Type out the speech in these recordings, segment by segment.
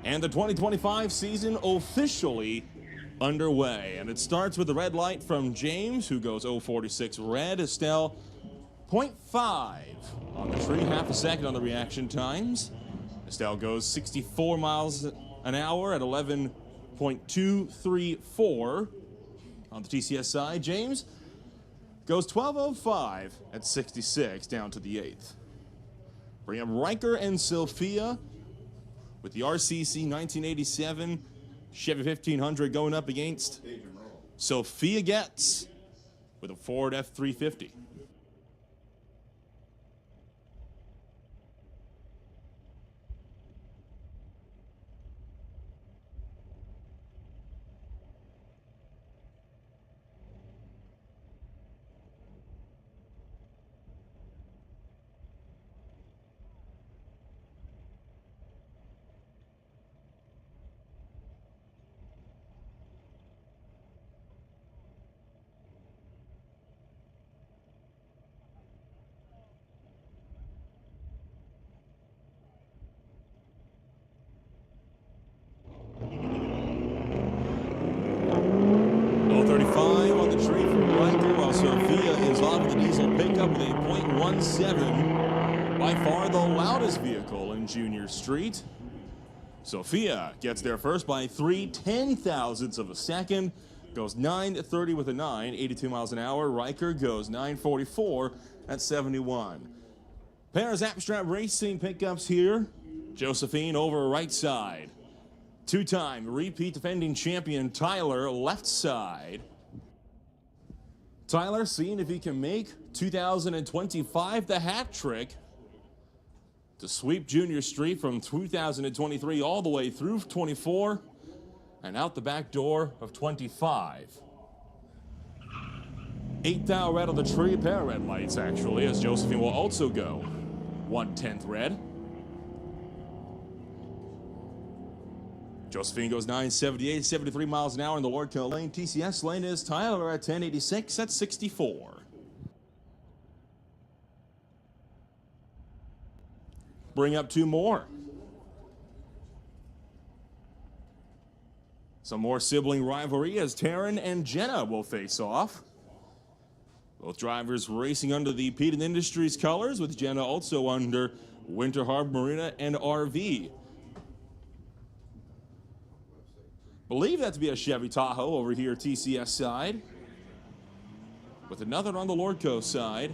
And the 2025 season officially underway. And it starts with the red light from James, who goes 0.46 red. Estelle, 0.5 on the tree, half a second on the reaction times. Estelle goes 64 miles an hour at 11.234 on the TCS side. James goes 12.05 at 66 down to the 8th. Bring up Riker and Sophia with the RCC 1987 Chevy 1500 going up against Sophia Getz with a Ford F350. On the tree for Riker, while Sophia is off the diesel pickup with a .17, by far the loudest vehicle in Junior Street. Sophia gets there first by 3/10,000ths of a second, goes 9.30 with a 9, 82 miles an hour. Riker goes 9.44 at 71. Pair of Zapstrap Racing pickups here. Josephine over right side. Two-time repeat defending champion Tyler left side. Tyler seeing if he can make 2025 the hat trick to sweep Junior Street from 2023 all the way through 24 and out the back door of 25. 8th thou red on the tree, pair of red lights actually, as Josephine will also go 1/10 red. Josephine goes 9.78, 73 miles an hour in the Lord Kill lane. TCS lane is Tyler at 10.86 at 64. Bring up two more. Some more sibling rivalry as Taryn and Jenna will face off. Both drivers racing under the Peden Industries colors, with Jenna also under Winter Harbor Marina and RV. Believe that to be a Chevy Tahoe over here TCS side, with another on the Lordco side.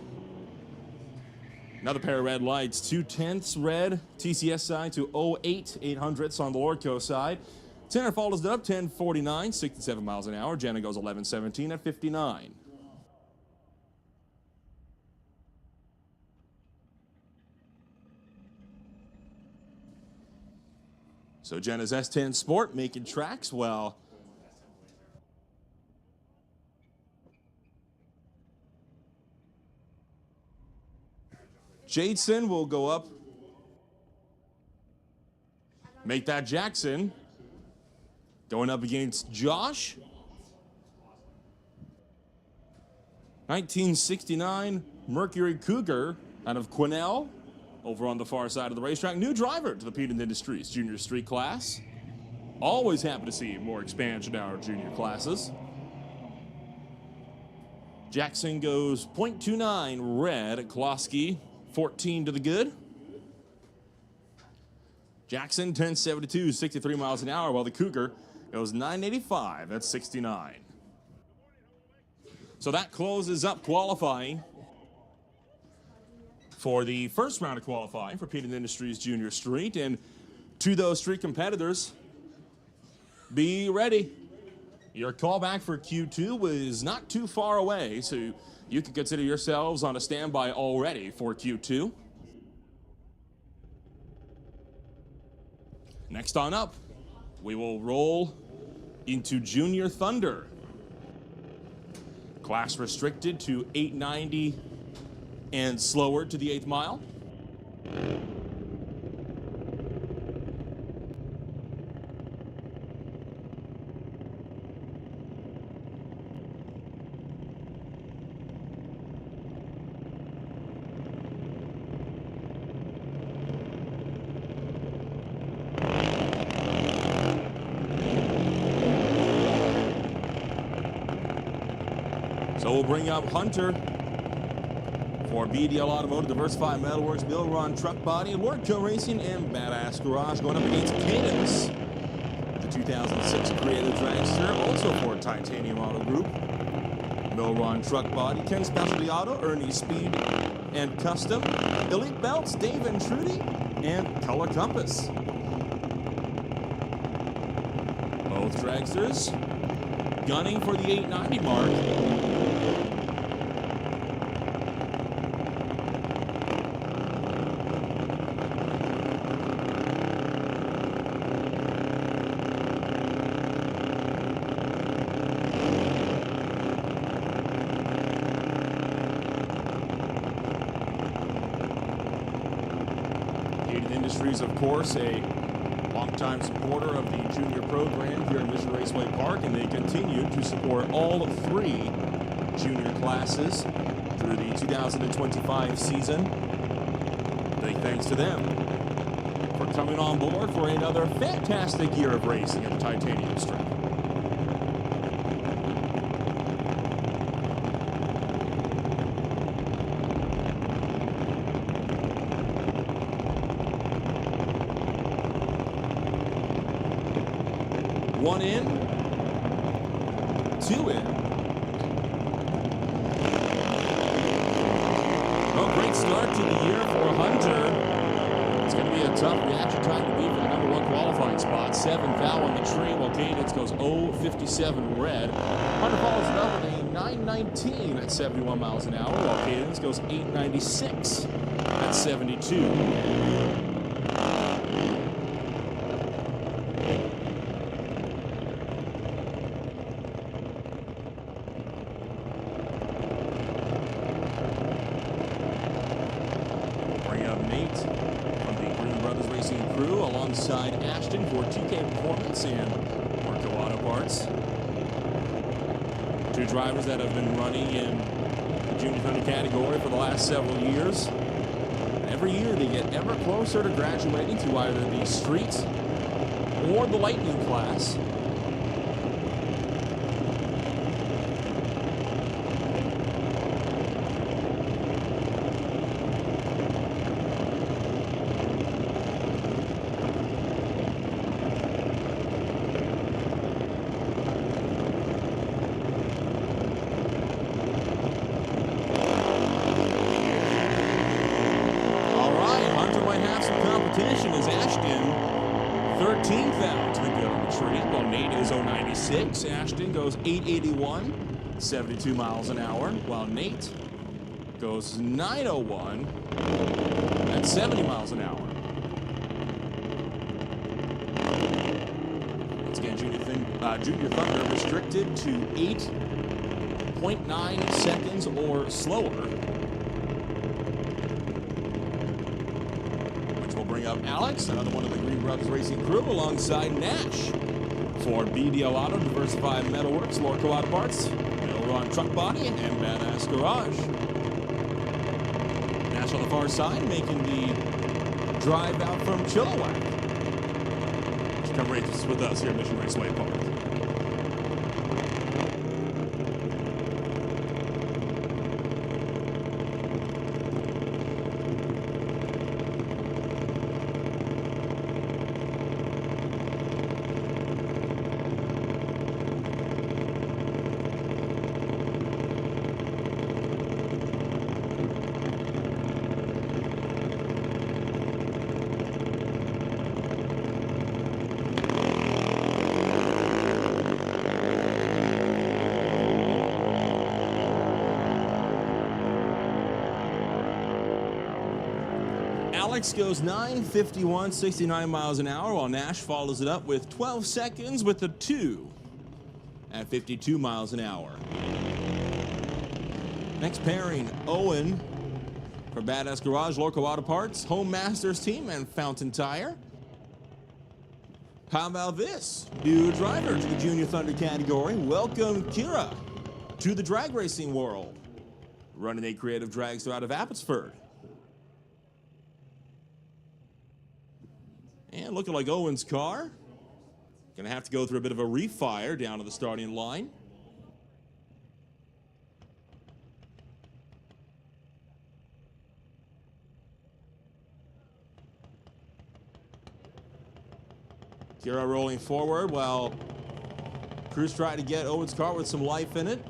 Another pair of red lights, 2/10 red TCS side to 0.8 800ths on the Lordco side. Tanner follows it up 10.49, 67 miles an hour. Jenna goes 11.17 at 59. So Jenna's S10 Sport making tracks well. Jason will go up. Make that Jackson. Going up against Josh. 1969 Mercury Cougar out of Quinnell. Over on the far side of the racetrack, new driver to the Peden Industries Junior Street class. Always happy to see more expansion in our junior classes. Jackson goes 0.29 red at Klosky, 14 to the good. Jackson 10.72, 63 miles an hour, while the Cougar goes 9.85 at 69. So that closes up qualifying for the first round of qualifying for Peden Industries Junior Street. And to those street competitors, be ready. Your callback for Q2 was not too far away, so you can consider yourselves on a standby already for Q2. Next on up, we will roll into Junior Thunder. Class restricted to 890 and slower to the 8th mile. So we'll bring up Hunter for BDL Automotive, Diversified Metalworks, Bill Ron Truck Body, Lordco Racing, and Badass Garage, going up against Cadence, the 2006 Creative Dragster, also for Titanium Auto Group, Milron Truck Body, Ken Specialty Auto, Ernie Speed and Custom, Elite Belts, Dave and Trudy, and Color Compass. Both dragsters gunning for the 890 mark. Industries, of course, a longtime supporter of the junior program here at Mission Raceway Park, and they continue to support all three junior classes through the 2025 season. Big thanks to them for coming on board for another fantastic year of racing at the Titanium Strip. One in, two in. Well, great start to the year for Hunter. It's going to be a tough reaction time to beat for the #1 qualifying spot. 7 foul on the tree, while Cadence goes 0.57 red. Hunter follows it up with a 9.19 at 71 miles an hour, while Cadence goes 8.96 at 72. Alongside Ashton for TK Performance and Marco Auto Parts. Two drivers that have been running in the Junior Thunder category for the last several years. Every year they get ever closer to graduating to either the street or the lightning class. Is Ashton 13th out to the good on the tree, while Nate is 0.96. Ashton goes 8.81, 72 miles an hour, while Nate goes 9.01 at 70 miles an hour. Once again, Junior Thunder restricted to 8.9 seconds or slower. Bring up Alex, another one of the Green Brothers Racing crew, alongside Nash for BDL Auto, Diversified Metalworks, Lordco Auto Parts, Milron Truck Body, and Badass Garage. Nash on the far side, making the drive out from Chilliwack to come race with us here at Mission Raceway Park. Alex goes 9.51, 69 miles an hour, while Nash follows it up with 12 seconds with a 2 at 52 miles an hour. Next pairing, Owen for Badass Garage, Lordco Auto Parts, Home Masters Team, and Fountain Tire. How about this? New driver to the Junior Thunder category. Welcome, Kira, to the drag racing world. Running a creative dragster out of Abbotsford. And looking like Owen's car. Gonna have to go through a bit of a refire down to the starting line. Kira rolling forward while Cruz tried to get Owen's car with some life in it.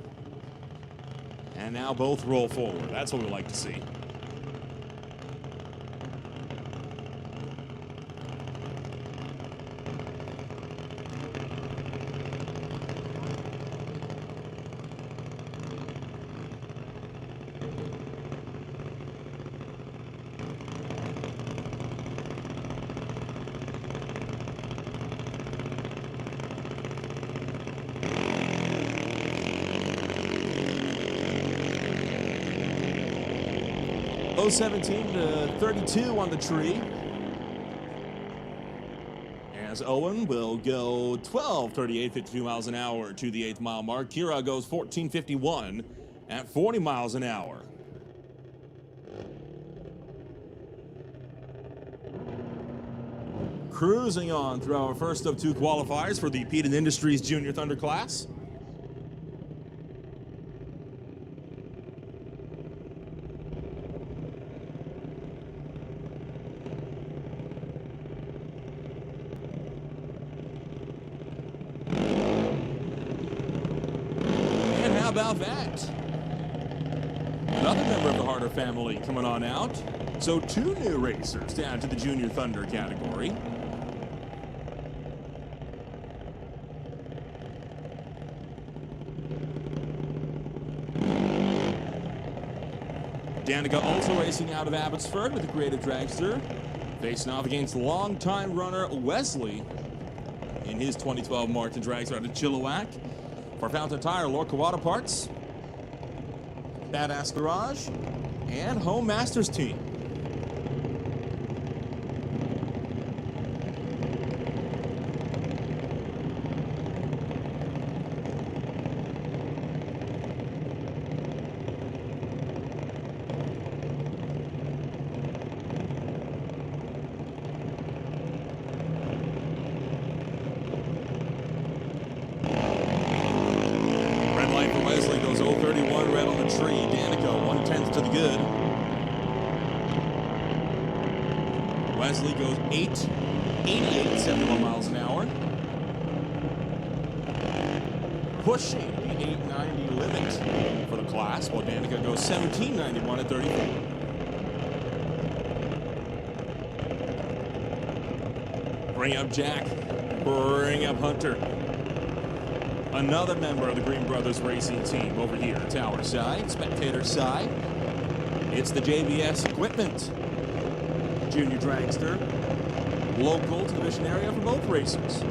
And now both roll forward. That's what we like to see. Low 17 to 32 on the tree. As Owen will go 12:38, 52 miles an hour to the 8th mile mark. Kira goes 14:51 at 40 miles an hour. Cruising on through our first of two qualifiers for the Peden Industries Junior Thunder class. About that. Another member of the Harder family coming on out. So two new racers down to the Junior Thunder category. Danica also racing out of Abbotsford with the Creative Dragster, facing off against longtime runner Wesley in his 2012 Martin Dragster out of Chilliwack. For Fountain Tire, Lorca Auto Parts, Badass Garage, and Home Masters Team. Wesley goes 031 red on the tree. Danica 1/10 to the good. Wesley goes 888, 71 miles an hour. Pushing the 890 limit for the class, while Danica goes 1791 at 34. Bring up Jack. Bring up Hunter. Another member of the Green Brothers Racing team over here, tower side, spectator side. It's the JBS Equipment Junior Dragster, local to the Mission area for both racers.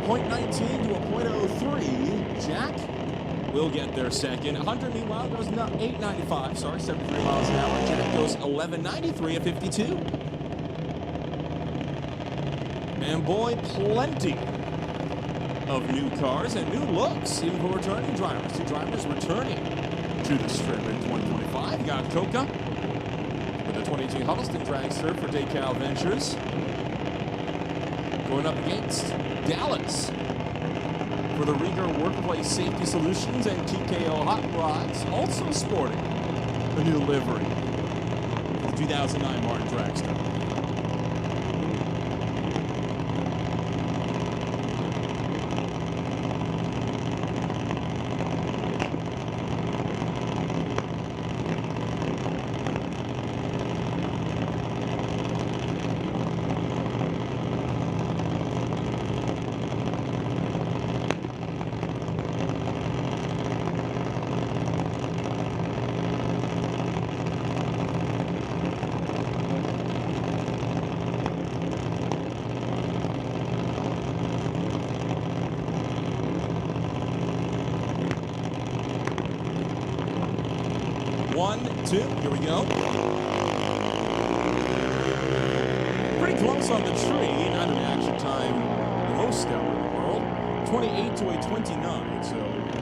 .19 to a .03. Jack will get their second. Hunter, meanwhile, goes 895, 73 miles an hour. Jack goes 1193 at 52. And boy, plenty of new cars and new looks, even for returning drivers. Two drivers returning to the strip in 2025. You got Coca with the 2018 Huddleston Dragster for Decal Ventures. Going up against Dallas for the Rieger Workplace Safety Solutions, and TKO Hot Rods also sporting the new livery for the 2009 Martin Dragster. One, two, here we go. Pretty close on the tree. Not an action time the most stellar in the world. 28 to a 29, so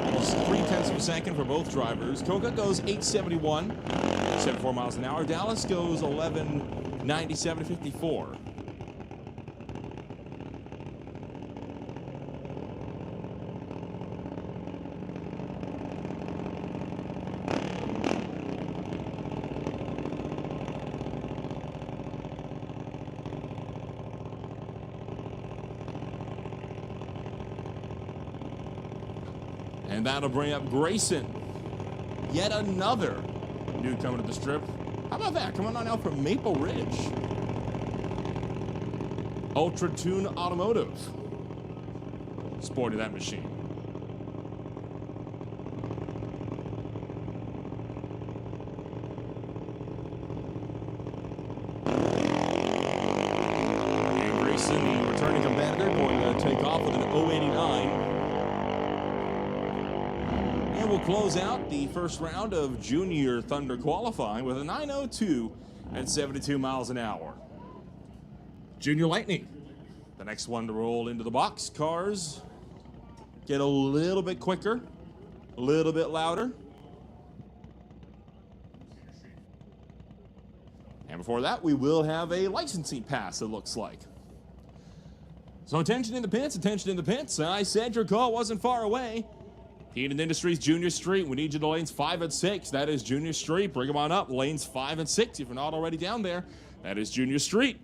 almost 0.3 of a second for both drivers. Coca goes 871, 74 miles an hour. Dallas goes 1197, 54. And that'll bring up Grayson. Yet another newcomer to the strip. How about that? Coming on out from Maple Ridge. Ultra Tune Automotive. Sporting that machine. And Grayson, the returning competitor, going to take off with an 089. And we'll close out the first round of Junior Thunder qualifying with a 902 at 72 miles an hour. Junior Lightning, the next one to roll into the box. Cars get a little bit quicker, a little bit louder. And before that, we will have a licensing pass, it looks like. So attention in the pits, attention in the pits. I said your call wasn't far away. Heaton Industries, Junior Street. We need you to lanes 5 and 6. That is Junior Street. Bring them on up. Lanes 5 and 6. If you're not already down there, that is Junior Street.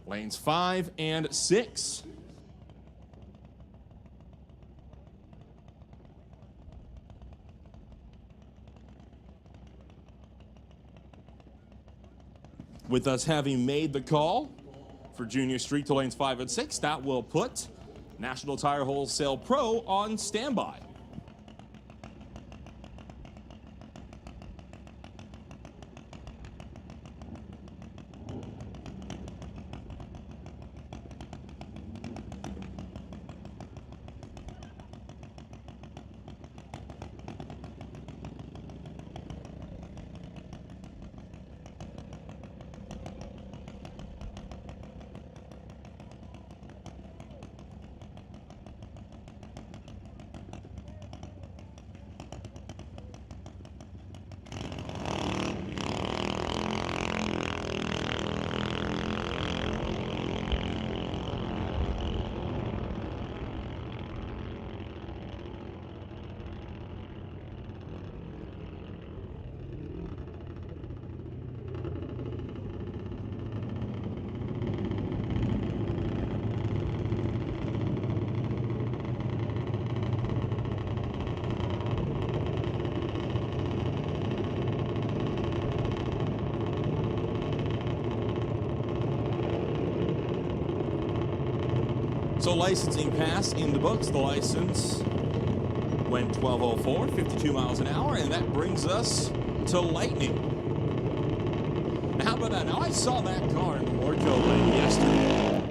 Lanes 5 and 6. With us having made the call for Junior Street to lanes 5 and 6, that will put National Tire Wholesale Pro on standby. So licensing pass in the books. The license went 1204, 52 miles an hour, and that brings us to Lightning. Now, how about that? Now, I saw that car in Orco Lane yesterday.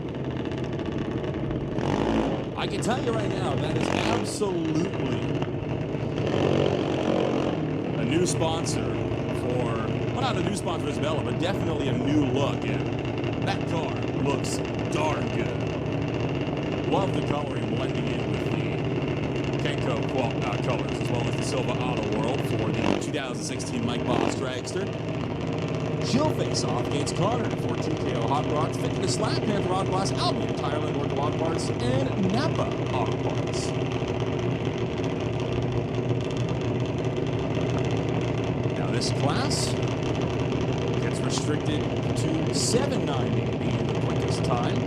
I can tell you right now, that is absolutely a new sponsor for, well, not a new sponsor for Isabella, but definitely a new look. And that car looks darn good. Love the coloring blending in with the Timecodes colors, as well as the Silva Auto World for the 2016 Mike Boss Dragster. She'll face off against Connor for TKO Hot Rods, Fitness Lab, Panther Auto Glass, Albion, Thailand Ortho Auto Parts, and Napa Auto Parts. Now this class gets restricted to 790 being the quickest time.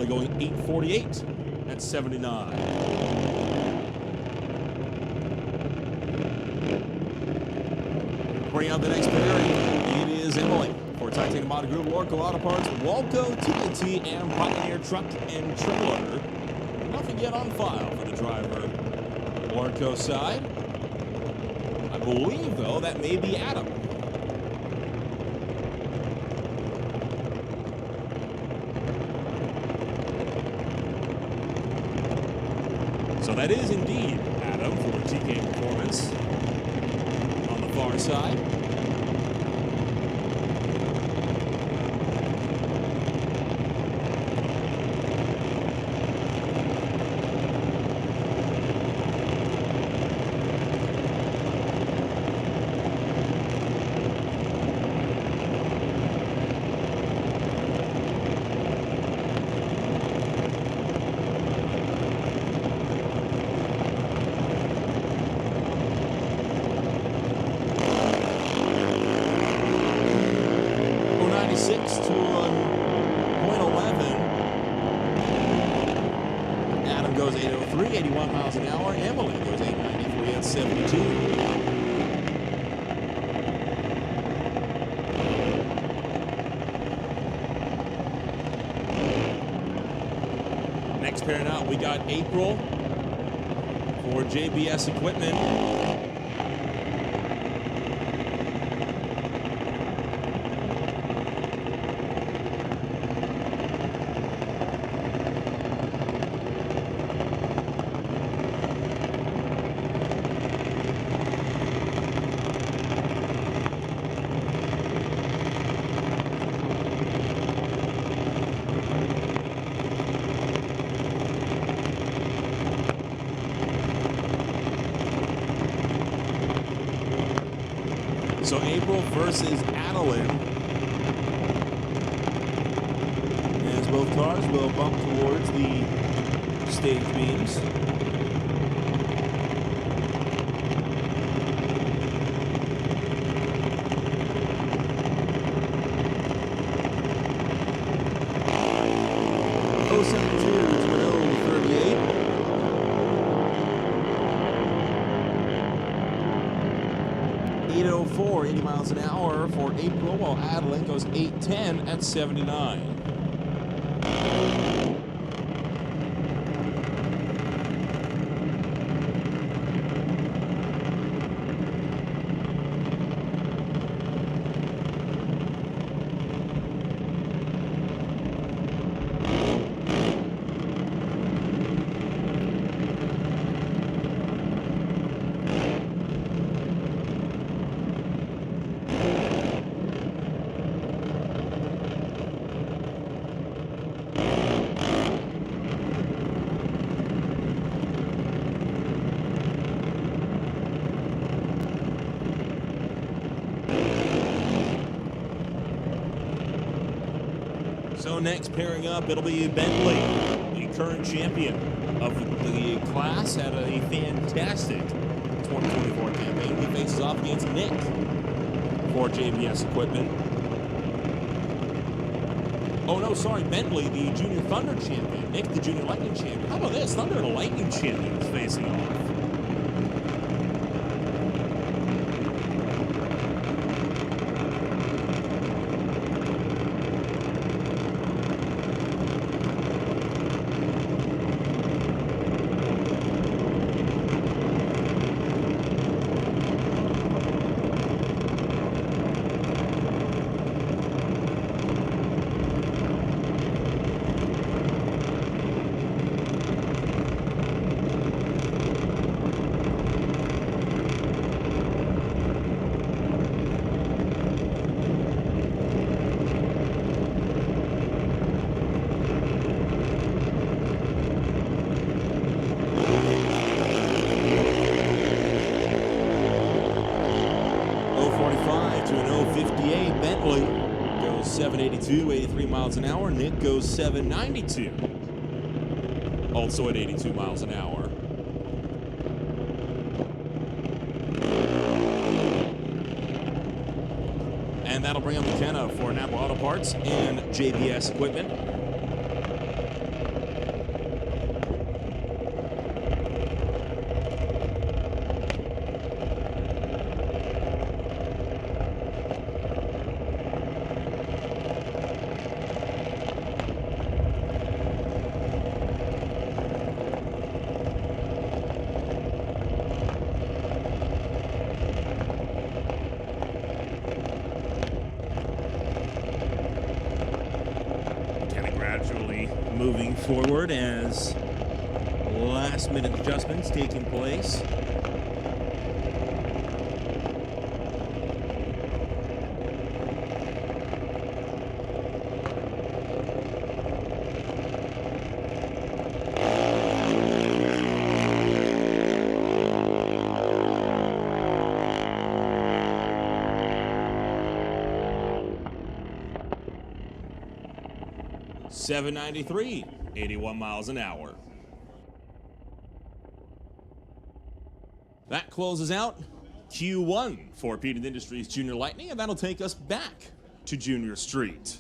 Going 848 at 79. Bring out the next pair. It is Emily for Titanium Auto Group, Lorco Auto Parts, Walco, TNT, and Pioneer Truck and Trailer. Nothing yet on file for the driver. Lorco side. I believe, though, that may be Adam. So that is indeed Adam for TK Performance on the far side. Goes 803, 81 miles an hour. Emily goes 893 at 72. Next pairing out, we got April for JBS Equipment. So April versus Adeline. As both cars will bump towards the stage beams. .804, 80 miles an hour for April, while Adeline goes 810 at 79. So next pairing up, it'll be Bentley, the current champion of the class, had a fantastic 2024 campaign. He faces off against Nick for JBS Equipment. Oh no, sorry, Bentley, the Junior Thunder champion. Nick, the Junior Lightning champion. How about this? Thunder and a Lightning champion is facing off. To an 058, Bentley goes 782, 83 miles an hour. Nick goes 792, also at 82 miles an hour. And that'll bring up McKenna for Napa Auto Parts and JBS Equipment. gradually moving forward as last-minute adjustments taking place. .793, 81 miles an hour. That closes out Q1 for Peden Industries Junior Lightning, and that'll take us back to Junior Street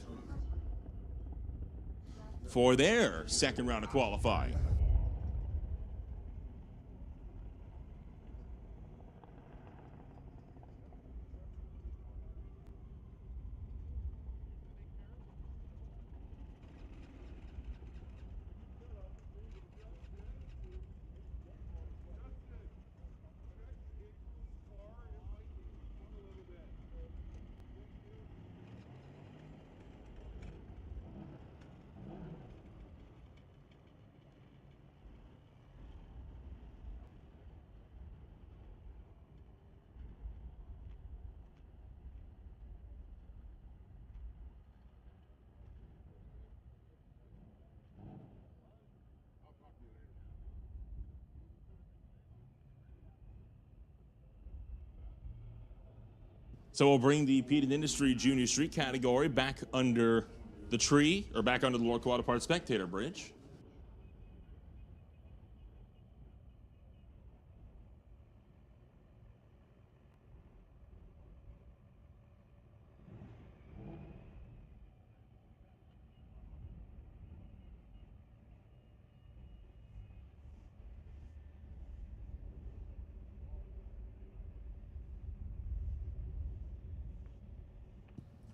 for their second round of qualifying. So we'll bring the Peden Industry Junior Street category back under the tree, or back under the Lord Quad Park Spectator Bridge.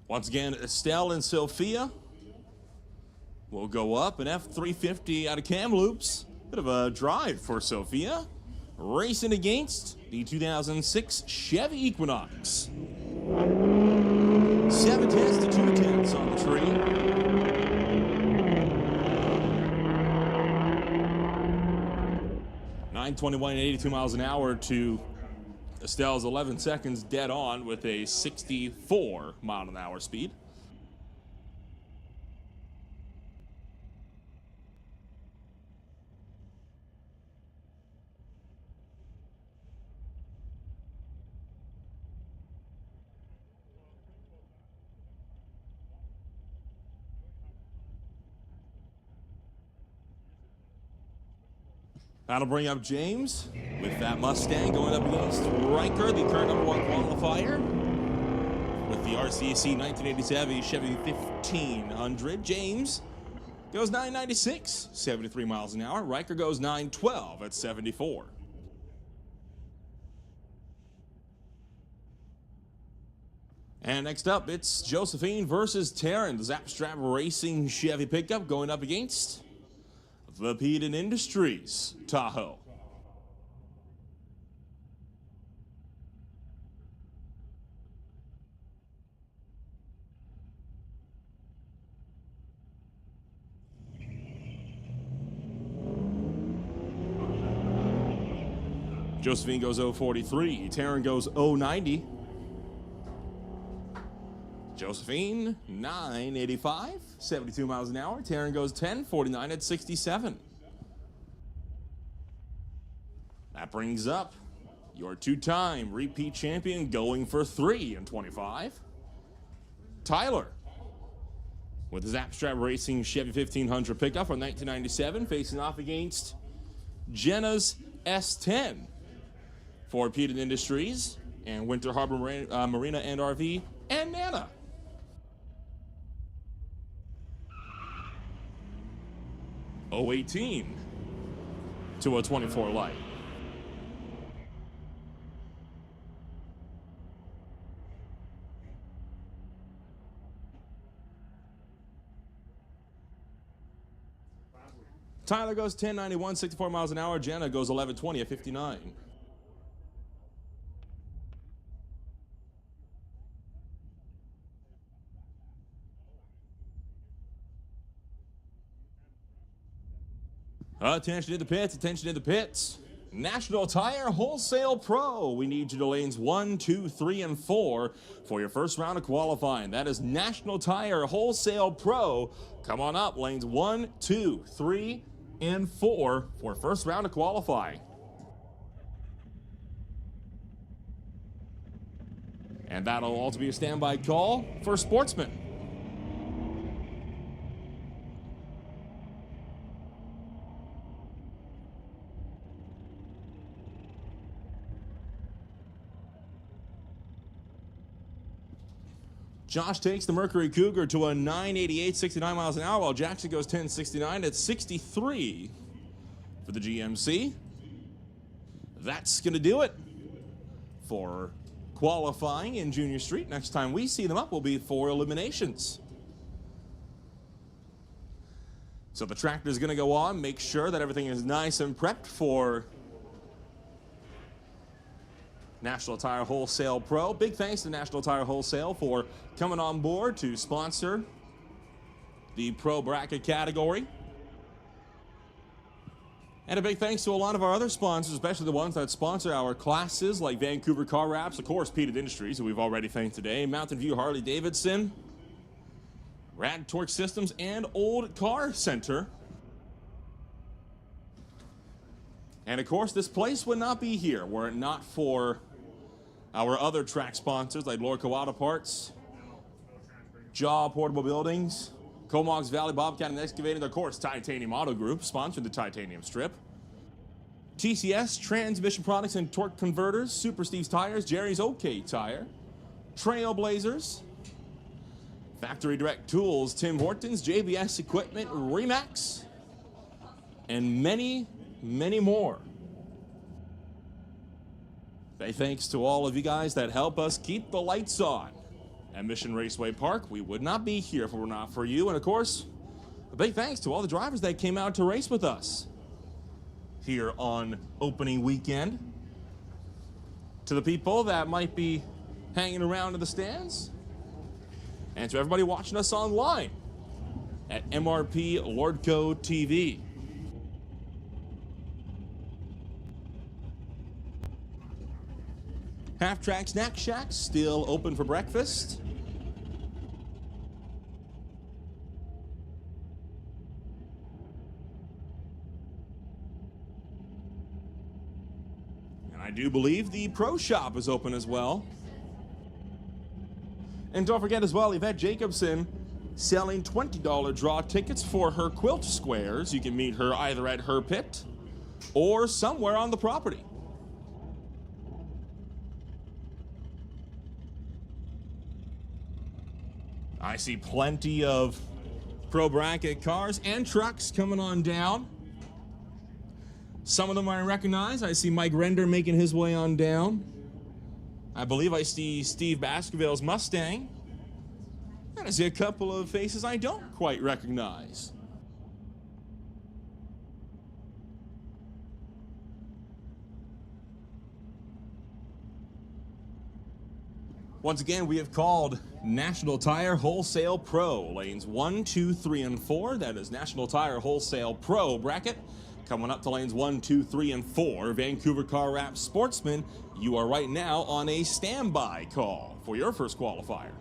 Once again, Estelle and Sophia will go up. An F350 out of Kamloops. Bit of a drive for Sophia. Racing against the 2006 Chevy Equinox. 7 tenths to 2 tenths on the tree. .921 and 82 miles an hour to Estelle's 11 seconds dead on with a 64 mile an hour speed. That'll bring up James with that Mustang going up against Riker, the current #1 qualifier, with the RCC 1987 Chevy 1500. James goes 996, 73 miles an hour. Riker goes 912 at 74. And next up, it's Josephine versus Taryn, the Zapstrap Racing Chevy pickup going up against the Peden Industries Tahoe. Josephine goes 043, Taryn goes 090. Josephine, 985, 72 miles an hour. Taryn goes 1049 at 67. That brings up your two-time repeat champion going for 3 in 25. Tyler, with his Zapstrap Racing Chevy 1500 pickup from 1997, facing off against Jenna's S10 for Peden Industries and Winter Harbor Marina and RV, and Nana. .018 to a 24 light. Tyler goes 1091, 64 miles an hour. Jenna goes 1120 at 59. Attention in the pits, attention in the pits. National Tire Wholesale Pro. We need you to lanes 1, 2, 3, and 4 for your first round of qualifying. That is National Tire Wholesale Pro. Come on up, lanes 1, 2, 3, and 4 for first round of qualifying. And that'll also be a standby call for Sportsman. Josh takes the Mercury Cougar to a 988, 69 miles an hour, while Jackson goes 1069 at 63 for the GMC. That's going to do it for qualifying in Junior Street. Next time we see them up will be for eliminations. So the tractor is going to go on. Make sure that everything is nice and prepped for National Tire Wholesale Pro. Big thanks to National Tire Wholesale for coming on board to sponsor the Pro Bracket category. And a big thanks to a lot of our other sponsors, especially the ones that sponsor our classes, like Vancouver Car Wraps, of course, Peated Industries, who we've already thanked today, Mountain View Harley Davidson, Rad Torque Systems, and Old Car Center. And of course, this place would not be here were it not for our other track sponsors like Lord Kawada Parts, Jaw Portable Buildings, Comox Valley Bobcat and Excavating, of course, Titanium Auto Group, sponsored the Titanium Strip. TCS, Transmission Products and Torque Converters, Super Steve's Tires, Jerry's OK Tire, Trailblazers, Factory Direct Tools, Tim Hortons, JBS Equipment, Remax, and many, many more. Thanks to all of you guys that help us keep the lights on at Mission Raceway Park. We would not be here if it were not for you. And of course, a big thanks to all the drivers that came out to race with us here on opening weekend. To the people that might be hanging around in the stands. And to everybody watching us online at MRP Lordco TV. Half Track Snack Shack still open for breakfast. And I do believe the Pro Shop is open as well. And don't forget as well, Yvette Jacobson selling $20 draw tickets for her quilt squares. You can meet her either at her pit or somewhere on the property. I see plenty of Pro Bracket cars and trucks coming on down. Some of them I recognize. I see Mike Render making his way on down. I believe I see Steve Baskerville's Mustang. And I see a couple of faces I don't quite recognize. Once again, we have called National Tire Wholesale Pro, lanes 1, 2, 3, and 4. That is National Tire Wholesale Pro bracket. Coming up to lanes 1, 2, 3, and 4. Vancouver Car Wraps Sportsman, you are right now on a standby call for your first qualifier.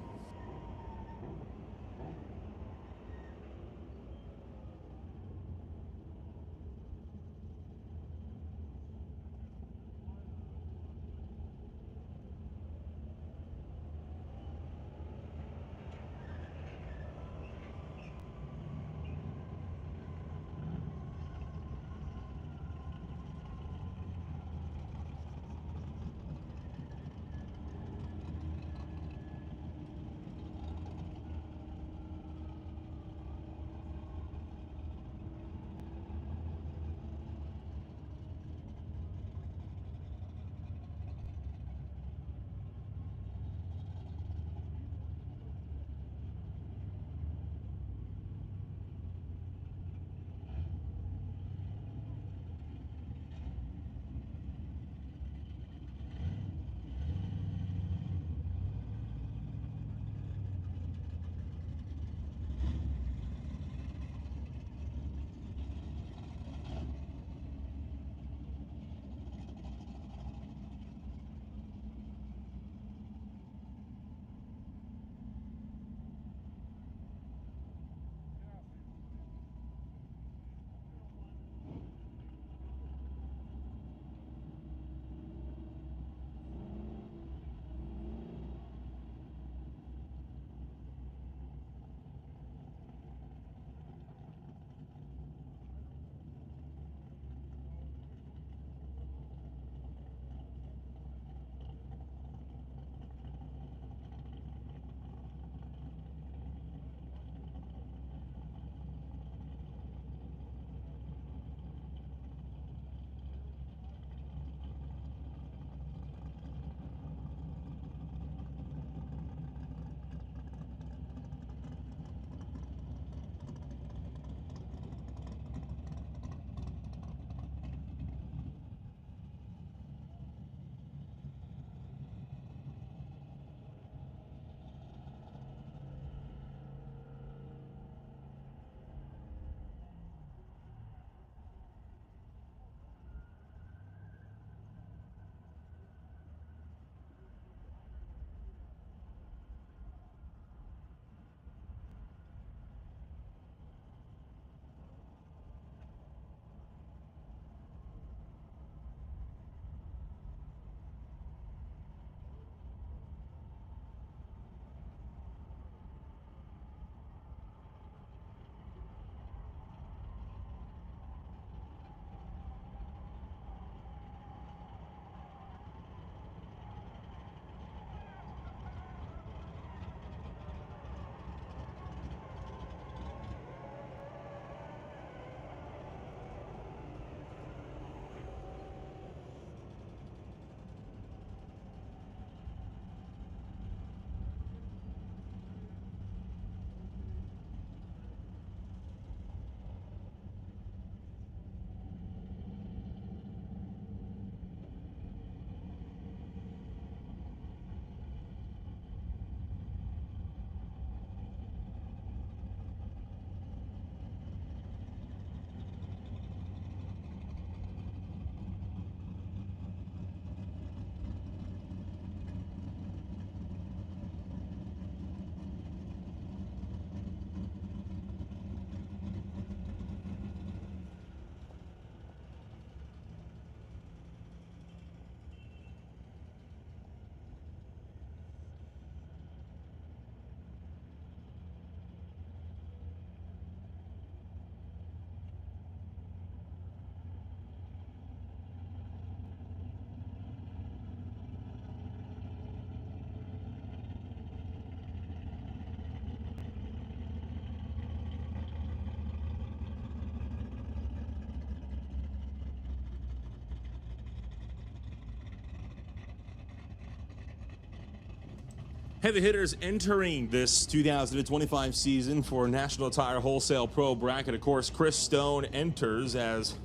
Heavy hitters entering this 2025 season for National Tire Wholesale Pro Bracket. Of course, Chris Stone enters as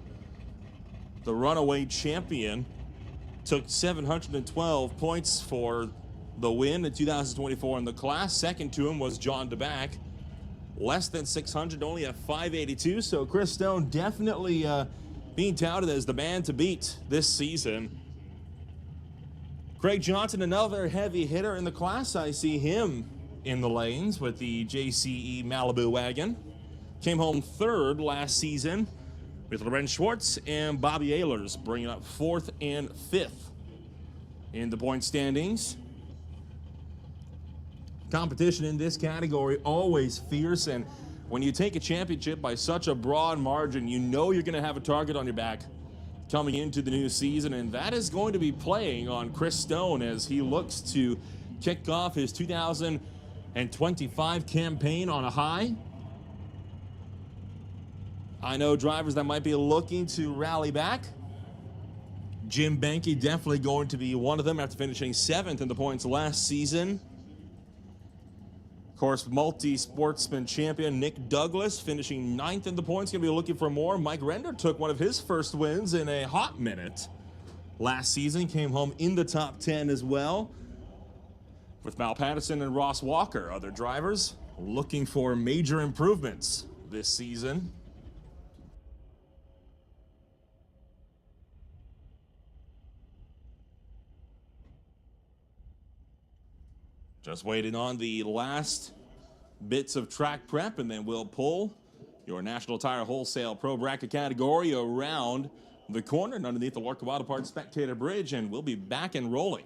the runaway champion. Took 712 points for the win in 2024 in the class. Second to him was John DeBack. Less than 600, only at 582. So Chris Stone definitely being touted as the man to beat this season. Craig Johnson, another heavy hitter in the class. I see him in the lanes with the JCE Malibu wagon. Came home third last season with Loren Schwartz and Bobby Ehlers, bringing up fourth and fifth in the point standings. Competition in this category always fierce, and when you take a championship by such a broad margin, you know you're going to have a target on your back coming into the new season, and that is going to be playing on Chris Stone as he looks to kick off his 2025 campaign on a high. I know drivers that might be looking to rally back. Jim Benke definitely going to be one of them after finishing 7th in the points last season. Of course, multi-sportsman champion Nick Douglas finishing 9th in the points, going to be looking for more. Mike Render took one of his first wins in a hot minute last season, came home in the top 10 as well. With Mal Patterson and Ross Walker, other drivers looking for major improvements this season. Just waiting on the last bits of track prep, and then we'll pull your National Tire Wholesale Pro Bracket category around the corner and underneath the Lorca Auto Parts Spectator Bridge, and we'll be back and rolling.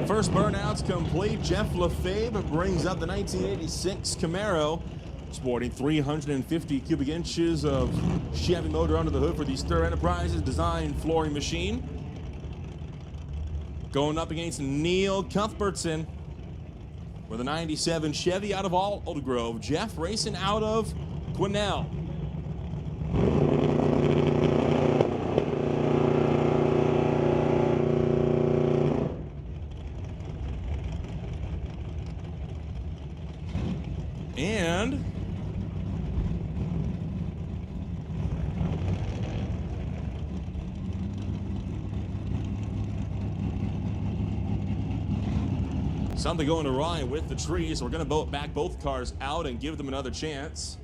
First burnout's complete. Jeff Lefebvre brings up the 1986 Camaro, sporting 350 cubic inches of Chevy motor under the hood for the Stir Enterprises design flooring machine. Going up against Neil Cuthbertson with a 97 Chevy out of Old Grove. Jeff racing out of Quesnel. And Something going awry with the tree, so we're going to back both cars out and give them another chance.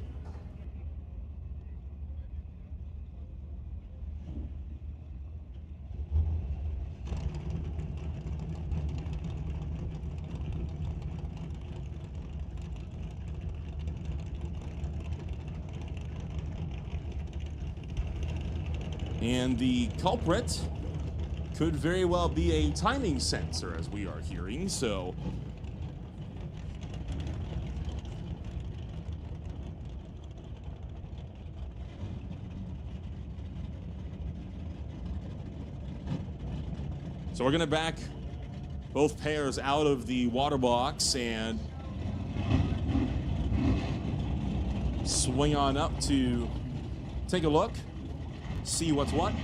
And the culprit could very well be a timing sensor, as we are hearing, so we're going to back both pairs out of the water box and swing on up to take a look, see what's what.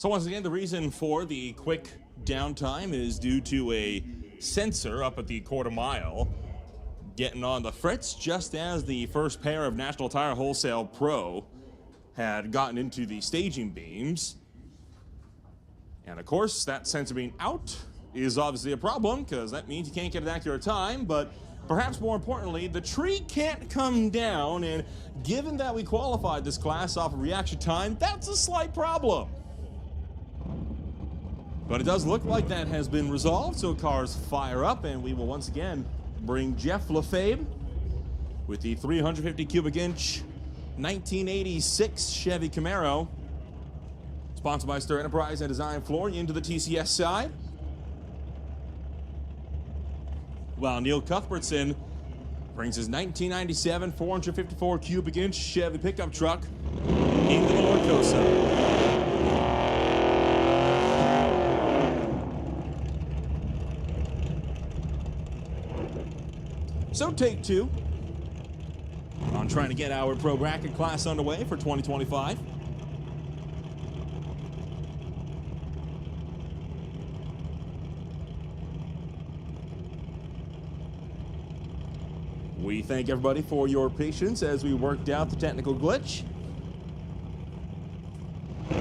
So once again, the reason for the quick downtime is due to a sensor up at the quarter mile getting on the fritz just as the first pair of National Tire Wholesale Pro had gotten into the staging beams. And of course, that sensor being out is obviously a problem because that means you can't get an accurate time, but Perhaps more importantly, the tree can't come down, and given that we qualified this class off of reaction time, that's a slight problem. But it does look like that has been resolved, so cars fire up, and we will once again bring Jeff Lefebvre with the 350 cubic inch 1986 Chevy Camaro, sponsored by Stir Enterprise and Design Floor, into the TCS side. While Neil Cuthbertson brings his 1997 454 cubic inch Chevy pickup truck into the Norco side. So take two on trying to get our pro bracket class underway for 2025. We thank everybody for your patience as we worked out the technical glitch. And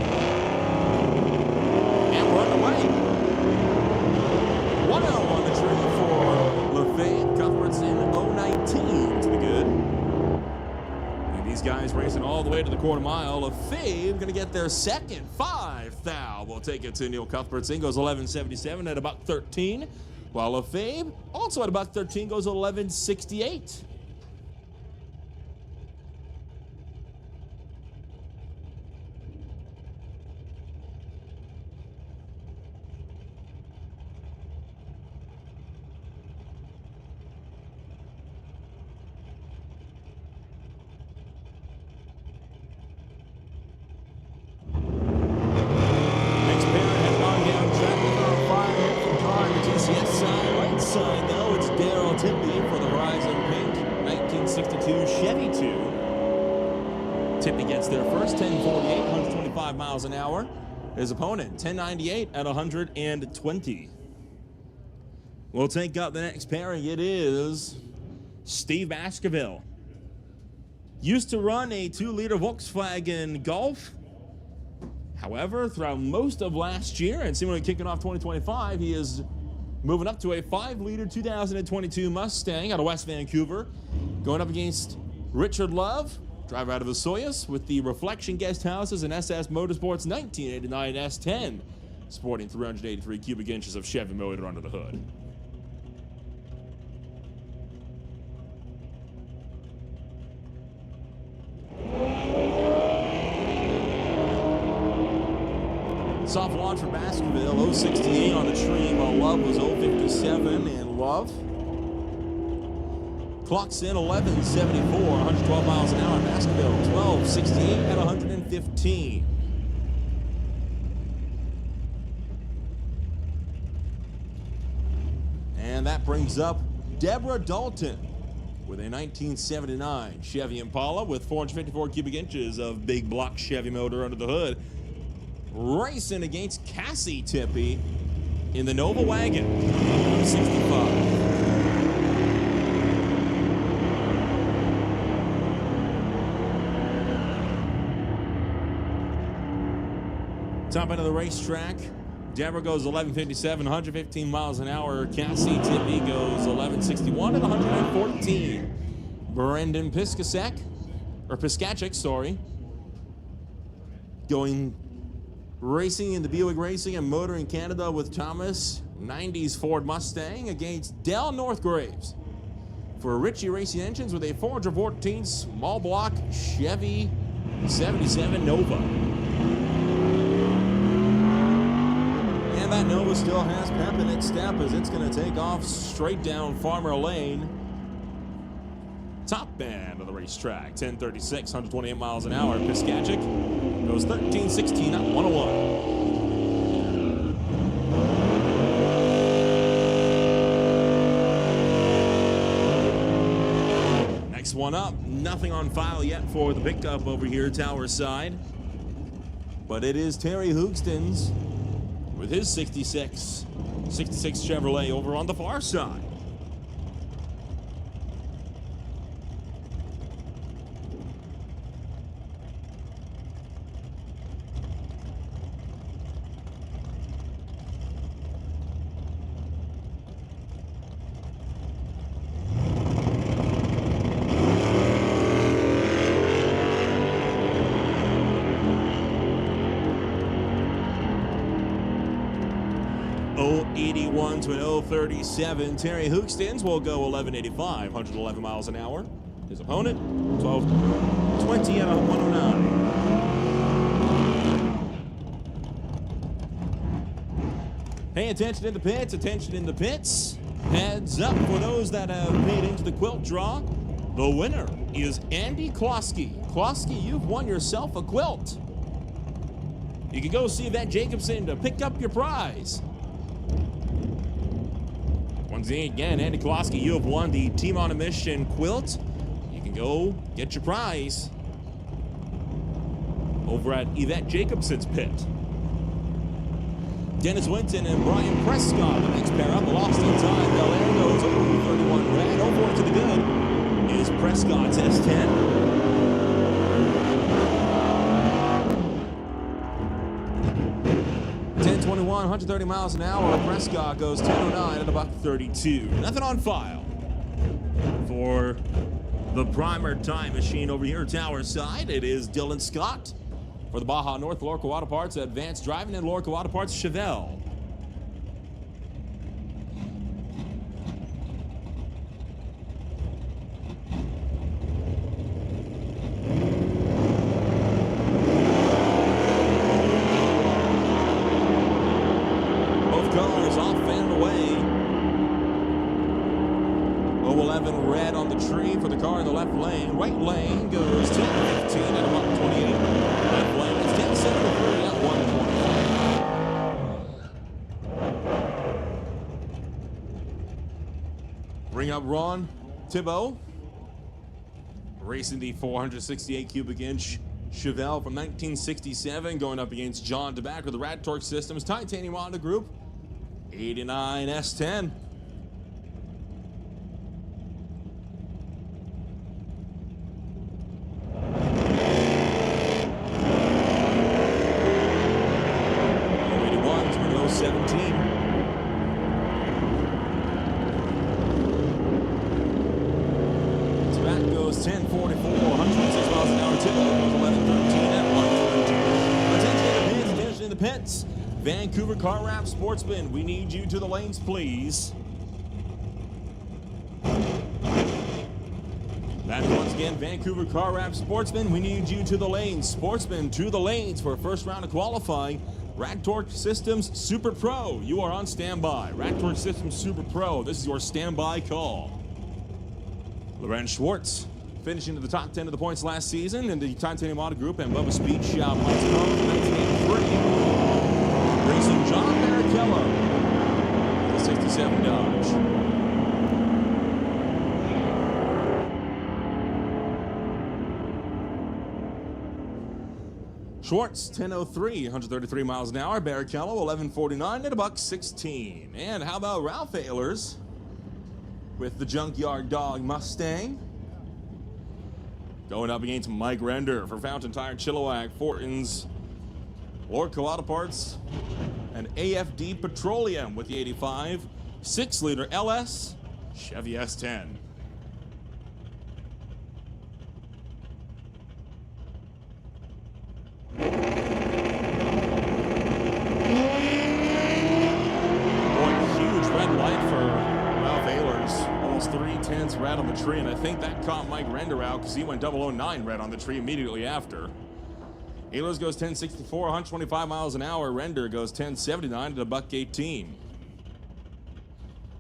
we're underway. 1-0 on the tree for Lefebvre, Cuthbertson, 0-19 to the good. And these guys racing all the way to the quarter mile. Lefebvre going to get their second 5 thou. We'll take it to Neil Cuthbertson, goes 11.77 at about 13. While Lefebvre, also at about 13, goes 11.68. Tippy gets there first, 10.48, 125 miles an hour. His opponent, 10.98 at 120. We'll take up the next pairing. It is Steve Baskerville. Used to run a 2-liter Volkswagen Golf. However, throughout most of last year and seemingly kicking off 2025, he is moving up to a 5-liter 2022 Mustang out of West Vancouver, going up against Richard Love, driver out of Osoyoos, with the Reflection Guest Houses and SS Motorsports 1989 S10, sporting 383 cubic inches of Chevy motor under the hood. Soft launch for Baskerville, 0.68 on the tree, while Love was 0.57, and Love clocks in 11.74, 112 miles an hour. Baskerville, 12.68 at 115. And that brings up Deborah Dalton with a 1979 Chevy Impala with 454 cubic inches of big block Chevy motor under the hood, racing against Cassie Tippy in the Nova Wagon, 65. Top end of the racetrack, Deborah goes 11.57, 115 miles an hour. Cassie Tippy goes 11.61 at 114. Brendan Piskacek, sorry, going racing in the Buick Racing and Motoring Canada with Thomas, 90s Ford Mustang, against Dell Northgraves for Ritchie Racing Engines with a 414 small block Chevy 77 Nova. That Nova still has pep in its step as it's going to take off straight down Farmer Lane. Top end of the racetrack, 10.36, 128 miles an hour. Piskacek goes 13.16 at 101. Next one up, nothing on file yet for the pickup over here, Tower side. But it is Terry Hoogston's with his 66 Chevrolet over on the far side. 081 to an 037. Terry Hookstins will go 1185, 111 miles an hour. His opponent, 1220 and a 109. Pay attention in the pits, attention in the pits. Heads up for those that have made into the quilt draw. The winner is Andy Klosky. Klosky, you've won yourself a quilt. You can go see Yvette Jacobson to pick up your prize. Once again, Andy Klosky, you have won the Team on a Mission quilt. You can go get your prize over at Yvette Jacobson's pit. Dennis Winton and Brian Prescott, the next pair up, lost in time. Belair goes over 31 red. Over to the good is Prescott's S10. .1021, 130 miles an hour. Prescott goes 1009 at about 32. Nothing on file for the primer time machine over here, tower side. It is Dylan Scott. For the Baja North, Lorca Auto Parts, Advanced Driving, and Lorca Auto Parts, Chevelle. Both cars off and away. 011 red on the tree for the car in the left lane. Right lane goes 10-15 at about 28. Left lane is 10-73 at 125. Bring up Ron Thibault. Racing the 468 cubic inch Chevelle from 1967, going up against John DeBack with the Rad Torque Systems Titanium Honda Group 89 S10. Vancouver Car Wrap Sportsman, we need you to the lanes, please. Back once again, Vancouver Car Wrap Sportsman, we need you to the lanes. Sportsman to the lanes for first round of qualifying. Rad Torque Systems Super Pro, you are on standby. Rad Torque Systems Super Pro, this is your standby call. Lorenz Schwartz finishing to the top 10 of the points last season in the Titanium Auto Group and Bubba Speed Shop Lights in 1983. Racing John Barrichello, the 67 Dodge. Schwartz, 10:03, 133 miles an hour. Barrichello, 11:49 at $1.16. And how about Ralph Ehlers with the Junkyard Dog Mustang? Going up against Mike Render for Fountain Tire, Chilliwack, Fortins, Lorca Auto Parts, and AFD Petroleum with the 85 6-liter LS Chevy S10. Boy, huge red light for Ralph Ehlers. Almost 3/10 red on the tree, and I think that caught Mike Render out because he went 009 red on the tree immediately after. Ehlers goes 1064, 125 miles an hour. Render goes 1079 at $1.18.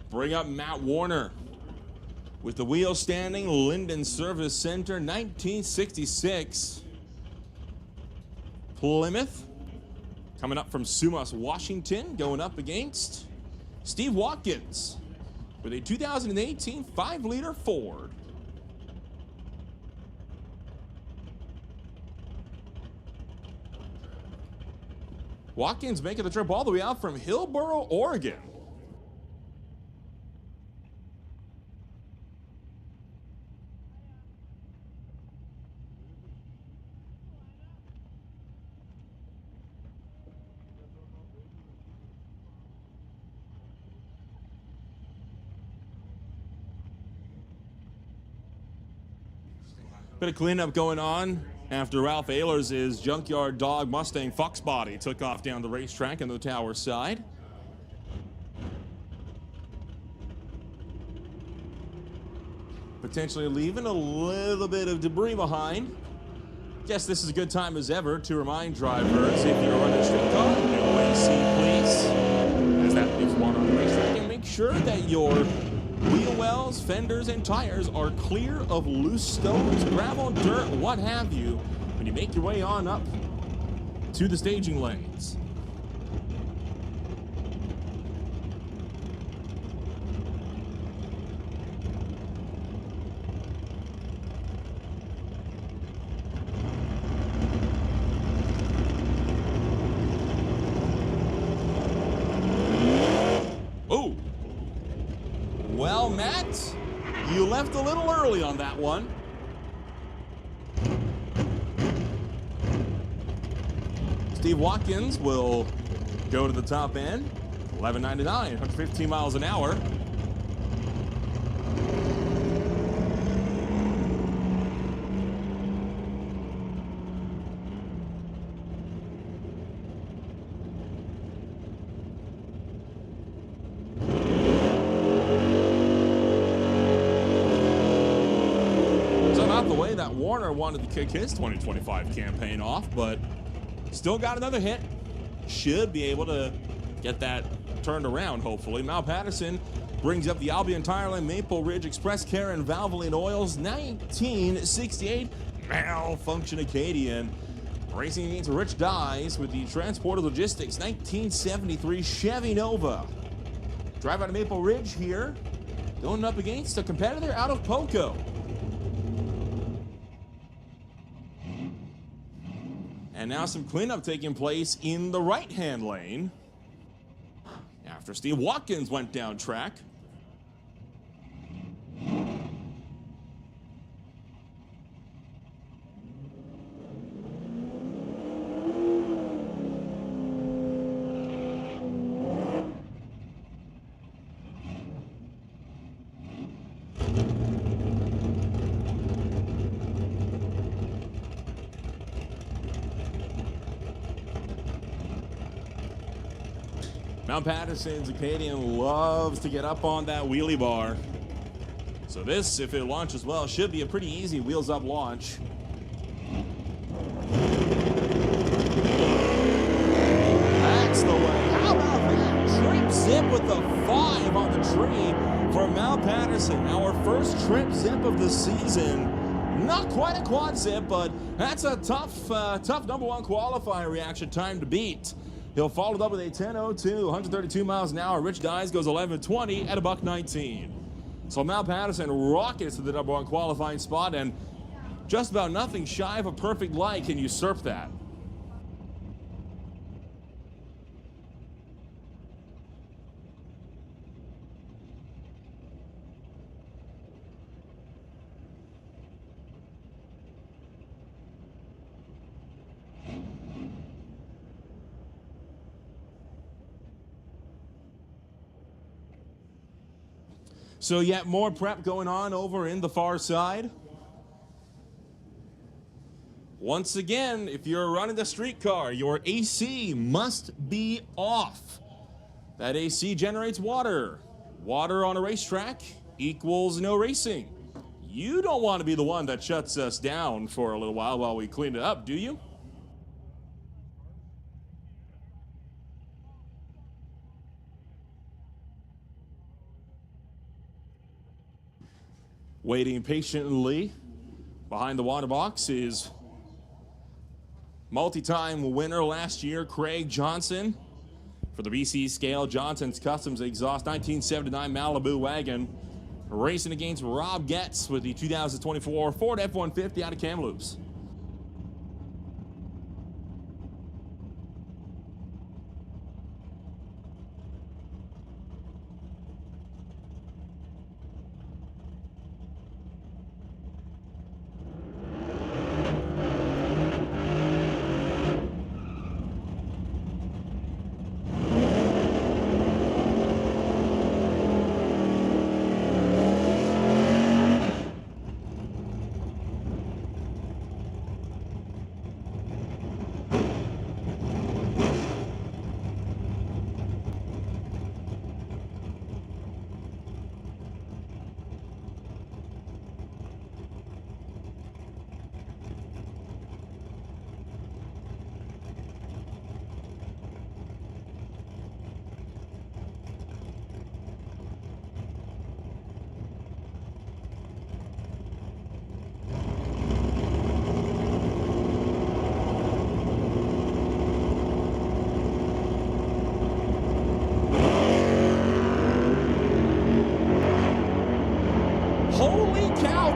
Bring up Matt Warner with the wheel standing. Linden Service Center, 1966. Plymouth coming up from Sumas, Washington, going up against Steve Watkins with a 2018 5-liter Ford. Watkins making the trip all the way out from Hillsboro, Oregon. Bit of cleanup going on after Ralph Ehlers' Junkyard Dog Mustang Fox Body took off down the racetrack on the tower side. potentially leaving a little bit of debris behind. Guess this is a good time as ever to remind drivers, if you're running a street car, no AC, please, as that is one on the racetrack, and make sure that your wheel wells, fenders, and tires are clear of loose stones, gravel, dirt, what have you, when you make your way on up to the staging lanes. Oh, well, Matt, you left a little early on that one. Steve Watkins will go to the top end, 11.99, 115 miles an hour. So not the way that Warner wanted to kick his 2025 campaign off, but still got another hit. Should be able to get that turned around, hopefully. Mal Patterson brings up the Albion Tireland Maple Ridge Express Care and Valvoline Oils 1968 Malfunction Acadian. Racing against Rich Dyes with the Transporter Logistics 1973 Chevy Nova. Drive out of Maple Ridge here, going up against a competitor out of Poco. And now some cleanup taking place in the right-hand lane after Steve Watkins went down track. Mal Patterson's Acadian loves to get up on that wheelie bar. So this, if it launches well, should be a pretty easy wheels up launch. That's the way. How about that? Trip zip with the 5 on the tree for Mal Patterson. Our first trip zip of the season. Not quite a quad zip, but that's a tough number one qualifying reaction time to beat. He'll follow it up with a 10.02, 132 miles an hour. Rich Dyes goes 11.20 at $1.19. So Mal Patterson rockets to the number one qualifying spot, and just about nothing shy of a perfect light can usurp that. So yet more prep going on over in the far side. Once again, if you're running the street car, your AC must be off. That AC generates water. Water on a racetrack equals no racing. You don't want to be the one that shuts us down for a little while we clean it up, do you? Waiting patiently behind the water box is multi-time winner last year, Craig Johnson. For the BC scale, Johnson's Customs Exhaust 1979 Malibu wagon. Racing against Rob Getz with the 2024 Ford F-150 out of Kamloops.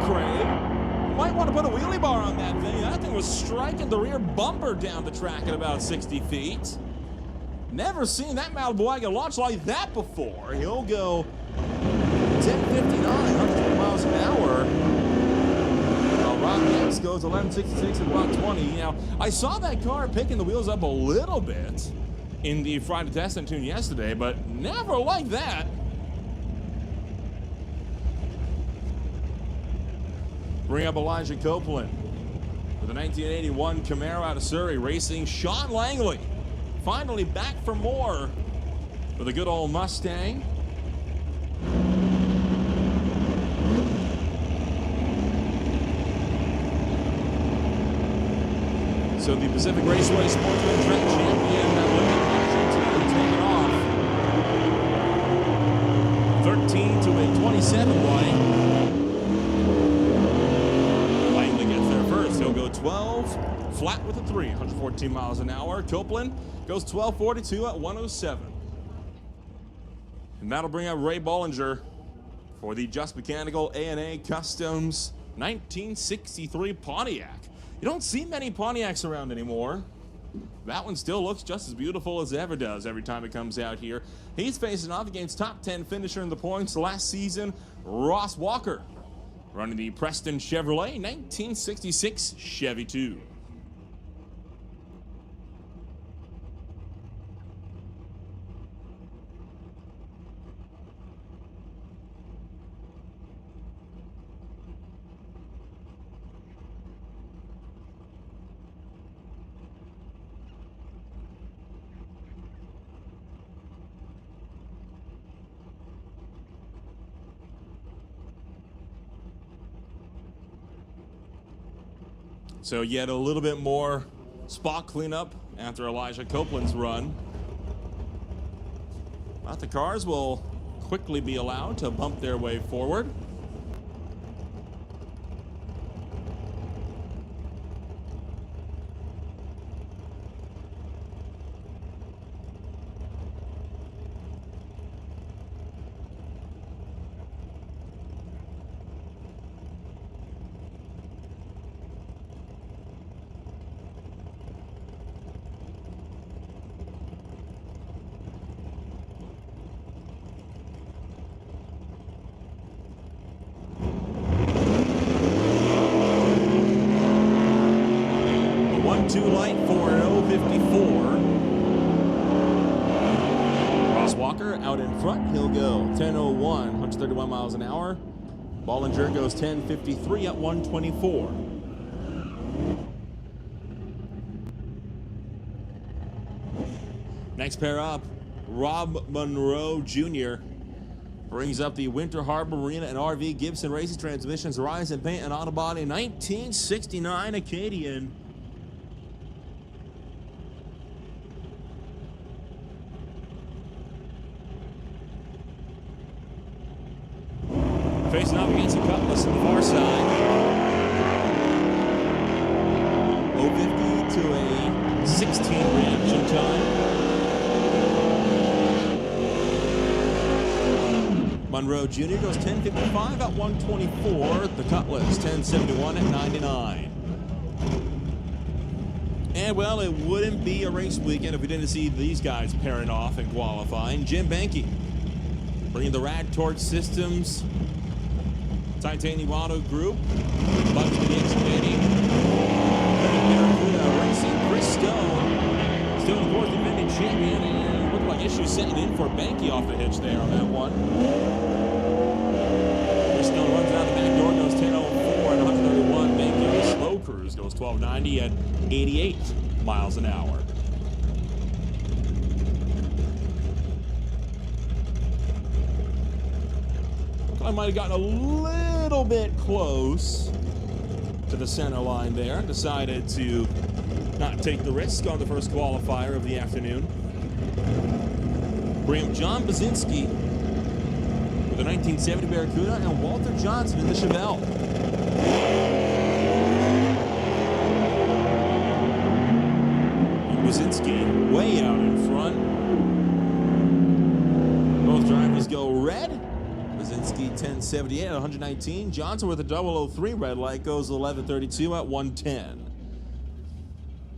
Craig. Might want to put a wheelie bar on that thing. That thing was striking the rear bumper down the track at about 60 feet. Never seen that Malibu wagon launch like that before. He'll go 10:59, 120 miles an hour. Rock X goes 11:66 at 120. Now, I saw that car picking the wheels up a little bit in the Friday testing tune yesterday, but never like that. Bring up Elijah Copeland with a 1981 Camaro out of Surrey, racing Sean Langley. Finally back for more with a good old Mustang. So the Pacific Raceway Sportsman Trek champion, Lincoln Washington, taking off 13 to a 27 line. Langley gets there first. He'll go 12, flat with a 3, 114 miles an hour. Copeland goes 12:42 at 107. And that'll bring up Ray Bollinger for the Just Mechanical A&A Customs 1963 Pontiac. You don't see many Pontiacs around anymore. That one still looks just as beautiful as it ever does every time it comes out here. He's facing off against top 10 finisher in the points last season, Ross Walker, running the Preston Chevrolet 1966 Chevy 2. So yet a little bit more spot cleanup after Elijah Copeland's run. But the cars will quickly be allowed to bump their way forward. Too light for an 054. Ross Walker out in front. He'll go 10:01, 131 miles an hour. Bollinger goes 10:53 at 124. Next pair up, Rob Monroe Jr. brings up the Winter Harbor Marina and RV Gibson Racing Transmissions, Rise and Paint and Auto Body 1969 Acadian. Facing off against the Cutlass on the far side. 050 to a 16 reaction time. Monroe Jr. goes 10:55 at 124. The Cutlass 10:71 at 99. And well, it wouldn't be a race weekend if we didn't see these guys pairing off and qualifying. Jim Benke bringing the Rad Torch Systems Titanium Auto Group, Bugs the Excavating, Racing, Chris Stone, still the fourth defending champion, and looked like issues setting in for Banky off the hitch there on that one. Chris Stone runs out the back door, goes 10:04 and 131. Banky on the slow cruise goes 12:90 at 88 miles an hour. I might have gotten a little bit close to the center line there. Decided to not take the risk on the first qualifier of the afternoon. Bring John Basinski with a 1970 Barracuda and Walter Johnson in the Chevelle. Basinski way out in front. Both drivers go red. Brzezinski 1078 at 119. Johnson with a 003. Red light goes 1132 at 110.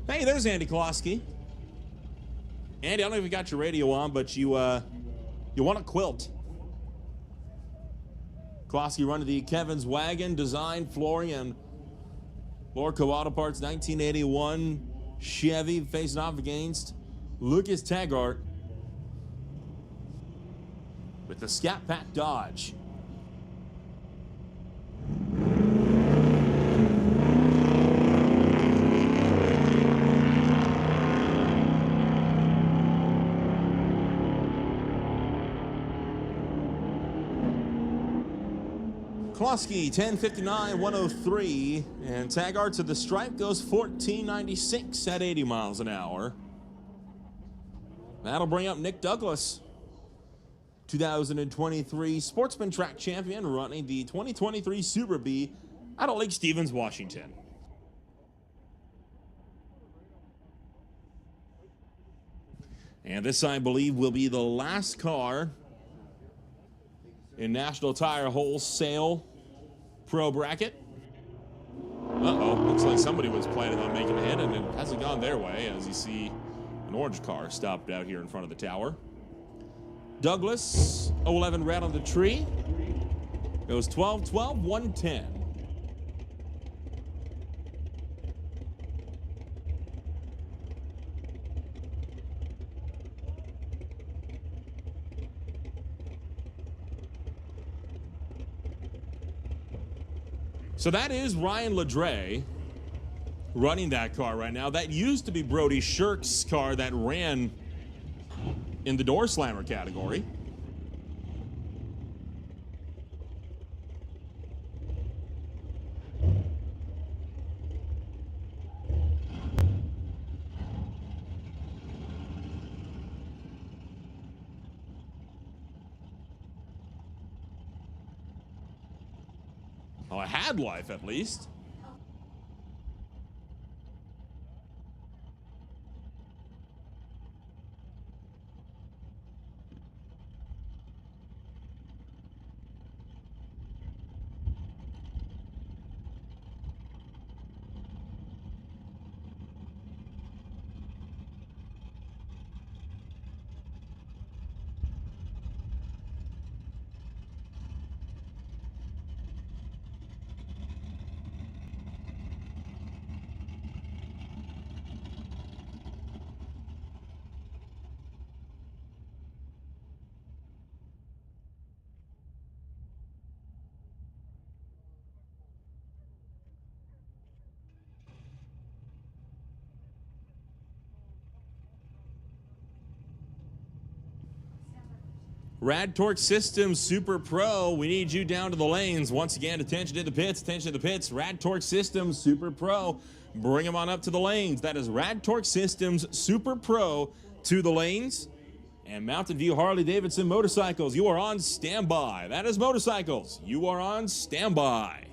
Hey, there's Andy Klosky. Andy, I don't know if you got your radio on, but you want a quilt. Klosky running the Kevin's Wagon Design Flooring and Lorco Auto Parts 1981 Chevy facing off against Lucas Taggart with the Scat Pack Dodge. Klosky 1059 103, and Taggart to the stripe goes 1496 at 80 miles an hour. That'll bring up Nick Douglas, 2023 Sportsman Track Champion, running the 2023 Super B out of Lake Stevens, Washington. And this, I believe, will be the last car in National Tire Wholesale Pro Bracket. Uh-oh, looks like somebody was planning on making a hit, and it hasn't gone their way, as you see an orange car stopped out here in front of the tower. Douglas, 011 red on the tree. Goes 12-12, 110. So that is Ryan Ledre running that car right now. That used to be Brody Shirk's car that ran in the door slammer category. Well, it had life, at least. Rad Torque Systems Super Pro, we need you down to the lanes. Once again, attention to the pits, attention to the pits. Rad Torque Systems Super Pro, bring them on up to the lanes. That is Rad Torque Systems Super Pro to the lanes. And Mountain View Harley Davidson Motorcycles, you are on standby. That is Motorcycles, you are on standby.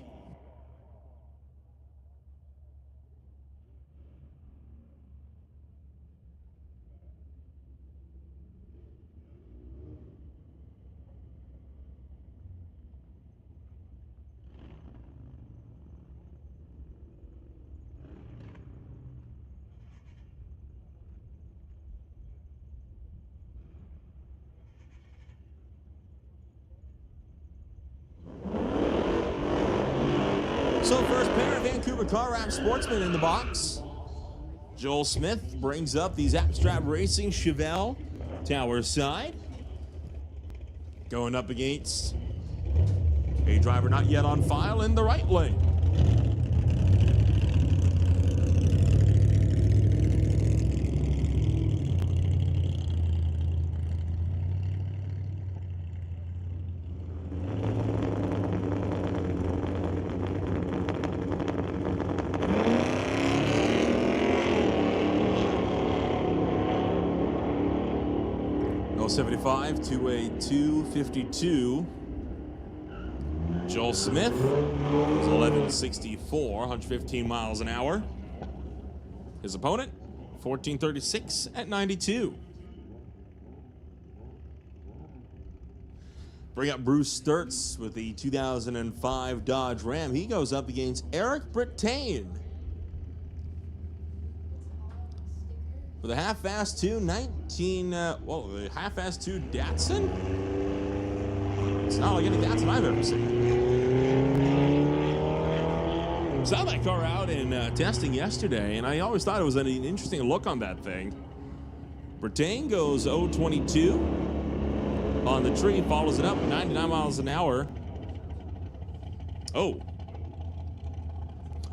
So first pair of Vancouver Car Wrap Sportsmen in the box. Joel Smith brings up the Zapstrap Racing Chevelle Tower side. Going up against a driver not yet on file in the right lane. .75 to a 252. Joel Smith is 1164, 115 miles an hour. His opponent, 1436 at 92. Bring up Bruce Sturtz with the 2005 Dodge Ram. He goes up against Eric Brittain. For the half-fast 2, the half-fast 2 Datsun? It's not like any Datsun I've ever seen. Saw that car out in testing yesterday, and I always thought it was an interesting look on that thing. Brittain goes 0.22 on the tree, follows it up 99 miles an hour. Oh.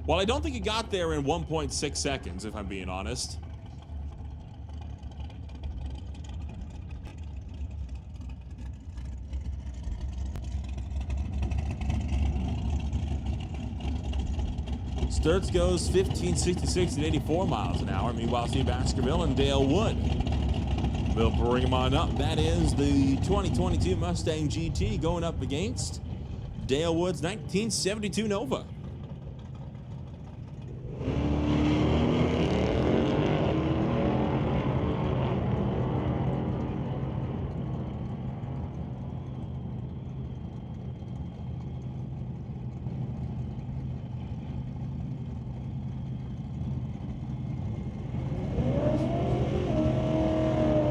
Well, I don't think he got there in 1.6 seconds, if I'm being honest. Sturtz goes 15.66 at 84 miles an hour. Meanwhile, Steve Baskerville and Dale Wood will bring him on up. That is the 2022 Mustang GT going up against Dale Wood's 1972 Nova.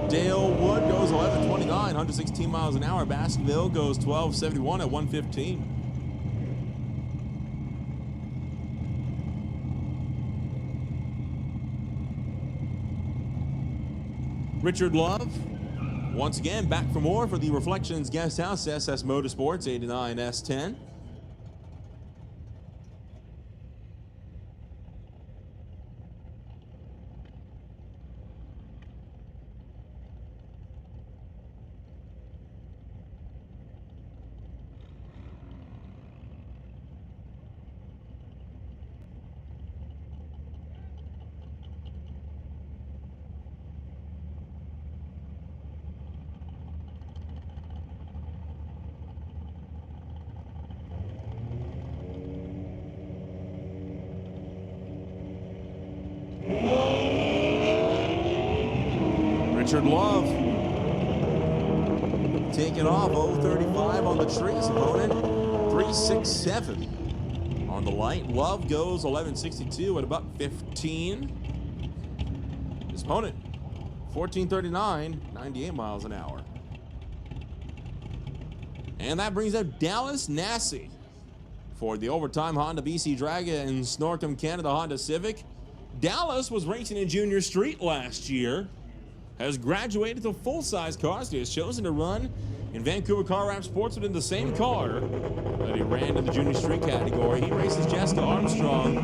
Dale Wood goes 11.29, 116 miles an hour. Baskerville goes 12.71 at 115. Richard Love, once again, back for more for the Reflections Guest House, SS Motorsports 89 S10. Richard Love taking off 0.35 on the tree. His opponent 3.67 on the light. Love goes 11.62 at about 15. His opponent 14.39, 98 miles an hour. And that brings up Dallas Nassy for the overtime Honda BC Dragon and Snorkum Canada Honda Civic. Dallas was racing in Junior Street last year, has graduated to full-size cars. He has chosen to run in Vancouver Car Wrap Sportsman in the same car that he ran in the Junior Street category. He races Jessica Armstrong.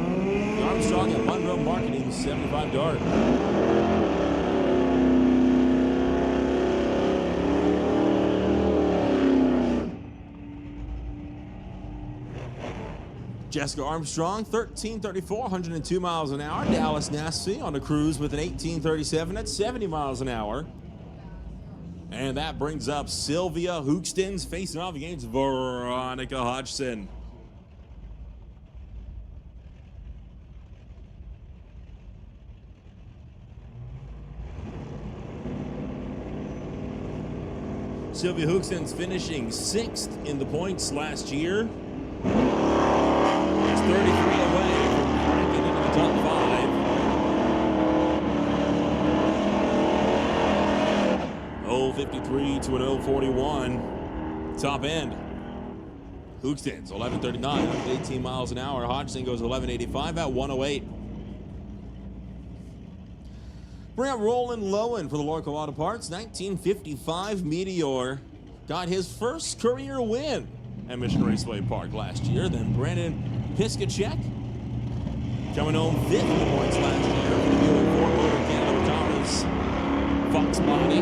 Armstrong at Monroe Marketing 75 Dart. Jessica Armstrong, 13.34, 102 miles an hour. Dallas Nassy on a cruise with an 18.37 at 70 miles an hour. And that brings up Sylvia Hookstins facing off against Veronica Hodgson. Sylvia Hookstins finishing 6th in the points last year. 33 away from breaking into the top 5. Oh, 53 to an 0.41. Top end. Hookstins 11.39, 18 miles an hour. Hodgson goes 11.85 at 108. Bring up Roland Lowen for the Lorco Auto Parts. 1955 Meteor got his first career win at Mission Raceway Park last year. Then Brandon Piskacek coming home 5th in the points last year for the Buick Ford Motor Canada with Thomas Foxbody.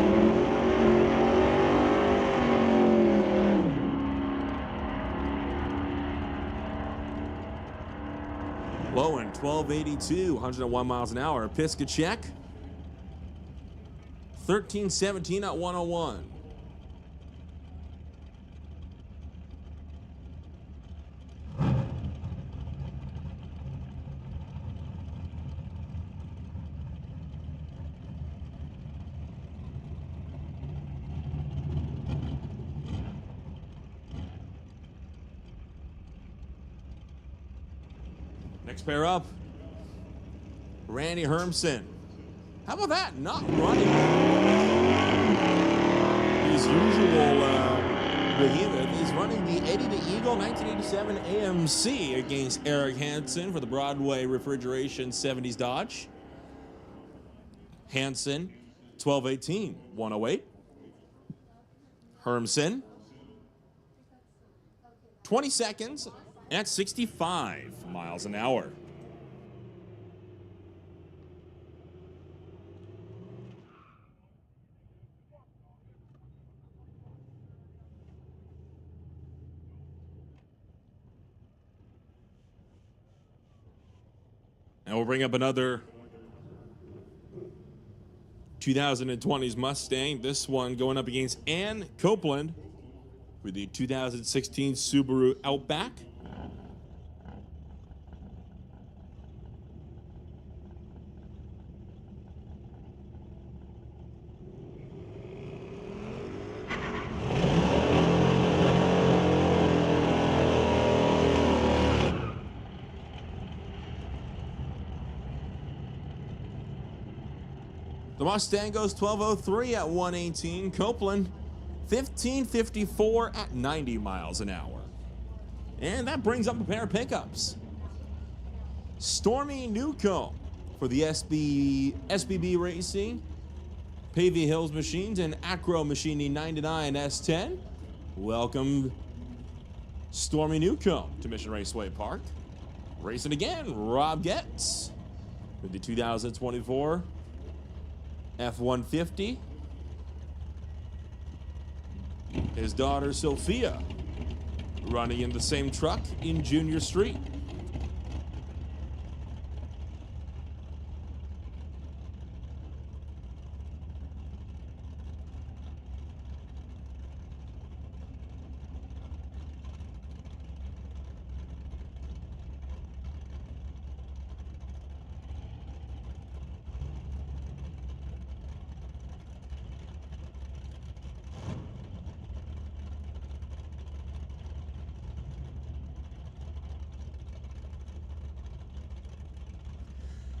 Lowen 12.82, 101 miles an hour. Piskacek 13.17 at 101. Next pair up, Randy Hermsen. How about that? Not running his usual behemoth. He's running the Eddie the Eagle 1987 AMC against Eric Hansen for the Broadway Refrigeration 70s Dodge. Hansen, 12:18, 108. Hermsen, 20 seconds at 65 miles an hour. And we'll bring up another 2020's Mustang. This one going up against Ann Copeland with the 2016 Subaru Outback. The Mustang goes 12:03 at 118. Copeland, 15:54 at 90 miles an hour. And that brings up a pair of pickups. Stormy Newcomb for the SBB Racing, Pavey Hills Machines, and Acro Machining 99 S10. Welcome, Stormy Newcomb, to Mission Raceway Park. Racing again, Rob Getz with the 2024 F-150. His daughter Sophia running in the same truck in Junior Street.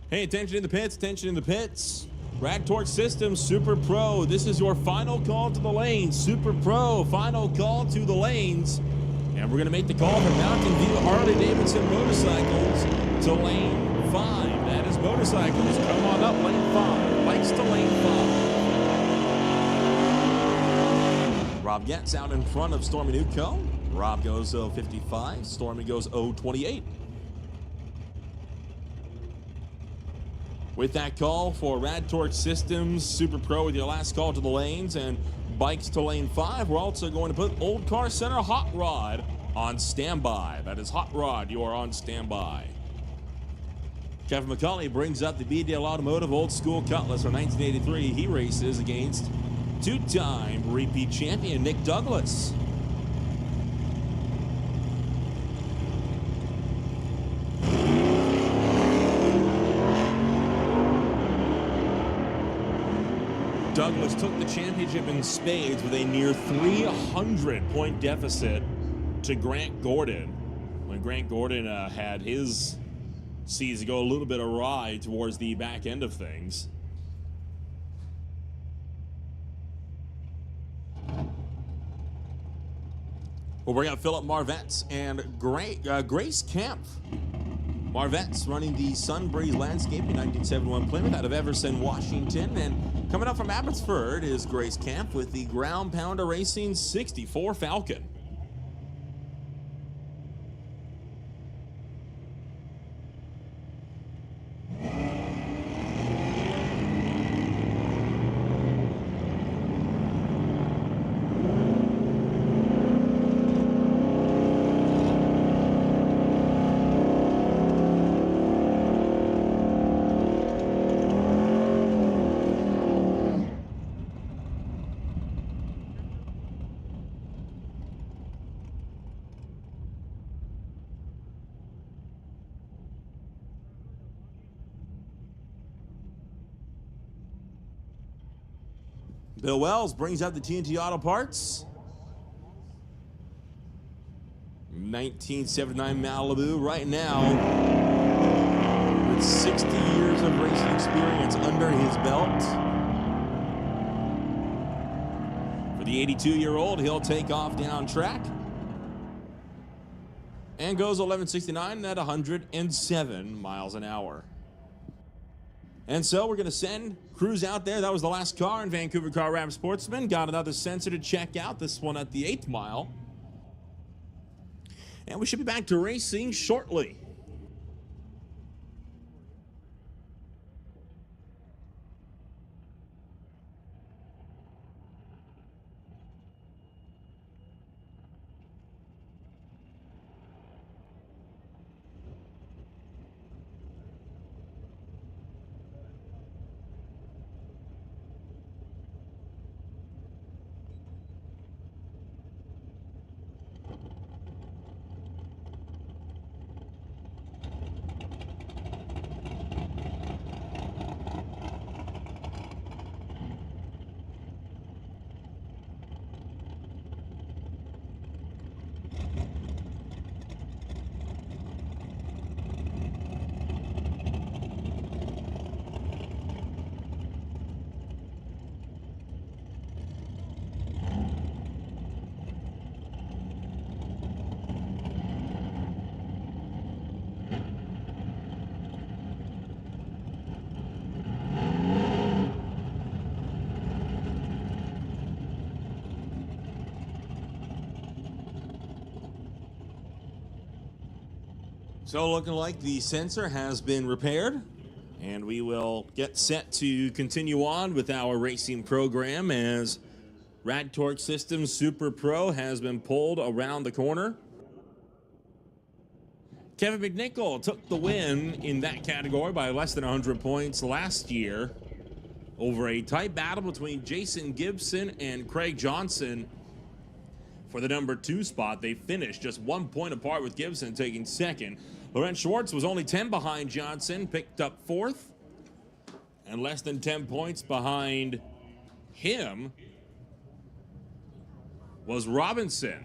Hey, attention in the pits, attention in the pits. Rad Torque Systems Super Pro, this is your final call to the lanes. Super Pro, final call to the lanes. And we're gonna make the call from Mountain View Harley-Davidson Motorcycles to lane 5. That is motorcycles, come on up, lane 5. Bikes to lane 5. Rob Getz out in front of Stormy Newcomb. Rob goes 0:55, Stormy goes 0:28. With that call for Rad Torque Systems Super Pro with your last call to the lanes and bikes to lane 5, we're also going to put Old Car Center Hot Rod on standby. That is Hot Rod, you are on standby. Kevin McCauley brings up the BDL Automotive Old School Cutlass from 1983. He races against two-time repeat champion Nick Douglas. Douglas took the championship in spades with a near 300-point deficit to Grant Gordon. When Grant Gordon had his season go a little bit awry towards the back end of things. We'll bring up Philip Marvetts and Grace Kemp. Marvetts running the Sunbreeze Landscaping 1971 Plymouth out of Everson, Washington. And coming up from Abbotsford is Grace Kemp with the Ground Pounder Racing 64 Falcon. Bill Wells brings out the TNT Auto Parts. 1979 Malibu right now. with 60 years of racing experience under his belt. For the 82-year-old, he'll take off down track and goes 11:69 at 107 miles an hour. And so we're going to send crews out there. That was the last car in Vancouver Car Wrap Sportsman. Got another sensor to check out, this one at the 8th mile. And we should be back to racing shortly. So looking like the sensor has been repaired, and we will get set to continue on with our racing program as Rad Torque Systems Super Pro has been pulled around the corner. Kevin McNichol took the win in that category by less than 100 points last year over a tight battle between Jason Gibson and Craig Johnson for the number 2 spot. They finished just 1 point apart, with Gibson taking second. Laurent Schwartz was only 10 behind Johnson, picked up 4th, and less than 10 points behind him was Robinson,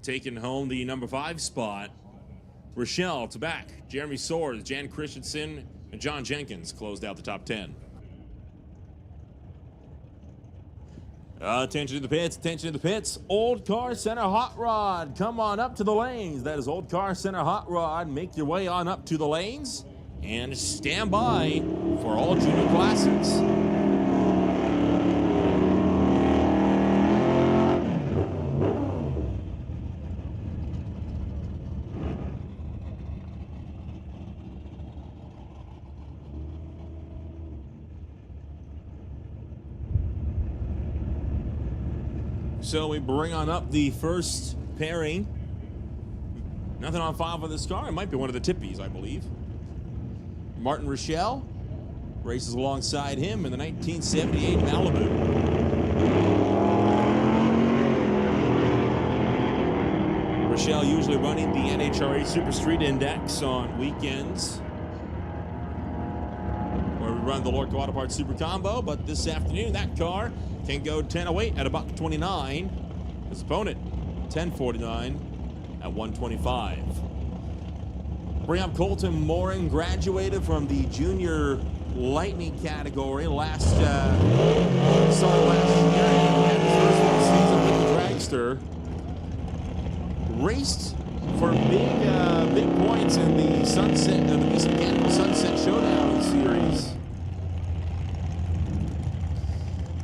taking home the number 5 spot. Rochelle to back, Jeremy Soares, Jan Christensen, and John Jenkins closed out the top 10. Attention to the pits, attention to the pits. Old Car Center Hot Rod, come on up to the lanes. That is Old Car Center Hot Rod. Make your way on up to the lanes and stand by for all junior classes. So we bring on up the first pairing. Nothing on file for this car. It might be one of the Tippies, I believe. Martin Rochelle races alongside him in the 1978 Malibu. Rochelle usually running the NHRA Super Street Index on weekends, where we run the Lorco Auto Parts Super Combo, but this afternoon that car can go 10:08 at $129. His opponent, 10:49 at $125. Bring up Colton Morin, graduated from the Junior Lightning category last year. Had his first full season with the Dragster. Raced for big points in the Sunset, the Beast Mechanical Sunset Showdown series.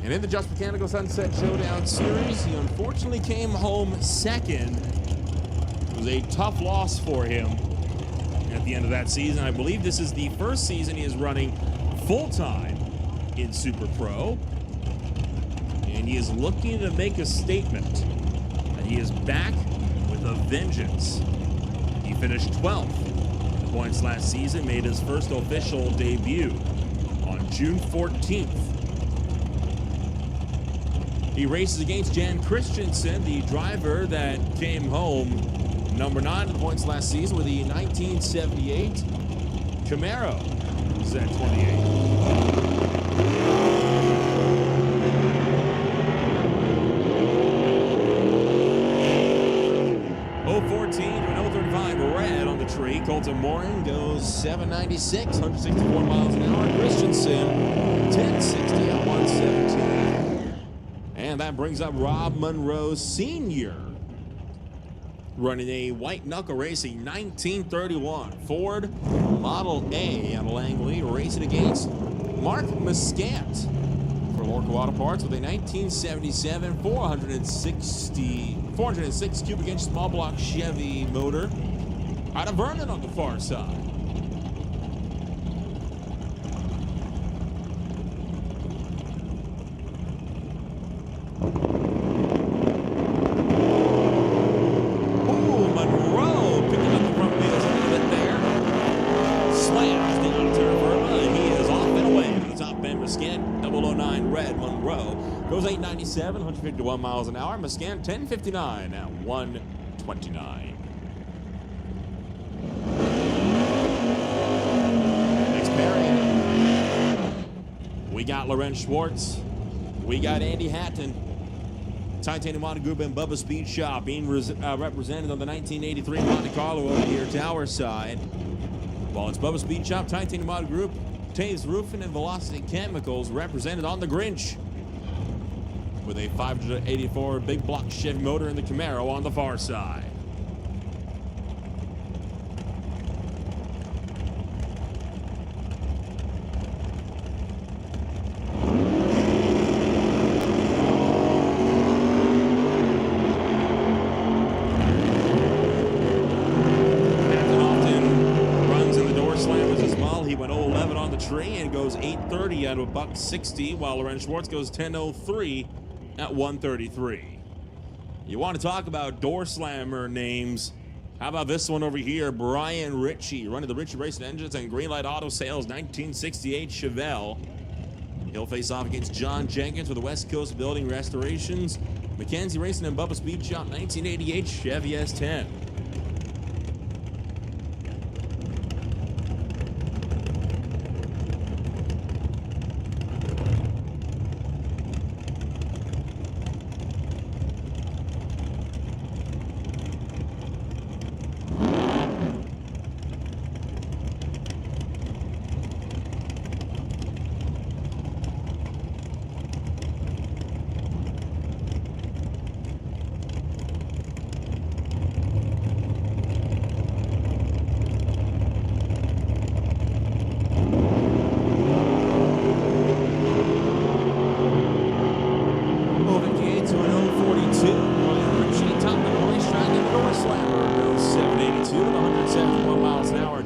And in the Just Mechanical Sunset Showdown series, he unfortunately came home second. It was a tough loss for him at the end of that season. I believe this is the first season he is running full-time in Super Pro. And he is looking to make a statement that he is back with a vengeance. He finished 12th in the points last season, made his first official debut on June 14th. He races against Jan Christensen, the driver that came home number 9 in the points last season with the 1978 Camaro Z28. .014 to an .035 red on the tree. Colton Morin goes 796, 164 miles an hour. Christensen, 1060 at 117. And that brings up Rob Monroe Sr., running a white knuckle racing 1931 Ford Model A out of Langley, racing against Mark Muscat for Lorca Auto Parts with a 1977 406 cubic inch small block Chevy motor out of Vernon on the far side. Goes 897, 151 miles an hour. Muscat 1059 at 129. Next pairing, we got Lorenz Schwartz. We got Andy Hatton. Titanium Auto Group and Bubba Speed Shop being represented on the 1983 Monte Carlo over here, tower side. While it's Bubba Speed Shop, Titanium Auto Group, Taves Roofing, and Velocity Chemicals represented on the Grinch, with a 584 big block Chevy motor in the Camaro on the far side. Captain Often runs in the door slammers as well. He went 011 on the tree and goes 830 out of $160, while Lorenz Schwartz goes 1003 at 133. You want to talk about door slammer names? How about this one over here? Brian Ritchie, running the Ritchie Racing Engines and Greenlight Auto Sales 1968 Chevelle. He'll face off against John Jenkins with the West Coast Building Restorations, Mackenzie Racing and Bubba Speed Shop 1988 Chevy S10.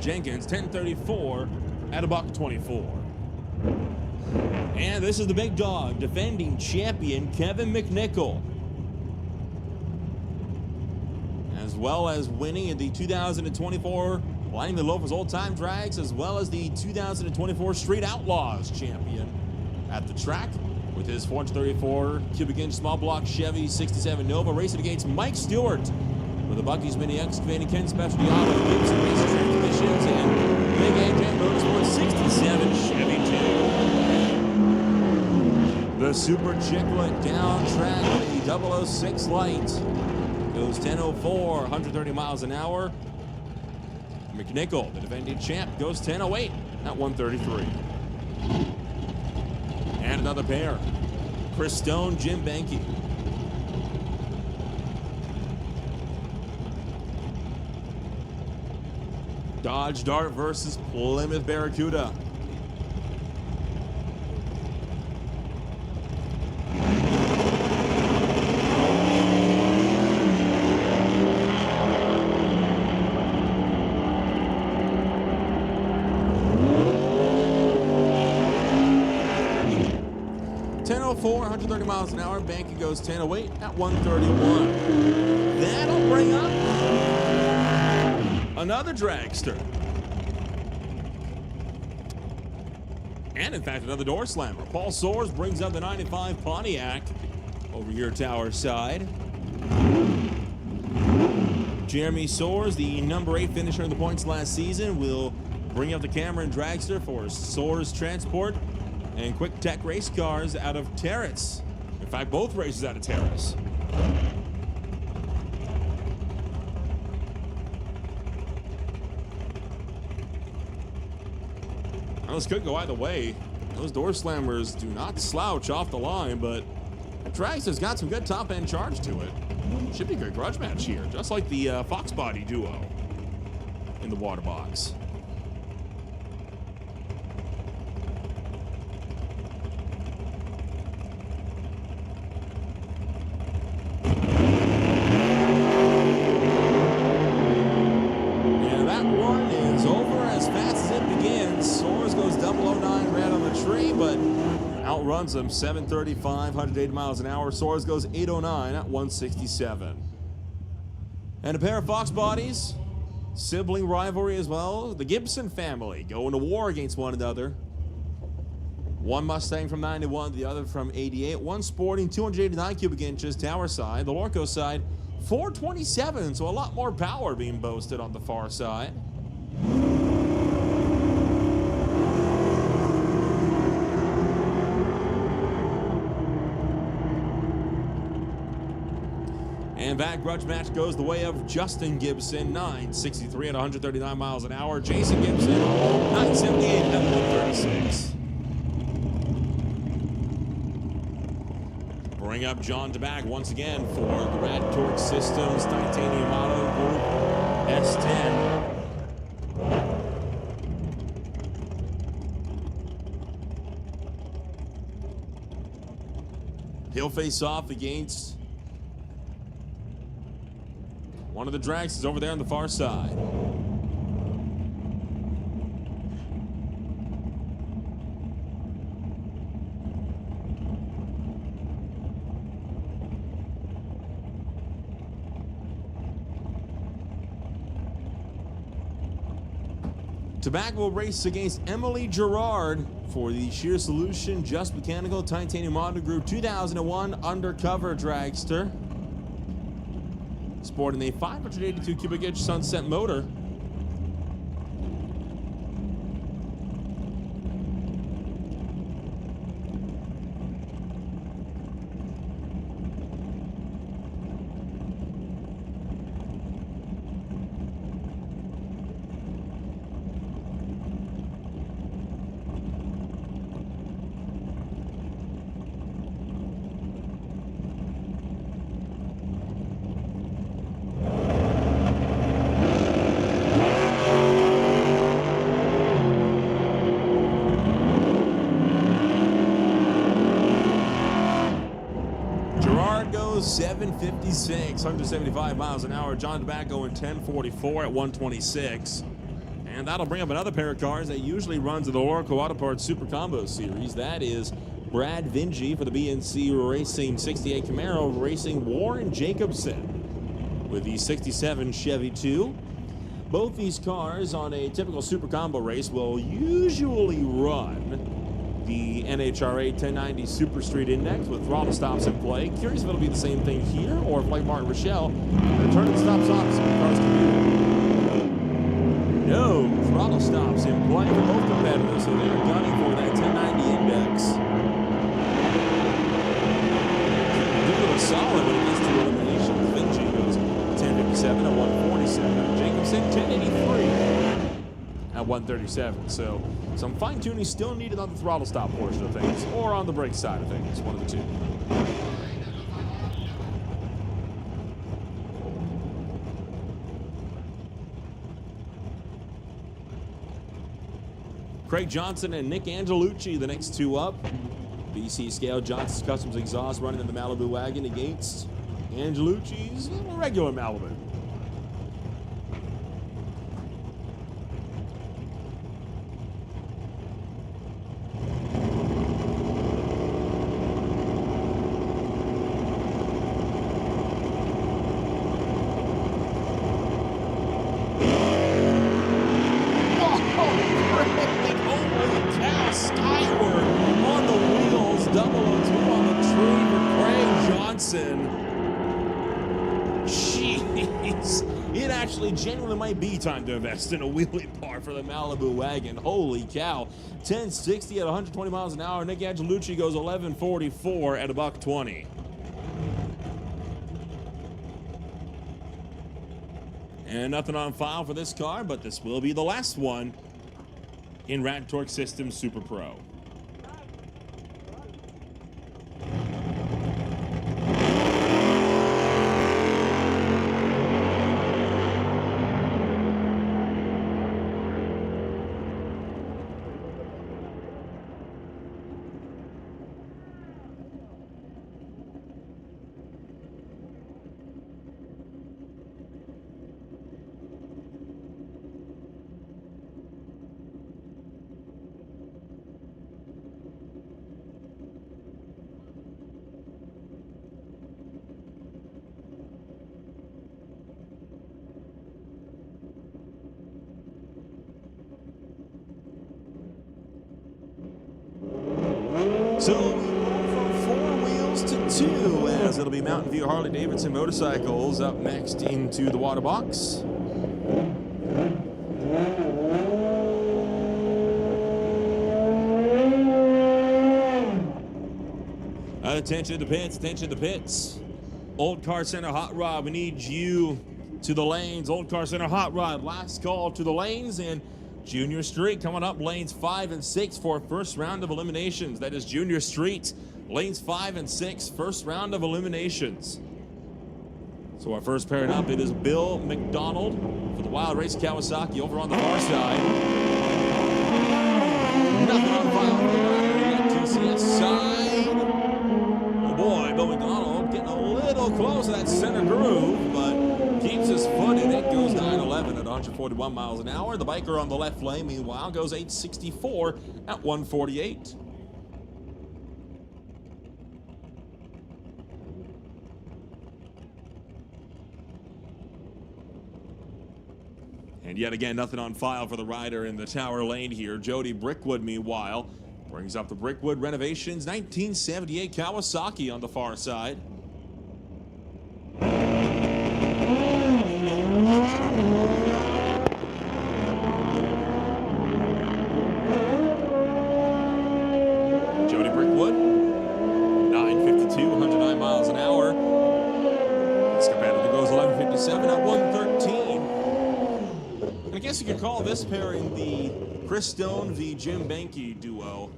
Jenkins 1034 at $124. And this is the big dog, defending champion Kevin McNichol, as well as winning in the 2024 Lining the Loafers Old Time Drags, as well as the 2024 Street Outlaws champion at the track with his 434 cubic inch small block Chevy 67 Nova, racing against Mike Stewart with the Bucky's Mini Excavating, Ken Specialty Auto, Gibson Racing Transmissions, and Big AJ Motorsports 67 Chevy 2. The Super Chiclet down track with the 006 light goes 1004, 130 miles an hour. McNichol, the defending champ, goes 1008 at 133. And another pair, Chris Stone, Jim Benke. Dodge Dart versus Plymouth Barracuda. .1004, 130 miles an hour. Banky goes 1008 at 131. That'll bring up another dragster. And in fact, another door slammer. Paul Soares brings up the 95 Pontiac over here tower side. Jeremy Soares, the number 8 finisher in the points last season, will bring up the Cameron dragster for Soares Transport and Quick Tech race cars out of Terrace. In fact, both races out of Terrace. Well, this could go either way. Those door slammers do not slouch off the line, but Dragster's got some good top-end charge to it. Should be a good grudge match here, just like the Fox Body duo in the water box. And that one is over as fast as it begins. Soares goes 009 red on the tree, but outruns them 735, 180 miles an hour. Soares goes 809 at 167. And a pair of Fox Bodies, sibling rivalry as well. The Gibson family going to war against one another. One Mustang from 91, the other from 88. One sporting 289 cubic inches tower side. The Lorco side, 427, so a lot more power being boasted on the far side. And that grudge match goes the way of Justin Gibson, 963 at 139 miles an hour. Jason Gibson, 978 at 136. Bring up John DeBag once again for the Rad Torque Systems Titanium Auto Group S10. He'll face off against one of the Dragsters over there on the far side. Tobacco will race against Emily Gerard for the Sheer Solution Just Mechanical Titanium Auto Group 2001 Undercover Dragster. Sporting a 582 cubic inch Sunset motor. goes 756, 175 miles an hour. John DeBack going 1044 at 126. And that'll bring up another pair of cars that usually runs in the Oracle Auto Parts Super Combo Series. That is Brad Vinci for the BNC Racing 68 Camaro, racing Warren Jacobson with the 67 Chevy 2. Both these cars on a typical Super Combo race will usually run the NHRA 1090 Super Street Index with throttle stops in play. Curious if it'll be the same thing here or if, like Martin Rochelle, the turning stops off so the cars can do it. No throttle stops in play for both competitors, so they're gunning for that 1090 index. Doing it solid when it gets to eliminations. Vinci goes 1057 at 147. Jacobson 1083 at 137. So some fine tuning still needed on the throttle stop portion of things, or on the brake side of things, one of the two. Craig Johnson and Nick Angelucci, the next two up. BC Scale Johnson's Customs exhaust running in the Malibu wagon against Angelucci's regular Malibu. Jeez, it actually genuinely might be time to invest in a wheelie bar for the Malibu wagon. Holy cow. 1060 at 120 miles an hour. Nick Angelucci goes 1144 at $120. And nothing on file for this car, but this will be the last one in Rad Torque Systems Super Pro. So we move from 4 wheels to 2, as it'll be Mountain View Harley-Davidson motorcycles up next into the water box. Attention to pits, attention to pits. Old Car Center Hot Rod, we need you to the lanes. Old Car Center Hot Rod, last call to the lanes, and Junior Street coming up, lanes 5 and 6 for first round of eliminations. That is Junior Street, lanes 5 and 6, first round of eliminations. So our first pairing up, it is Bill McDonald for the Wild Race Kawasaki over on the far side. Nothing on file for the rider, TCS side. Oh boy, Bill McDonald getting a little close to that center groove, but keeps his foot in it, goes 9.11 at 141 miles an hour. The biker on the left lane, meanwhile, goes 8.64 at 148. And yet again, nothing on file for the rider in the tower lane here. Jody Brickwood, meanwhile, brings up the Brickwood Renovations 1978 Kawasaki on the far side. Jody Brickwood, 9.52, 109 miles an hour. This competitor goes 11.57 at 113. And I guess you could call this pairing the Chris Stone v. Jim Benke duo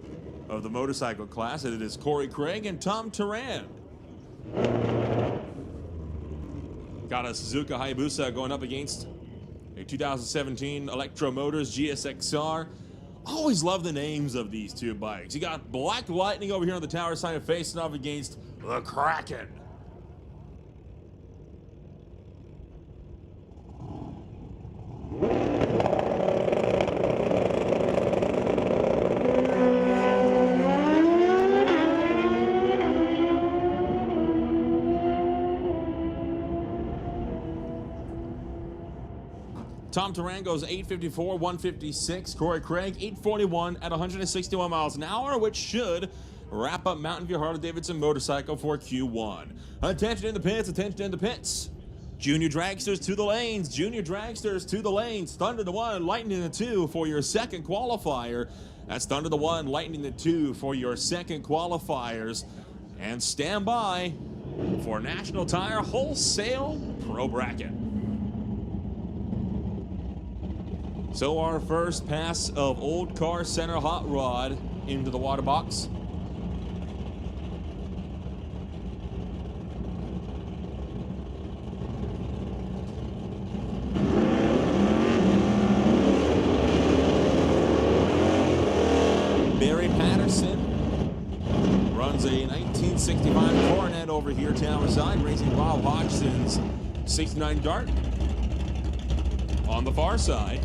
of the motorcycle class. And it is Corey Craig and Tom Turan. Got a Suzuka Hayabusa going up against a 2017 Electro Motors GSXR. Always love the names of these two bikes. You got Black Lightning over here on the tower side facing off against the Kraken. Tom Turan goes 8.54, 156. Corey Craig, 8.41 at 161 miles an hour, which should wrap up Mountain View Harley-Davidson motorcycle for Q1. Attention in the pits, attention in the pits. Junior Dragsters to the lanes, Junior Dragsters to the lanes. Thunder the 1, Lightning the 2 for your second qualifier. That's Thunder the 1, Lightning the 2 for your second qualifiers. And stand by for National Tire Wholesale Pro Bracket. So our first pass of Old Car Center Hot Rod into the water box. Barry Patterson runs a 1965 Coronet over here tower side, racing Bob Hodgson's 69 Dart on the far side.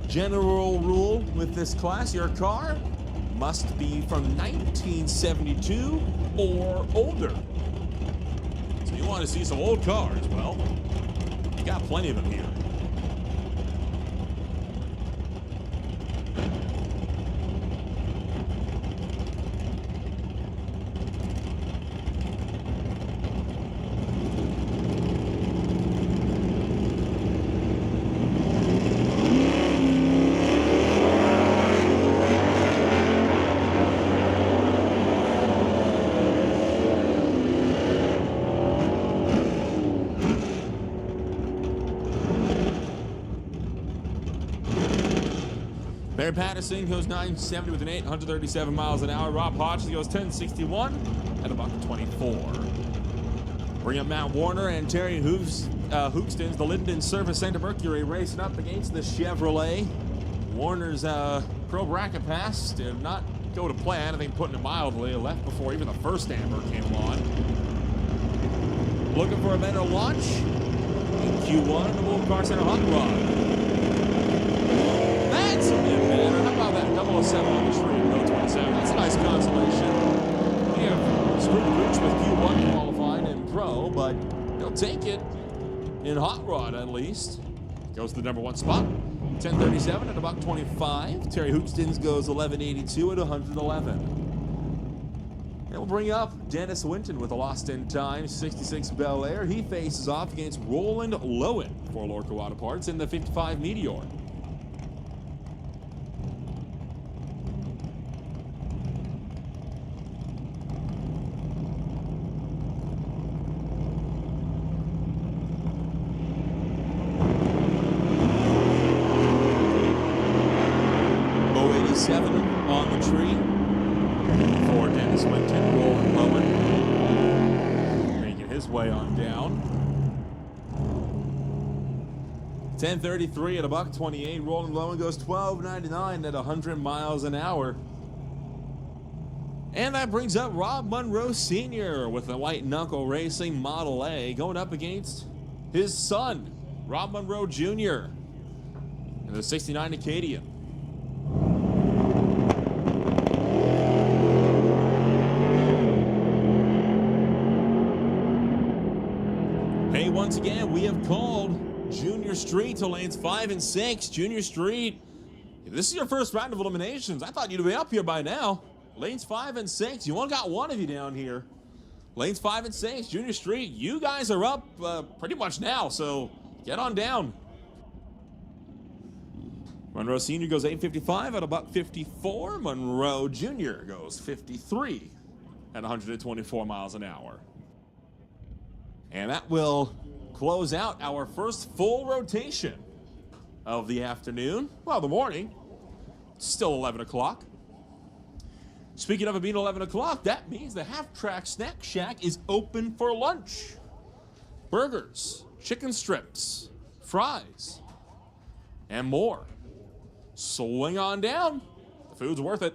General rule with this class, your car must be from 1972 or older. So you want to see some old cars, well, you got plenty of them here. Terry Patterson goes 970 with an 8, 137 miles an hour. Rob Hodges goes 1061 at about 24. Bring up Matt Warner and Terry Hookstons, the Linden Service Center Mercury, racing up against the Chevrolet. Warner's pro bracket pass did not go to plan. I think, putting it mildly, left before even the first amber came on. Looking for a better launch in Q1, the Wolf Car Center Hot Rod. That's a bit better. How about that 007 on the tree? No 27. That's a nice consolation. We have screwed the booch with Q1 qualified and pro, but he'll take it in Hot Rod at least. Goes to the number 1 spot. 1037 at about 25. Terry Hookstons goes 1182 at 111. And we'll bring up Dennis Winton with a lost in time, 66 Bel Air. He faces off against Roland Lowen for Lorca Auto Parts in the 55 Meteor. On the tree for Dennis Winton. Roland Lowen making his way on down. 1033 at $128. Roland Lowen goes 1299 at 100 miles an hour. And that brings up Rob Monroe Sr. with the White Knuckle Racing Model A going up against his son, Rob Monroe Jr. in the 69 Acadian. Once again, we have called Junior Street to lanes 5 and 6. Junior Street, if this is your first round of eliminations, I thought you'd be up here by now. Lanes 5 and 6, you only got one of you down here. Lanes 5 and 6, Junior Street, you guys are up pretty much now, so get on down. Monroe Sr. goes 855 at $154. Monroe Jr. goes 53 at 124 miles an hour. And that will close out our first full rotation of the afternoon. Well, the morning. It's still 11 o'clock. Speaking of it being 11 o'clock, that means the Half Track Snack Shack is open for lunch. Burgers, chicken strips, fries, and more. Swing on down. The food's worth it.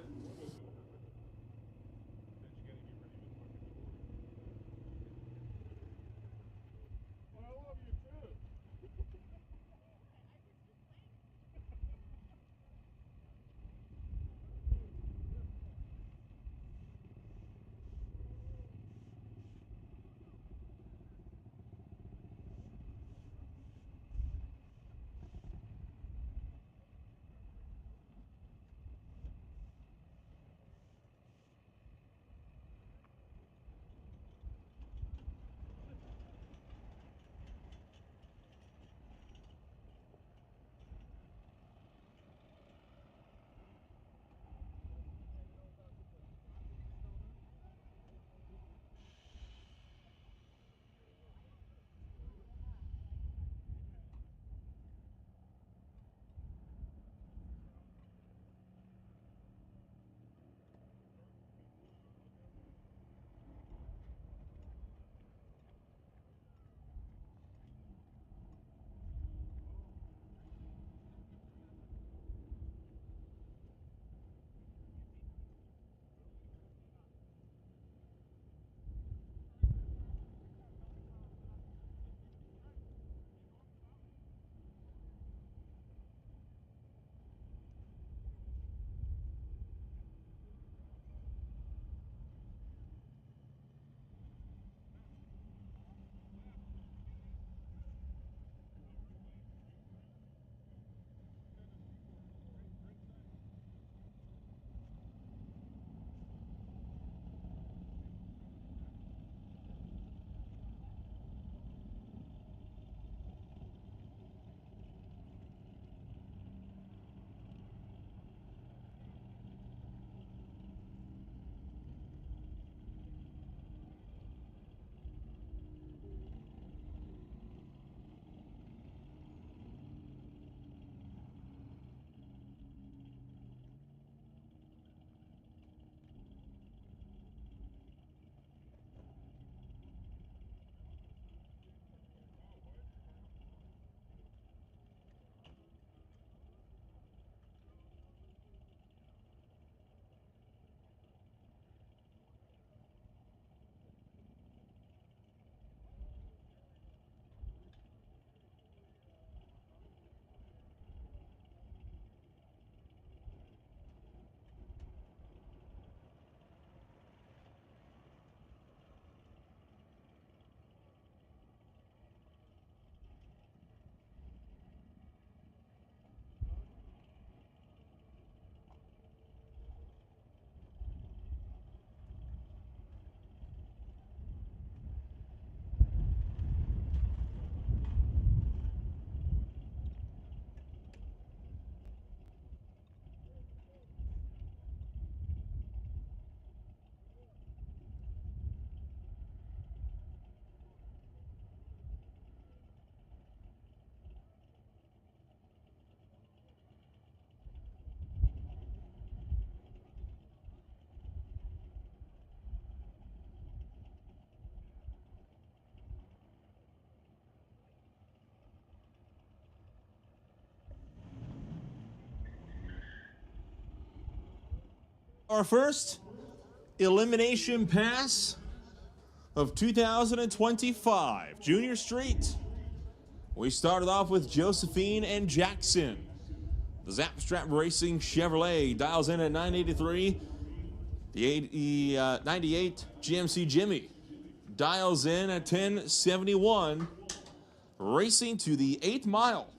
Our first elimination pass of 2025, Junior Street. We started off with Josephine and Jackson. The Zapstrap Racing Chevrolet dials in at 983. The 98 GMC Jimmy dials in at 1071. Racing to the 8th mile.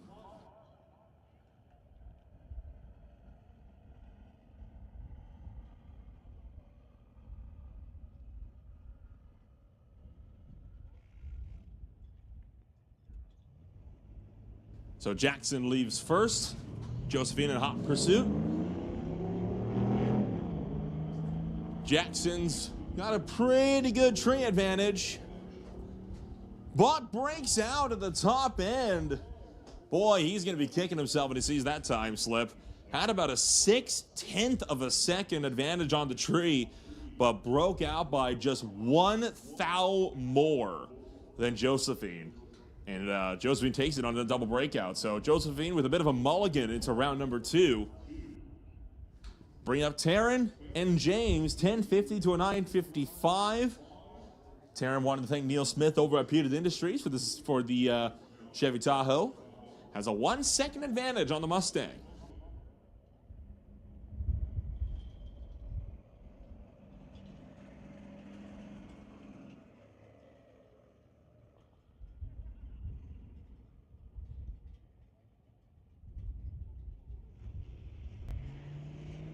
So Jackson leaves first. Josephine in hot pursuit. Jackson's got a pretty good tree advantage, but breaks out at the top end. Boy, he's going to be kicking himself when he sees that time slip. Had about a 6/10 of a second advantage on the tree, but broke out by just 1 thou more than Josephine. And Josephine takes it on the double breakout. So Josephine with a bit of a mulligan into round number 2. Bring up Taryn and James, 1050 to a 955. Taryn wanted to thank Neil Smith over at Peter's Industries for the Chevy Tahoe. Has a 1 second advantage on the Mustang.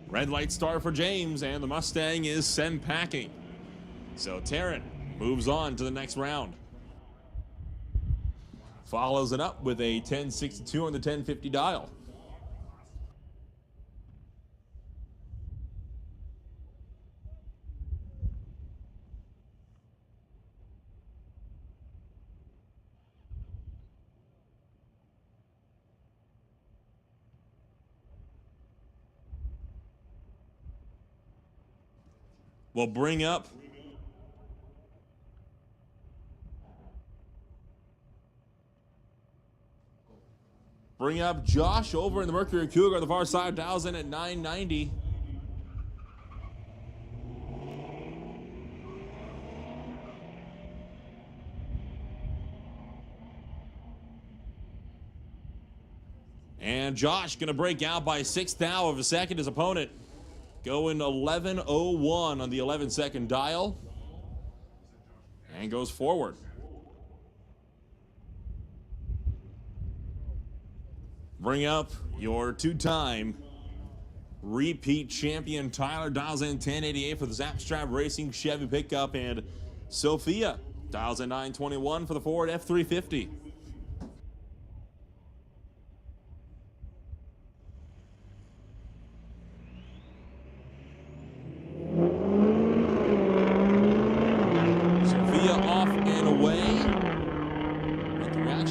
Red light start for James, and the Mustang is sent packing. So Taryn moves on to the next round. Follows it up with a 1062 on the 1050 dial. We'll bring up Josh over in the Mercury Cougar on the far side, dials in at 990. And Josh gonna break out by 6 thou of a second. His opponent going 11:01 on the 11-second dial, and goes forward. Bring up your 2-time repeat champion Tyler, dials in 1088 for the Zapstrap Racing Chevy pickup, and Sophia dials in 921 for the Ford F350.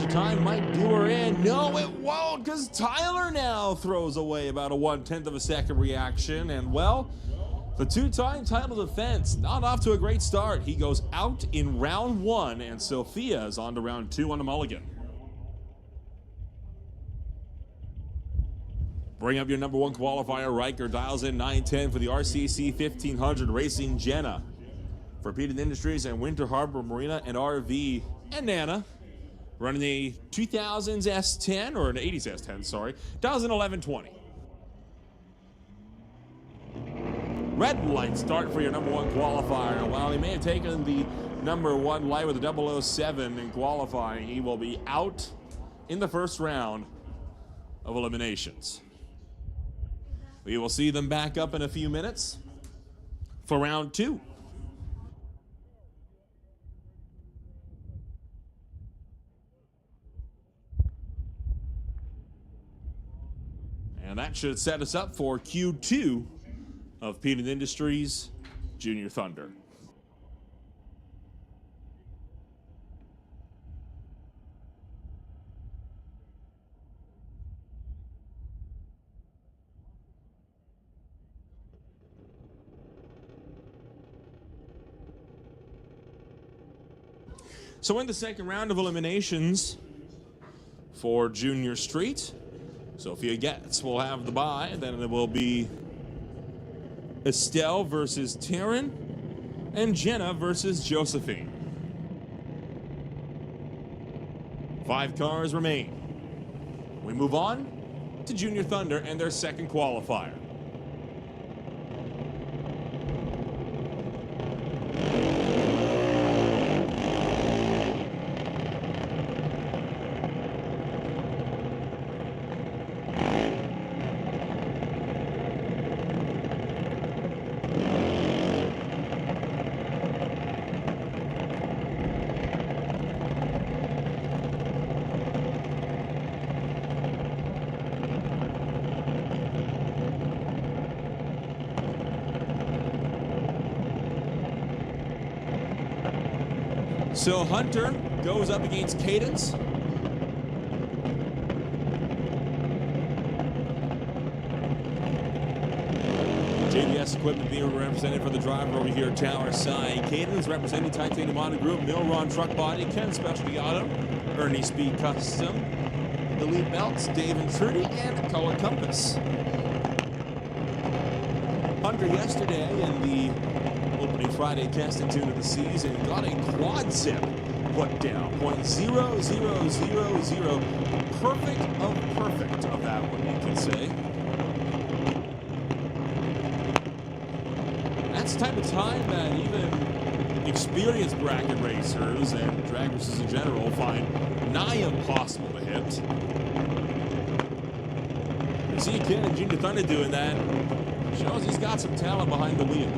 Time might do her in. No, it won't, because Tyler now throws away about a 1/10 of a second reaction. And, well, the 2-time title defense not off to a great start. He goes out in round 1, and Sophia is on to round 2 on the mulligan. Bring up your number 1 qualifier. Riker dials in 910 for the RCC 1500 Racing Jenna. For Peter's Industries and Winter Harbor Marina and RV and Nana. Running a 2000s S10, or an 80s S10, sorry. Dials in 1120. Red light start for your number 1 qualifier. While he may have taken the number 1 light with a 007 in qualifying, he will be out in the first round of eliminations. We will see them back up in a few minutes for round 2. And that should set us up for Q2 of Peter's Industries Junior Thunder. So in the second round of eliminations for Junior Street, Sophia Getz will have the bye, and then it will be Estelle versus Taryn, and Jenna versus Josephine. 5 cars remain. We move on to Junior Thunder and their second qualifier. So Hunter goes up against Cadence. JBS equipment being represented for the driver over here at Tower Side. Cadence representing Titanium Auto Group, Milron Truck Body, Ken Specialty Auto, Ernie Speed Custom, Elite Belts, Dave and Trudy, and Color Compass. Hunter yesterday in the opening Friday testing tune of the season got a quad zip put down. .0000. Perfect of that one, you can say. That's the type of time that even experienced bracket racers and drag racers in general find nigh impossible to hit. You see a kid in Junior Thunder doing that, shows he's got some talent behind the wheel.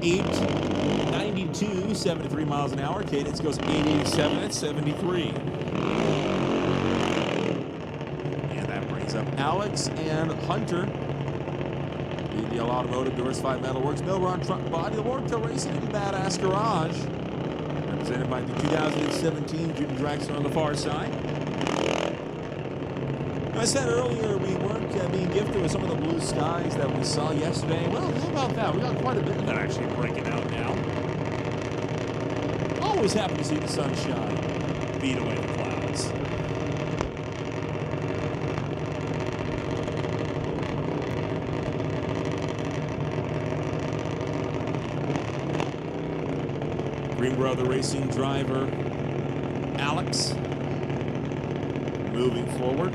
.92, 73 miles an hour. Cadence goes 87 at 73. And that brings up Alex and Hunter. BDL Automotive, Diversified Metalworks, Milron Truck Body, Lordco Racing, and Badass Garage. Represented by the 2017 Junior Dragster on the far side. I said earlier we weren't being gifted with some of the blue skies that we saw yesterday. Well, how about that? We got quite a bit of that actually breaking out now. Always happy to see the sunshine beat away the clouds. Green Brother Racing driver Alex moving forward.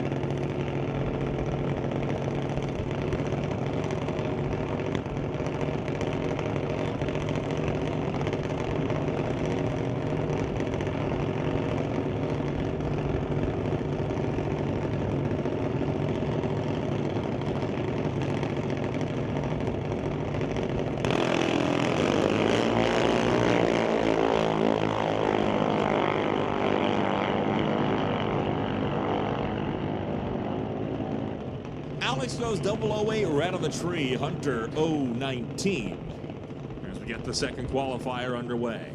Alex goes 008 right on the tree. Hunter 019 as we get the second qualifier underway.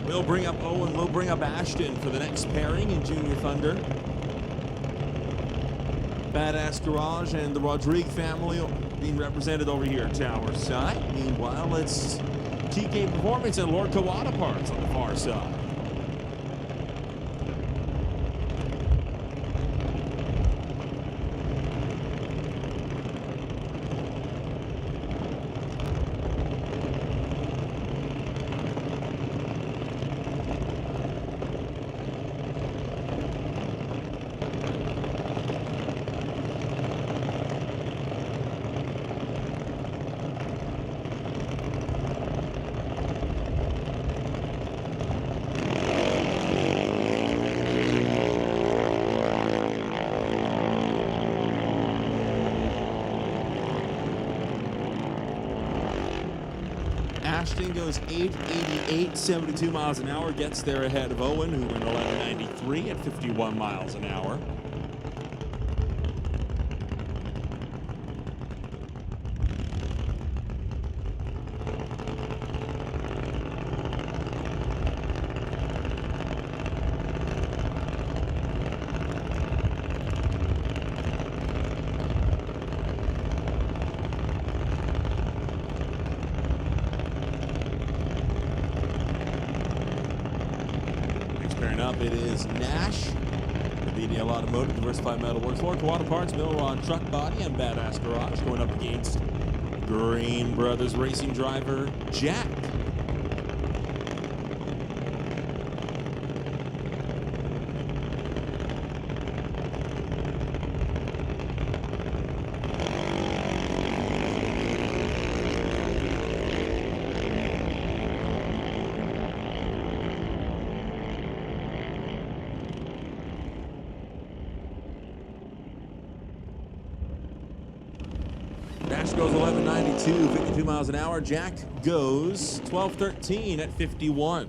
We'll bring up Owen, we'll bring up Ashton for the next pairing in Junior Thunder. Badass Garage and the Rodrigue family being represented over here at Tower Side. Meanwhile, it's TK Performance and Lordco Auto Parts on the far side. Austin goes 888, 72 miles an hour. Gets there ahead of Owen, who went 1193 at 51 miles an hour. Pairing up, it is Nash, BDL Automotive, Diversified Metalworks, Lord Auto Parts, Miller Truck Body, and Badass Garage, going up against Green Brothers Racing driver Jack. Nash goes 1192, 52 miles an hour. Jack goes 1213 at 51.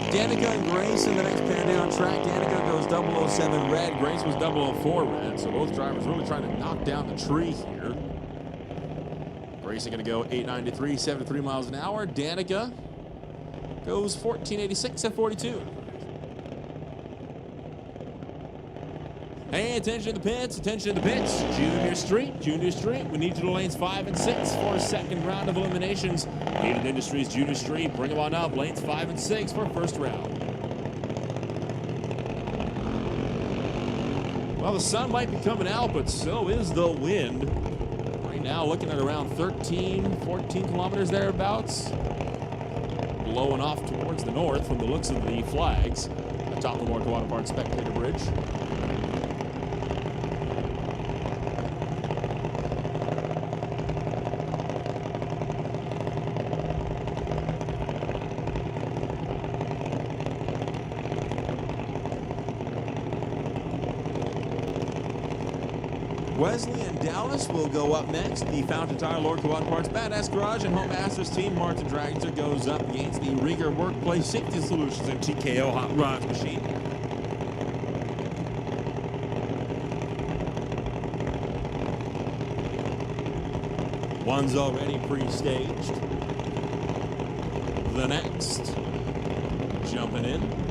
Danica and Grace in the next pair down track. Danica goes 007 red. Grace was 004 red. So both drivers really trying to knock down the tree here. Grace is going to go 893, 73 miles an hour. Danica goes 1486 at 42. Hey, attention to the pits, attention to the pits. Junior Street. We need you to lanes 5 and 6 for a second round of eliminations. Needed Industries, Junior Street, bring them on up. Lanes 5 and 6 for first round. Well, the sun might be coming out, but so is the wind. Right now, looking at around 13, 14 kilometers thereabouts. Blowing off towards the north from the looks of the flags atop the North Water Park Spectator Bridge. Wesley and Dallas will go up next. The Fountain Tire, Lord Auto Parts, Badass Garage, and Home Masters team. Martin Dragster goes up against the Rieger Workplace Safety Solutions and TKO Hot Rods machine. One's already pre-staged. The next jumping in.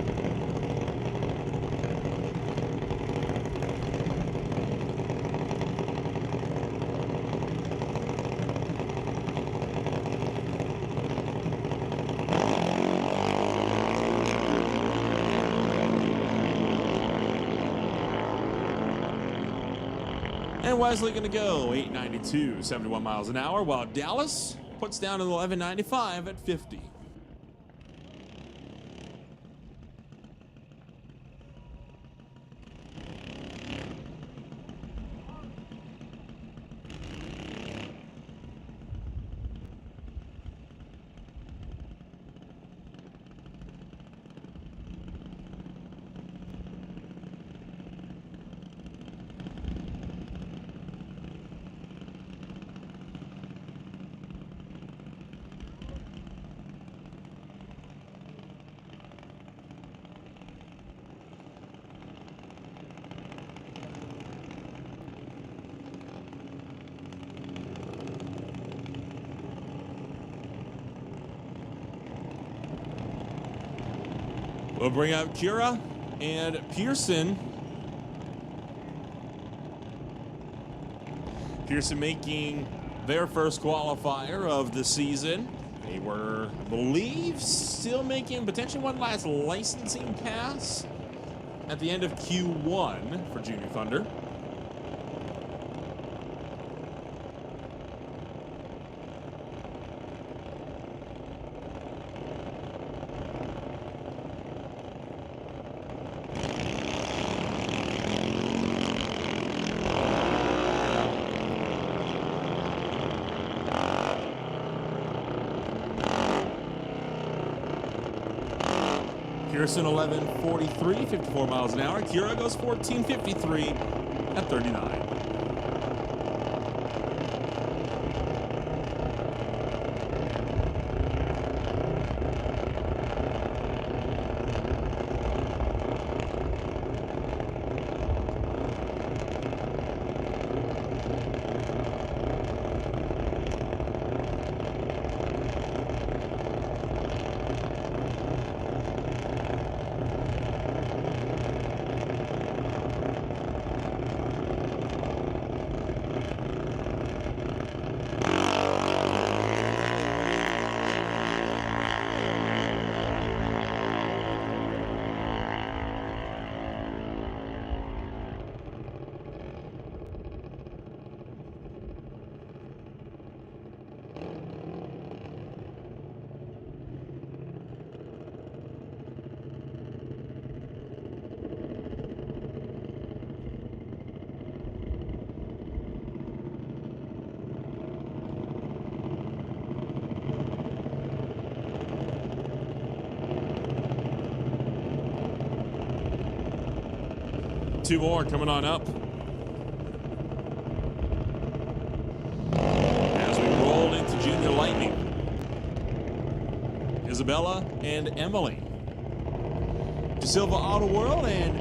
And Wesley going to go 892, 71 miles an hour, while Dallas puts down an 1195 at 50. We'll bring out Kira and Pearson. Pearson making their first qualifier of the season. They were, I believe, still making potentially one last licensing pass at the end of Q1 for Junior Thunder. Pearson 11:43, 54 miles an hour. Kira goes 14:53 at 39. Two more coming on up. As we roll into Junior Lightning. Isabella and Emily. DeSilva Auto World and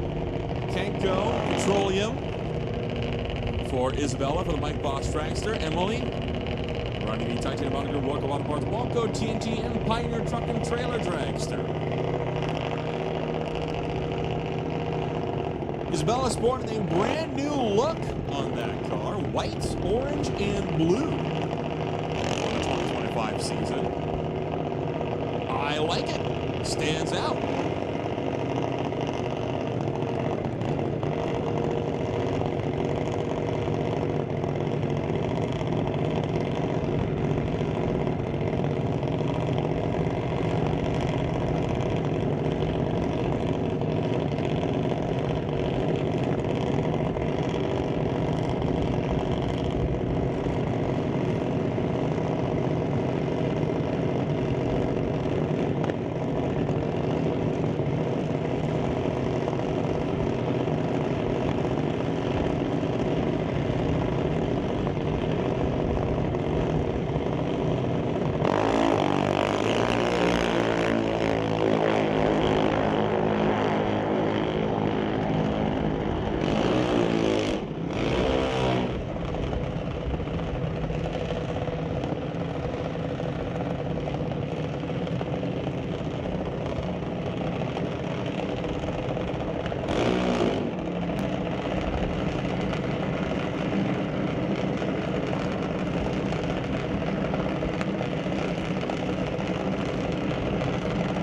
Kenko Petroleum for Isabella for the Mike Boss Dragster. Emily running the Titanium Auto Group Local Auto Parts Walco TNT and Pioneer Truck and Trailer Dragster. Isabella sporting a brand new look on that car, white, orange, and blue for the 2025 season. I like it. Stands out.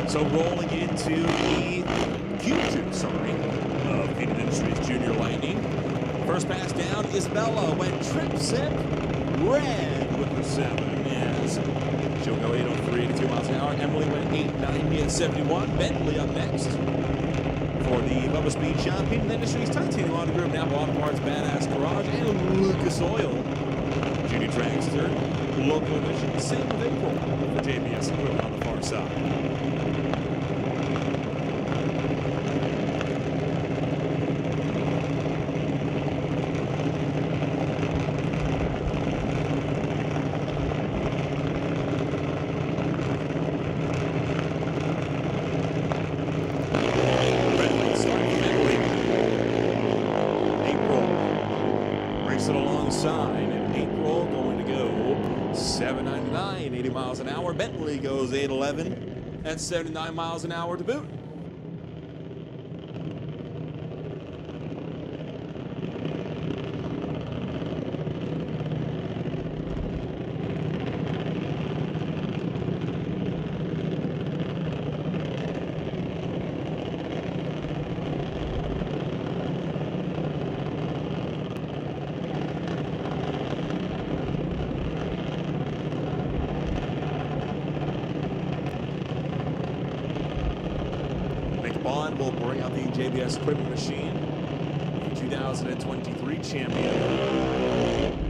So rolling into the Q2, of Painted Industries Junior Lightning. First pass down, Isabella went trip sip, red with the 7. Yes. She'll go 803, 82 miles an hour. Emily went 890 at 71. Bentley up next for the Bubba Speed Shop. Painted Industries, Titanium Auto Group, Napa Auto Parts, Badass Garage, and Lucas Oil. Junior Dragster, local edition, same with April for JBS equipment on the far side. And April going to go 799, 80 miles an hour. Bentley goes 811 at 79 miles an hour to boot. Bond will bring out the JBS equipment machine, the 2023 champion.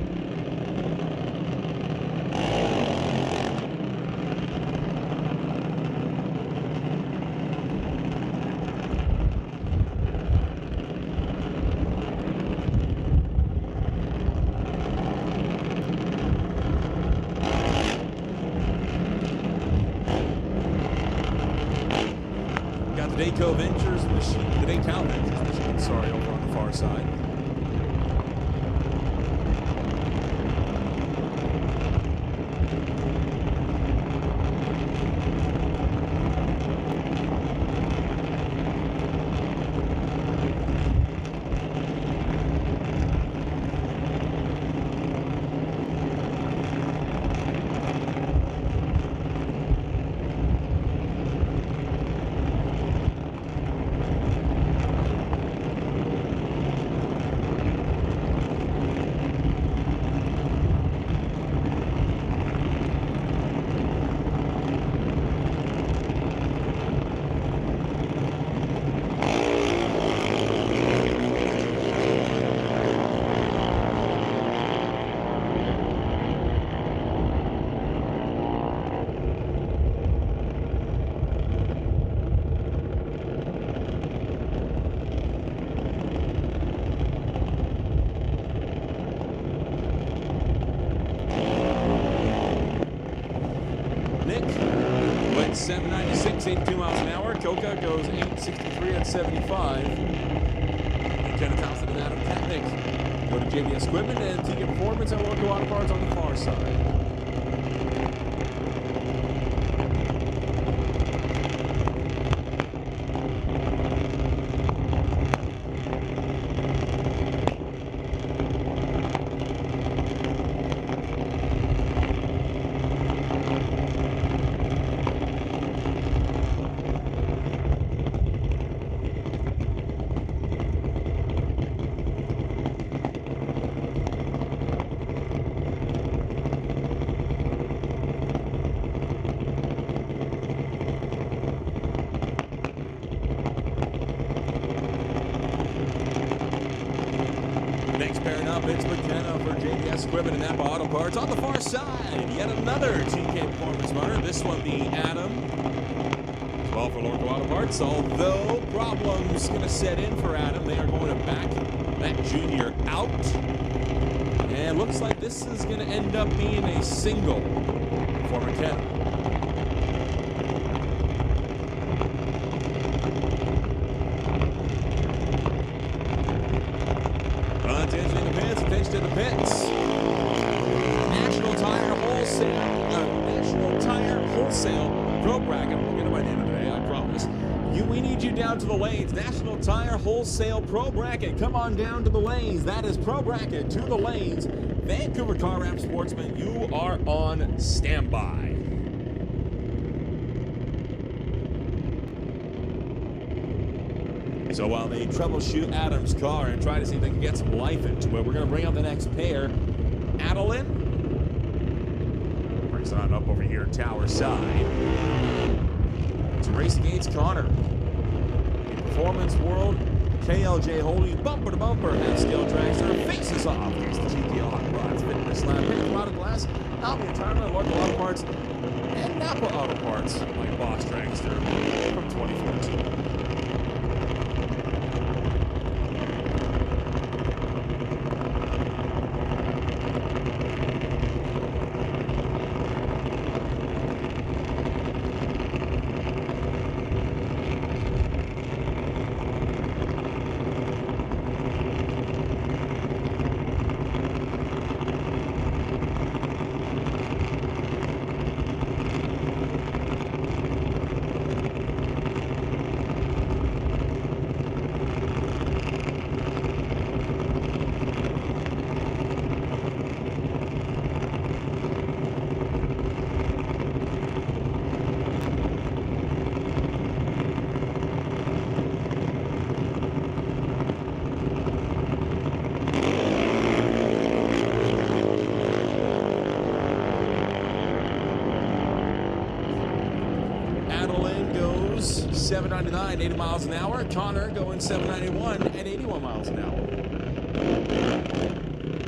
The Dayco Ventures machine, the Daytown Ventures machine, sorry, over on the far side. Nick went 796, 82 miles an hour. Coca goes 863 at 75. Jenna Thompson and Adam Katnick go to JBS Equipment and TK Performance and Local Auto Parts on the far side. Next pairing up, it's McKenna for JBS Equipment and Napa Auto Parts. On the far side, yet another TK Performance runner. This one being Adam. As well for Local Auto Parts. Although problems going to set in for Adam, they are going to back that junior out. And looks like this is going to end up being a single for McKenna. Attention to the pits. National Tire Wholesale Pro Bracket. We'll get it by the end of the day, I promise. We need you down to the lanes. National Tire Wholesale Pro Bracket. Come on down to the lanes. That is Pro Bracket to the lanes. Vancouver Car Wrap Sportsman, you are on standby. So while they troubleshoot Adam's car and try to see if they can get some life into it, we're going to bring out the next pair. Adeline brings it on up over here, tower side. To race against Connor. In Performance World, KLJ Holding bumper to bumper, half-scale dragster faces off against the GT Auto Rods, Fitness Lab, Pink Auto Glass, Albion Tire, Local Auto Parts, and Napa Auto Parts, like Boss Dragster from 2014. goes 799, 80 miles an hour. Connor going 791 at 81 miles an hour.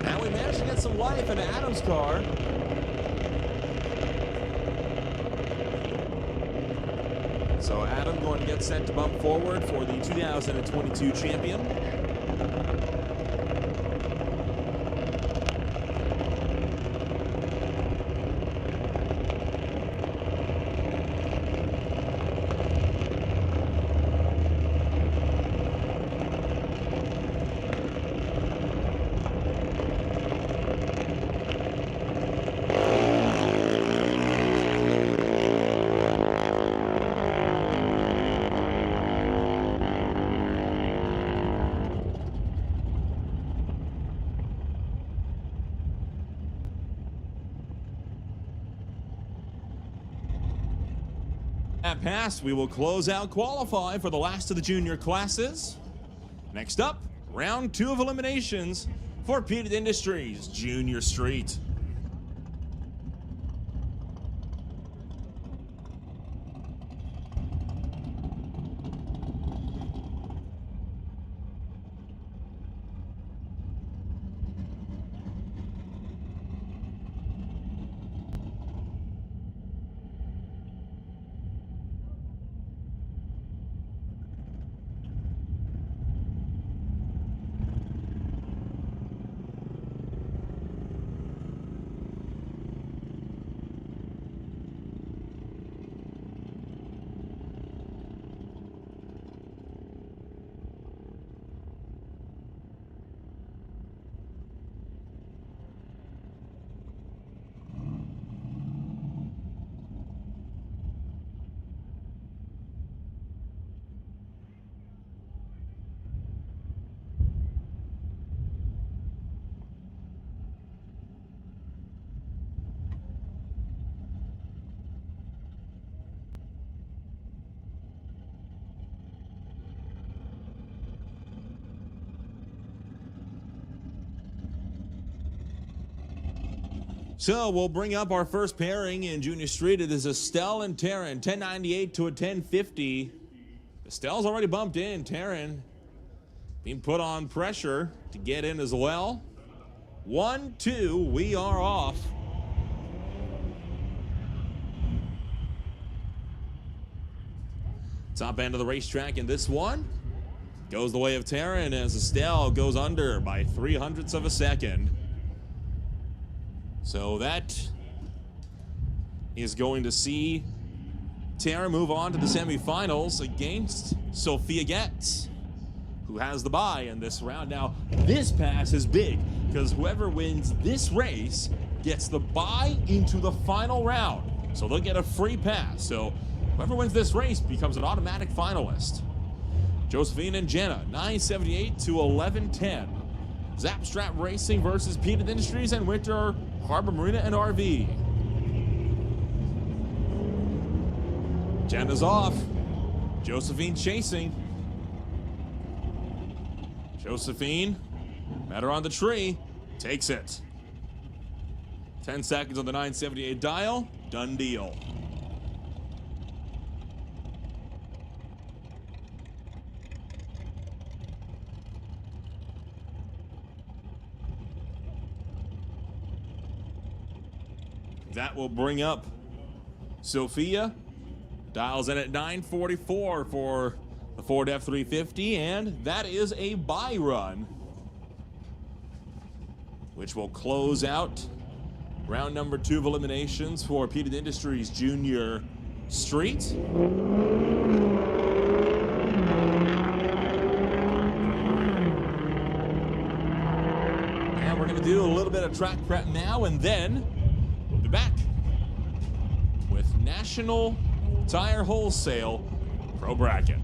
And we managed to get some life in Adam's car. So Adam going to get set to bump forward for the 2022 champion. That pass, we will close out qualify for the last of the junior classes. Next up, round 2 of eliminations for Repeated Industries Junior Street. So we'll bring up our first pairing in Junior Street. It is Estelle and Taryn, 1098 to a 1050. Estelle's already bumped in. Taryn being put on pressure to get in as well. 1, 2, we are off. Top end of the racetrack in this one goes the way of Taryn as Estelle goes under by 0.03 of a second. So that is going to see Taryn move on to the semifinals against Sophia Getz, who has the bye in this round. Now, this pass is big because whoever wins this race gets the bye into the final round. So they'll get a free pass. So whoever wins this race becomes an automatic finalist. Josephine and Jenna, 978 to 1110. Zapstrap Racing versus Repeated Industries and Winter Harbor Marina and RV. Jenna's off. Josephine chasing. Josephine, met her on the tree, takes it. 10 seconds on the 978 dial, done deal. That will bring up Sophia. Dials in at 944 for the Ford F350, and that is a bye run, which will close out round number 2 of eliminations for Repeated Industries Junior Street. And we're going to do a little bit of track prep now, and then we'll be back with National Tire Wholesale Pro Bracket.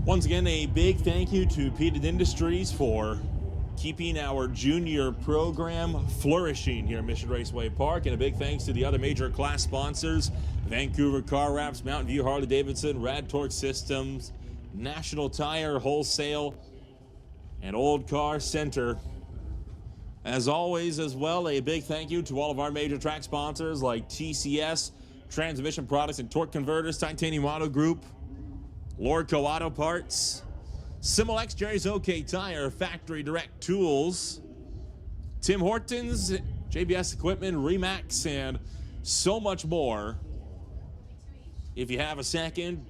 Once again, a big thank you to Peated Industries for keeping our junior program flourishing here at Mission Raceway Park, and a big thanks to the other major class sponsors: Vancouver Car Wraps, Mountain View Harley Davidson, Rad Torque Systems, National Tire Wholesale, and Old Car Center. As always, as well, a big thank you to all of our major track sponsors like TCS, Transmission Products and Torque Converters, Titanium Auto Group, Lordco Auto Parts, Similex, Jerry's OK Tire, Factory Direct Tools, Tim Hortons, JBS Equipment, Remax, and so much more. If you have a second,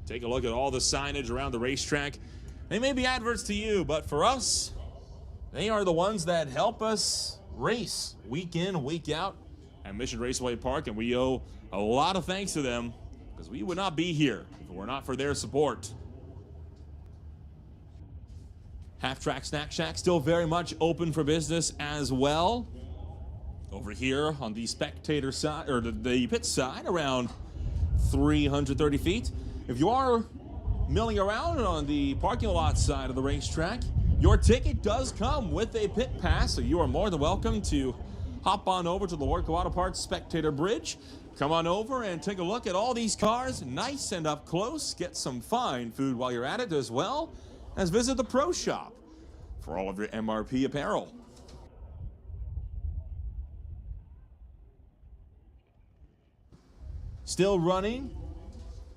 take a look at all the signage around the racetrack. They may be adverts to you, but for us, they are the ones that help us race week in, week out at Mission Raceway Park, and we owe a lot of thanks to them, because we would not be here if it were not for their support. Half Track Snack Shack still very much open for business as well. Over here on the spectator side, or the pit side, around 330 feet. If you are milling around on the parking lot side of the racetrack, your ticket does come with a pit pass, so you are more than welcome to hop on over to the Lordco Auto Parts Spectator Bridge. Come on over and take a look at all these cars, nice and up close. Get some fine food while you're at it, as well as visit the Pro Shop for all of your MRP apparel. Still running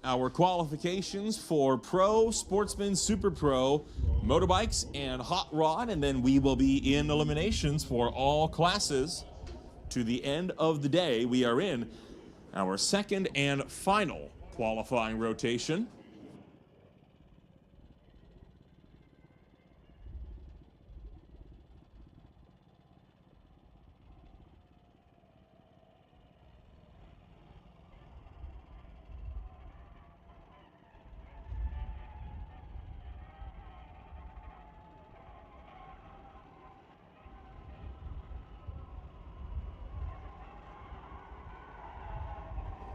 our qualifications for Pro, Sportsman, Super Pro, motorbikes, and hot rod, and then we will be in eliminations for all classes to the end of the day. We are in our second and final qualifying rotation.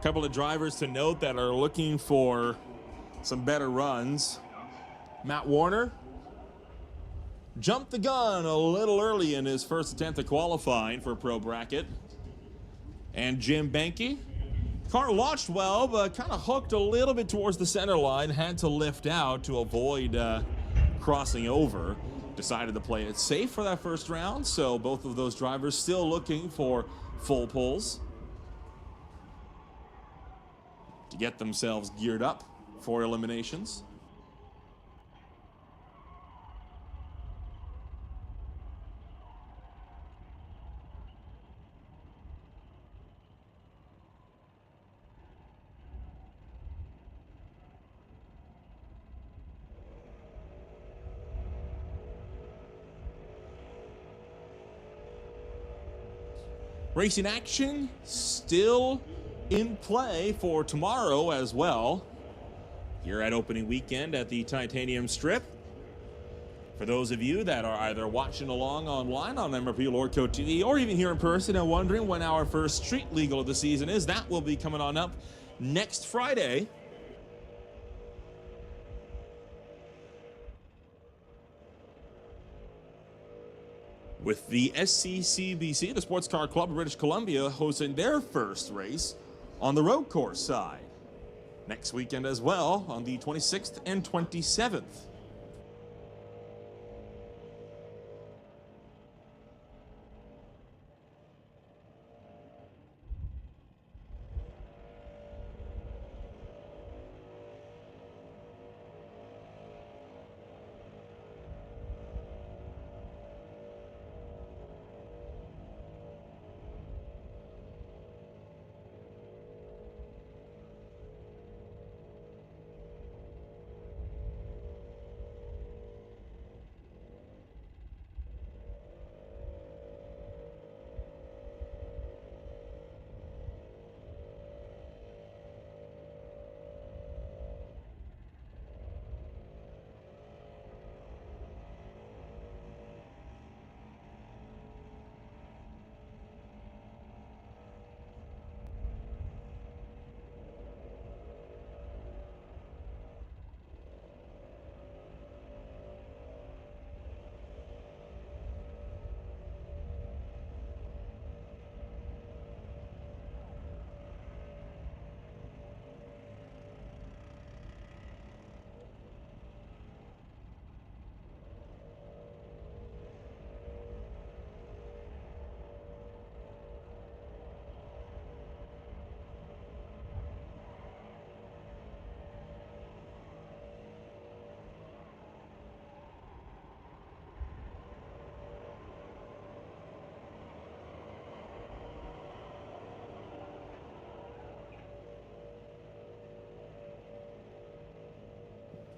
Couple of drivers to note that are looking for some better runs. Matt Warner jumped the gun a little early in his first attempt at qualifying for Pro Bracket. And Jim Benke, car launched well, but kind of hooked a little bit towards the center line, had to lift out to avoid crossing over. Decided to play it safe for that first round, so both of those drivers still looking for full pulls to get themselves geared up for eliminations. Racing action still in play for tomorrow as well, here at opening weekend at the Titanium Strip. For those of you that are either watching along online on MRP Lordco TV or even here in person and wondering when our first street legal of the season is, that will be coming on up next Friday. With the SCCBC, the Sports Car Club of British Columbia, hosting their first race on the road course side next weekend as well, on the 26th and 27th.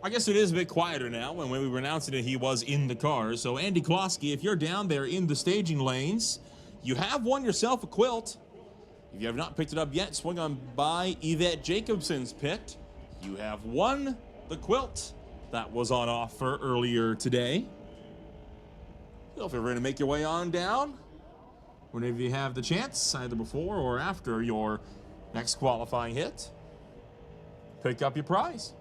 I guess it is a bit quieter now. When we were announcing it, he was in the car. So Andy Klosky, if you're down there in the staging lanes, you have won yourself a quilt. If you have not picked it up yet, swing on by Yvette Jacobson's pit. You have won the quilt that was on offer earlier today. Feel free to make your way on down whenever you have the chance, either before or after your next qualifying hit. Pick up your prize.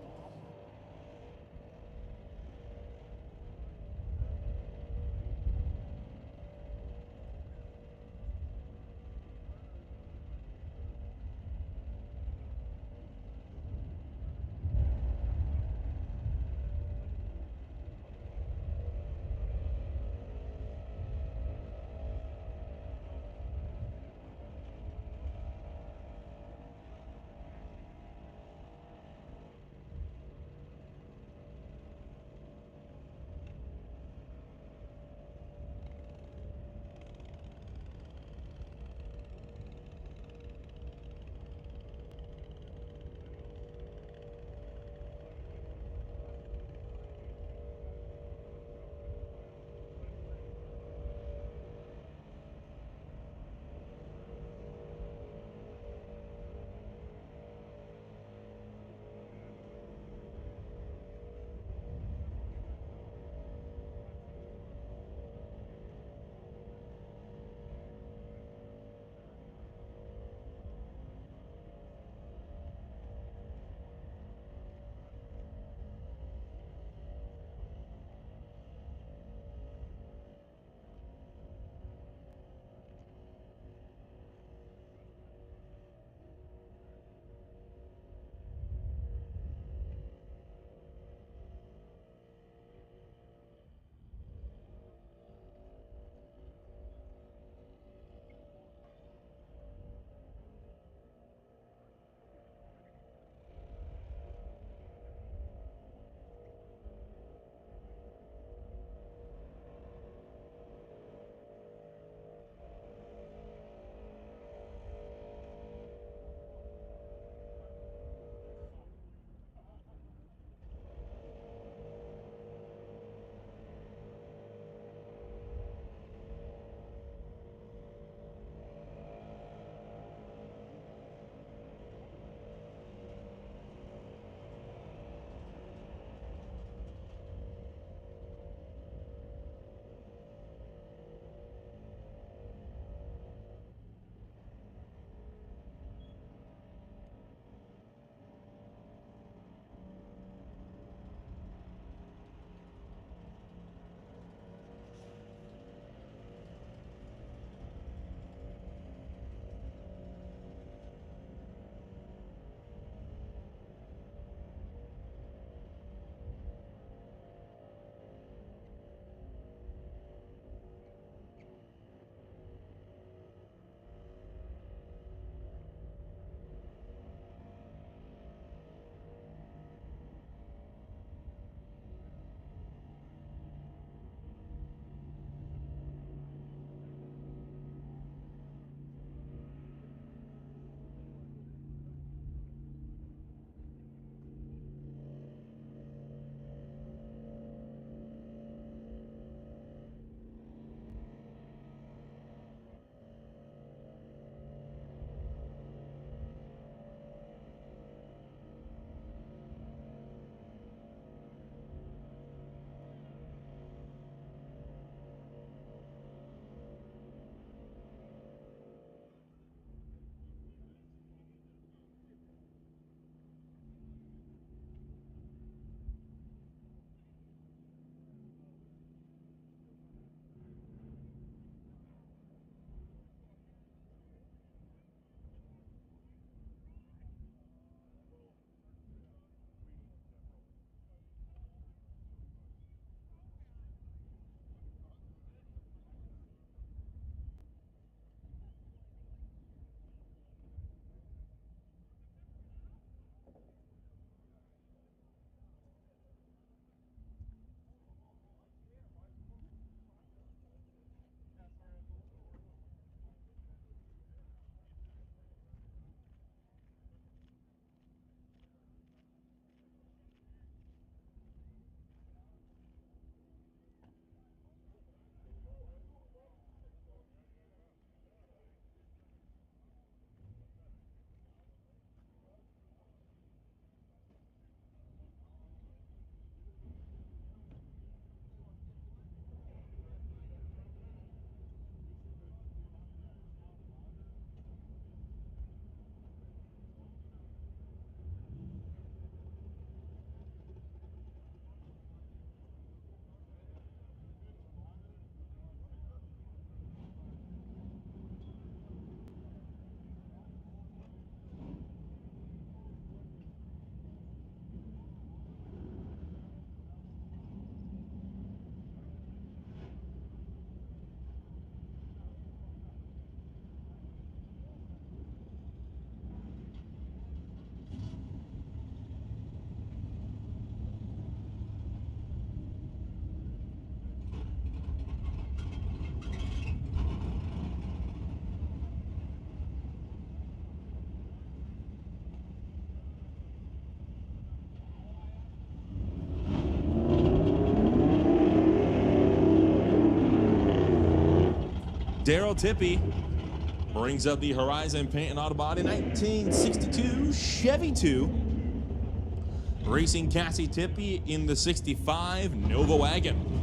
Daryl Tippy brings up the Horizon Paint and Auto Body 1962 Chevy 2. Racing Cassie Tippy in the 65 Nova wagon.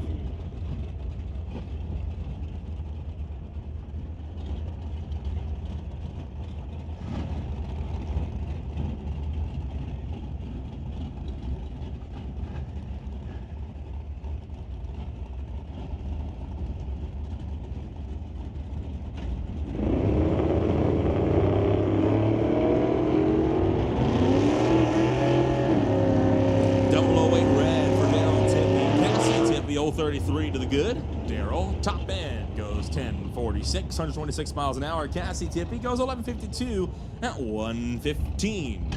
Red for Daryl Tippy. Cassie Tippy 033 to the good. Daryl, top end, goes 1046, 126 miles an hour. Cassie Tippy goes 1152 at 115.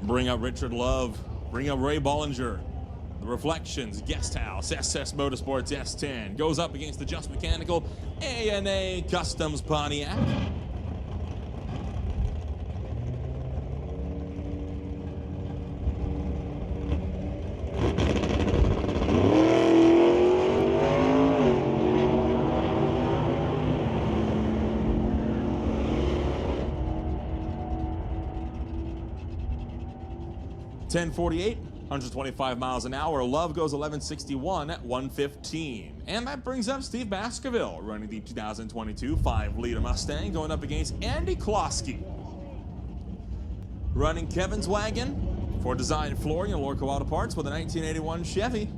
Bring up Richard Love. Bring up Ray Bollinger. The Reflections, Guest House, SS Motorsports S10. Goes up against the Just Mechanical ANA Customs Pontiac. .1048, 125 miles an hour. Love goes 1161 at 115. And that brings up Steve Baskerville, running the 2022 5-liter Mustang, going up against Andy Klosky. Running Kevin's wagon for Design Flooring and Lorco Auto Parts with a 1981 Chevy.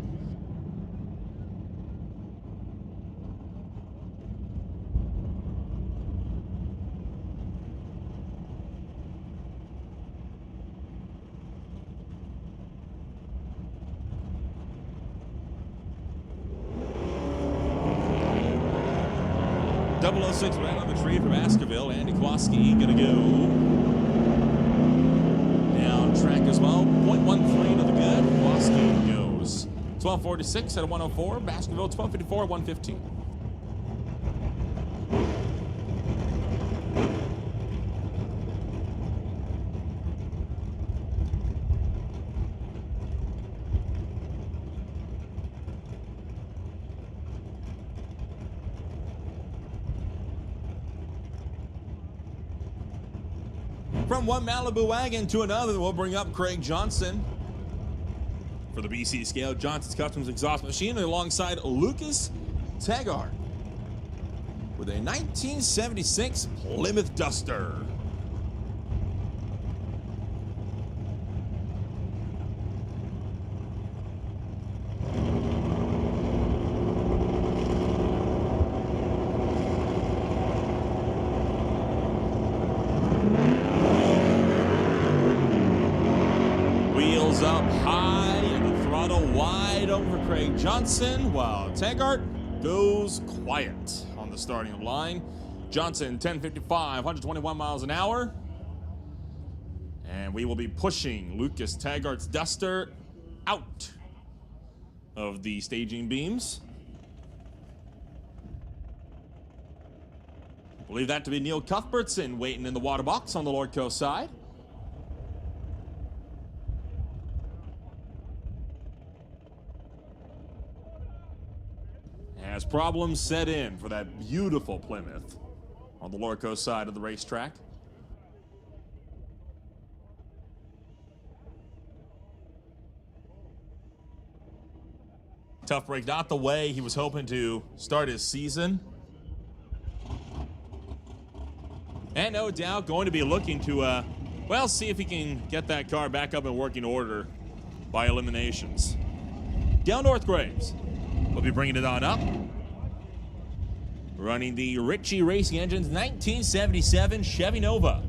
.006 right on the tree for Baskerville. Andy Klosky gonna go down track as well. .13 to the good. Klosky goes 1246 at 104. Baskerville 1254 at 115. From one Malibu wagon to another, we'll bring up Craig Johnson for the BC scale. Johnson's Customs Exhaust Machine alongside Lucas Taggart with a 1976 Plymouth Duster. Up high and the throttle wide over Craig Johnson, while Taggart goes quiet on the starting line. Johnson 1055, 121 miles an hour. And we will be pushing Lucas Taggart's Duster out of the staging beams. Believe that to be Neil Cuthbertson waiting in the water box on the Lordco side. As problems set in for that beautiful Plymouth on the Lorco side of the racetrack. Tough break, not the way he was hoping to start his season. And no doubt going to be looking to, well, see if he can get that car back up in working order by eliminations. Dale Northgraves will be bringing it on up. Running the Ritchie Racing Engines 1977 Chevy Nova.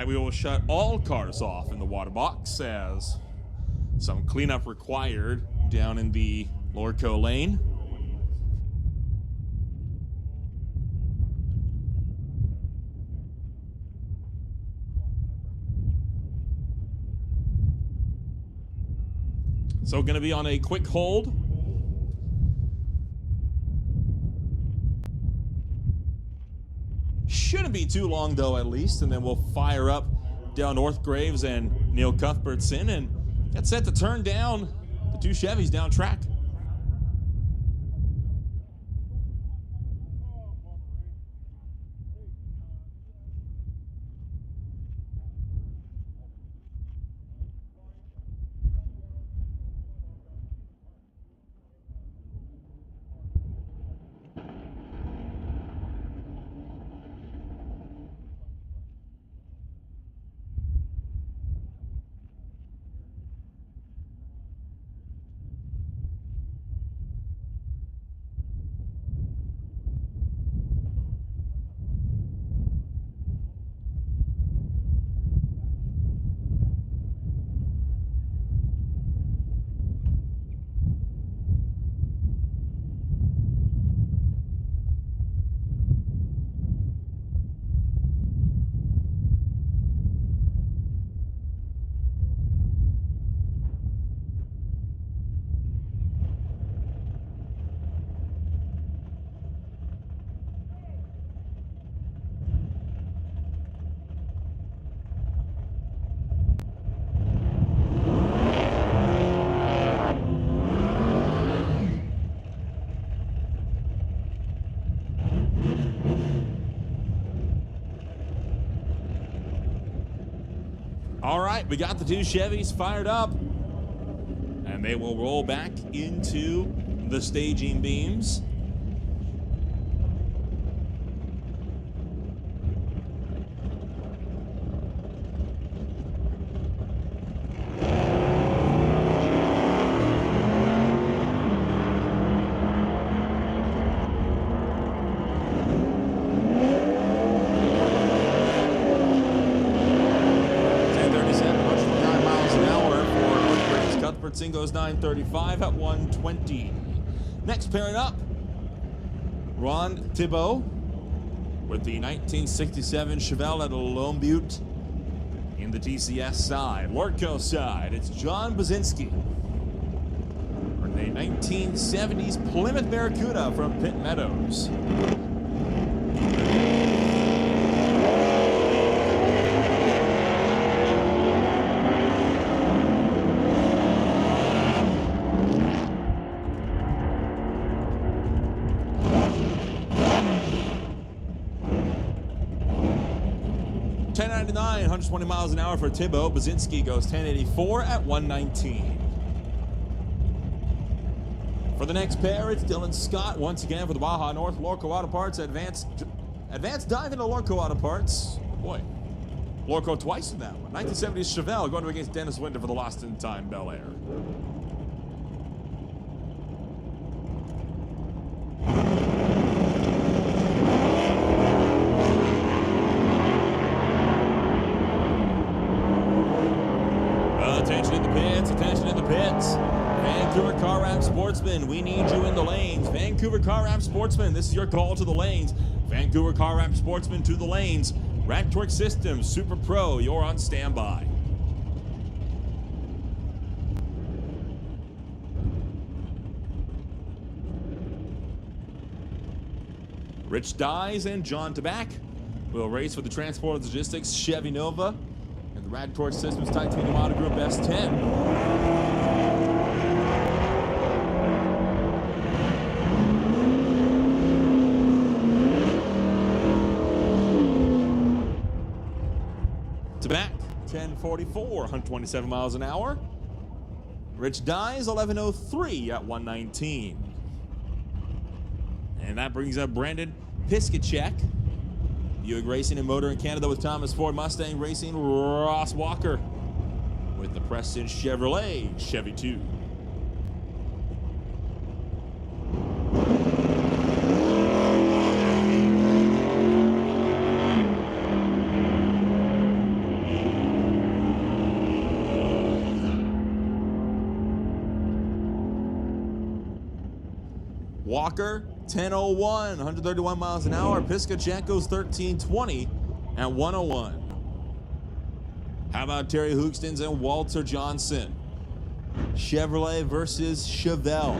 right, we will shut all cars off in the water box as some cleanup required down in the Lordco lane. So going to be on a quick hold. Shouldn't be too long though, at least, and then we'll fire up Dale Northgraves and Neil Cuthbertson and get set to turn down the two Chevys down track. All right, we got the two Chevys fired up, and they will roll back into the staging beams. Goes 935 at 120. Next pairing up, Ron Thibault with the 1967 Chevelle at Lone Butte in the TCS side. Lordco side, it's John Basinski for the 1970s Plymouth Barracuda from Pitt Meadows. $10.99, 120 miles an hour for Thibault. Basinski goes 1084 at 119. For the next pair, it's Dylan Scott once again for the Baja North Lordco Auto Parts. Advanced dive into Lordco Auto Parts. Boy, Lordco twice in that one. 1970s Chevelle going against Dennis Winter for the Lost in Time Bel Air. Attention in the pits. Vancouver Car Wrap Sportsman, we need you in the lanes. Vancouver Car Wrap Sportsman, this is your call to the lanes. Vancouver Car Wrap Sportsman to the lanes. Rat Torque Systems, Super Pro, you're on standby. Rich Dyes and John Taback will race for the Transport Logistics Chevy Nova and the Rad Torque Systems Titanium Auto Group S10. Taback, 1044, 127 miles an hour. Rich Dyes, 1103 at 119. And that brings up Brandon Piskacek. Buick Racing and Motor in Canada with Thomas Ford Mustang Racing. Ross Walker with the Preston Chevrolet Chevy 2. Walker, 10:01, 131 miles an hour. Piskachenko's 13:20 at 1:01. How about Terry Hoogstens and Walter Johnson? Chevrolet versus Chevelle.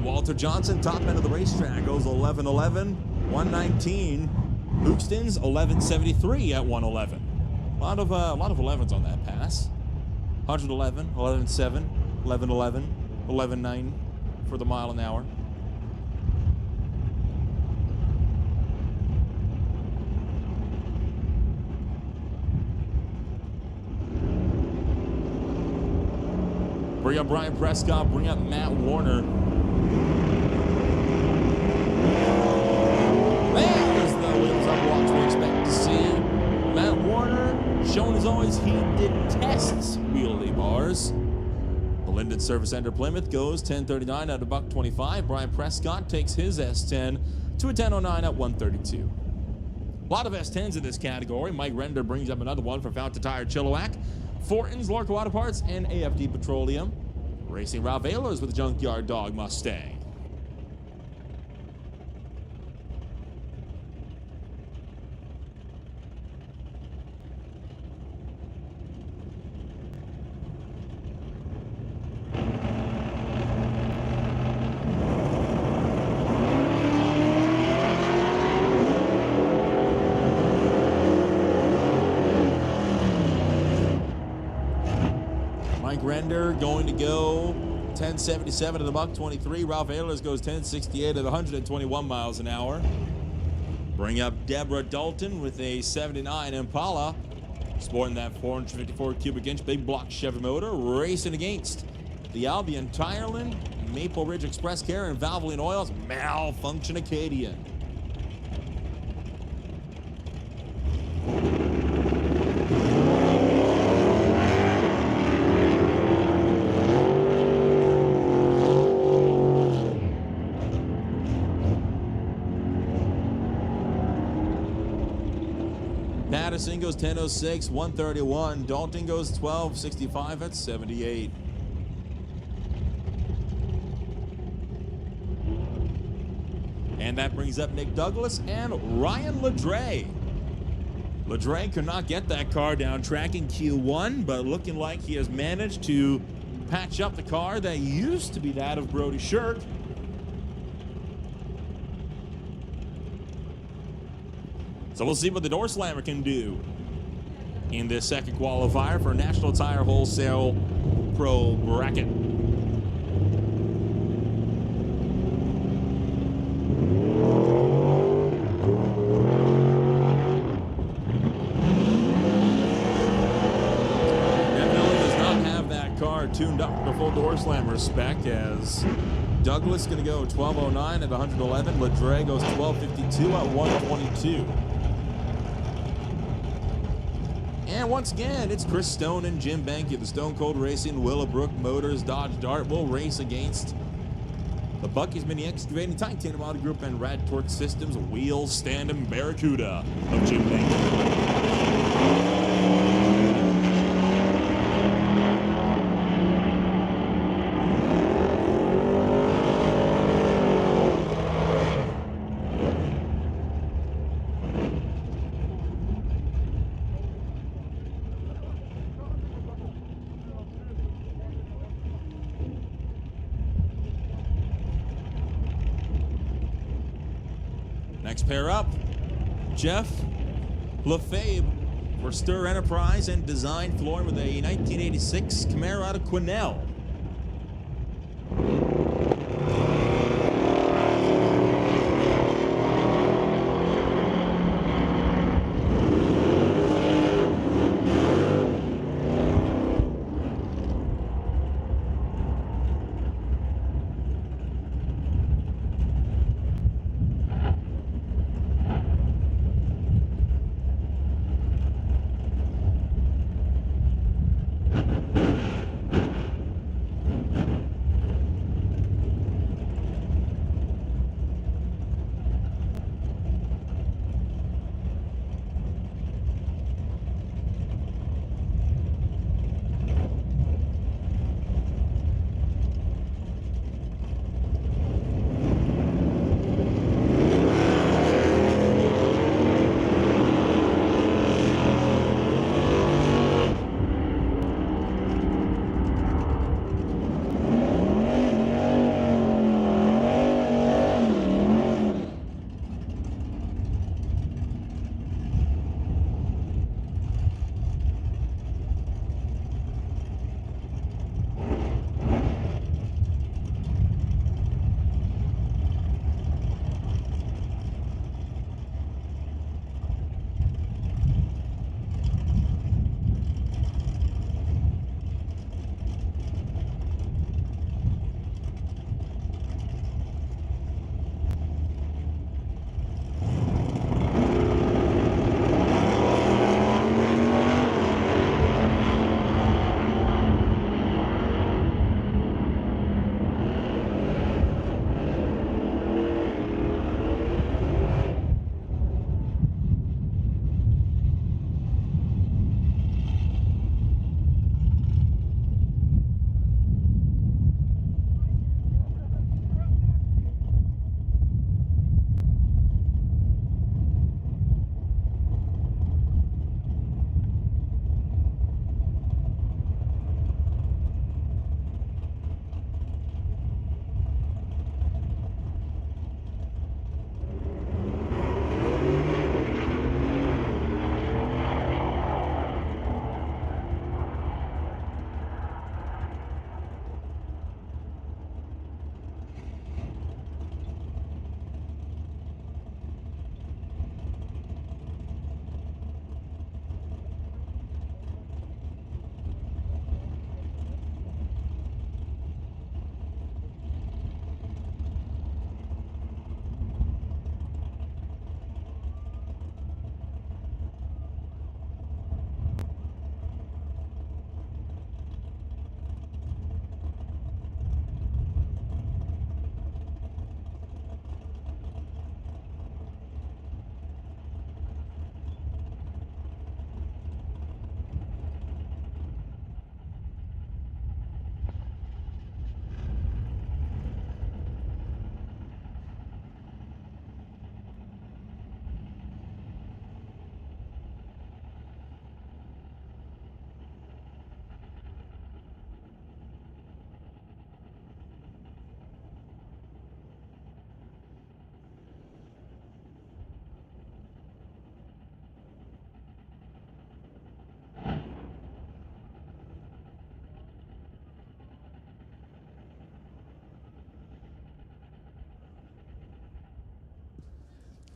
Walter Johnson, top end of the racetrack, goes 11:11, 119. Hoogstens 11:73 at 1:11. A lot of 11s on that pass. 111, 11:7, 11:11, 11:9 for the mile an hour. Bring up Brian Prescott, bring up Matt Warner. There's the wheels up watch we expect to see. Matt Warner, shown as always, he detests wheelie bars. The Linden Service Center Plymouth goes 10:39 at $125. Brian Prescott takes his S10 to a 10:09 at 132. A lot of S10s in this category. Mike Render brings up another one for Fountain Tire Chilliwack, Fortin's, Lorca Auto Parts, and AFD Petroleum. Racing Ralph Ehlers with the Junkyard Dog Mustang. Render going to go 10:77 at $123. Ralph Ehlers goes 10:68 at 121 miles an hour. Bring up Deborah Dalton with a 79 Impala, sporting that 454 cubic inch big block Chevy motor, racing against the Albion Tireland, Maple Ridge Express Care, and Valvoline Oil's Malfunction Acadian. Patterson goes 10:06, 131. Dalton goes 12:65 at 78. And that brings up Nick Douglas and Ryan Ledre. Ledre could not get that car down track in Q1, but looking like he has managed to patch up the car that used to be that of Brody Shirk. So we'll see what the door slammer can do in this second qualifier for National Tire Wholesale Pro Bracket. Definitely does not have that car tuned up for the full door slammer spec, as Douglas is going to go 12:09 at 111. Ledre goes 12:52 at 122. And once again, it's Chris Stone and Jim Banky. The Stone Cold Racing, Willowbrook Motors, Dodge Dart will race against the Bucky's Mini Excavating, Titanium Auto Group, and Rad Torque Systems, Wheel Stand and Barracuda of Jim Banky. Next pair up, Jeff Lefebvre for Stir Enterprise and Design Flooring with a 1986 Camaro out of Quesnel.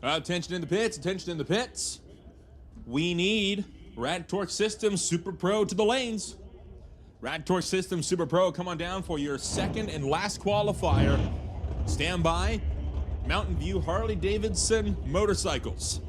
Attention in the pits, attention in the pits. We need Rad Torque Systems Super Pro to the lanes. Rad Torque Systems Super Pro, come on down for your second and last qualifier. Stand by, Mountain View Harley Davidson motorcycles.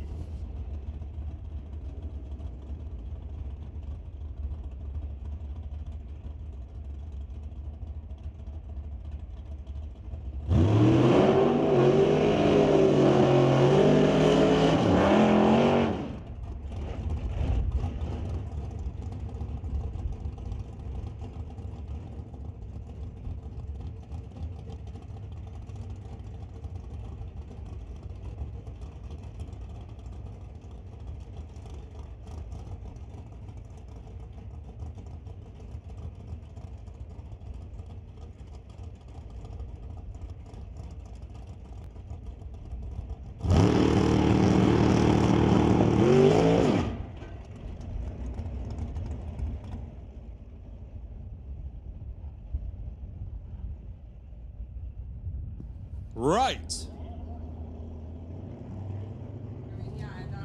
Right.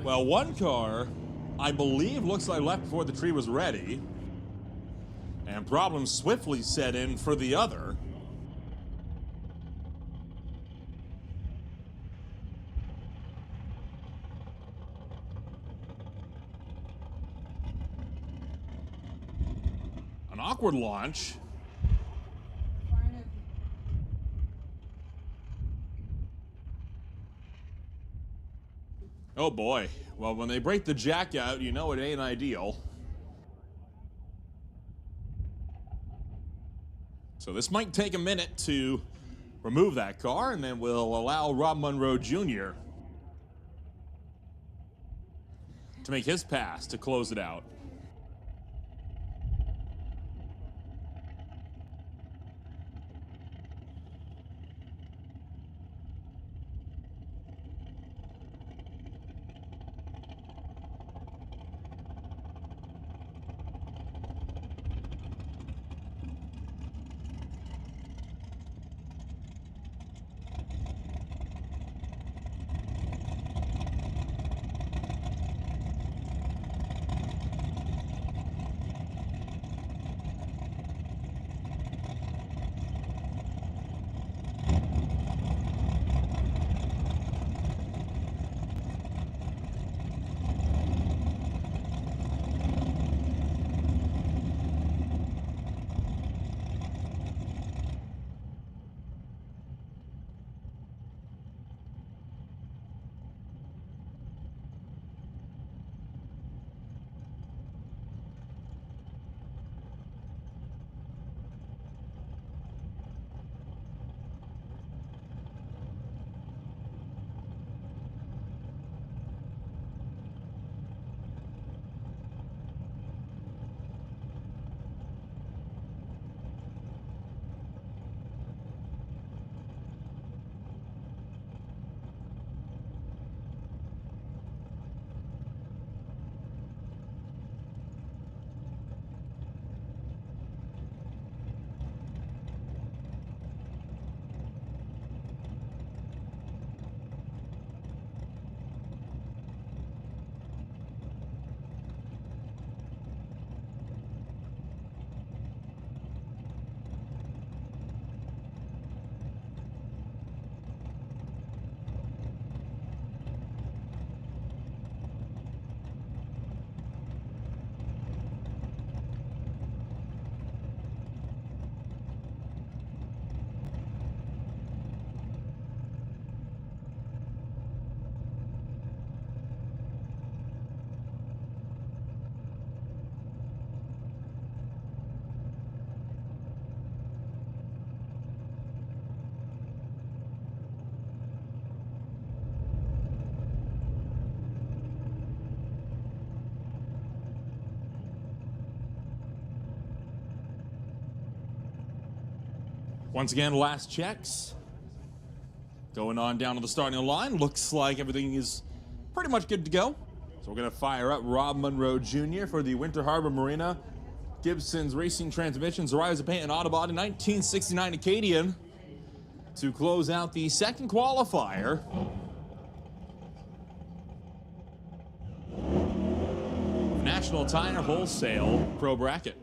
Well, one car, I believe, looks like left before the tree was ready, and problems swiftly set in for the other. An awkward launch. Oh boy. Well, when they break the jack out, you know it ain't ideal. So this might take a minute to remove that car, and then we'll allow Rob Monroe Jr. to make his pass to close it out. Once again, last checks. Going on down to the starting line. Looks like everything is pretty much good to go. So we're going to fire up Rob Monroe Jr. for the Winter Harbor Marina Gibson's Racing Transmissions, Rise of Paint, and Autobot in 1969 Acadian to close out the second qualifier National Tire Wholesale Pro Bracket.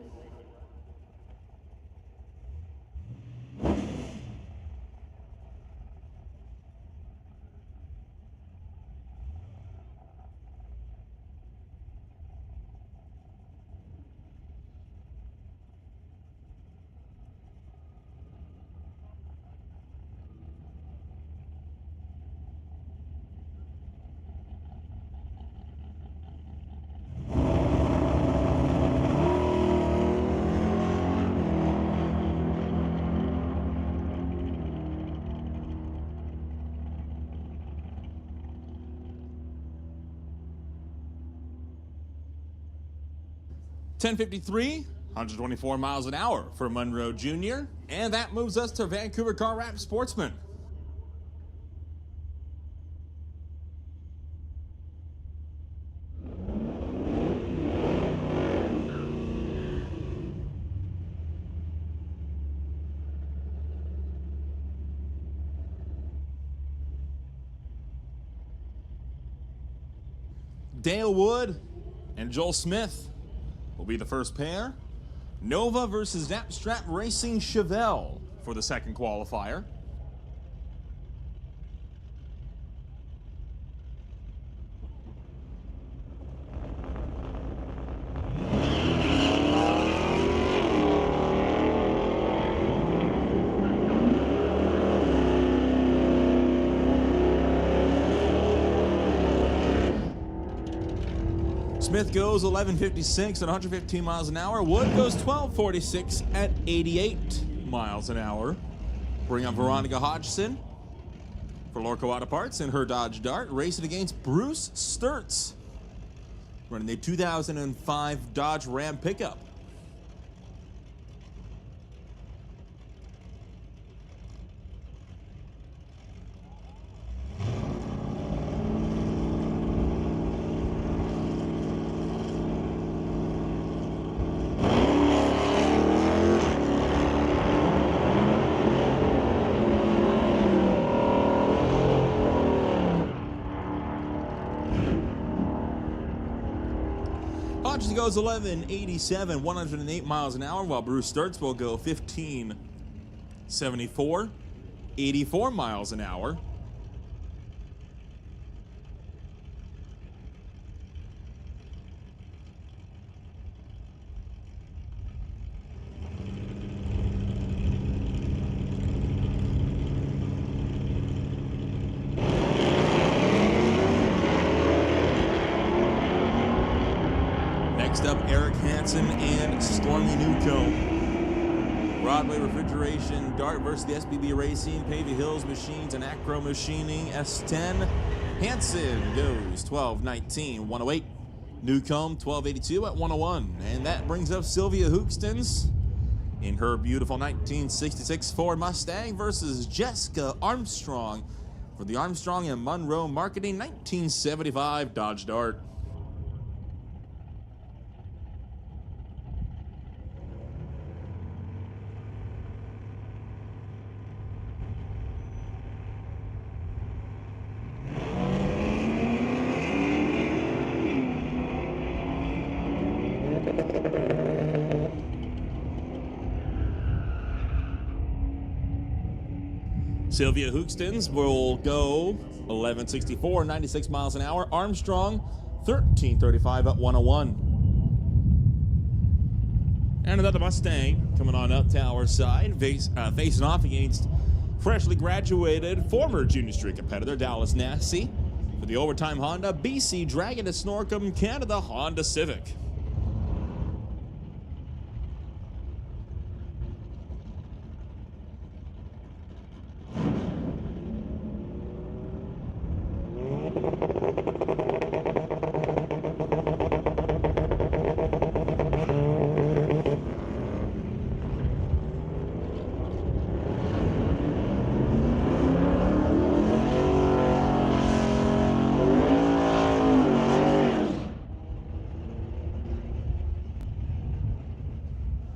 .1053, 124 miles an hour for Monroe Jr., and that moves us to Vancouver Car Wrap Sportsman. Dale Wood and Joel Smith will be the first pair. Nova versus Knapstrap Racing Chevelle for the second qualifier. Smith goes 11:56 at 115 miles an hour. Wood goes 12:46 at 88 miles an hour. Bring up Veronica Hodgson for Lorco Auto Parts in her Dodge Dart, racing against Bruce Sturtz, running the 2005 Dodge Ram pickup. Hodgson goes 11:87, 108 miles an hour, while Bruce Sturtz will go 15:74, 84 miles an hour. Next up, Eric Hansen and Stormy Newcomb. Broadway Refrigeration, Dart versus the SBB Racing, Pavey Hills Machines, and Acro Machining, S10. Hansen goes 12:19, 108. Newcomb, 12:82 at 101. And that brings up Sylvia Hookstens in her beautiful 1966 Ford Mustang versus Jessica Armstrong for the Armstrong and Monroe Marketing 1975 Dodge Dart. Sylvia Hookstens will go 11:64, 96 miles an hour. Armstrong, 13:35 at 101. And another Mustang coming on up to our side, facing off against freshly graduated former Junior Street competitor Dallas Nassie for the overtime Honda BC Dragon to Snorkum Canada Honda Civic.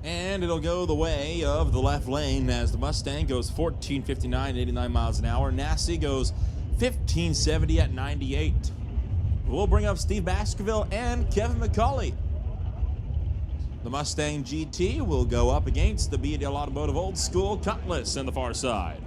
And it'll go the way of the left lane as the Mustang goes 14:59, 89 miles an hour. Nassie goes 15:70 at 98. We'll bring up Steve Baskerville and Kevin McCauley The Mustang GT will go up against the BDL Automotive Old School Cutlass on the far side.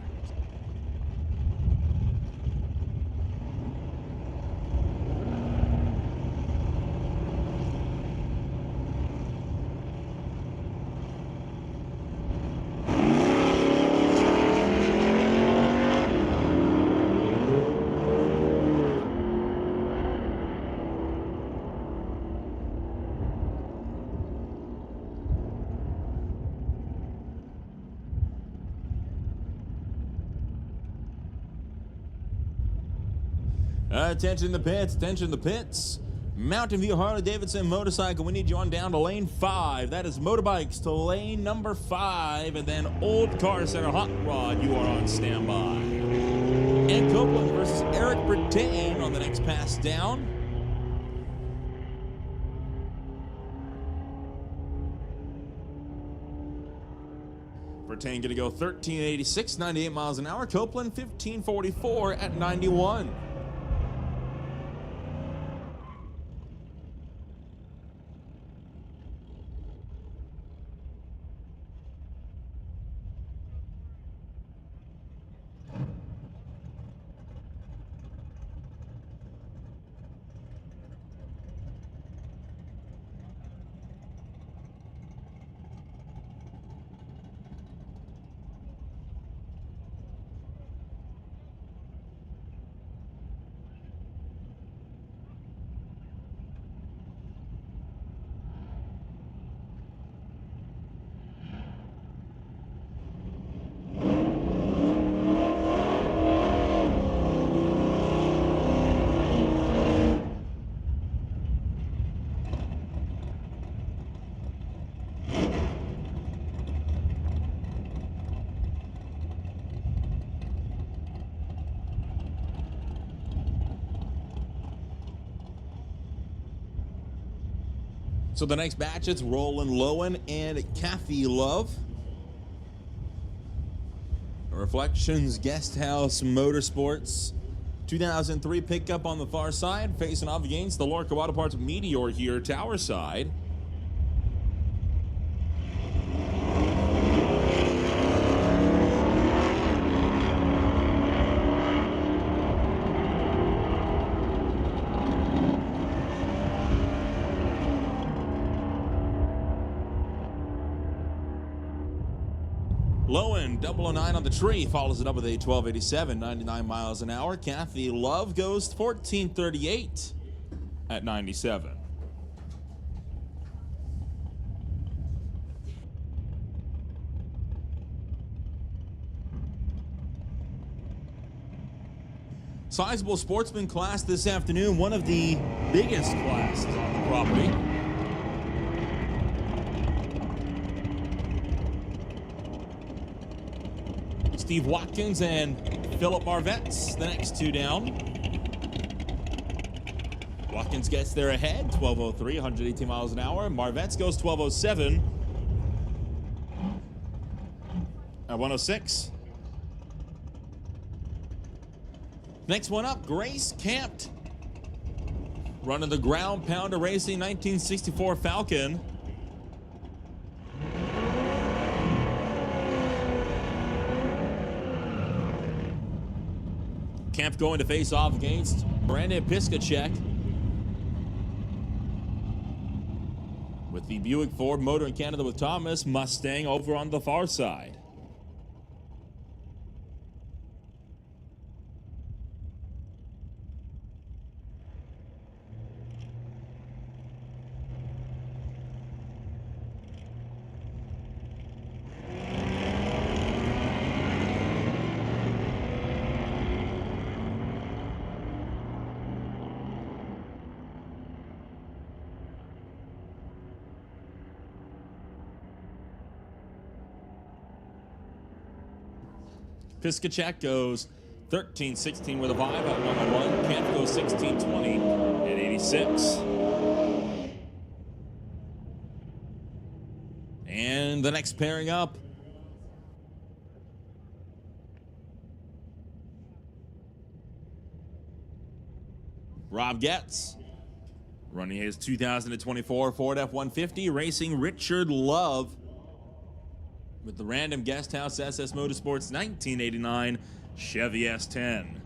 Attention the pits, attention the pits. Mountain View Harley-Davidson motorcycle, we need you on down to lane 5. That is motorbikes to lane number 5. And then Old Car Center Hot Rod, you are on standby. And Copeland versus Eric Bertain on the next pass down. Bertain going to go 1386, 98 miles an hour. Copeland 1544 at 91. So the next batch, it's Roland Lowen and Kathy Love. Reflections Guest House Motorsports 2003 pickup on the far side, facing off against the Lorca Auto Parts Meteor here, tower side. Lowen, 009 on the tree, follows it up with a 1287, 99 miles an hour. Kathy Love goes 1438 at 97. Sizable sportsman class this afternoon, one of the biggest classes on the property. Steve Watkins and Philip Marvetts, the next two down. Watkins gets there ahead, 1203, 118 miles an hour. Marvetts goes 1207 at 106. Next one up, Grace Campt, running the Ground Pounder Racing 1964 Falcon. Camp going to face off against Brandon Piskacek with the Buick Ford Motor in Canada with Thomas Mustang over on the far side. Piskacek goes 13-16 with a 5 at 101. Camp goes 16-20 at 86. And the next pairing up, Rob Getz Running his 2024 Ford F-150, racing Richard Love with the Random Guesthouse SS Motorsports 1989 Chevy S10.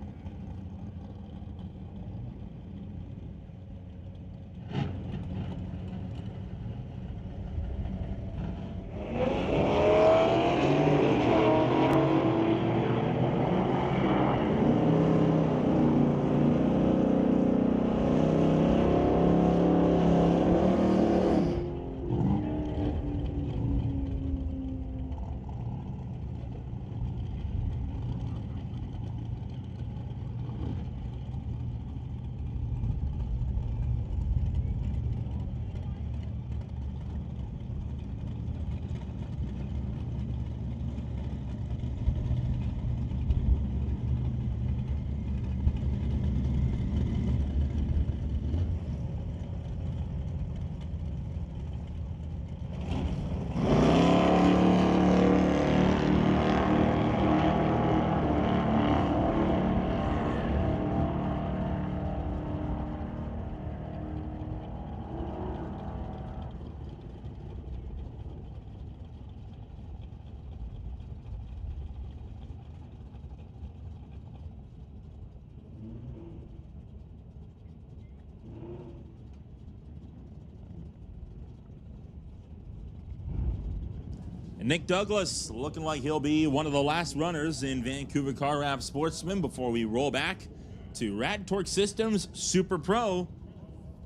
And Nick Douglas looking like he'll be one of the last runners in Vancouver Car Wrap Sportsman before we roll back to Rad Torque Systems Super Pro,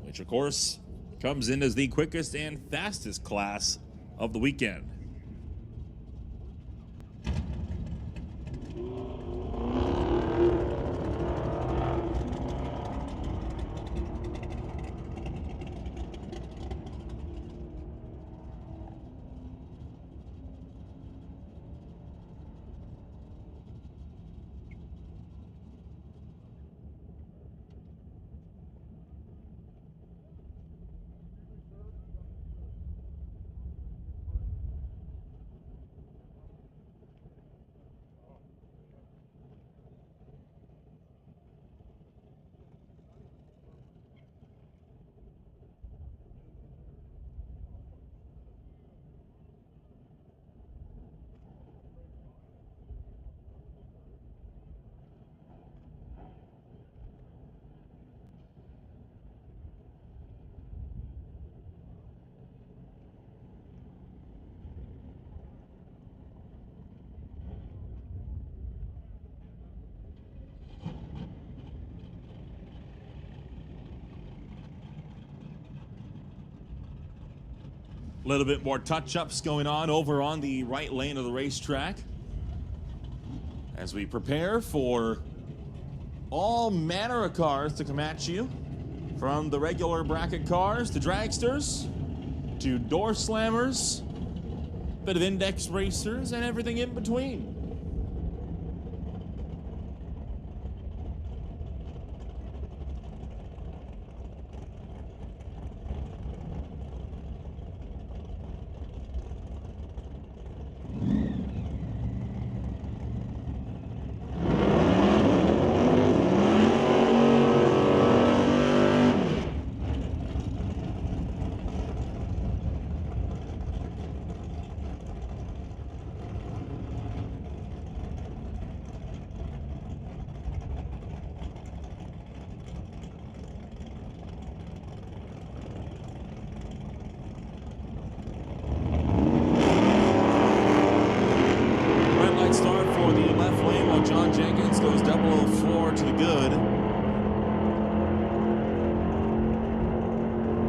which of course comes in as the quickest and fastest class of the weekend. A little bit more touch-ups going on over on the right lane of the racetrack as we prepare for all manner of cars to come at you, from the regular bracket cars to dragsters to door slammers, bit of index racers, and everything in between.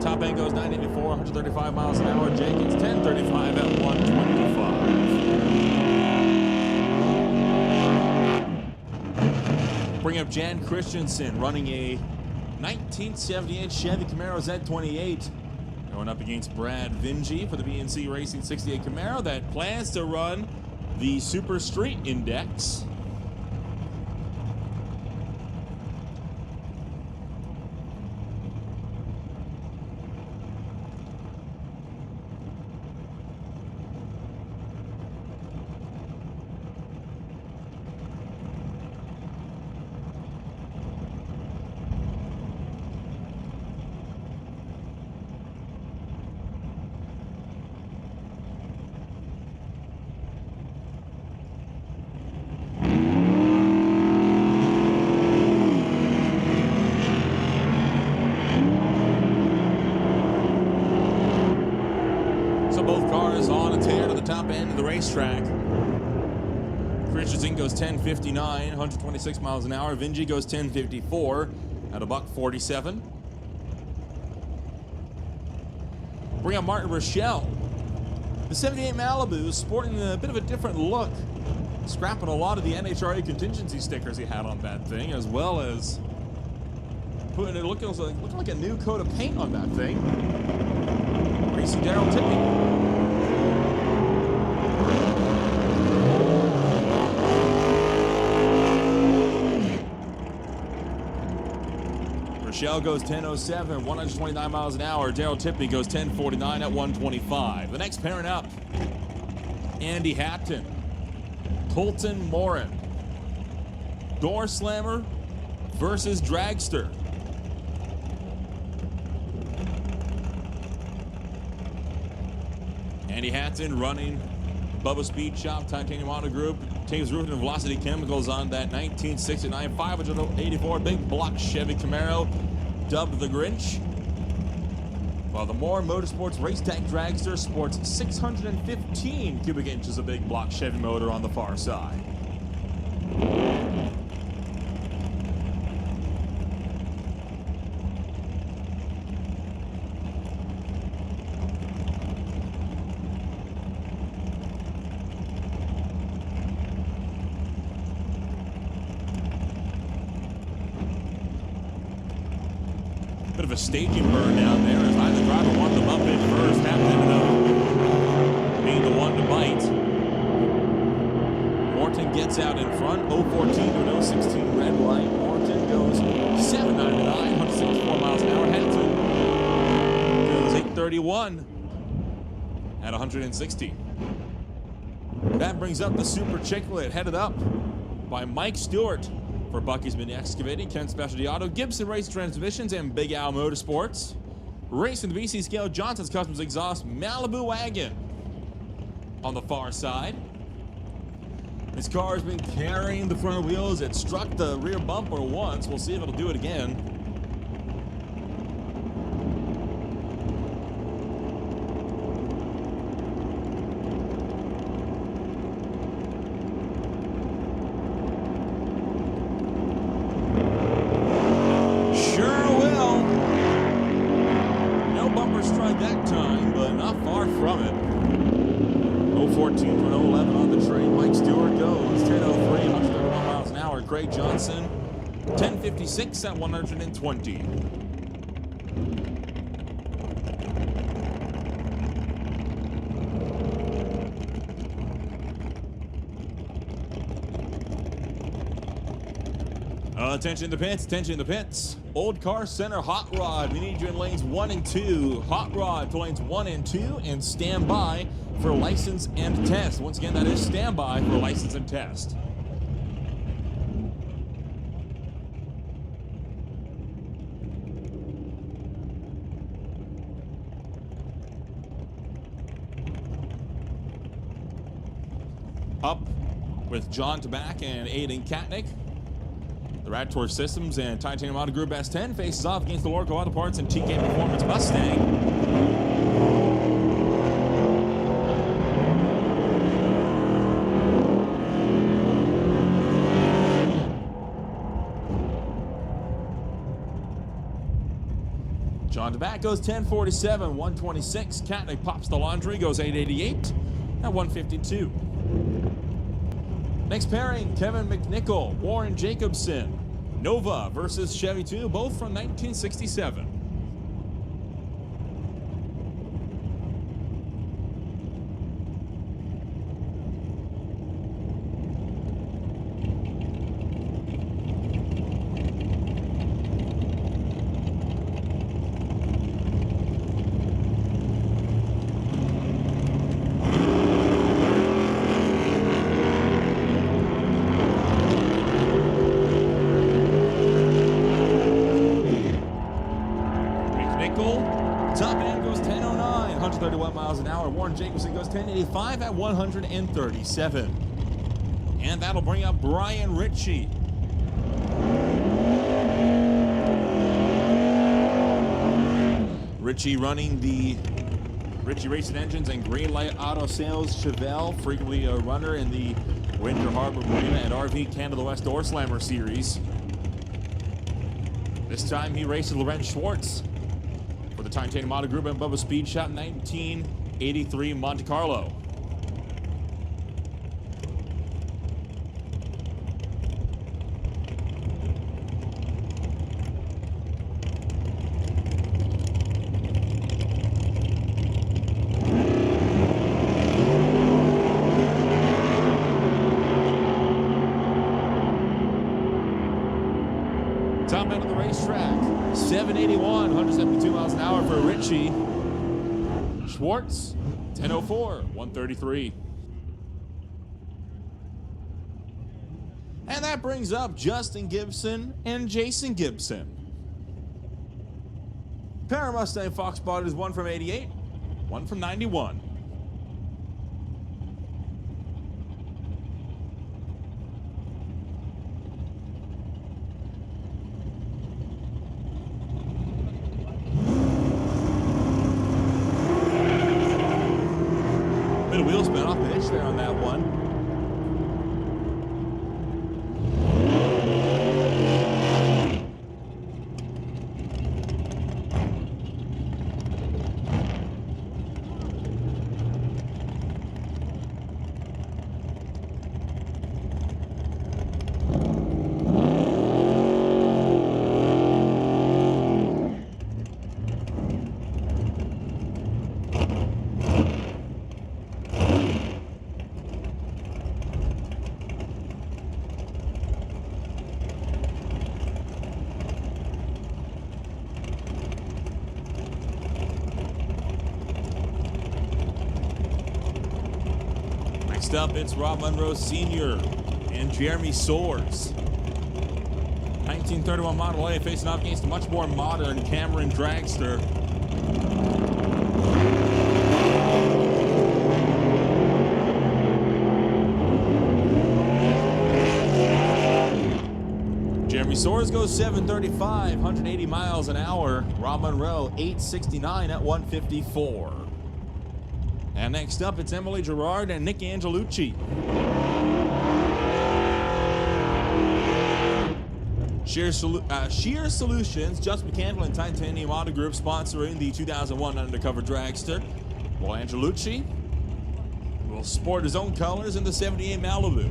Top end goes 984, 135 miles an hour. Jenkins 1035 at 125. Bring up Jan Christensen running a 1978 Chevy Camaro Z28. Going up against Brad Vinge for the BNC Racing 68 Camaro that plans to run the Super Street Index. racetrack. Christensen goes 10:59, 126 miles an hour. Vinci goes 10:54 at $147. Bring up Martin Rochelle. The 78 Malibu is sporting a bit of a different look, scrapping a lot of the NHRA contingency stickers he had on that thing, as well as putting it looking like a new coat of paint on that thing. Greasy Daryl Tippy. Rochelle goes 10:07, 129 miles an hour. Daryl Tippy goes 10:49 at 125. The next pairing up, Andy Hatton, Colton Morin. Door Slammer versus Dragster. Andy Hatton running Bubba Speed Shop, Titanium Auto Group, Taves Roofing and Velocity Chemicals on that 1969 584 big block Chevy Camaro, dubbed the Grinch. While the Moore Motorsports Race Tech Dragster sports 615 cubic inches of big block Chevy motor on the far side. Bit of a staging burn down there as either driver wanted them up in first, happened to being the one to bite. Morton gets out in front, 014 to an 016 red light. Morton goes 799, 164 miles an hour. Hatton goes 831 at 160. That brings up the Super Chicklet, headed up by Mike Stewart for Bucky's Mini Excavating, Ken Specialty Auto, Gibson Race Transmissions, and Big Al Motorsports. Racing the VC Scale, Johnson's Customs Exhaust, Malibu Wagon on the far side. This car has been carrying the front wheels. It struck the rear bumper once. We'll see if it'll do it again. That time, but not far from it. 014 to an 011 on the train. Mike Stewart goes 10:03, 131 miles an hour. Craig Johnson 10:56 at 120. Attention in the pits, attention in the pits. Old Car Center Hot Rod. We need you in lanes 1 and 2. Hot Rod to lanes 1 and 2, and stand by for license and test. Once again, that is stand by for license and test. Up with John Tabak and Aiden Katnick. The Radtor Systems and Titanium Auto Group S10 faces off against the Lorco Auto Parts and TK Performance Mustang. John DeBack goes 10:47, 126. Katnick pops the laundry, goes 888 at 152. Next pairing, Kevin McNichol, Warren Jacobson. Nova versus Chevy 2, both from 1967. Top end goes 10:09, 131 miles an hour. Warren Jacobson goes 10:85 at 137. And that'll bring up Brian Ritchie. Ritchie running the Ritchie Racing Engines and Greenlight Auto Sales. Chevelle, frequently a runner in the Winter Harbor Marina and RV Canada West Door Slammer Series. This time he raced Lorenz Schwartz for the Titanium Auto Group and Bubba Speed Shop 1983 Monte Carlo. Top end of the racetrack, 781, 172 miles an hour for Ritchie. Schwartz, 1004, 133. And that brings up Justin Gibson and Jason Gibson. Pair of Mustang Fox Bodies, one from 88, one from 91. Bit of wheel spin off the hitch there on that one. Next up, it's Rob Monroe Sr. and Jeremy Soares. 1931 Model A facing off against a much more modern Cameron Dragster. Jeremy Soares goes 735, 180 miles an hour. Rob Monroe, 869 at 154. And next up, it's Emily Gerard and Nick Angelucci. Sheer Solutions, Just Mechanical and Titanium Auto Group sponsoring the 2001 Undercover Dragster. Well, Angelucci will sport his own colors in the 78 Malibu.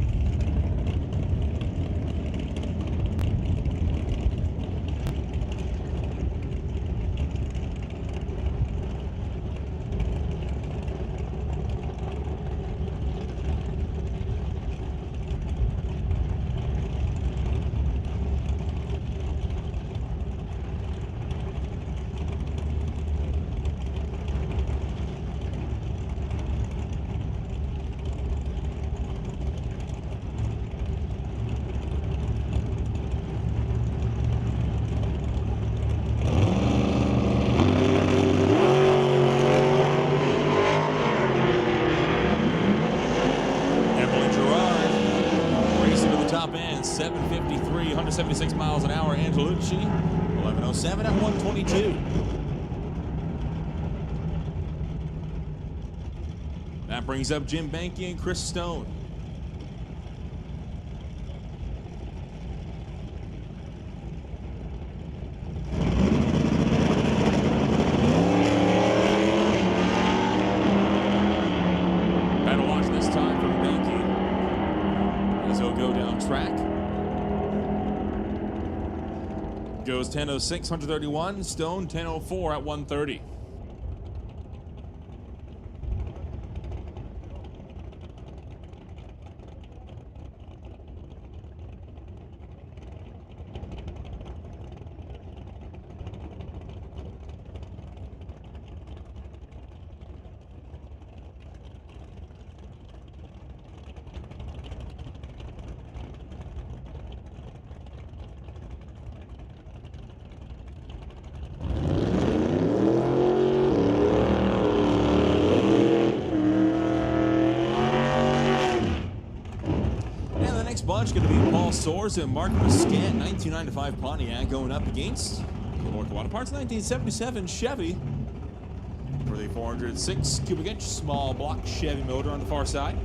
Top end, 753, 176 miles an hour. Angelucci, 1107 at 122. That brings up Jim Banky and Chris Stone. Better watch this time from Banky as he'll go down track. Goes 1006, 131. Stone, 1004 at 130. Bunch going to be Paul Soares and Mark Muscat, 1995 Pontiac going up against Lord Parts 1977 Chevy. for the 406 cubic inch small block Chevy motor on the far side.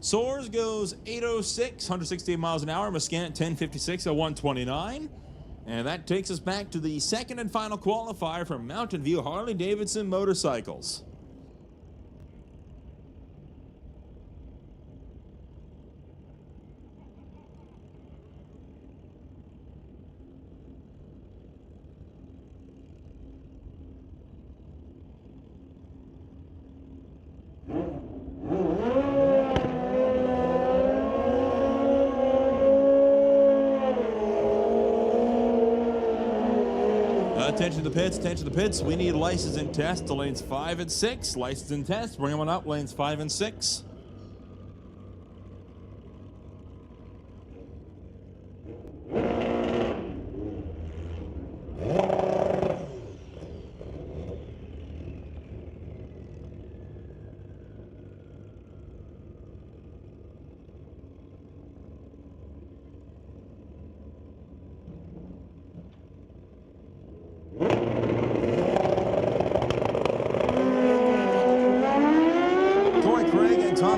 Soares goes 806, 168 miles an hour. Muscat 1056 at 129. And that takes us back to the second and final qualifier for Mountain View Harley-Davidson Motorcycles. Attention to the pits, attention to the pits. We need license and test to lanes 5 and 6. License and test, bring them on up, lanes 5 and 6.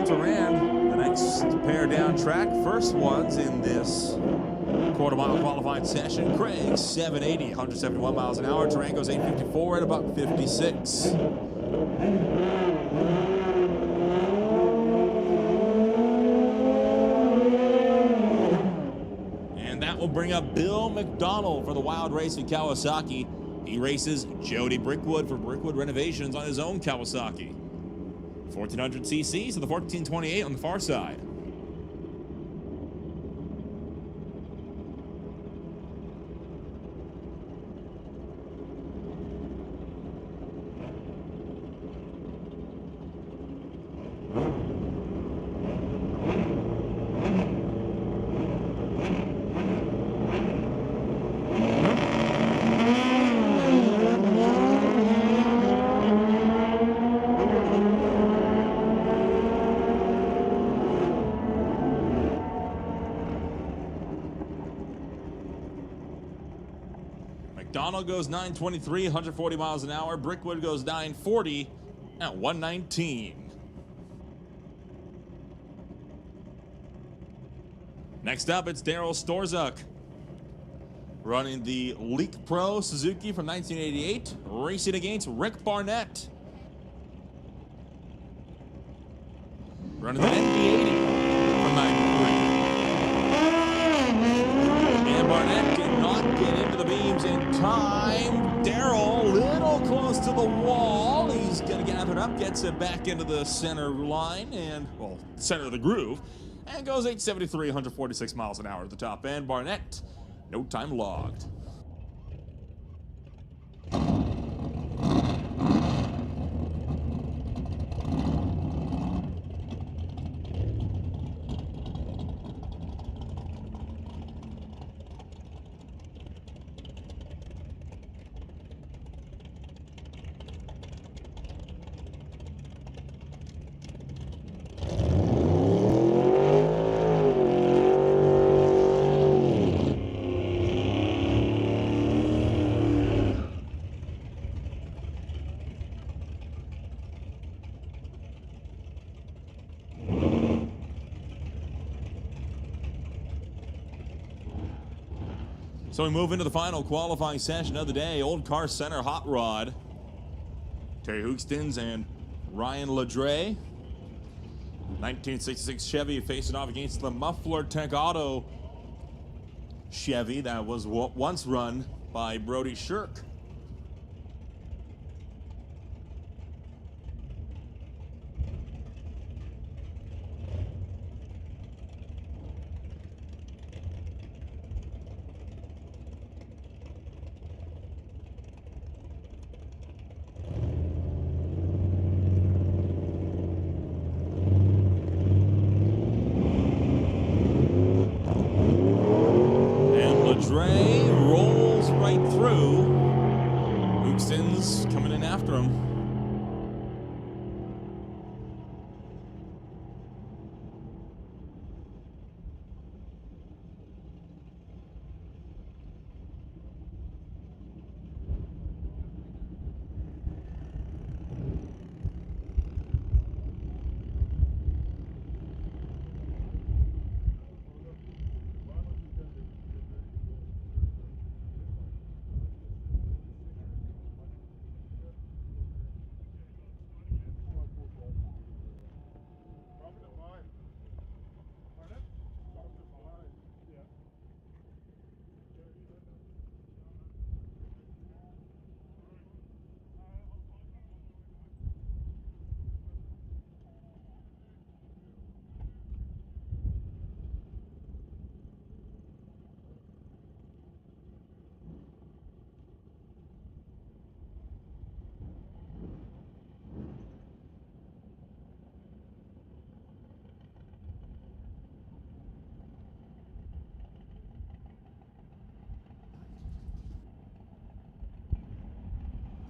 The next pair down track, first ones in this quarter-mile qualifying session. Craig, 780, 171 miles an hour. Terrain goes 854 at about 56. And that will bring up Bill McDonald for the Wild Racing Kawasaki. He races Jody Brickwood for Brickwood Renovations on his own Kawasaki. 1400 cc, so the 1428 on the far side. McDonald goes 923, 140 miles an hour. Brickwood goes 940 at 119. Next up, it's Daryl Storzuk, running the Leak Pro Suzuki from 1988, racing against Rick Barnett, running the ND80 from 93. And Barnett did not get into the beams in time. Daryl, a little close to the wall. He's going to gather it up, gets it back into the center line, and, well, center of the groove, and goes 873, 146 miles an hour at the top end. Barnett, no time logged. So we move into the final qualifying session of the day. Old Car Center Hot Rod. Terry Hookstins and Ryan Ladre. 1966 Chevy facing off against the Muffler Tech Auto Chevy that was once run by Brody Shirk. after him.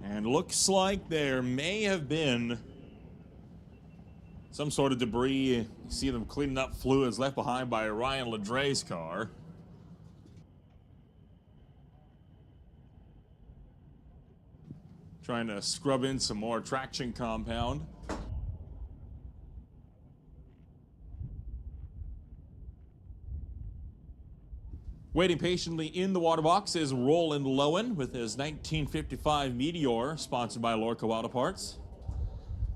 And looks like there may have been some sort of debris. You see them cleaning up fluids left behind by Ryan Ledre's car. Trying to scrub in some more traction compound. Waiting patiently in the water box is Roland Lowen with his 1955 Meteor, sponsored by Lorca Auto Parts.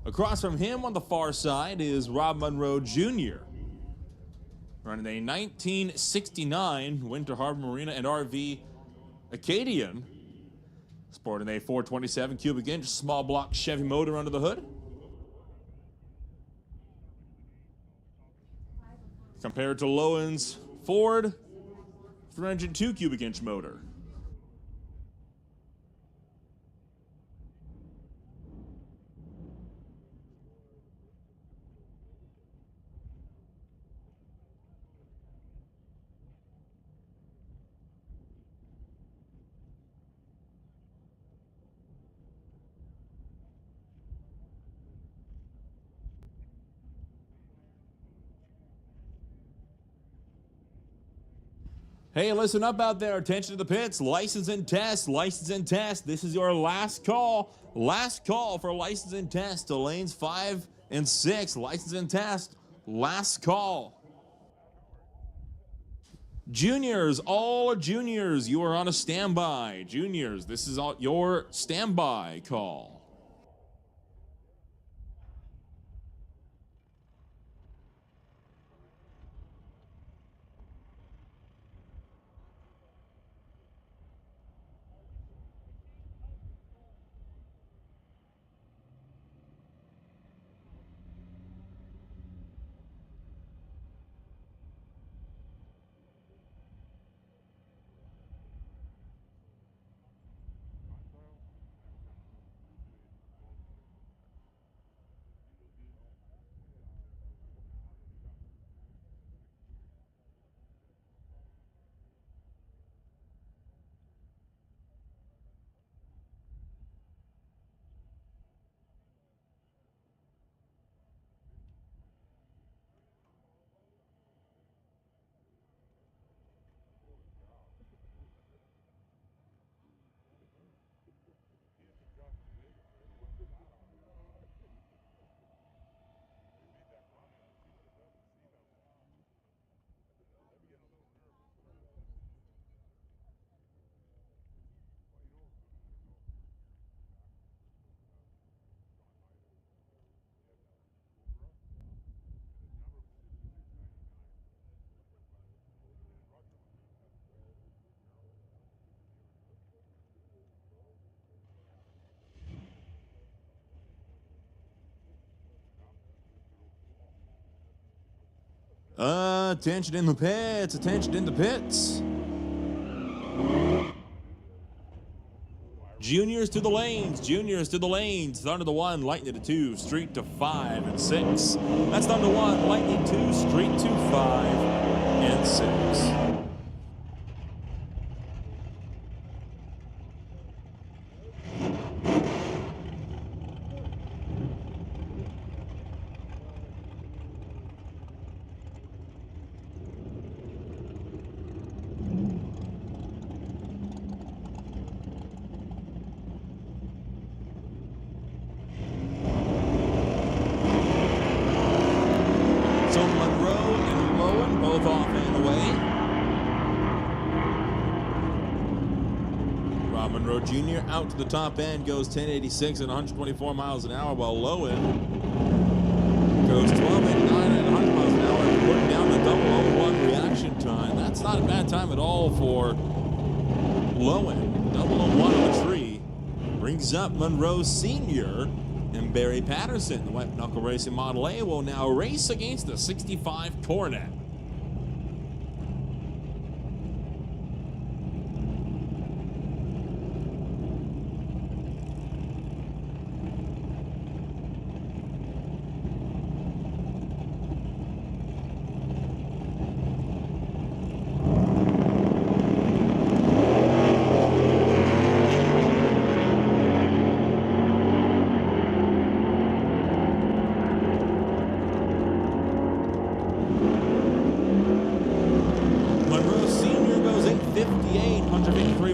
Across from him on the far side is Rob Monroe Jr., running a 1969 Winter Harbor Marina and RV Acadian, sporting a 427 cubic inch small block Chevy motor under the hood. Compared to Lowen's Ford 302 cubic inch motor. Hey, listen up out there. Attention to the pits. License and test. License and test. This is your last call. Last call for license and test to lanes 5 and 6. License and test. Last call. Juniors, all juniors, you are on a standby. Juniors, this is all your standby call. Attention in the pits. Attention in the pits. Juniors to the lanes. Juniors to the lanes. Thunder to 1, Lightning to 2, Street to 5 and 6. That's Thunder 1, Lightning 2, Street to 5 and 6. Junior out to the top end goes 1086 at 124 miles an hour, while Lowen goes 1289 at 100 miles an hour, putting down the 001 reaction time. That's not a bad time at all for Lowen. 001 on the tree brings up Monroe Sr. and Barry Patterson. The White Knuckle Racing Model A will now race against the 65 Coronet.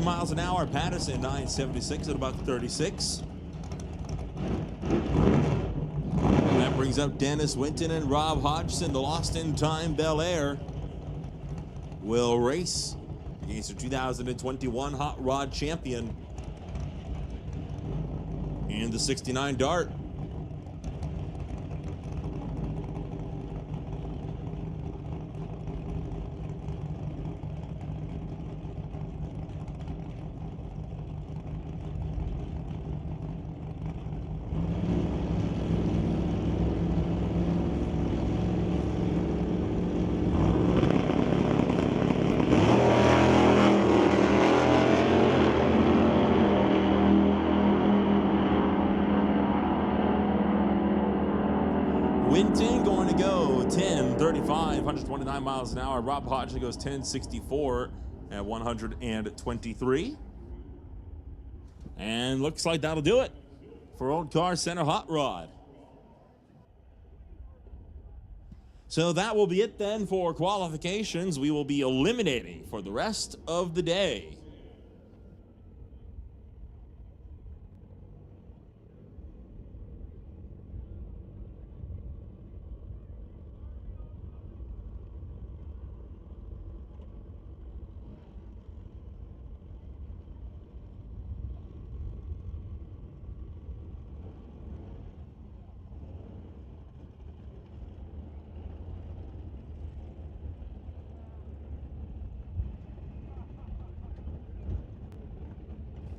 Miles an hour. Patterson 976 at about 36. And that brings up Dennis Winton and Rob Hodgson. The Lost in Time Bel Air will race against the 2021 Hot Rod champion and the 69 Dart. Winton going to go 1035, 129 miles an hour. Rob Hodgson goes 1064 at 123. And looks like that'll do it for Old Car Center Hot Rod. So that will be it then for qualifications. We will be eliminating for the rest of the day.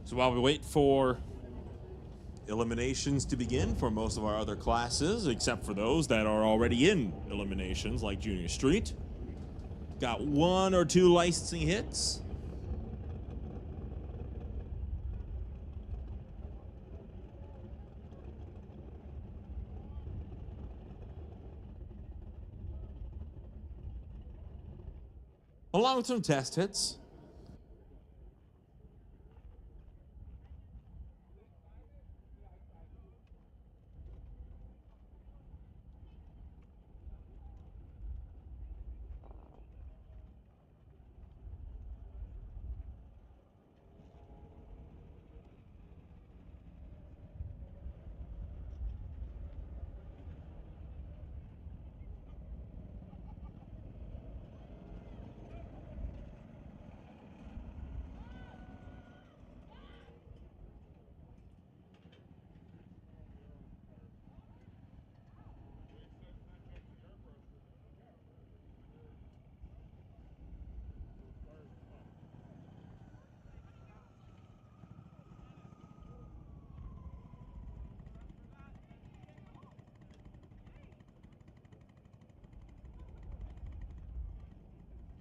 So while we wait for eliminations to begin for most of our other classes, except for those that are already in eliminations, like Junior Street, got 1 or 2 licensing hits. Along with some test hits.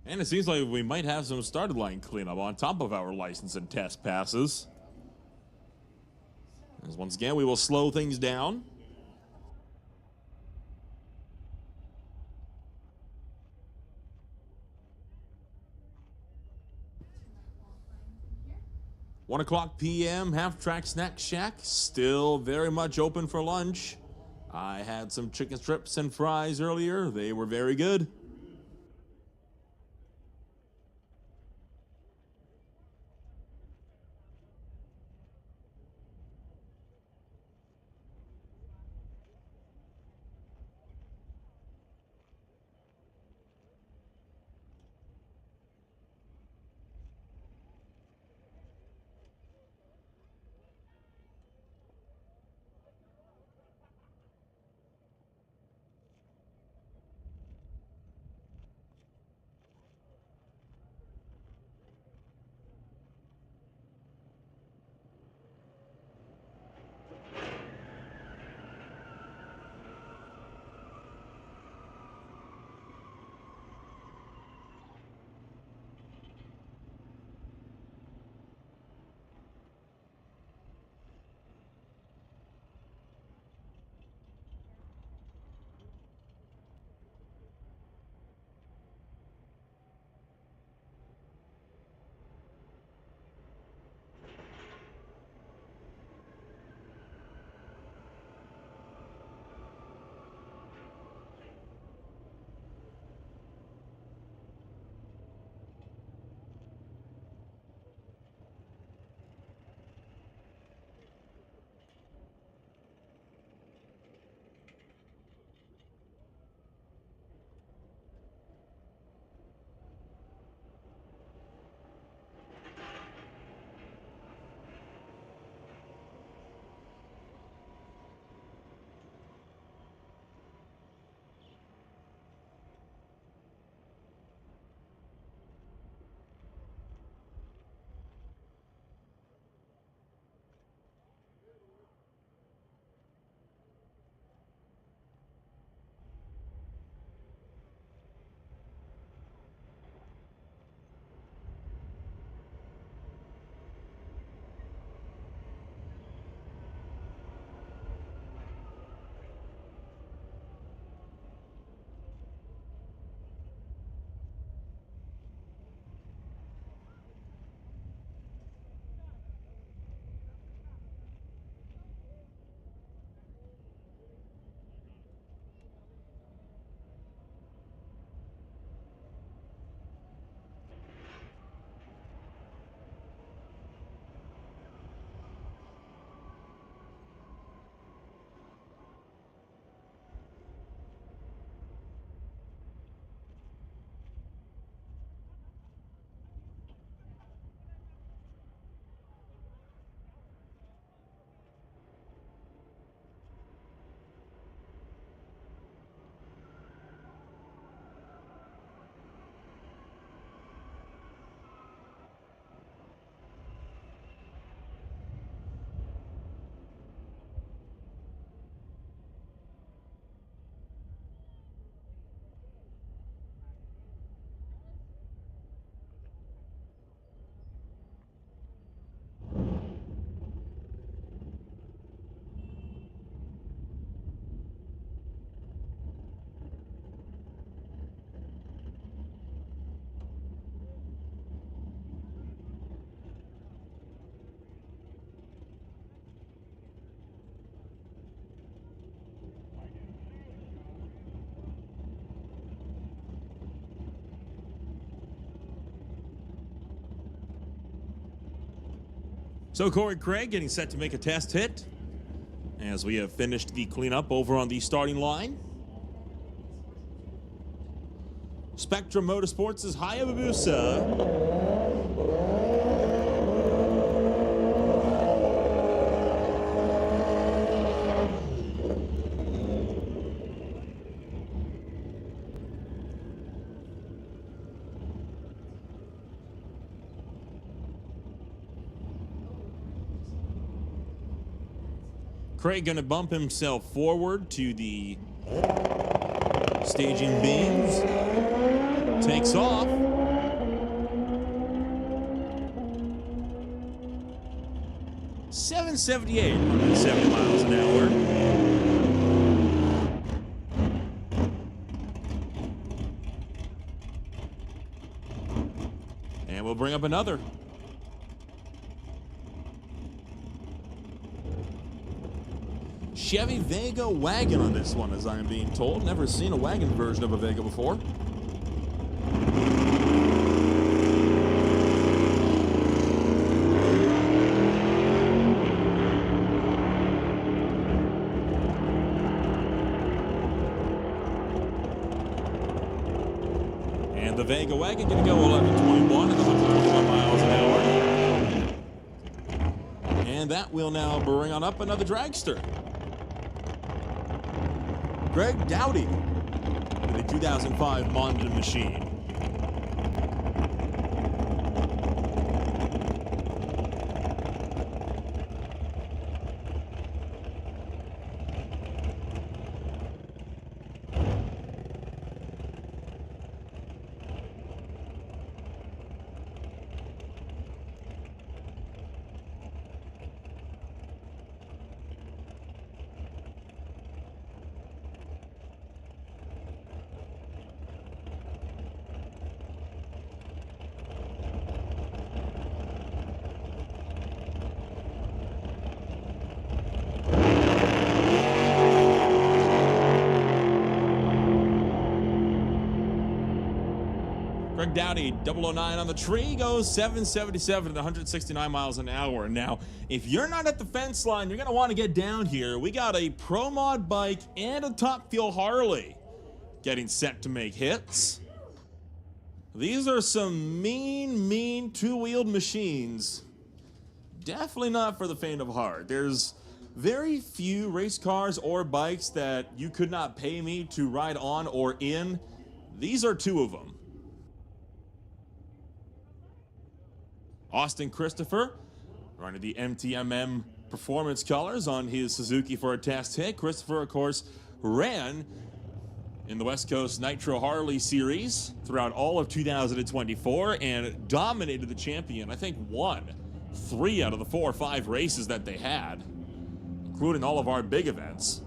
And it seems like we might have some started line cleanup on top of our license and test passes. As once again, we will slow things down. One o'clock p.m. Half Track Snack Shack, still very much open for lunch. I had some chicken strips and fries earlier. They were very good. So Corey Craig getting set to make a test hit as we have finished the cleanup over on the starting line. Spectrum Motorsports' Hayabusa. Craig going to bump himself forward to the staging beams. Takes off. .778, 170 miles an hour. And we'll bring up another. Chevy Vega wagon on this one, as I'm being told. Never seen a wagon version of a Vega before. And the Vega wagon going to go 1121 at 121 miles an hour. And that will now bring on up another dragster. Greg Dowdy with the 2005 Monza machine. Greg Dowdy, 009 on the tree, goes 777 at 169 miles an hour. Now, if you're not at the fence line, you're going to want to get down here. We got a Pro Mod bike and a Top Fuel Harley getting set to make hits. These are some mean two-wheeled machines. Definitely not for the faint of heart. There's very few race cars or bikes that you could not pay me to ride on or in. These are two of them. Austin Christopher running the MTMM performance colors on his Suzuki for a test hit. Christopher, of course, ran in the West Coast Nitro Harley Series throughout all of 2024 and dominated the champion. I think won 3 out of the 4 or 5 races that they had, including all of our big events.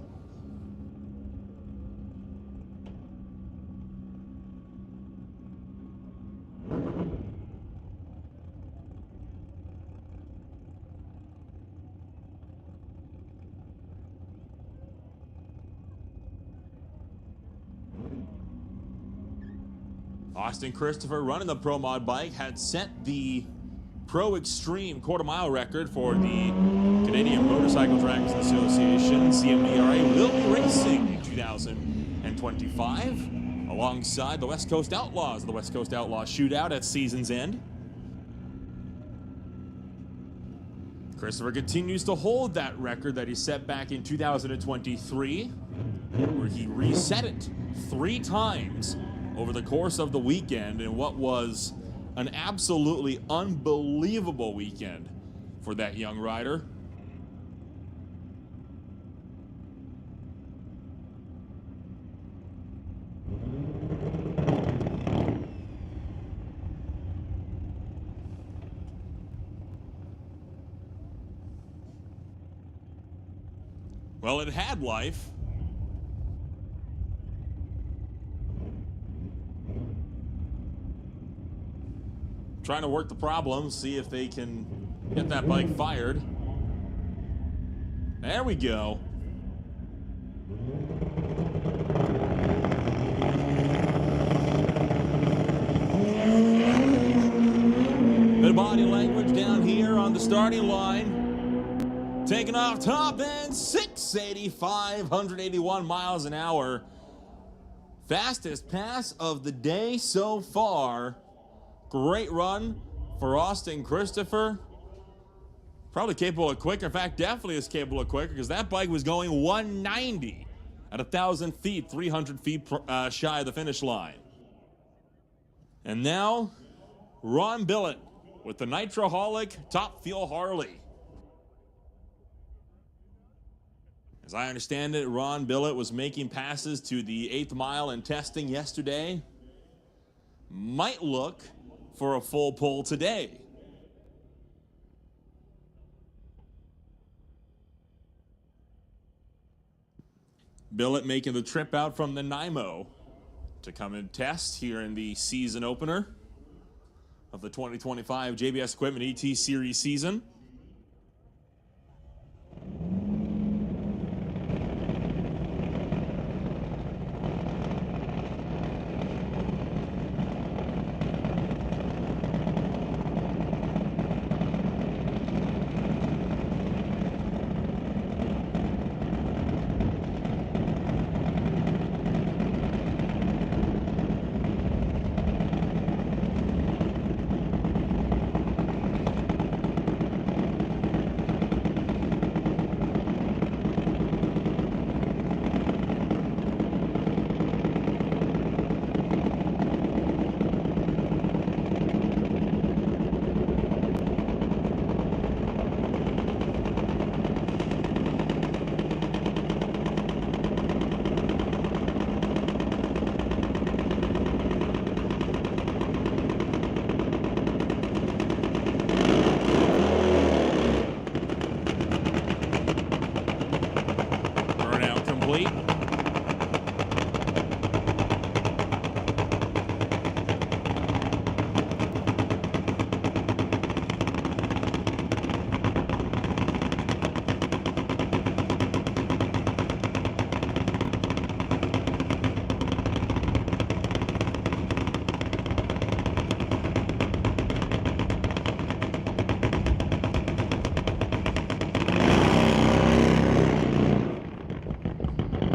Austin Christopher, running the Pro Mod bike, had set the Pro Extreme quarter-mile record for the Canadian Motorcycle Drivers Association. CMDRA will be racing in 2025 alongside the West Coast Outlaws, the West Coast Outlaws Shootout at season's end. Christopher continues to hold that record that he set back in 2023, where he reset it 3 times over the course of the weekend in what was an absolutely unbelievable weekend for that young rider. Well, it had life. Trying to work the problem, see if they can get that bike fired. There we go. Bit of body language down here on the starting line. Taking off top end, 685, 181 miles an hour. Fastest pass of the day so far. Great run for Austin Christopher. Probably capable of quicker. In fact, definitely is capable of quicker because that bike was going 190 at 1,000 feet, 300 feet shy of the finish line. And now, Ron Billett with the Nitroholic Top Fuel Harley. As I understand it, Ron Billett was making passes to the 8th mile in testing yesterday. Might look for a full pull today. Billett making the trip out from the Nanaimo to come and test here in the season opener of the 2025 JBS Equipment ET Series season.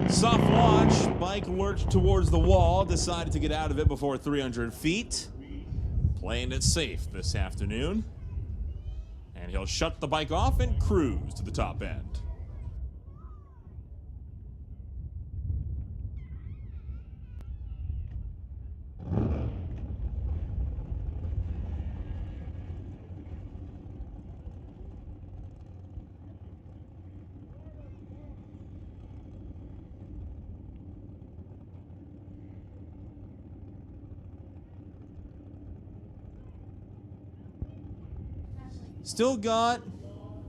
Soft launch, bike lurched towards the wall, decided to get out of it before 300 feet. Playing it safe this afternoon. And he'll shut the bike off and cruise to the top end. Still got,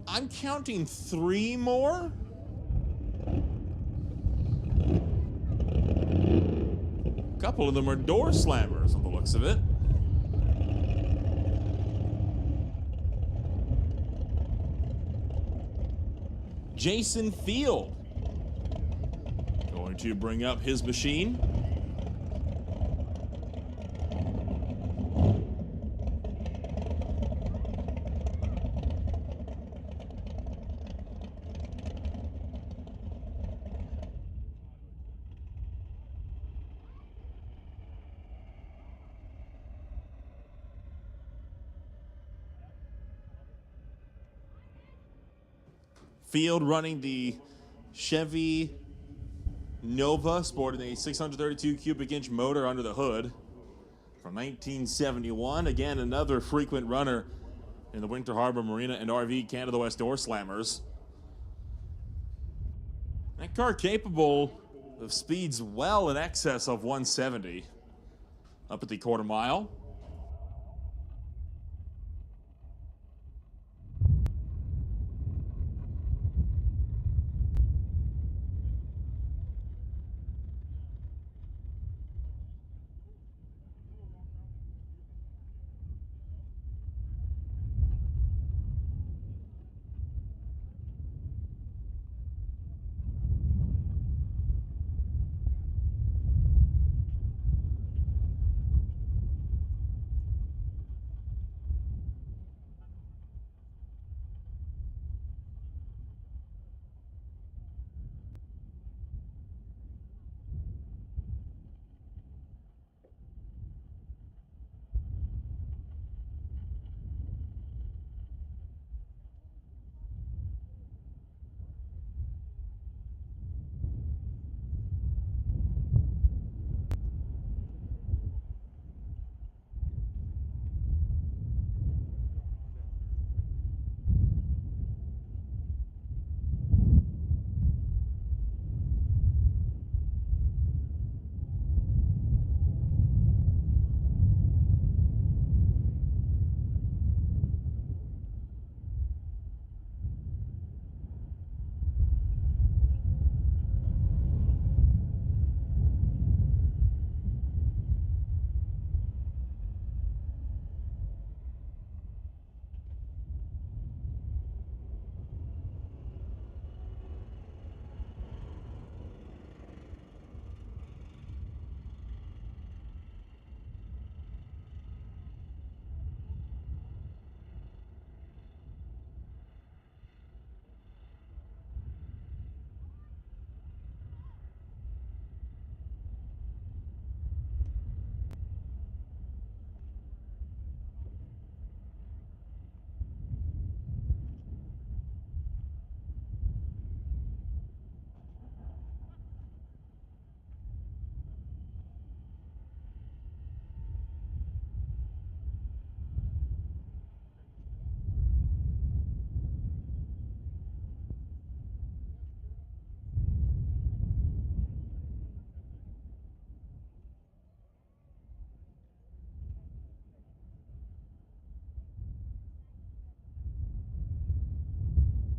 I'm counting 3 more. A couple of them are door slammers on the looks of it. Jason Field going to bring up his machine. Field running the Chevy Nova, sporting a 632 cubic inch motor under the hood from 1971. Again, another frequent runner in the Winter Harbor Marina and RV Canada West door slammers. That car capable of speeds well in excess of 170 up at the quarter mile.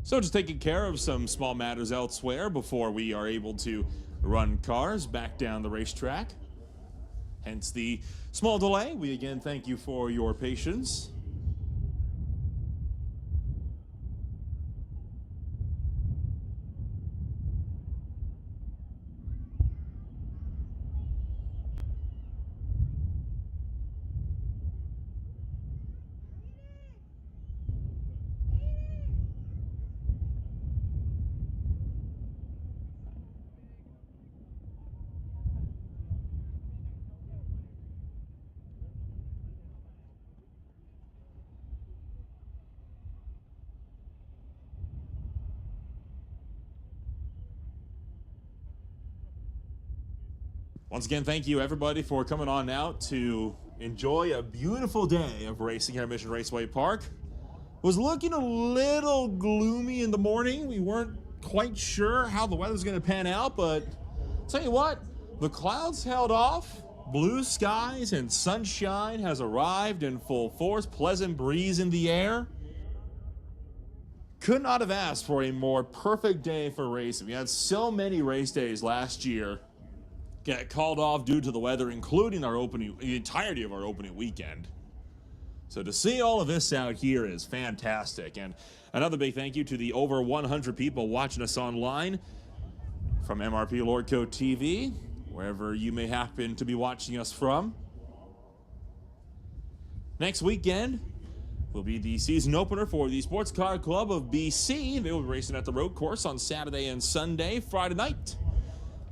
So just taking care of some small matters elsewhere before we are able to run cars back down the racetrack. Hence the small delay. We again thank you for your patience. Once again, thank you everybody for coming on out to enjoy a beautiful day of racing here at Mission Raceway Park. It was looking a little gloomy in the morning. We weren't quite sure how the weather's going to pan out, but tell you what, the clouds held off. Blue skies and sunshine has arrived in full force. Pleasant breeze in the air. Could not have asked for a more perfect day for racing. We had so many race days last year get called off due to the weather, including the entirety of our opening weekend. So to see all of this out here is fantastic. And another big thank you to the over 100 people watching us online from MRP Lordco TV, wherever you may happen to be watching us from. Next weekend will be the season opener for the Sports Car Club of BC. They will be racing at the road course on Saturday and Sunday. Friday night,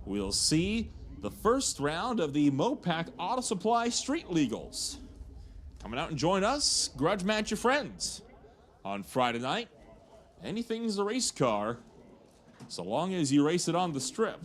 we'll see the first round of the Mopac Auto Supply Street Legals. Coming out and join us, grudge match your friends. On Friday night, anything's a race car, so long as you race it on the strip.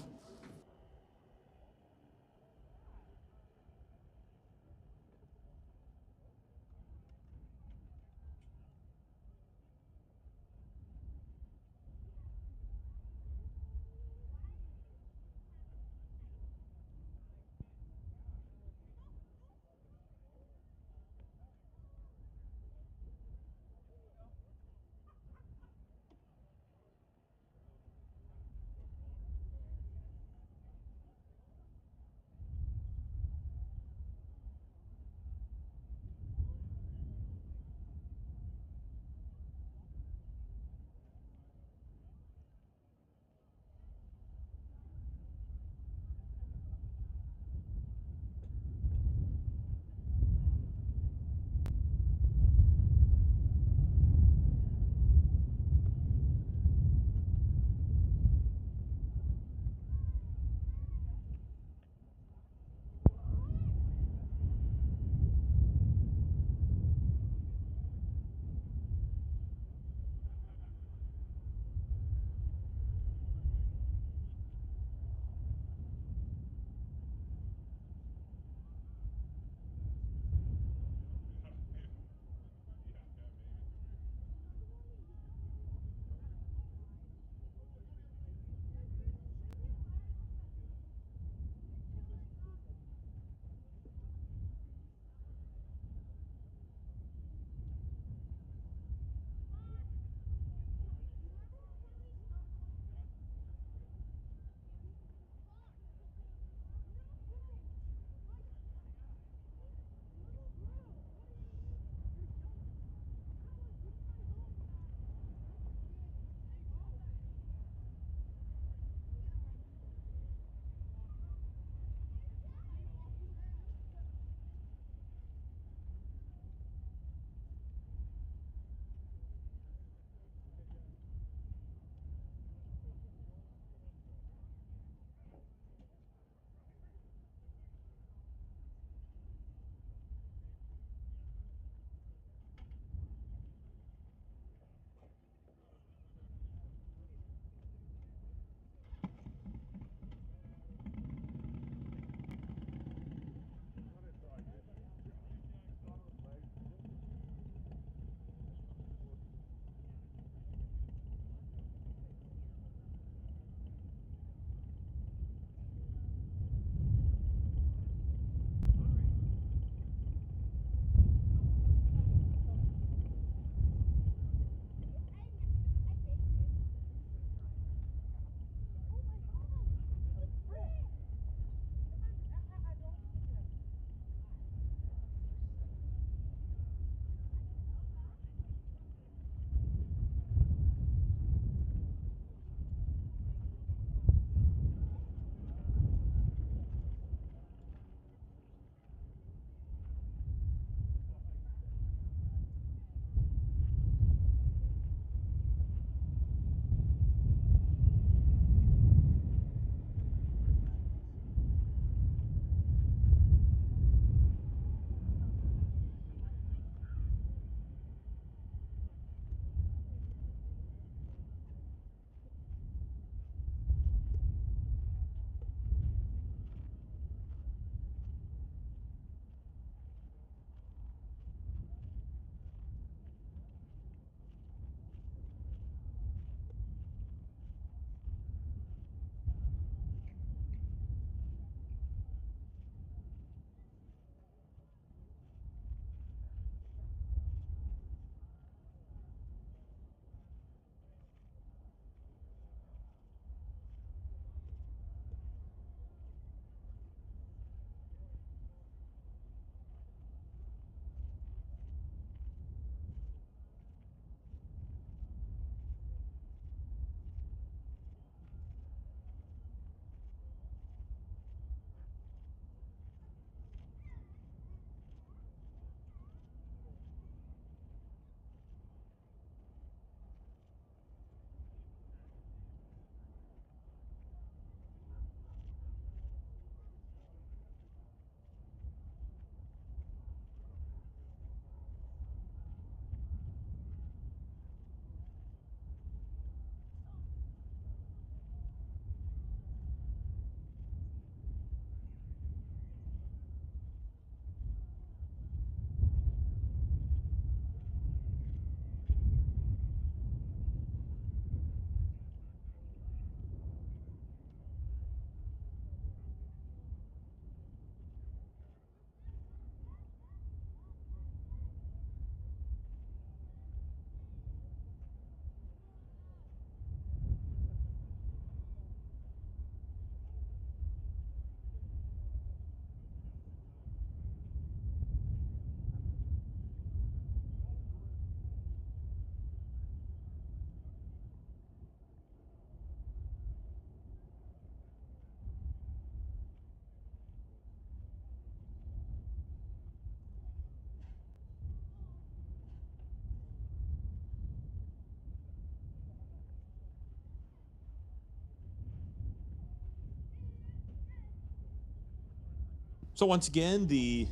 So once again, the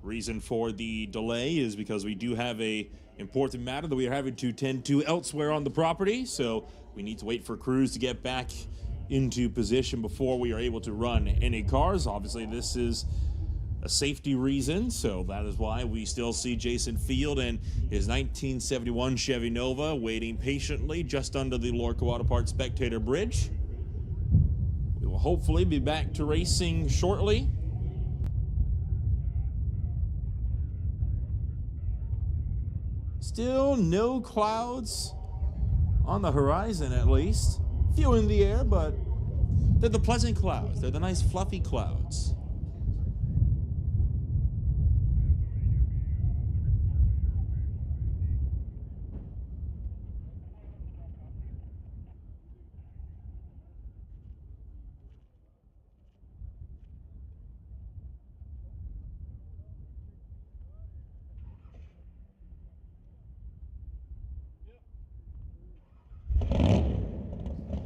reason for the delay is because we do have a important matter that we are having to tend to elsewhere on the property. So we need to wait for crews to get back into position before we are able to run any cars. Obviously, this is a safety reason, so that is why we still see Jason Field and his 1971 Chevy Nova waiting patiently just under the Lorca Auto Parts Spectator Bridge. We will hopefully be back to racing shortly. Still no clouds on the horizon, at least. Few in the air, but they're the pleasant clouds. They're the nice fluffy clouds.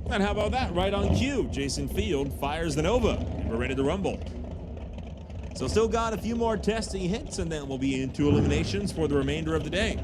And how about that? Right on cue, Jason Field fires the Nova, and we're ready to rumble. So still got a few more testing hits, and then we'll be into eliminations for the remainder of the day.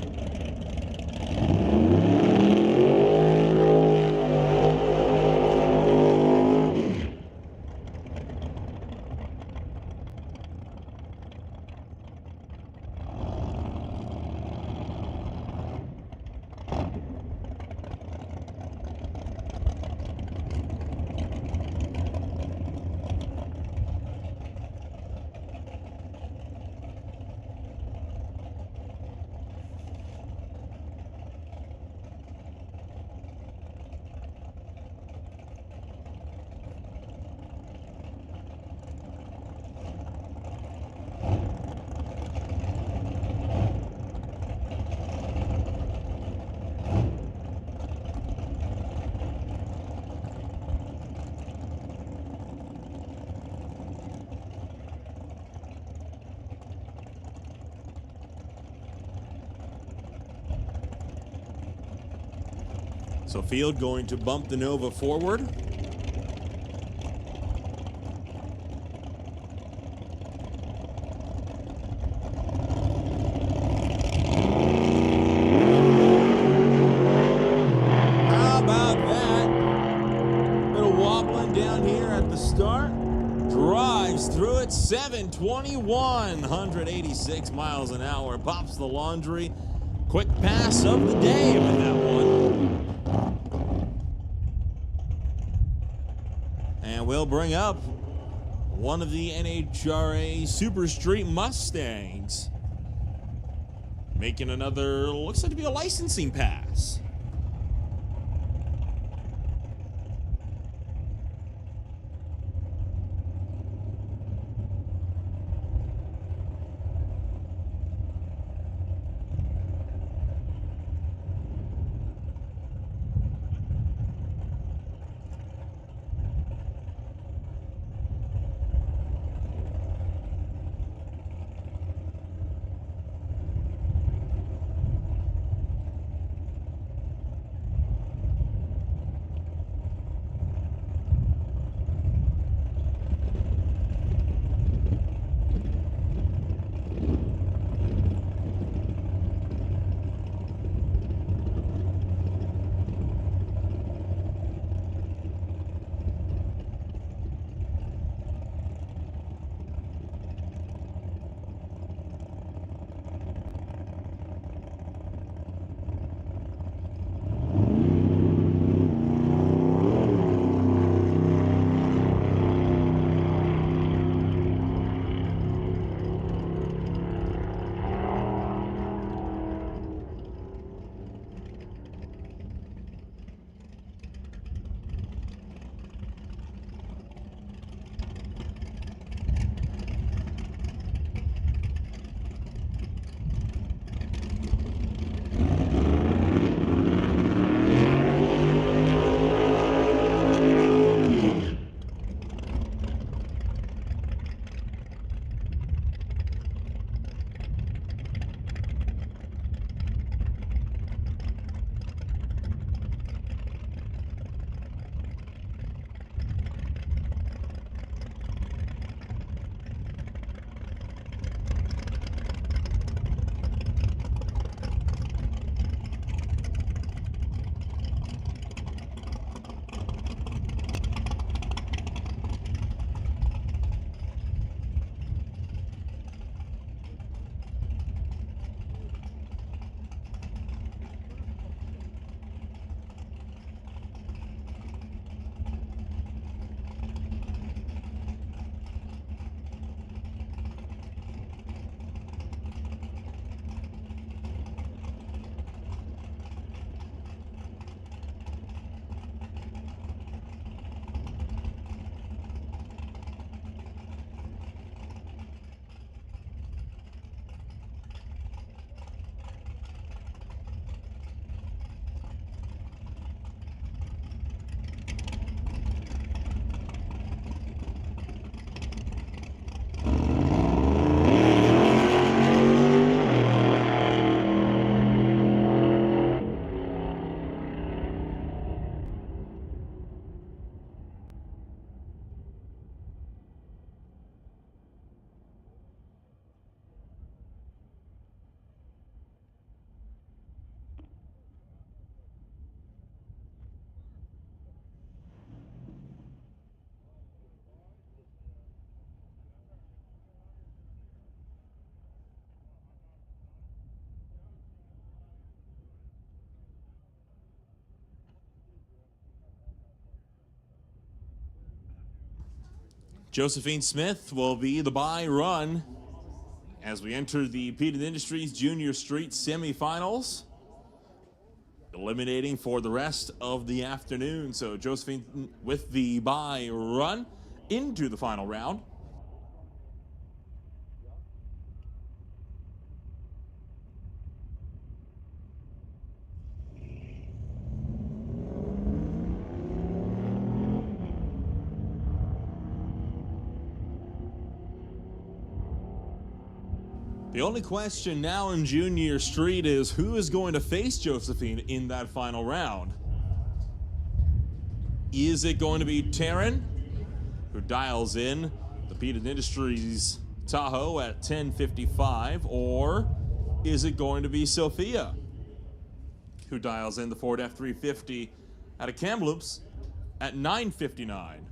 So Field going to bump the Nova forward. How about that? Little wobbling down here at the start. Drives through it, 721, 186 miles an hour. Pops the laundry. Quick pass of the day with that one. And we'll bring up one of the NHRA Super Street Mustangs, making another, looks like to be a licensing pass. Josephine Smith will be the bye run as we enter the Peated Industries Junior Street semifinals, eliminating for the rest of the afternoon. So Josephine with the bye run into the final round. The only question now in Junior Street is who is going to face Josephine in that final round? Is it going to be Taryn, who dials in the Peated Industries Tahoe at 10:55, or is it going to be Sophia, who dials in the Ford F350 out of Kamloops at 9:59?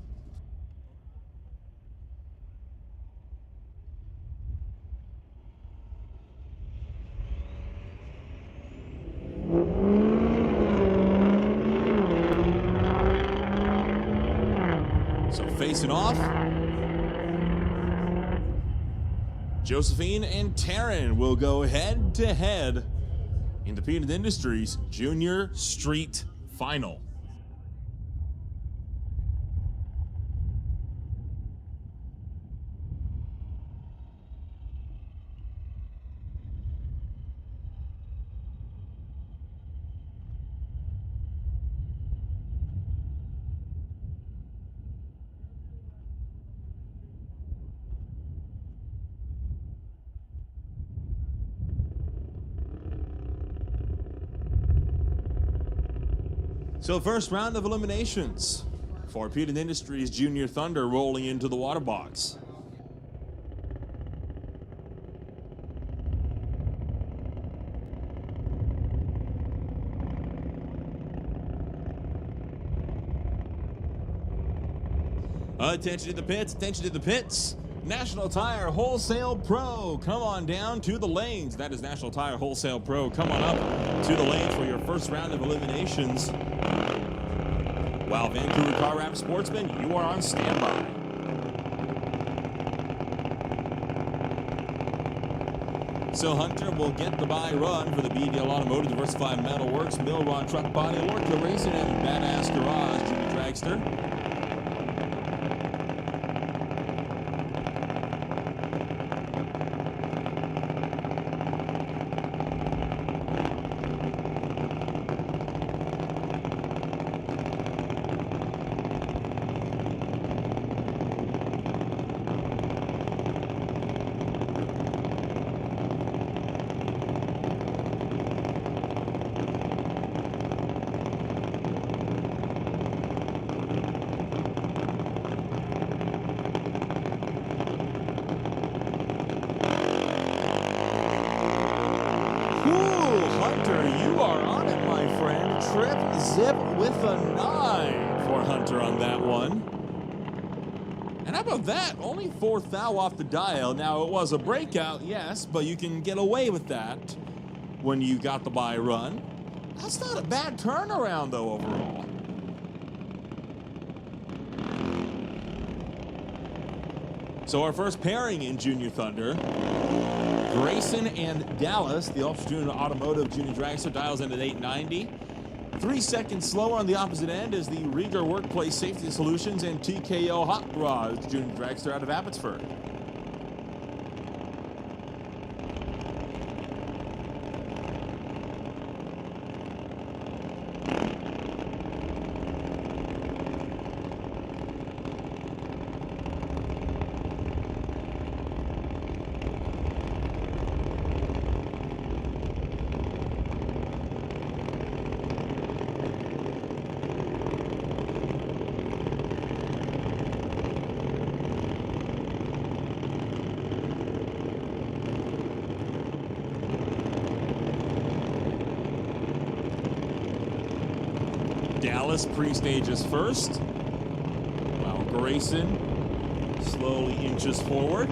So facing off, Josephine and Taryn will go head to head in the Peated Industries Junior Street Final. So first round of eliminations for Peated Industries Junior Thunder rolling into the water box. Attention to the pits, attention to the pits. National Tire Wholesale Pro, come on down to the lanes. That is National Tire Wholesale Pro. Come on up to the lanes for your first round of eliminations. While Vancouver Car Wrap Sportsman, you are on standby. So Hunter will get the bye run for the BDL Automotive Diversified Metalworks, Milron Truck Body, Lorca Racing, and Badass Garage Junior Dragster. Hunter, you are on it, my friend. Trip zip with a 9 for Hunter on that one. And how about that? Only 4th thou off the dial. Now, it was a breakout, yes, but you can get away with that when you got the bye run. That's not a bad turnaround, though, overall. So our first pairing in Junior Thunder, Grayson and Dallas, the Ultra Automotive Junior Dragster, dials in at 890. 3 seconds slower on the opposite end is the Rieger Workplace Safety Solutions and TKO Hot Rods Junior Dragster out of Abbotsford. Dallas pre-stages first, while Grayson slowly inches forward.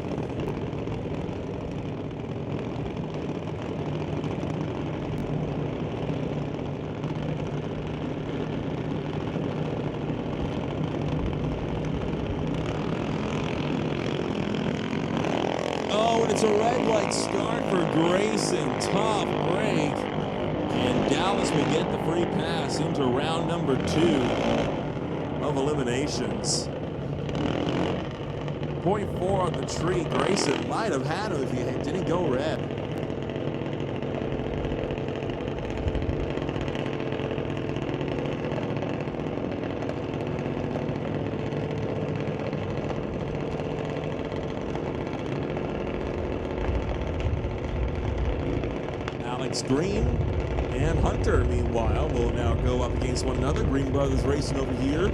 Oh, and it's a red light start for Grayson. Tough break. And Dallas will get the free pass into round number 2 of eliminations. 0.4 on the tree. Grayson might have had him if he didn't go red. Green and Hunter, meanwhile, will now go up against one another. Green brothers racing over here.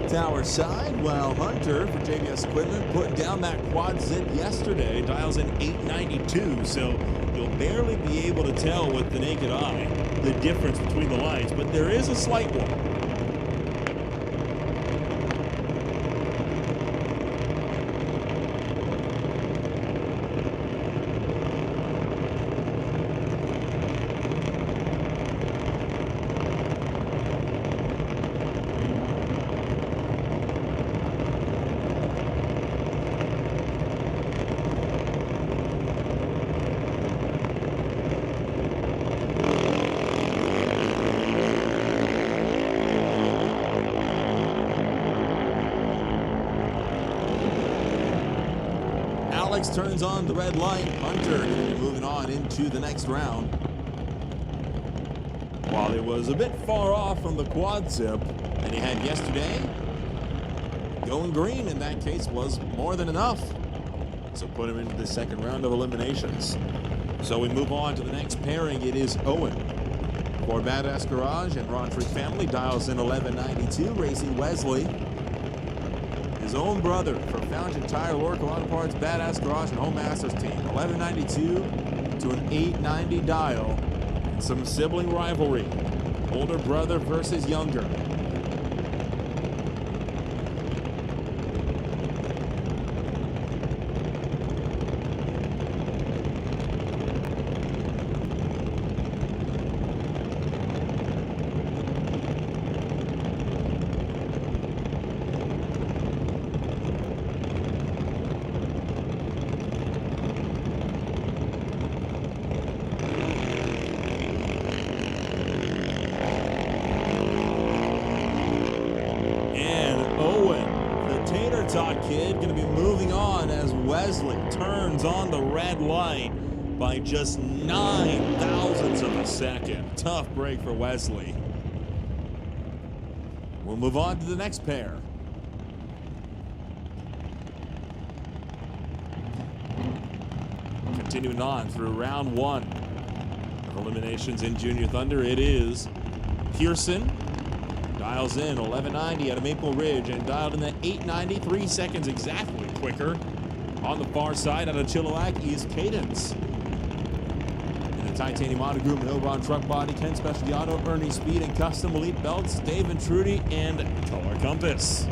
Tower side, while Hunter, for JBS equipment, put down that quad zip yesterday, dials in 892, so you'll barely be able to tell with the naked eye the difference between the lights, but there is a slight one. Turns on the red light. Hunter moving on into the next round. While it was a bit far off from the quad zip that he had yesterday, going green in that case was more than enough. So put him into the second round of eliminations. So we move on to the next pairing. It is Owen for Badass Garage and Roderick family. Dials in 1192, racing Wesley. His own brother for Fountain Tire, Lorica Auto Parts, Badass Garage, and Home Masters team. 1192 to an 890 dial. And some sibling rivalry. Older brother versus younger. Kid going to be moving on as Wesley turns on the red light by just 9 thousandths of a second. Tough break for Wesley. We'll move on to the next pair. Continuing on through round 1 of eliminations in Junior Thunder, it is Pearson. Dials in 1190 out of Maple Ridge and dialed in the 890, 3 seconds exactly quicker. On the far side out of Chilliwack is Cadence. In the Titanium Auto Group, Milron Truck Body, Ken Specialty Auto, Ernie Speed and Custom Elite Belts, Dave and Trudy, and Color Compass.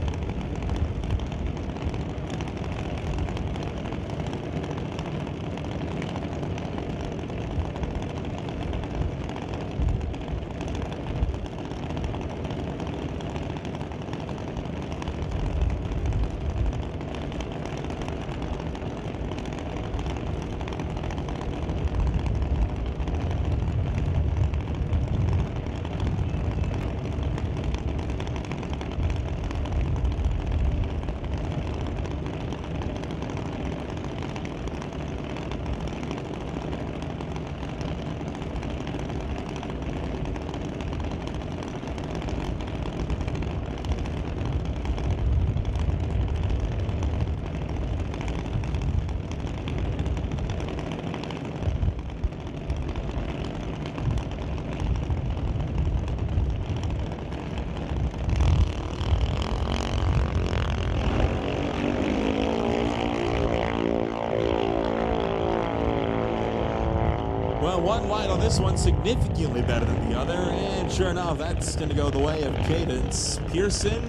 One light on this one significantly better than the other, and sure enough, that's going to go the way of Cadence. Pearson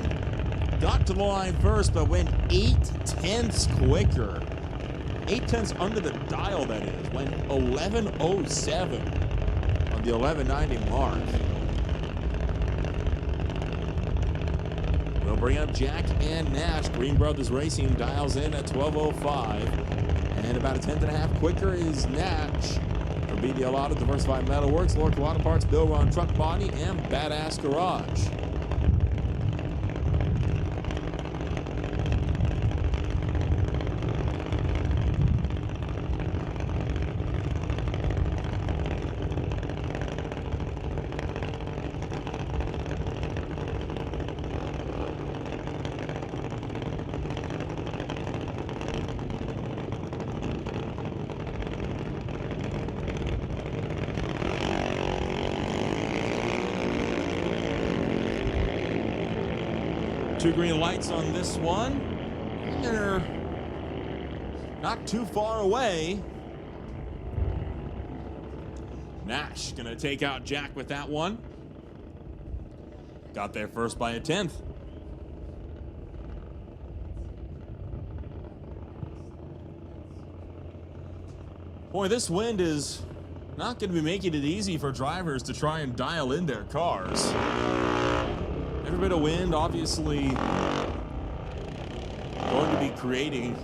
got to the line first, but went 8 tenths quicker. 8 tenths under the dial, that is. Went 1107 on the 1190 mark. We'll bring up Jack and Nash. Green Brothers Racing dials in at 12:05. And about a tenth and a half quicker is Nash. For BD Allotted, Diversified Metalworks, Lord Auto Parts, Bill Ron Truck Body, and Badass Garage. Two green lights on this one, and they're not too far away. Nash gonna take out Jack with that one. Got there first by a tenth. Boy, this wind is not gonna be making it easy for drivers to try and dial in their cars. Every bit of wind, obviously, going to be creating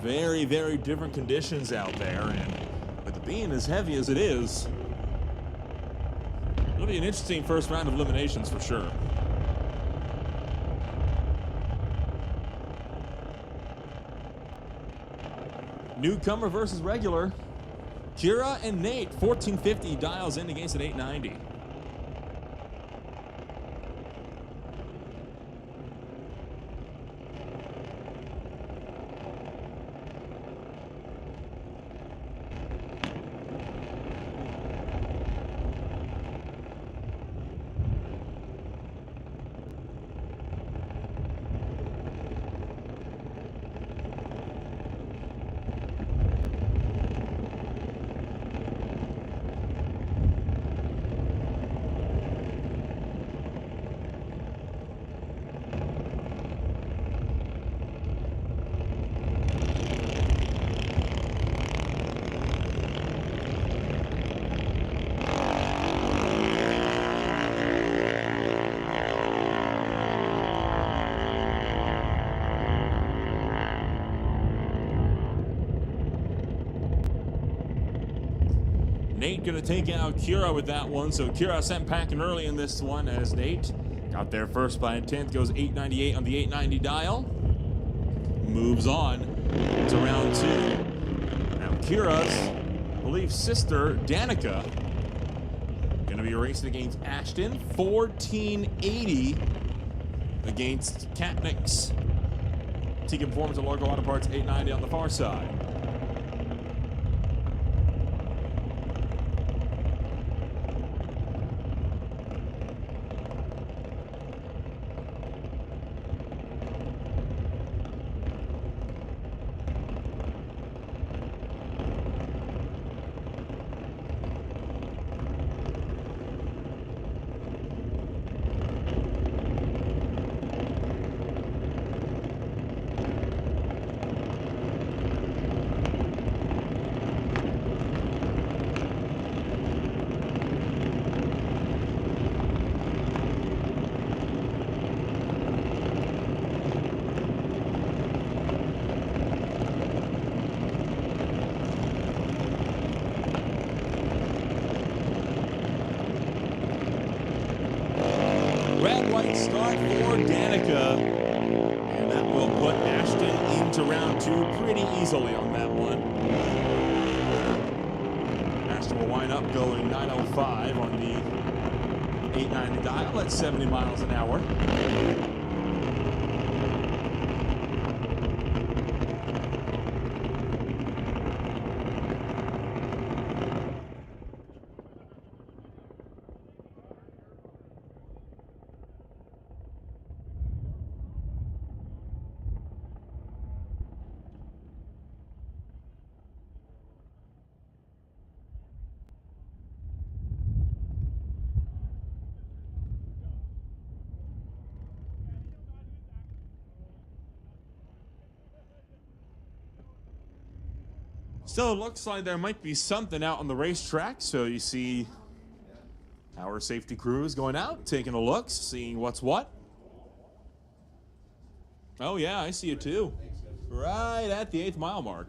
very, very different conditions out there. And with it being as heavy as it is, it'll be an interesting first round of eliminations for sure. Newcomer versus regular. Kira and Nate, 1450 dials in against an 890. Nate gonna take out Kira with that one, so Kira sent packing early in this one as Nate got there first by a tenth, goes 898 on the 890 dial. Moves on to round two. Now Kira's, I believe, sister, Danica, gonna be racing against Ashton, 1480 against Katnick's. Tegan Performance and Largo Auto Parts, 890 on the far side. Red-white start for Danica, and that will put Ashton into round two pretty easily on that one. Ashton will wind up going 905 on the 890 dial at 70 miles an hour. So it looks like there might be something out on the racetrack. So you see our safety crews going out, taking a look, seeing what's what. Oh yeah, I see it too. Right at the 8th mile mark.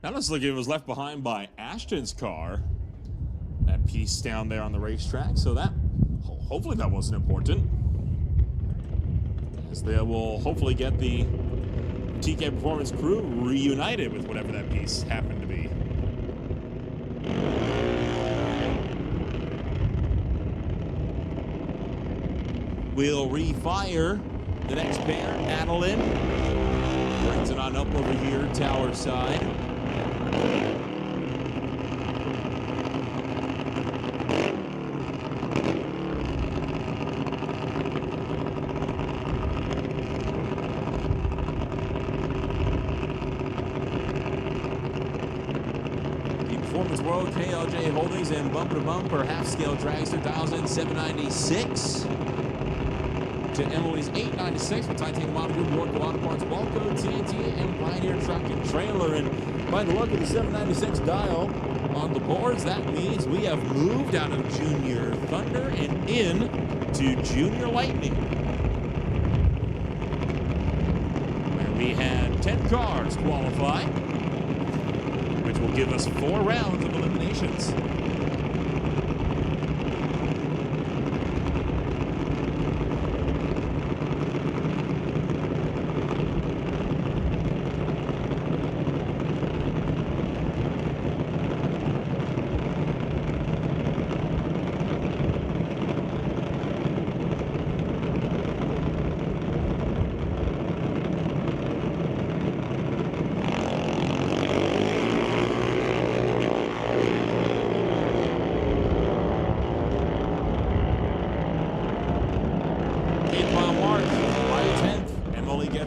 That looks like it was left behind by Ashton's car. That piece down there on the racetrack. So that, hopefully that wasn't important. As they will hopefully get the TK Performance crew reunited with whatever that piece happened to be. We'll refire the next pair. Adeline brings it on up over here, tower side. Performance World, KLJ Holdings, and Bumper to Bumper half-scale dragster dials in 796 to Emily's 896 with Titanium Model Group, York Auto Parts, Walco, TNT, and Pioneer Truck and Trailer. And by the look of the 796 dial on the boards, that means we have moved out of Junior Thunder and in to Junior Lightning, where we had 10 cars qualify, which will give us 4 rounds of eliminations.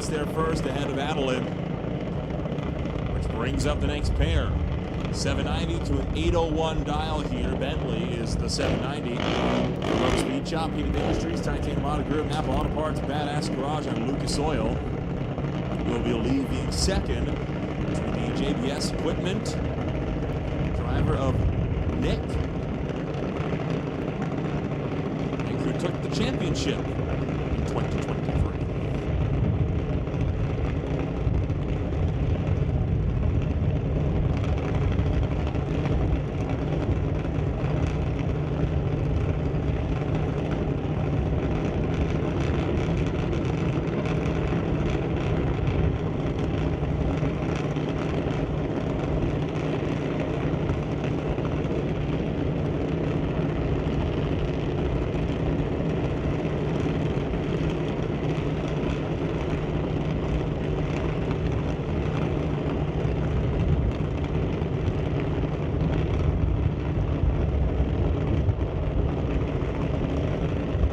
There first ahead of Adeline, which brings up the next pair. 790 to an 801 dial here. Bentley is the 790. From Speed Shop, Heated Industries, Titanium Auto Group, Napa Auto Parts, Badass Garage, and Lucas Oil will be leaving second to the JBS Equipment. Driver of Nick, and who took the championship in 2023.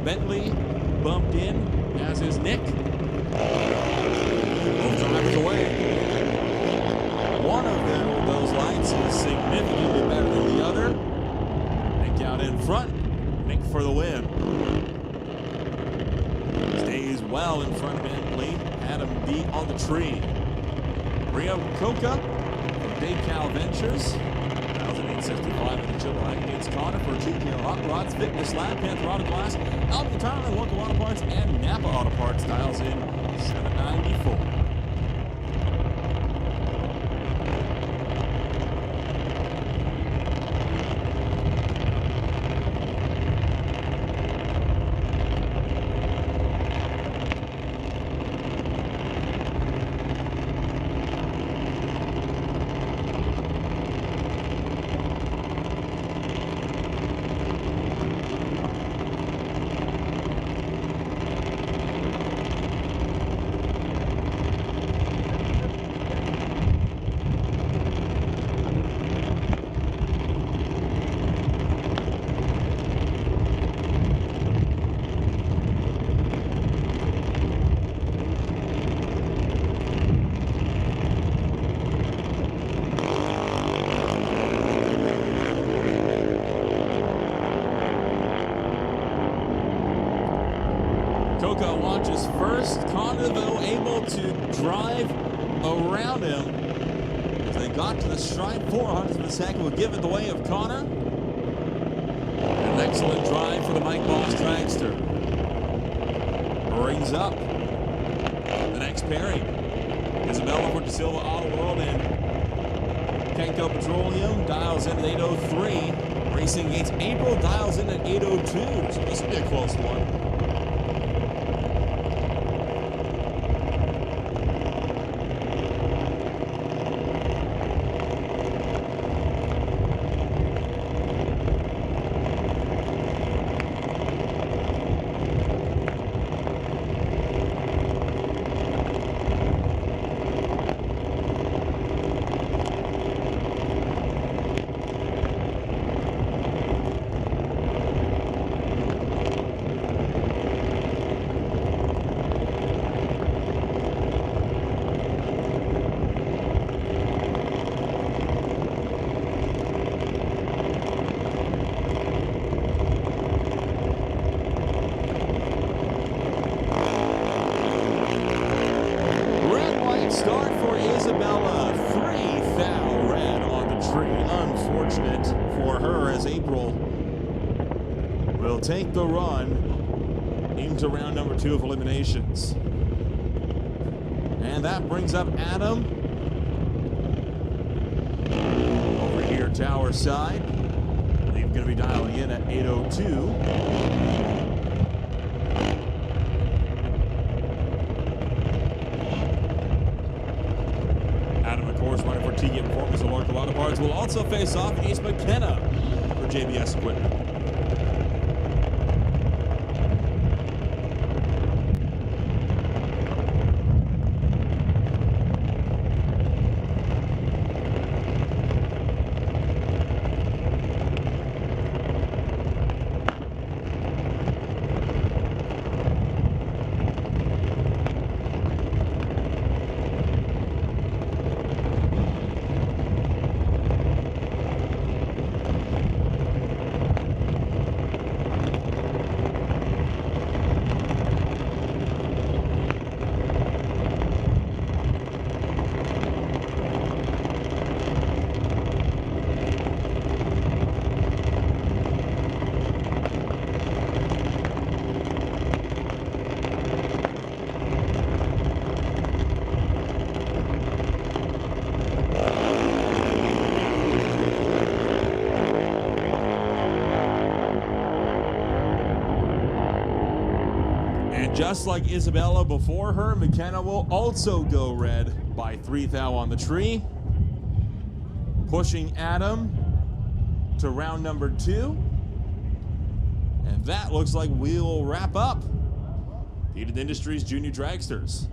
Bentley bumped in, as is Nick. Both drivers away. One of them with those lights is significantly better than the other. Nick out in front. Nick for the win. Stays well in front of Bentley. Had him beat on the tree. Rio Coca from Decal Ventures. 1,865 in the July against Connor for GK Hot Rods, Fitness Lab, Panther Auto Glass, Albany Tire, Local Auto Parts, and Napa Auto Parts. Dials in 794. Coco launches first. Connor, though, able to drive around him. As they got to the stripe, 400th of a second will give it the way of Connor. An excellent drive for the Mike Boss dragster. Brings up the next pairing. Isabella for De Silva Auto World and Kenco Petroleum dials in at 8:03. Racing Gates April dials in at 8:02. So this will be a close one. Start for Isabella, 3 thou red on the tree. Unfortunate for her as April will take the run into round number 2 of eliminations. And that brings up Adam over here, tower side. He's going to be dialing in at 8:02. Running for TK Performance and Lord Auto Parts will also face off against McKenna for JBS equipment. Just like Isabella before her, McKenna will also go red by 3 thou on the tree, pushing Adam to round number 2. And that looks like we'll wrap up Heated Industries Junior Dragsters.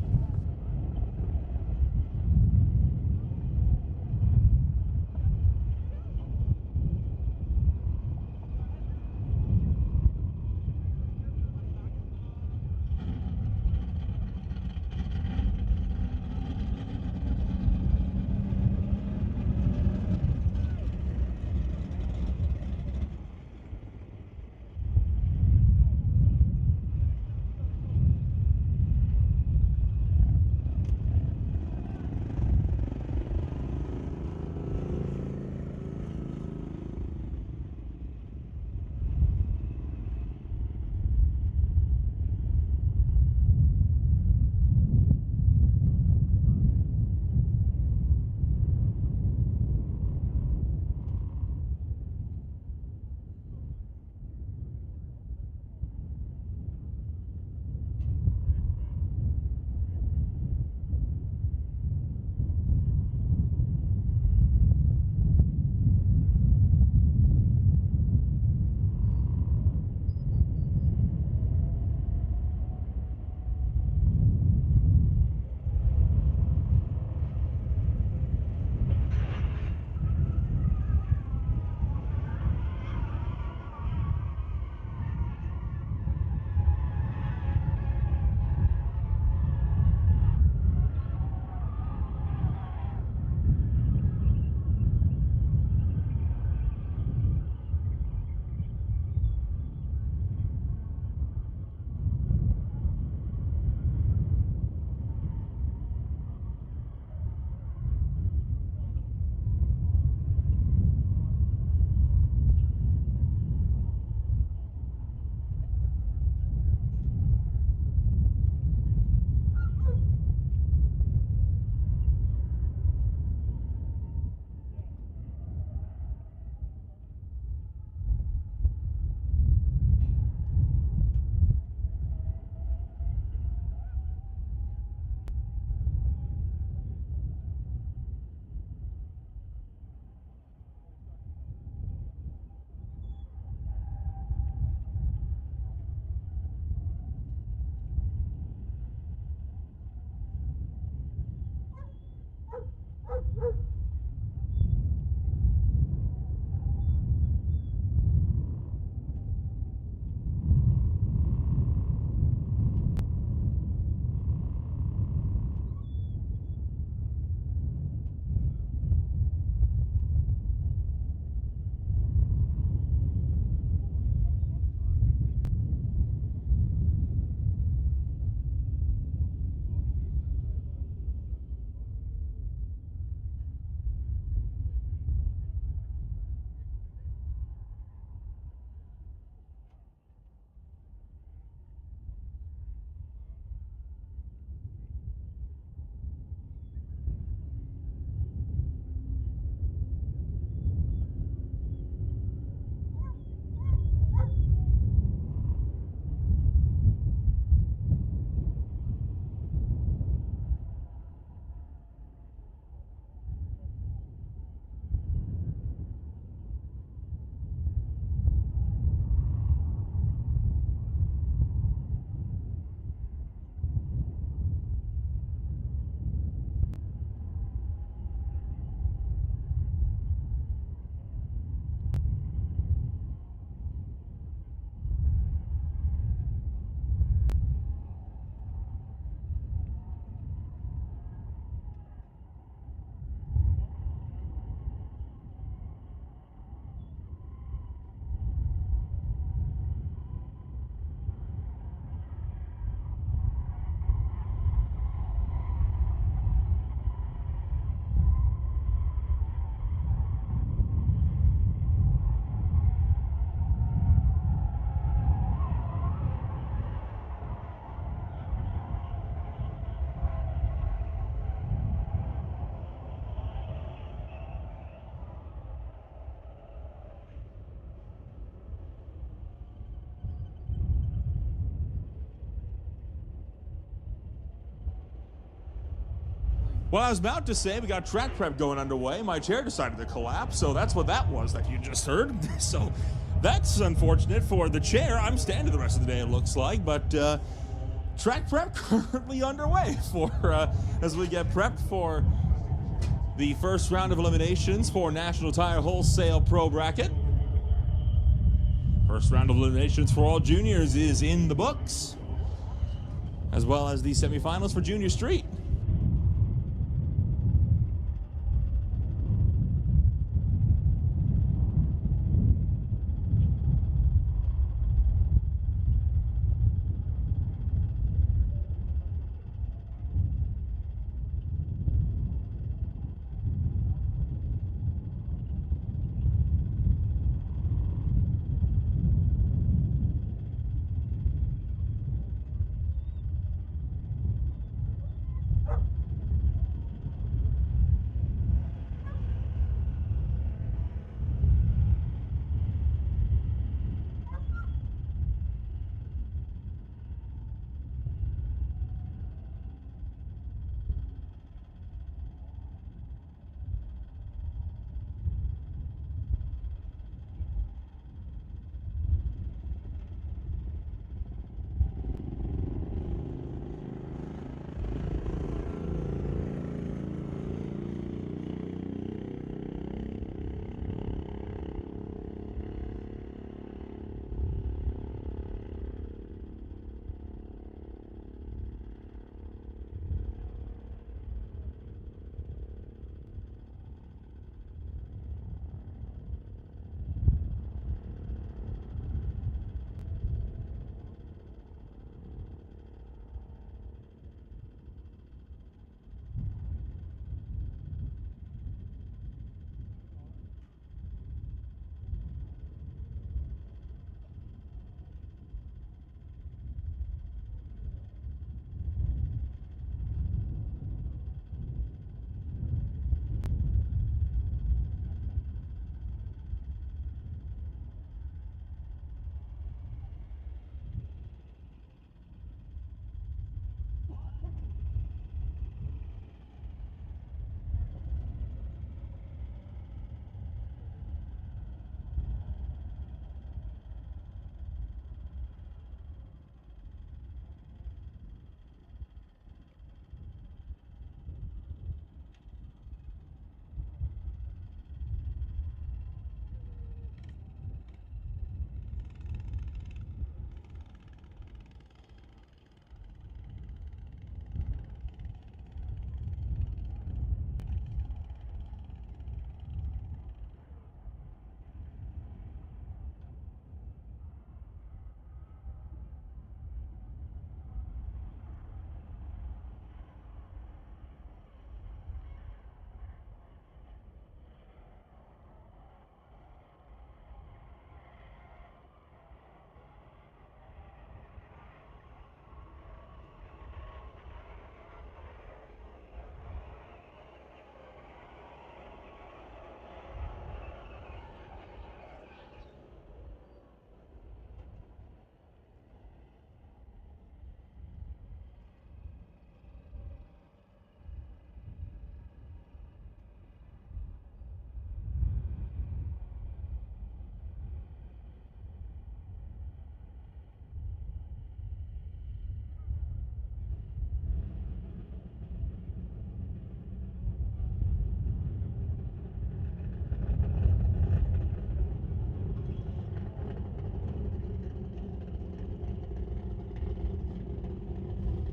Well, I was about to say we got track prep going underway. My chair decided to collapse, so that's what that was that you just heard. So that's unfortunate for the chair. I'm standing the rest of the day, it looks like, but track prep currently underway for as we get prepped for the first round of eliminations for National Tire Wholesale Pro Bracket. First round of eliminations for all juniors is in the books, as well as the semifinals for Junior Street.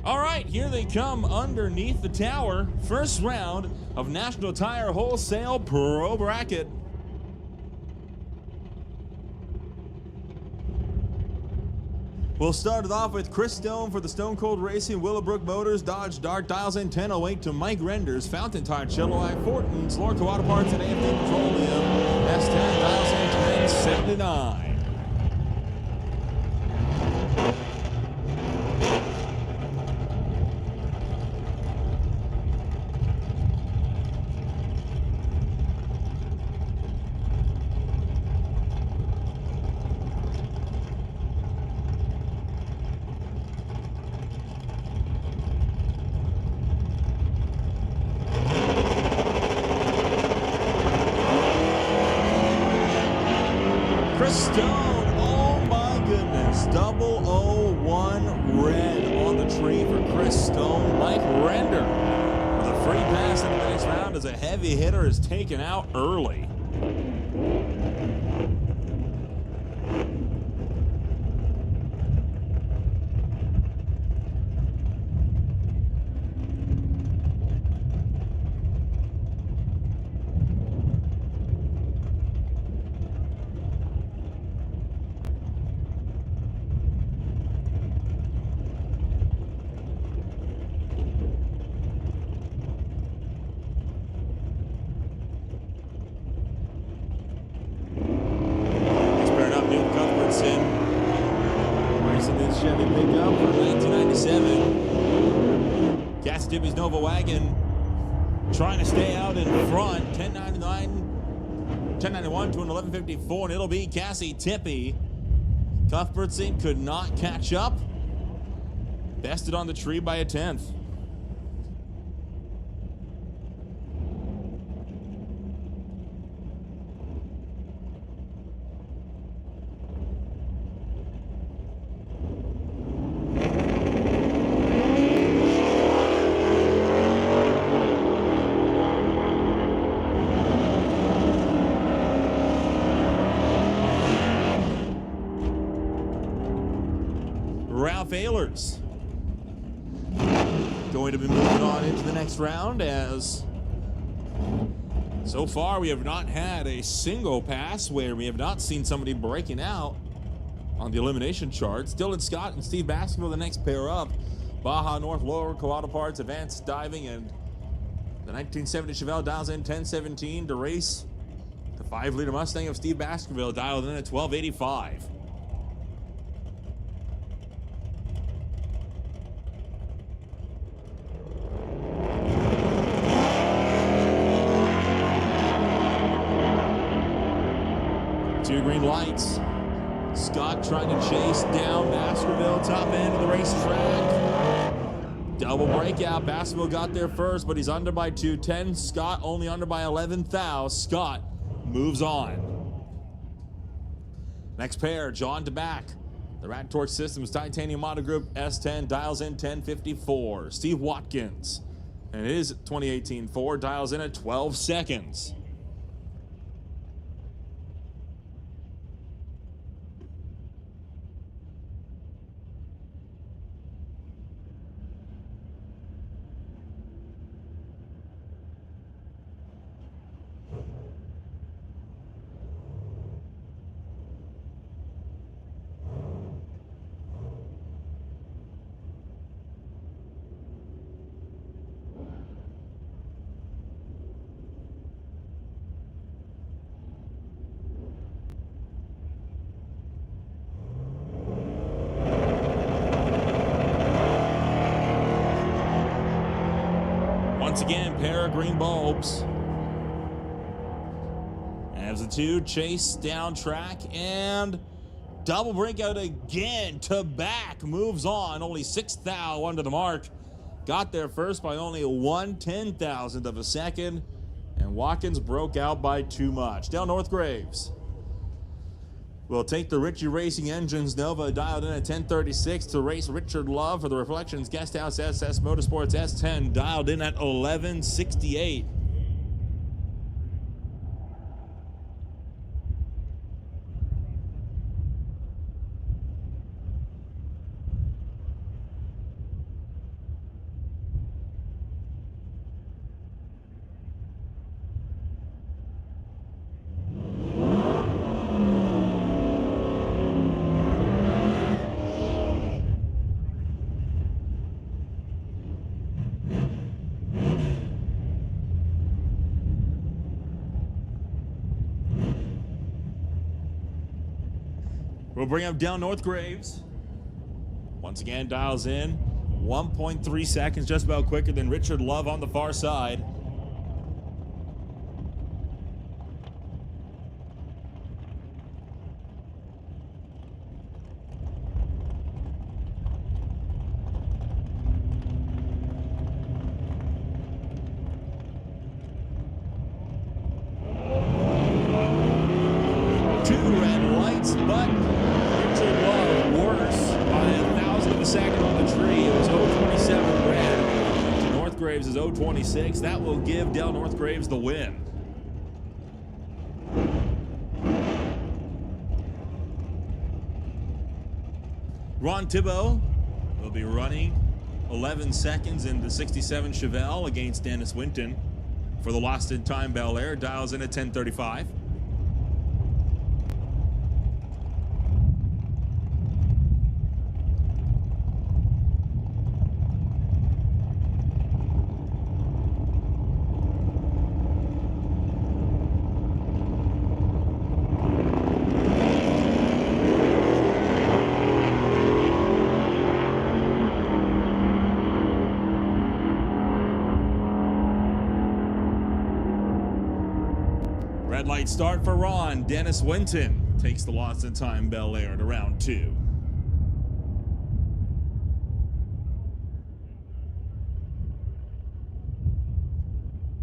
All right, here they come underneath the tower. First round of National Tire Wholesale Pro Bracket. We'll start it off with Chris Stone for the Stone Cold Racing, Willowbrook Motors, Dodge Dart, Dials in 1008 to Mike Renders, Fountain Tire, Chilliwack, Fortins, Lorca Auto Parts, and AFD Petroleum, S10, Dials in 1079. miles. 001 red on the tree for Chris Stone. Mike Render with a free pass in the next round as a heavy hitter is taken out early. Racing this Chevy pickup from 1997. Cassidy's Nova wagon trying to stay out in front. 1091 to an 1154, and it'll be Cassie Tippy. Cuthbertson could not catch up. Bested on the tree by a 10th. Ralph Ehlers going to be moving on into the next round, as so far we have not had a single pass where we have not seen somebody breaking out on the elimination charts. Dylan Scott and Steve Baskerville the next pair up. Baja North Lower Kawada Parts Advanced Diving, and the 1970 Chevelle dials in 1017 to race the 5-liter Mustang of Steve Baskerville, dialed in at 1285. Two green lights. Scott trying to chase down Baskerville, top end of the racetrack. Double breakout. Baskerville got there first, but he's under by 210. Scott only under by 11 thou. Scott moves on. Next pair, John DeBack. The Rat Torch Systems Titanium Motor Group S10 dials in 1054. Steve Watkins and his 2018 Ford dials in at 12 seconds. Once again, pair of green bulbs. As the two chase down track, and double breakout again. DeBack moves on, only 6 thou under the mark. Got there first by only 1/10,000th of a second, and Watkins broke out by too much. Dale Northgraves will take the Ritchie Racing Engines Nova, dialed in at 1036 to race Richard Love for the Reflections Guesthouse SS Motorsports S10, dialed in at 1168. We'll bring up Dale Northgraves. Once again, dials in 1.3 seconds, just about quicker than Richard Love on the far side. Two red lights, but Richard Love second on the tree. It was 027 red to Northgraves' 026. That will give Dale Northgraves the win. Ron Thibault will be running 11 seconds in the 67 Chevelle against Dennis Winton for the Lost in Time Bel Air. Dials in at 10:35. Red light start for Ron. Dennis Winton takes the Lost in Time Bel Air to round 2.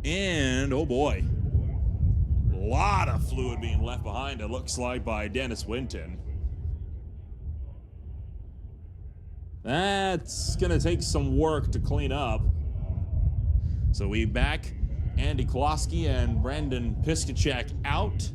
And, oh boy, a lot of fluid being left behind, it looks like, by Dennis Winton. That's going to take some work to clean up. So we back Andy Klosky and Brandon Piskacek out.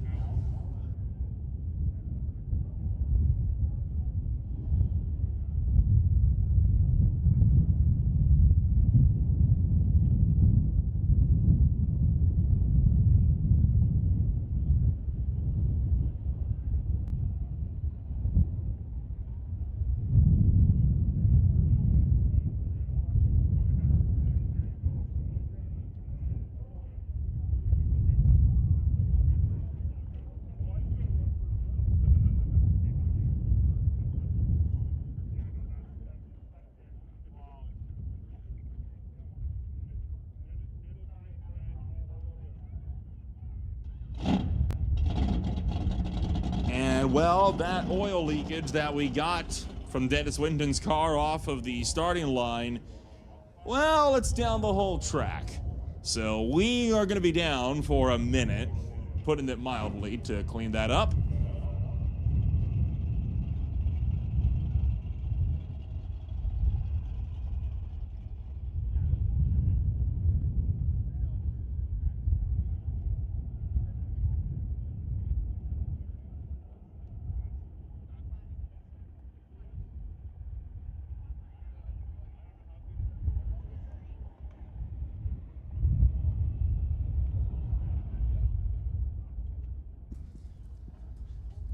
And well, that oil leakage that we got from Dennis Winton's car off of the starting line, well, it's down the whole track. So we are going to be down for a minute, putting it mildly, to clean that up.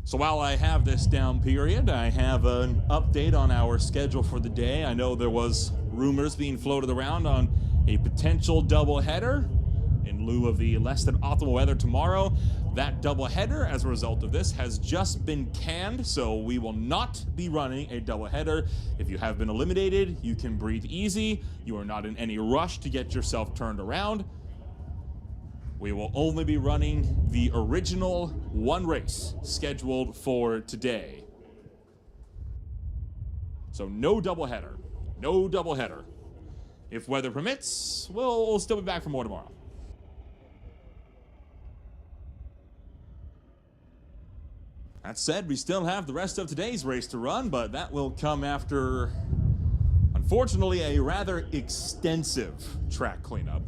So while I have this down period, I have an update on our schedule for the day. I know there was rumors being floated around on a potential doubleheader in lieu of the less than optimal weather tomorrow. That doubleheader, as a result of this, has just been canned, so we will not be running a doubleheader. If you have been eliminated, you can breathe easy. You are not in any rush to get yourself turned around. We will only be running the original one race scheduled for today. So no doubleheader. No doubleheader. If weather permits, we'll still be back for more tomorrow. That said, we still have the rest of today's race to run, but that will come after, unfortunately, a rather extensive track cleanup.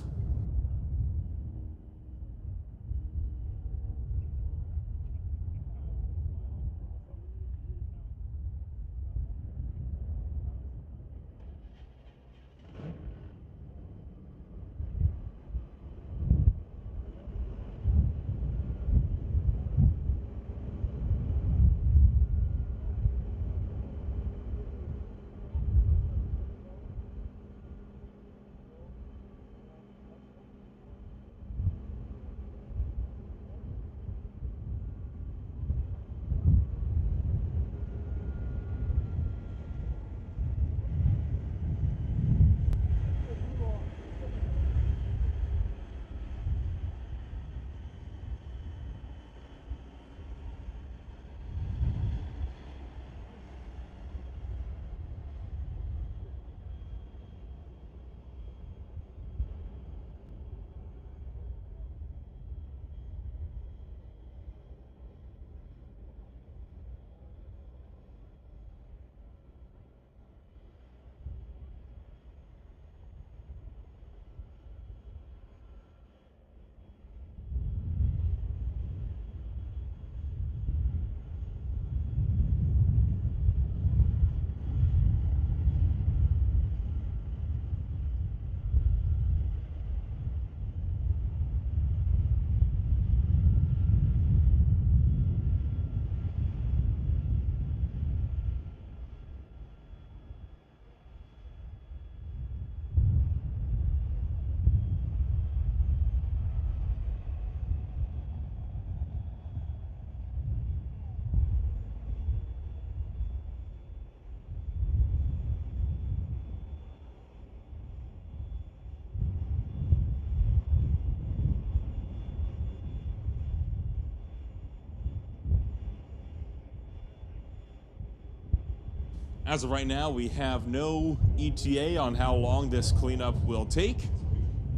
As of right now, we have no ETA on how long this cleanup will take.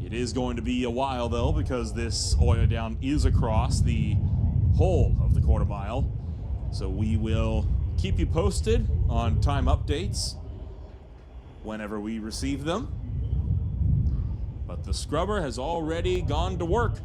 It is going to be a while, though, because this oil down is across the whole of the quarter mile. So we will keep you posted on time updates whenever we receive them. But the scrubber has already gone to work.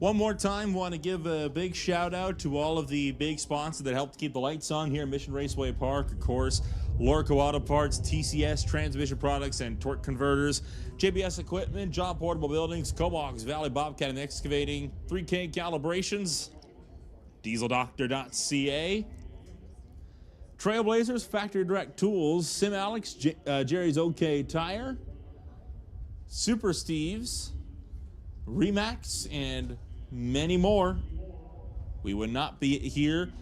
One more time, want to give a big shout out to all of the big sponsors that helped keep the lights on here at Mission Raceway Park. Of course, Lorco Auto Parts, TCS, Transmission Products and Torque Converters, JBS Equipment, Job Portable Buildings, Cobox, Valley Bobcat and Excavating, 3K Calibrations, DieselDoctor.ca, Trailblazers, Factory Direct Tools, Sim Alex, Jerry's OK Tire, Super Steve's, Remax, and many more. We would not be here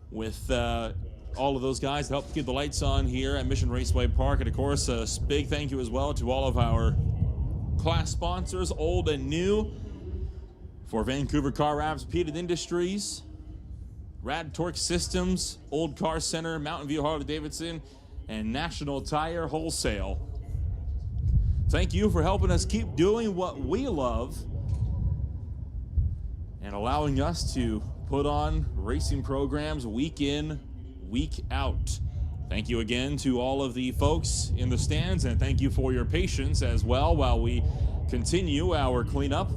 with all of those guys to help keep the lights on here at Mission Raceway Park. And of course, a big thank you as well to all of our class sponsors, old and new, for Vancouver Car Wraps, Repeated Industries, Rad Torque Systems, Old Car Center, Mountain View Harley Davidson, and National Tire Wholesale. Thank you for helping us keep doing what we love and allowing us to put on racing programs week in, week out. Thank you again to all of the folks in the stands, and thank you for your patience as well while we continue our cleanup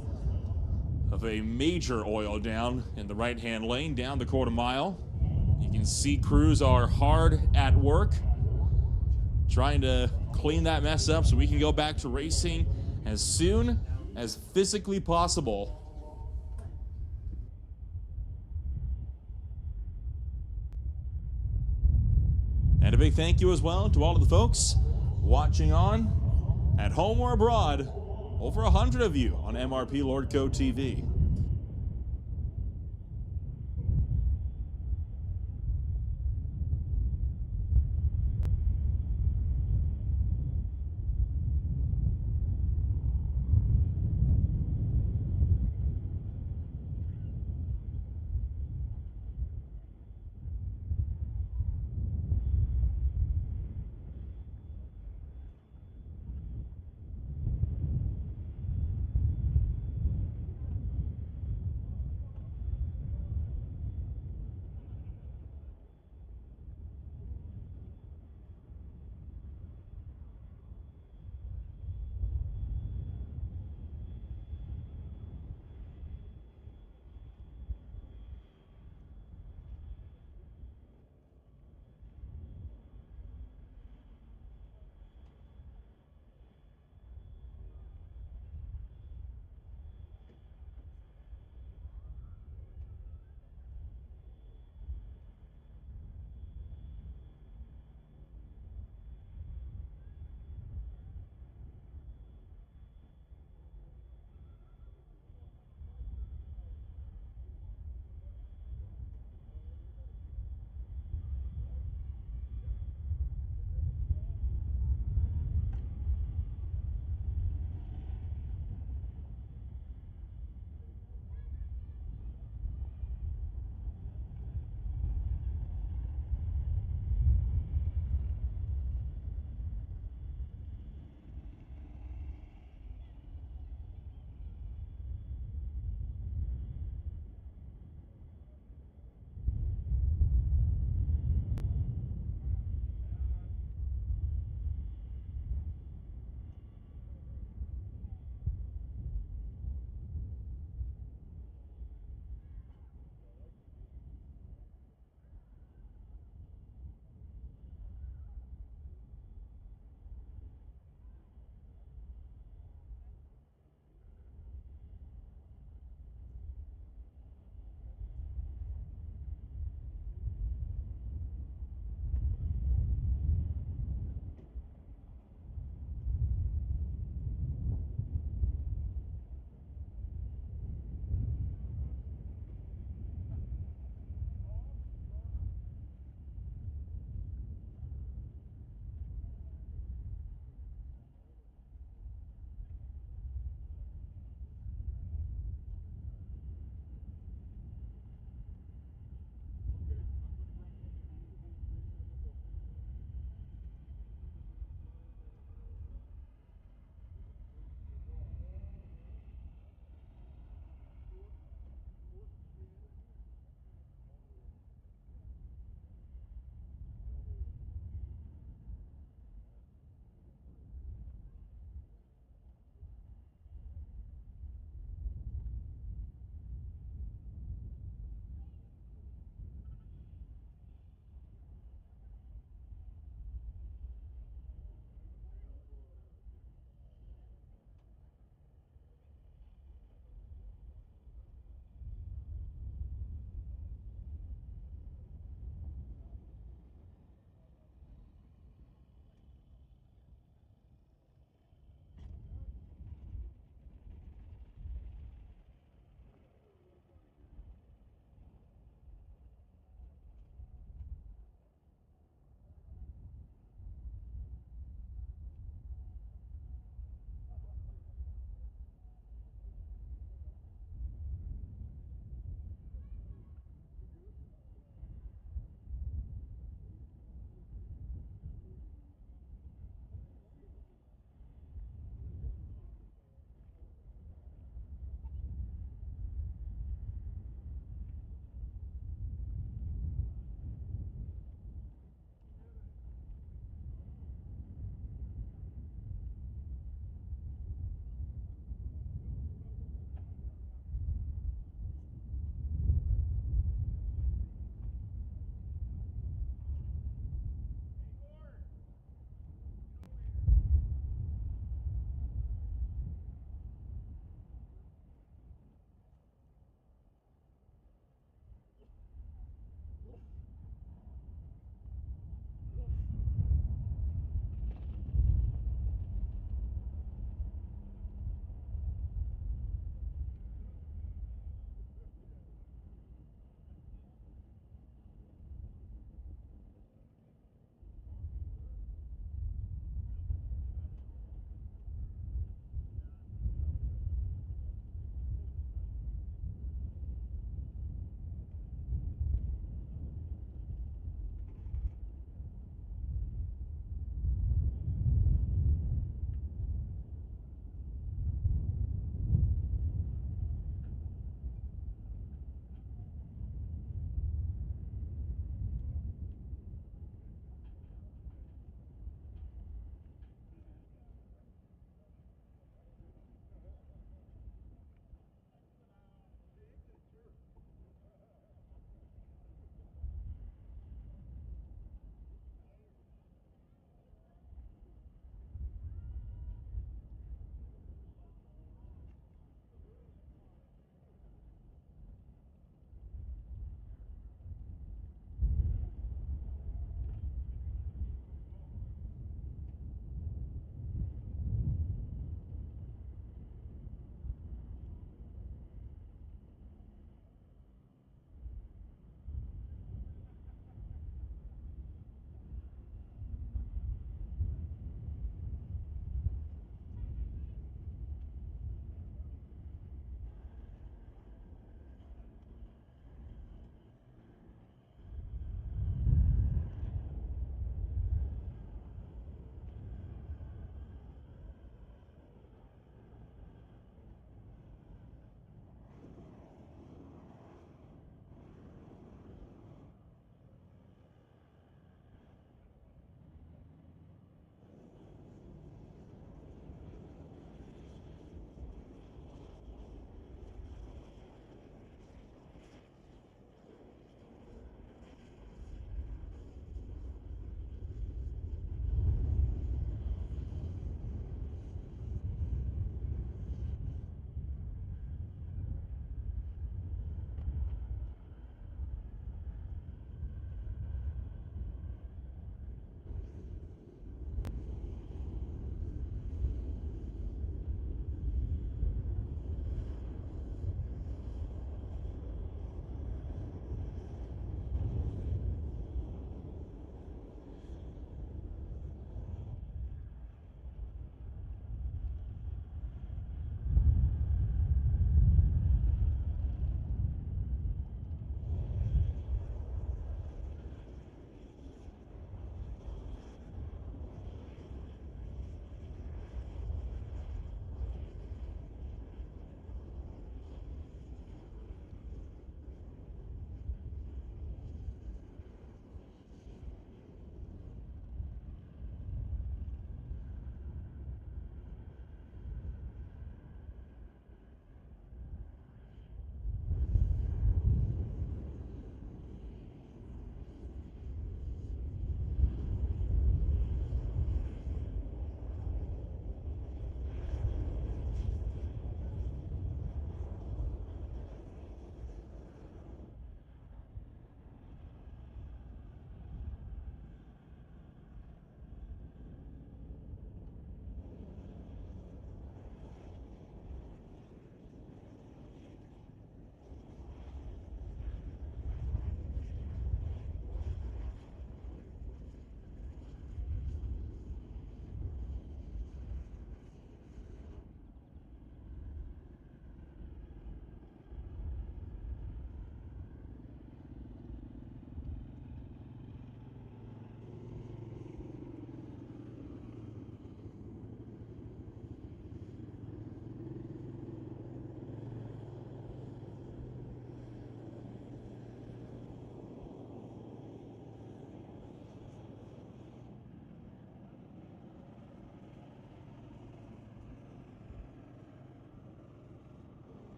of a major oil down in the right-hand lane down the quarter mile. You can see crews are hard at work trying to clean that mess up so we can go back to racing as soon as physically possible. And a big thank you as well to all of the folks watching on at home or abroad. Over 100 of you on MRP Lordco TV.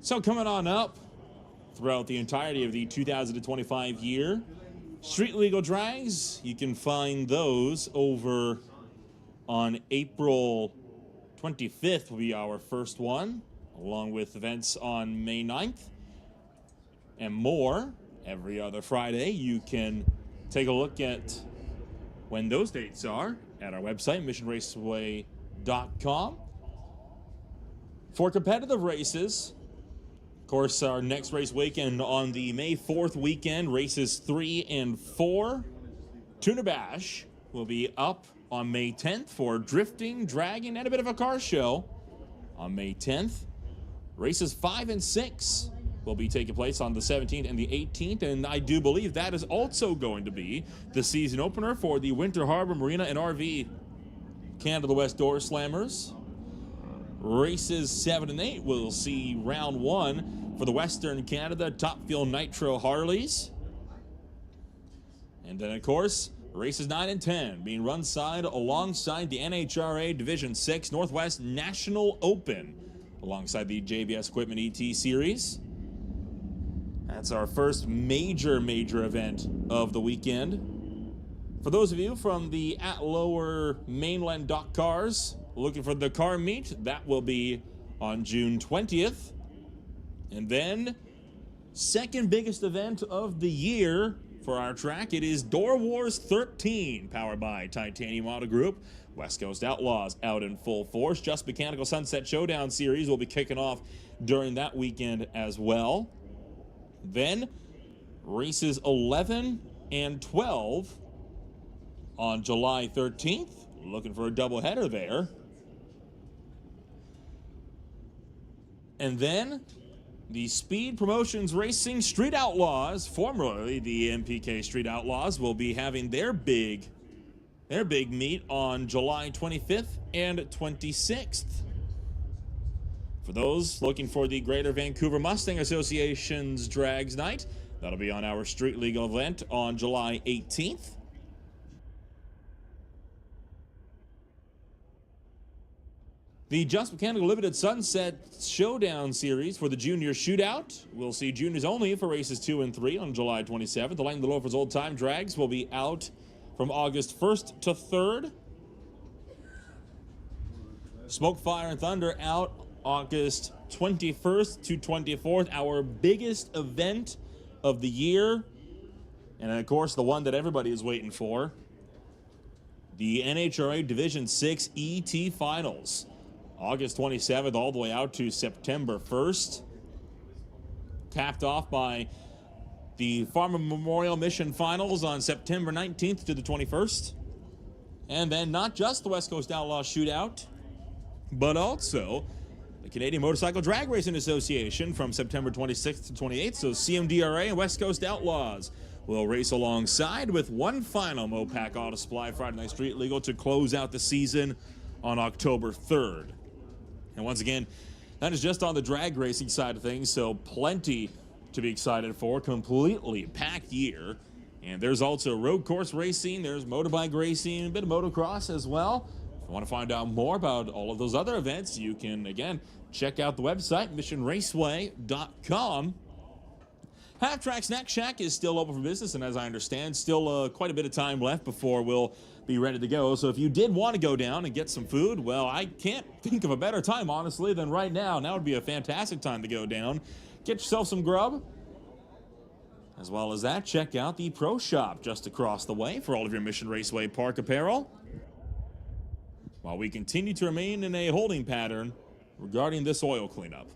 So coming on up throughout the entirety of the 2025 year, street legal drags, you can find those over on April 25th will be our first one, along with events on May 9th and more. Every other Friday, you can take a look at when those dates are at our website, missionraceway.com. For competitive races, of course, our next race weekend on the May 4th weekend, races 3 and 4. Tuna Bash will be up on May 10th for drifting, dragging, and a bit of a car show on May 10th. Races 5 and 6 will be taking place on the 17th and the 18th, and I do believe that is also going to be the season opener for the Winter Harbor Marina and RV Canada West Door Slammers. Races 7 and 8 will see round 1 for the Western Canada Top Fuel Nitro Harleys. And then, of course, races 9 and 10 being run alongside the NHRA Division 6 Northwest National Open, alongside the JBS Equipment ET Series. That's our first major event of the weekend. For those of you from the Lower Mainland Dock Cars looking for the car meet, that will be on June 20th. And then, second biggest event of the year for our track, it is Door Wars 13, powered by Titanium Auto Group. West Coast Outlaws out in full force. Just Mechanical Sunset Showdown Series will be kicking off during that weekend as well. Then, races 11 and 12 on July 13th. Looking for a doubleheader there. And then, the Speed Promotions Racing Street Outlaws, formerly the MPK Street Outlaws, will be having their big meet on July 25th and 26th. For those looking for the Greater Vancouver Mustang Association's Drags Night, that'll be on our street legal event on July 18th. The Just Mechanical Limited Sunset Showdown Series for the Junior Shootout. We'll see juniors only for races 2 and 3 on July 27th. The Lang the Loafers Old Time Drags will be out from August 1st to 3rd. Smoke, Fire, and Thunder out August 21st to 24th. Our biggest event of the year. And of course, the one that everybody is waiting for. The NHRA Division 6 ET Finals. August 27th all the way out to September 1st. Capped off by the Farmer Memorial Mission Finals on September 19th to the 21st. And then not just the West Coast Outlaw Shootout, but also the Canadian Motorcycle Drag Racing Association from September 26th to 28th. So CMDRA and West Coast Outlaws will race alongside with one final Mopac Auto Supply Friday Night Street Legal to close out the season on October 3rd. And once again, that is just on the drag racing side of things, so plenty to be excited for. Completely packed year. And there's also road course racing, there's motorbike racing, a bit of motocross as well. If you want to find out more about all of those other events, you can, again, check out the website, missionraceway.com. Half Track Snack Shack is still open for business, and as I understand, still quite a bit of time left before we'll be ready to go. So if you did want to go down and get some food, well, I can't think of a better time, honestly, than right now. Now would be a fantastic time to go down. Get yourself some grub. As well as that, check out the Pro Shop just across the way for all of your Mission Raceway Park apparel. While we continue to remain in a holding pattern regarding this oil cleanup.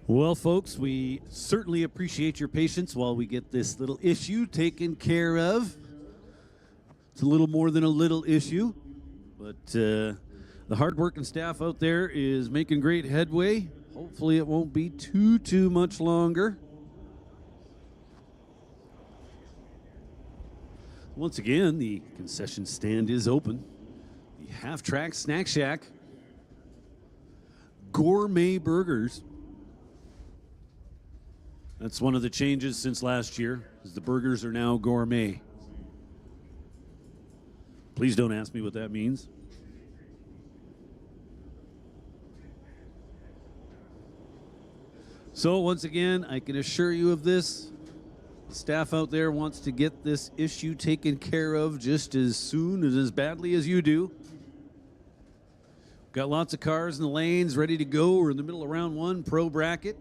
Well, folks, we certainly appreciate your patience while we get this little issue taken care of. It's a little more than a little issue, but the hardworking staff out there is making great headway. Hopefully it won't be too much longer. Once again, the concession stand is open. The Half-Track Snack Shack. Gourmet burgers. That's one of the changes since last year, is the burgers are now gourmet. Please don't ask me what that means. So once again, I can assure you of this. The staff out there wants to get this issue taken care of just as soon and as badly as you do. Got lots of cars in the lanes ready to go. We're in the middle of round one, pro bracket.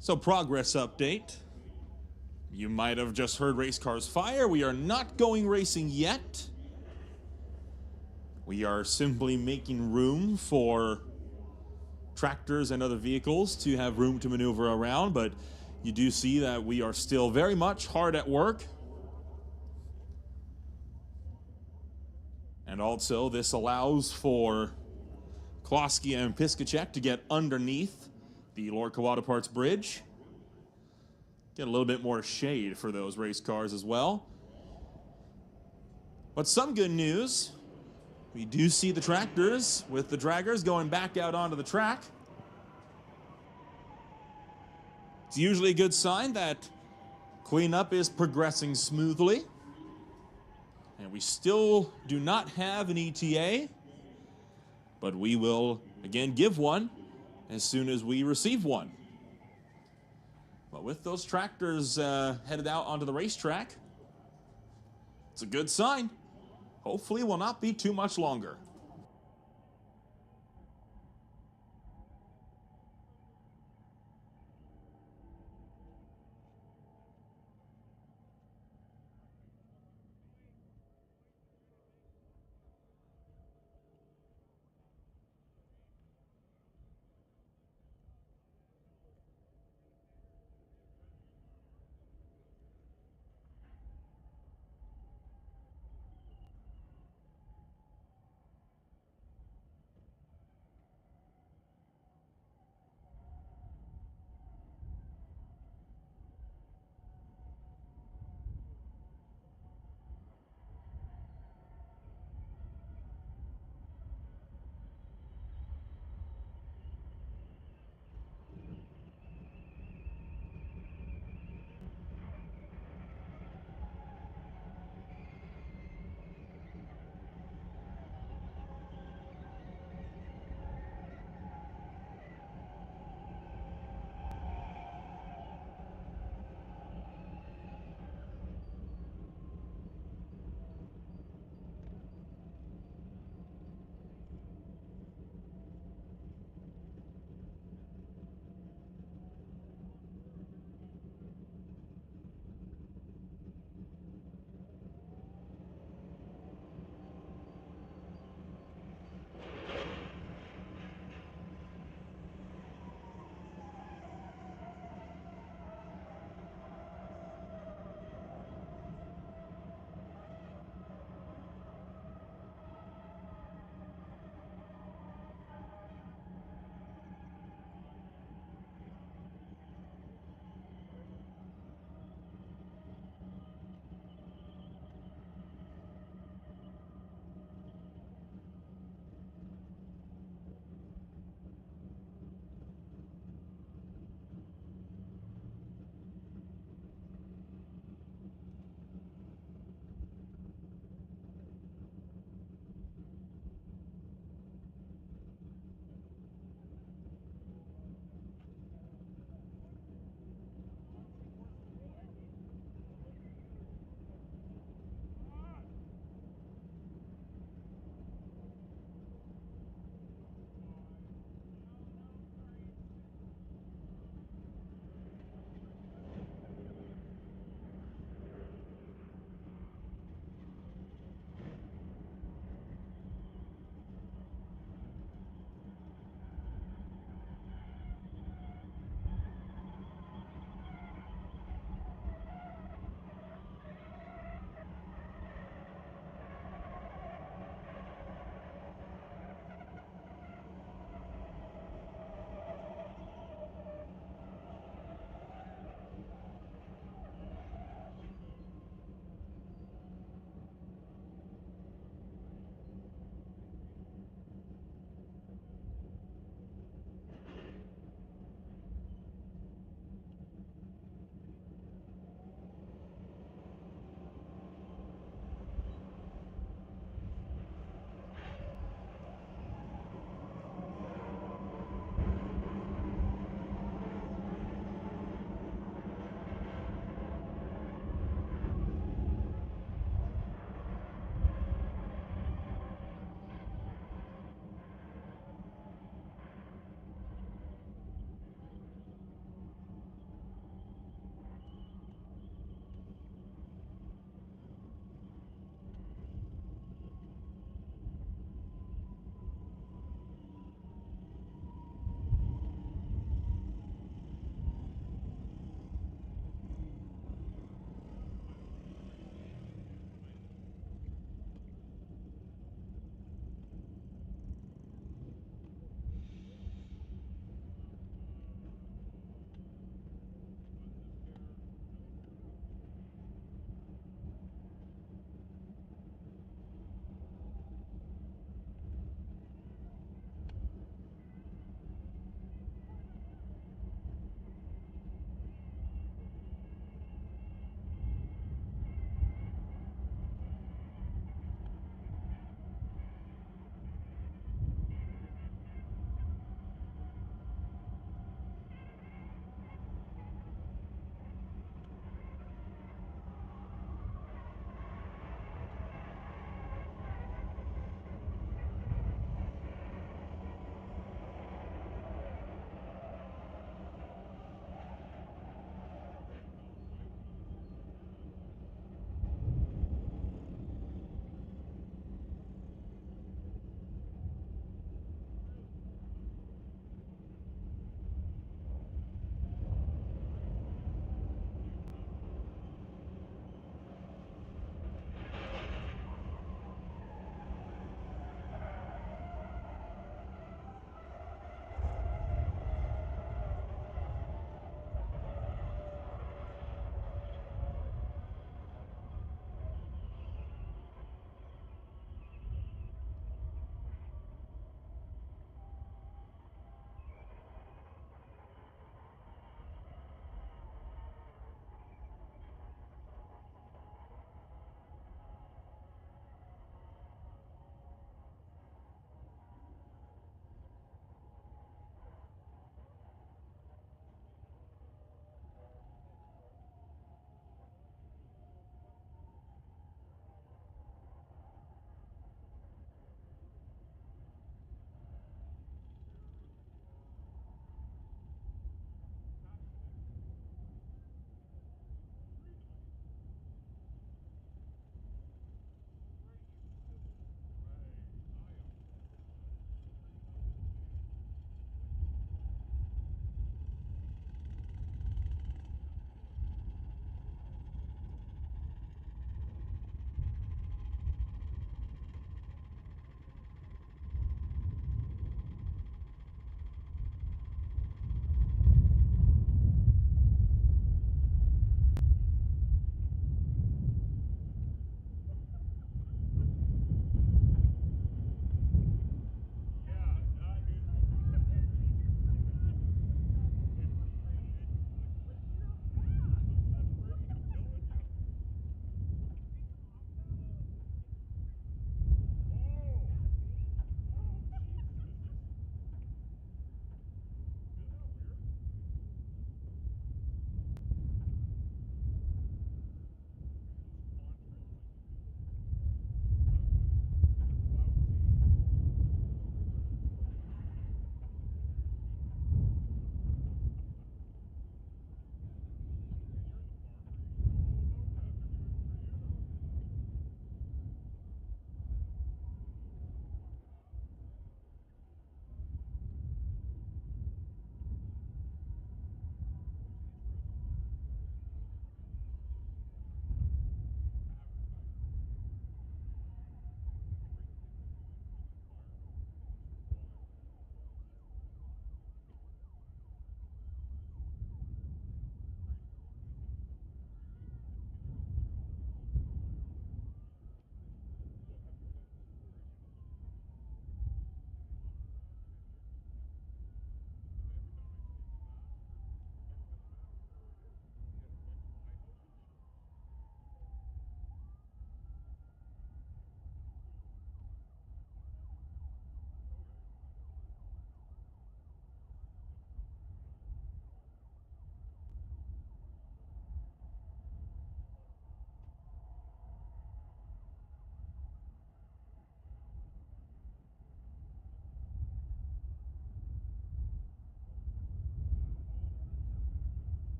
So, progress update. You might have just heard race cars fire. We are not going racing yet. We are simply making room for tractors and other vehicles to have room to maneuver around, but you do see that we are still very much hard at work. And also, this allows for Klosky and Piskacek to get underneath the Lord Kawada Parts Bridge. Get a little bit more shade for those race cars as well. But some good news. We do see the tractors with the draggers going back out onto the track. It's usually a good sign that cleanup is progressing smoothly. And we still do not have an ETA, but we will again give one as soon as we receive one. But with those tractors headed out onto the racetrack, it's a good sign. Hopefully will not be too much longer.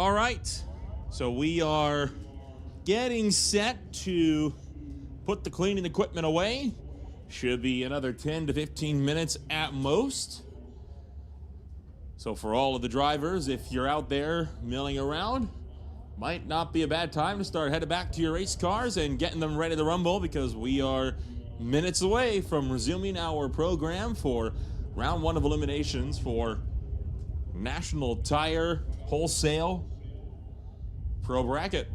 All right, so we are getting set to put the cleaning equipment away. Should be another 10 to 15 minutes at most. So for all of the drivers, if you're out there milling around, might not be a bad time to start heading back to your race cars and getting them ready to rumble, because we are minutes away from resuming our program for round 1 of eliminations for National Tire Wholesale Pro Bracket.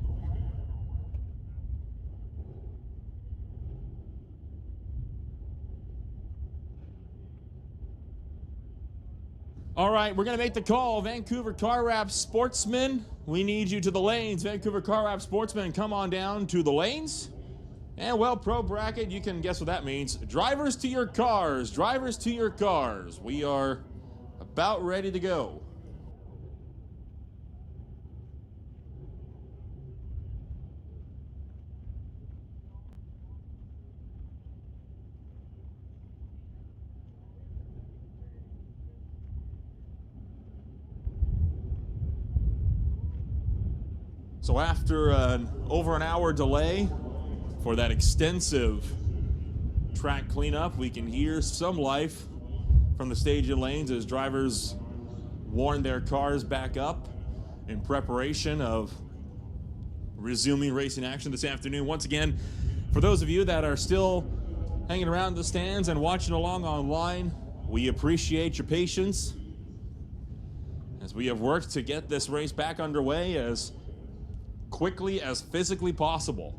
All right, we're going to make the call. Vancouver Car Wrap Sportsman, we need you to the lanes. Vancouver Car Wrap Sportsman, come on down to the lanes. And, well, Pro Bracket, you can guess what that means. Drivers to your cars. Drivers to your cars. We are about ready to go. So after over an hour delay for that extensive track cleanup, we can hear some life from the staging lanes as drivers warm their cars back up in preparation of resuming racing action this afternoon. Once again, for those of you that are still hanging around the stands and watching along online, we appreciate your patience as we have worked to get this race back underway as quickly as physically possible.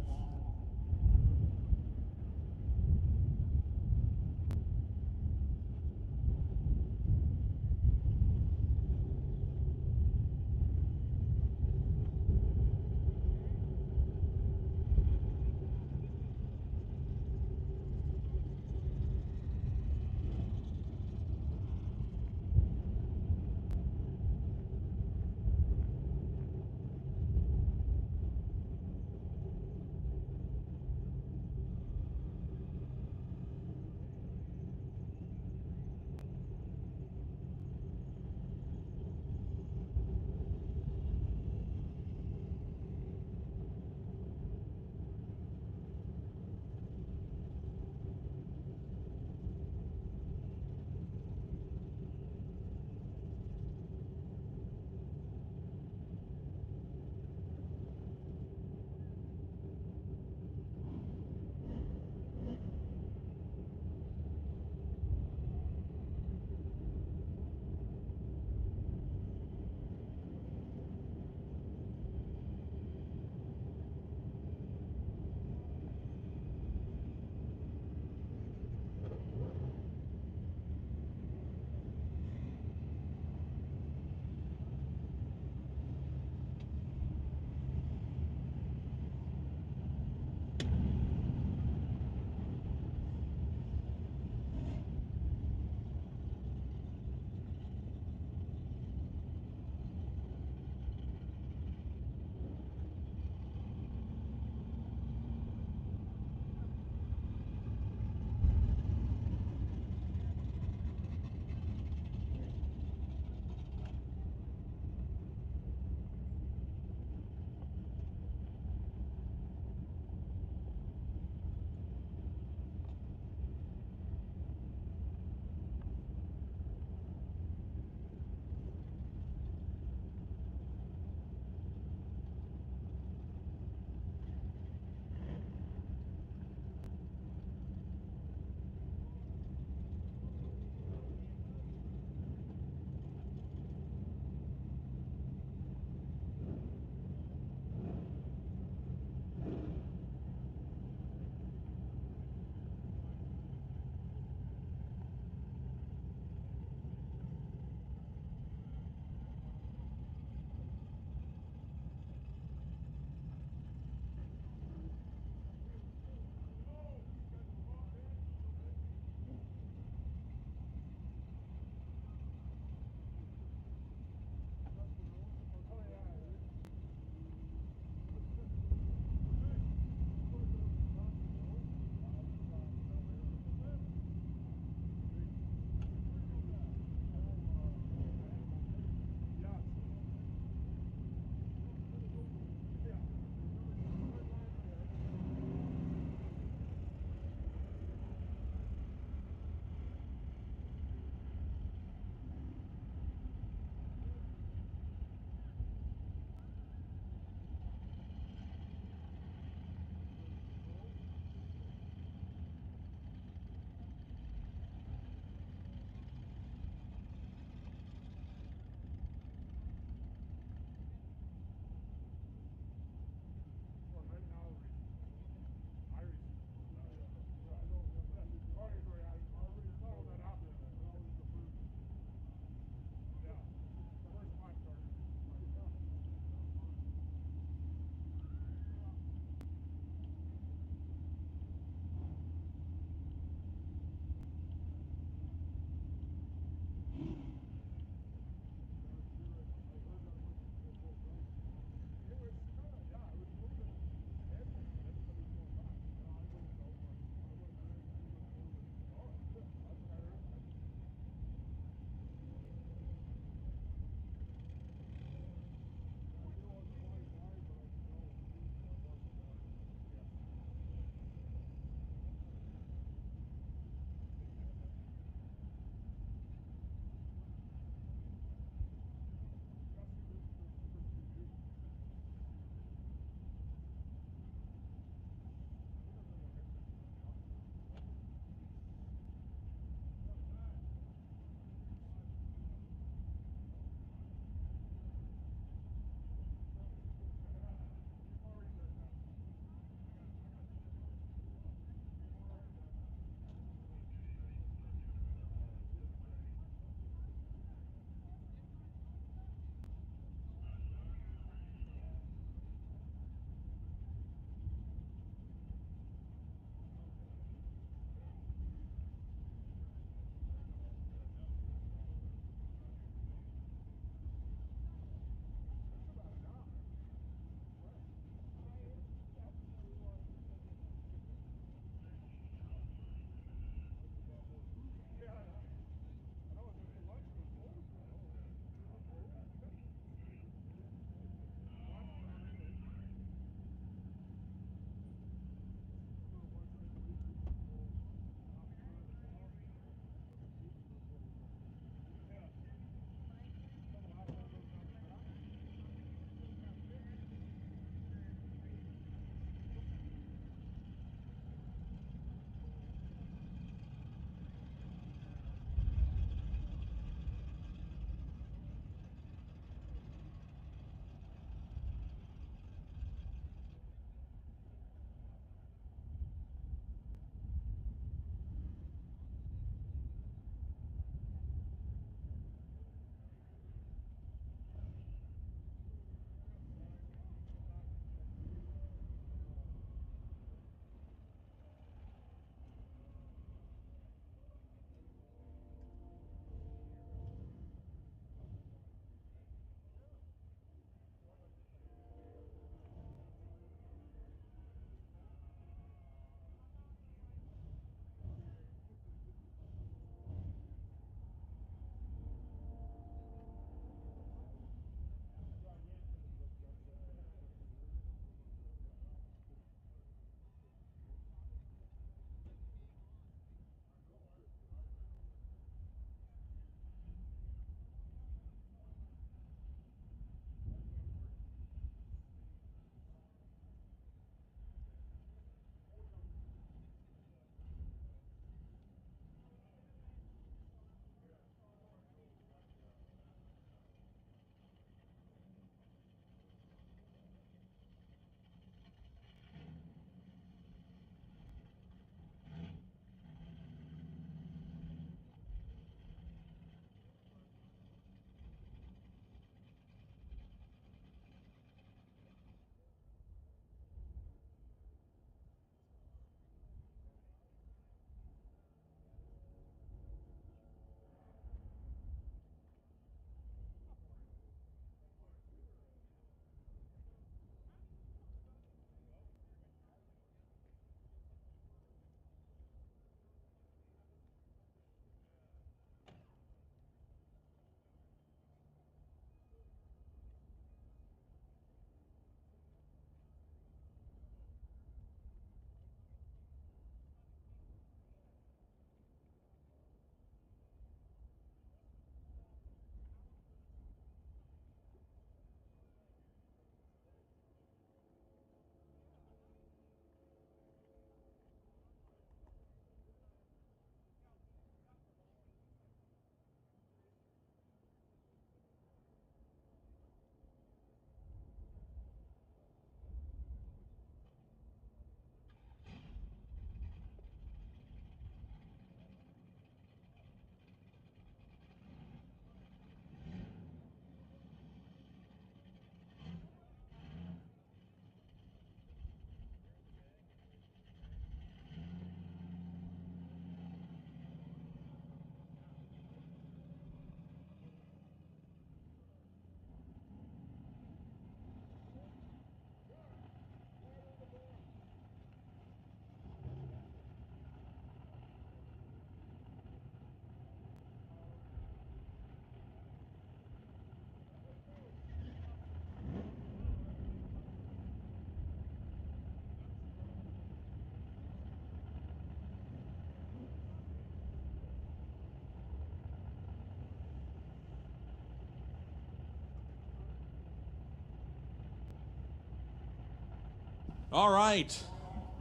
All right.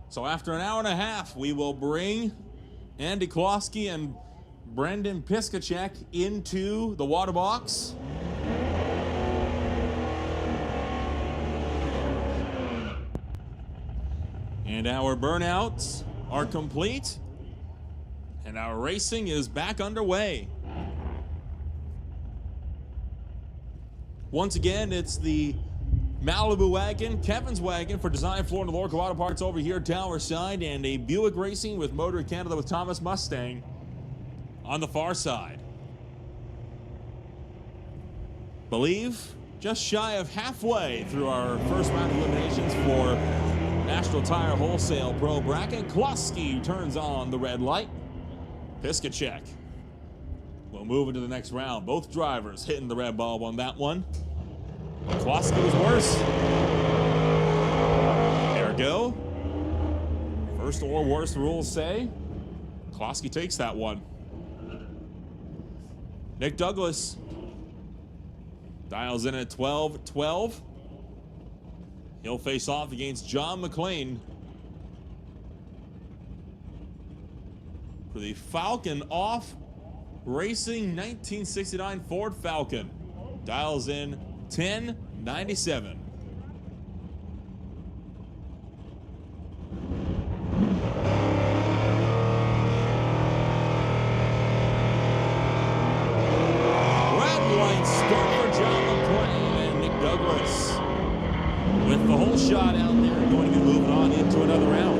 So after an hour and a half, we will bring Andy Klosky and Brendan Piskacek into the water box. And our burnouts are complete. And our racing is back underway. Once again, it's the Malibu wagon, Kevin's wagon for Design Florida Lorca Auto Parts over here, Tower Side, and a Buick Racing with Motor Canada with Thomas Mustang on the far side. Believe just shy of halfway through our first round of eliminations for National Tire Wholesale Pro Bracket. Klosky turns on the red light. Piskacek will move into the next round. Both drivers hitting the red bulb on that one. Klosky was worse. Ergo, first or worst rules say, Klosky takes that one. Nick Douglas dials in at 12-12. He'll face off against John McLean for the Falcon Off Racing 1969 Ford Falcon. Dials in 1097. Red light start for John McLean and Nick Douglas. With the whole shot out there, going to be moving on into another round.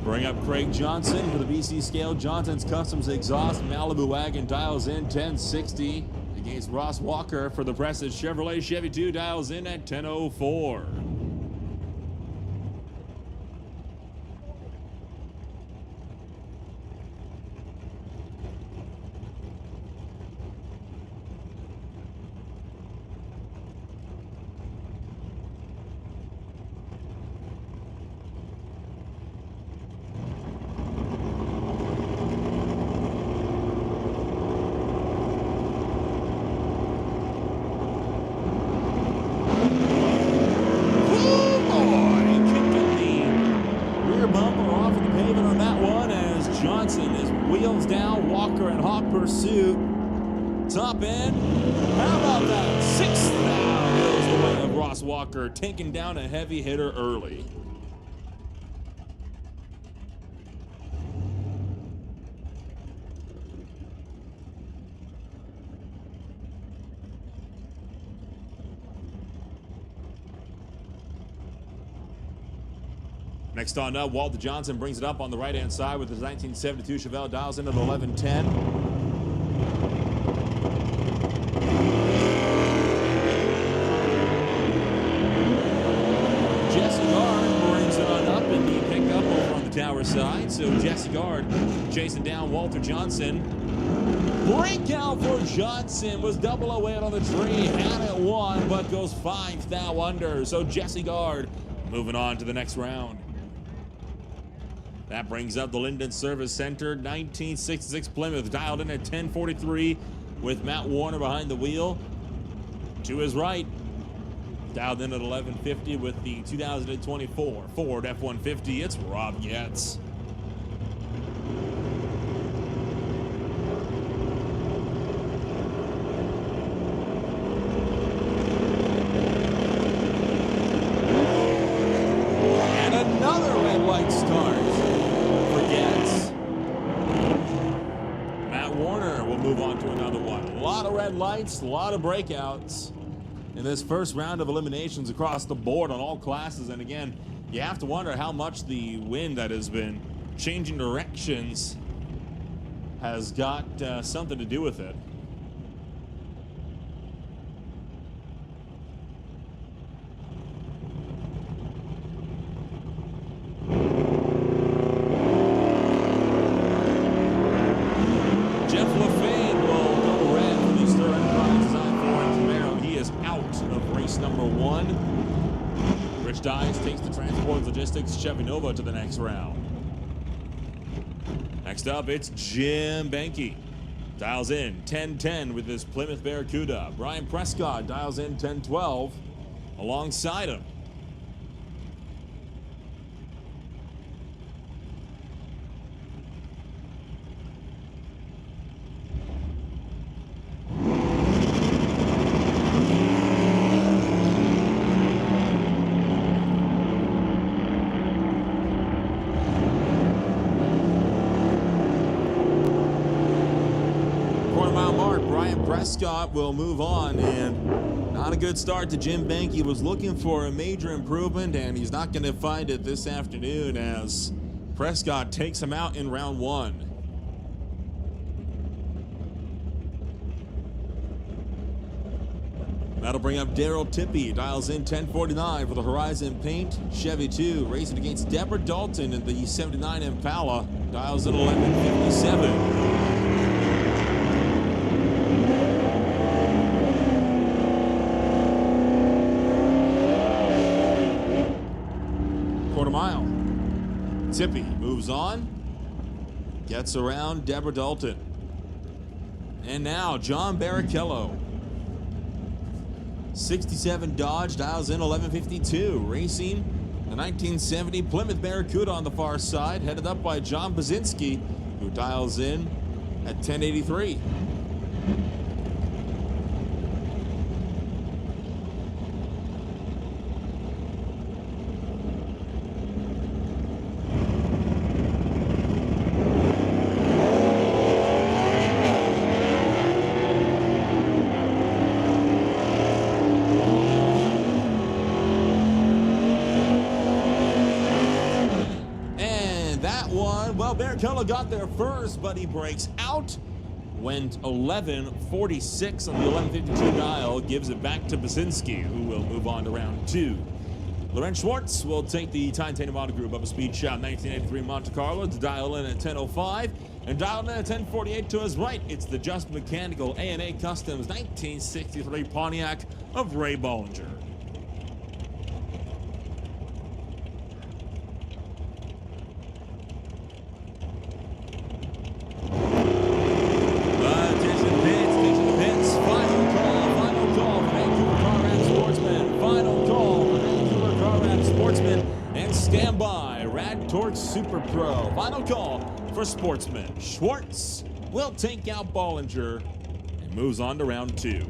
Bring up Craig Johnson for the BC Scale. Johnson's Customs Exhaust Malibu wagon dials in 1060 against Ross Walker for the Prestige Chevrolet Chevy 2 dials in at 1004. Pursuit. Top end. How about that? Sixth down goes the way of Ross Walker, taking down a heavy hitter early. Next on up, Walter Johnson brings it up on the right-hand side with his 1972 Chevelle, dials into the 1110. Tower side, so Jesse Gard chasing down Walter Johnson. Breakout for Johnson, was double away on the tree, had it one, but goes 5 thou under. So Jesse Gard moving on to the next round. That brings up the Linden Service Center 1966 Plymouth, dialed in at 1043 with Matt Warner behind the wheel. To his right, dialed in at 1150 with the 2024 Ford F-150. It's Rob Getz. And another red light start for Getz. Matt Warner will move on to another one. A lot of red lights, a lot of breakouts in this first round of eliminations across the board on all classes. And again, you have to wonder how much the wind that has been changing directions has got something to do with it. Jeff LaFane will go red for the Stir Enterprise Design Ford Camaro. He is out of race number 1. Rich Dice takes the Transport Logistics Chevy Nova to the next round. Next up, it's Jim Benke. Dials in 10-10 with his Plymouth Barracuda. Brian Prescott dials in 10-12 alongside him. Prescott will move on, and not a good start to Jim Benke. He was looking for a major improvement, and he's not going to find it this afternoon as Prescott takes him out in round one. That'll bring up Daryl Tippy, dials in 10-49 for the Horizon Paint Chevy 2, racing against Deborah Dalton in the 79 Impala, dials in 11-57. Mile. Tippy moves on, gets around Deborah Dalton. And now John Barrichello. 67 Dodge dials in 11-52, racing the 1970 Plymouth Barracuda on the far side, headed up by John Basinski, who dials in at 10-83. Barrichello got there first, but he breaks out. Went 11-46 on the 11-52 dial, gives it back to Basinski, who will move on to round two. Lorenz Schwartz will take the Titanium Auto Group up a speed shot 1983 Monte Carlo to dial in at 10:05, and dial in at 10:48 to his right. It's the Just Mechanical A&A Customs 1963 Pontiac of Ray Bollinger. Super Pro. Final call for Sportsman. Schwartz will take out Bollinger and moves on to round two.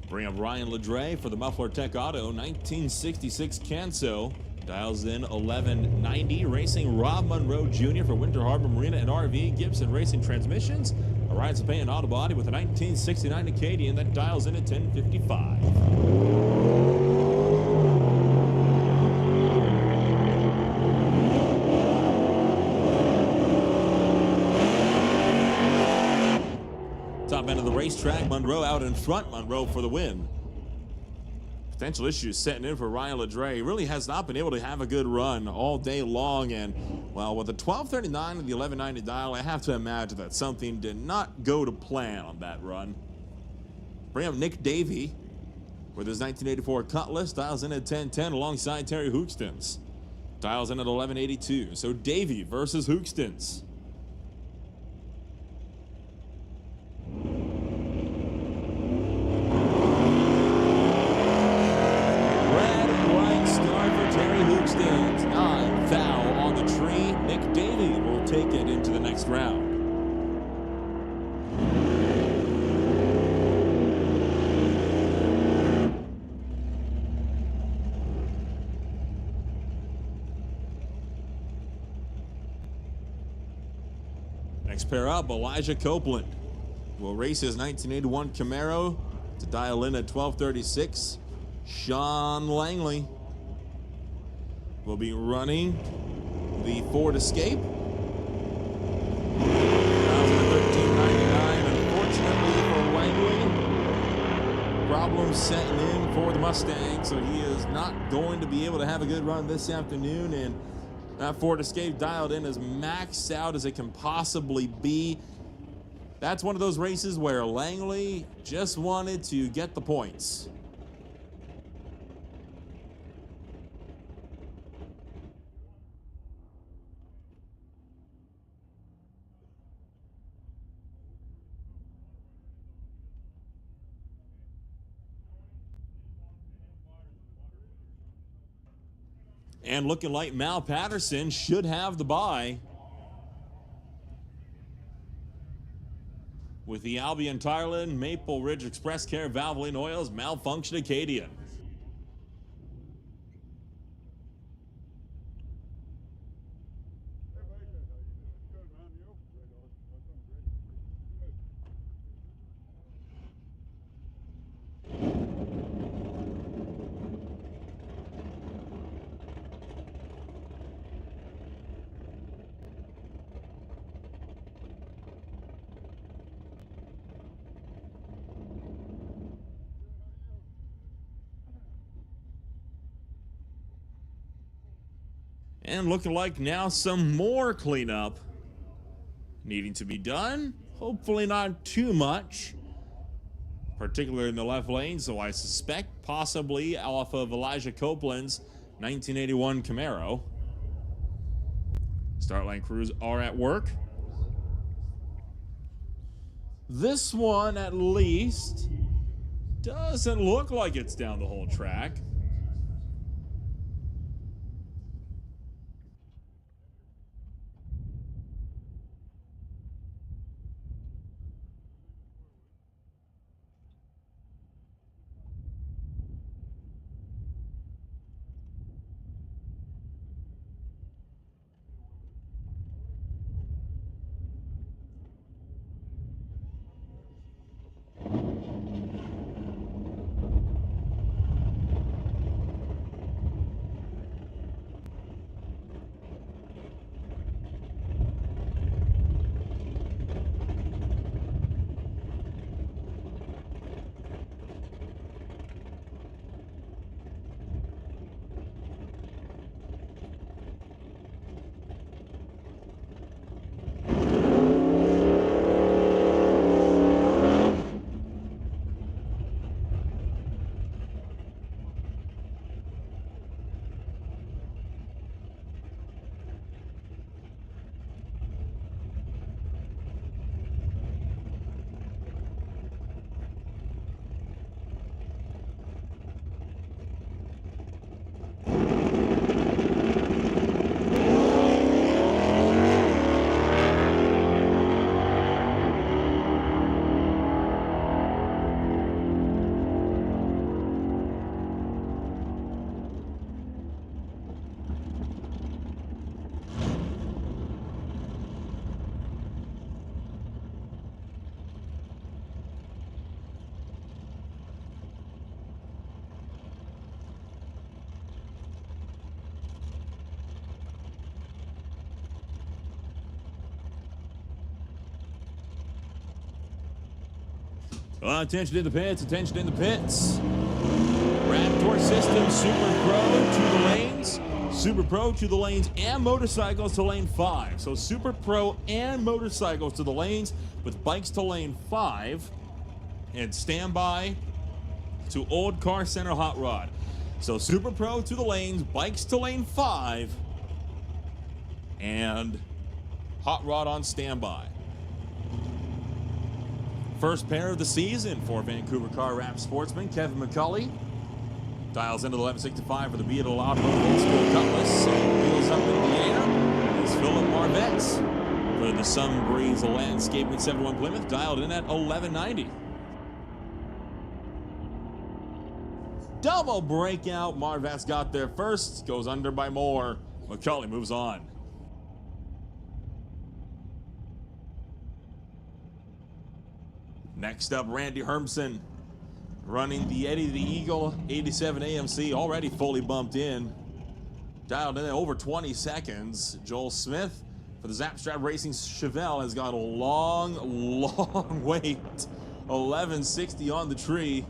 Bring up Ryan Ledre for the Muffler Tech Auto 1966 Canso. Dials in 1190, racing Rob Monroe Jr. for Winter Harbor Marina and RV. Gibson Racing Transmissions. Arrives a Pay and Auto Body with a 1969 Acadian that dials in at 1055. Top end of the racetrack, Monroe out in front, Monroe for the win. Potential issues setting in for Ryan Ledre. He really has not been able to have a good run all day long, and well, with the 1239 and the 1190 dial, I have to imagine that something did not go to plan on that run. Bring up Nick Davey with his 1984 Cutlass, dials in at 1010 alongside Terry Hookstins. Dials in at 1182. So Davey versus Hookstins. Take it into the next round. Next pair up, Elijah Copeland will race his 1981 Camaro to dial in at 1236. Sean Langley will be running the Ford Escape. Problems setting in for the Mustang, so he is not going to be able to have a good run this afternoon, and that Ford Escape dialed in as maxed out as it can possibly be. That's one of those races where Langley just wanted to get the points. And looking like Mal Patterson should have the bye. With the Albion Tyreland Maple Ridge Express Care Valvoline Oils malfunction Acadian. And looking like now some more cleanup needing to be done. Hopefully not too much, particularly in the left lane. So I suspect possibly off of Elijah Copeland's 1981 Camaro. Start line crews are at work. This one at least doesn't look like it's down the whole track. Attention in the pits, attention in the pits. Raptor system, Super Pro to the lanes. Super Pro to the lanes and motorcycles to lane 5. So Super Pro and motorcycles to the lanes with bikes to lane 5. And standby to Old Car Center Hot Rod. So Super Pro to the lanes, bikes to lane 5. And Hot Rod on standby. First pair of the season for Vancouver Car Wrap Sportsman, Kevin McCulley. Dials into the 1165 for the Beat Old School Cutlass. And wheels up in the air is Philip Marvetts for the Sun Breeze Landscaping 71 Plymouth. Dialed in at 1190. Double breakout. Marvetts got there first. Goes under by more. McCulley moves on. Next up, Randy Hermson running the Eddie the Eagle 87 AMC, already fully bumped in. Dialed in at over 20 seconds. Joel Smith for the Zapstrap Racing Chevelle has got a long wait. 1160 on the tree.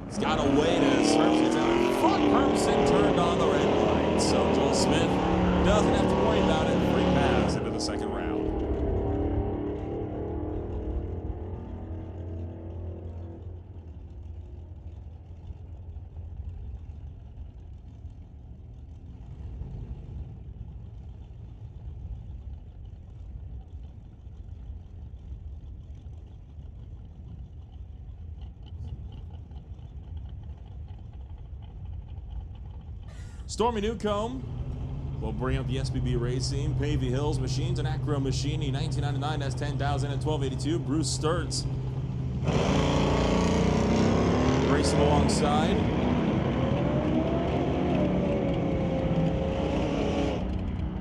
He's got to wait as Hermson gets out in front. Hermson turned on the red light, so Joel Smith doesn't have to worry about it. Free pass into the second round. Stormy Newcomb will bring up the SBB Racing, Pavey Hills Machines, and Acro Machining. 1999 has 10,000 and 1282. Bruce Sturts racing alongside.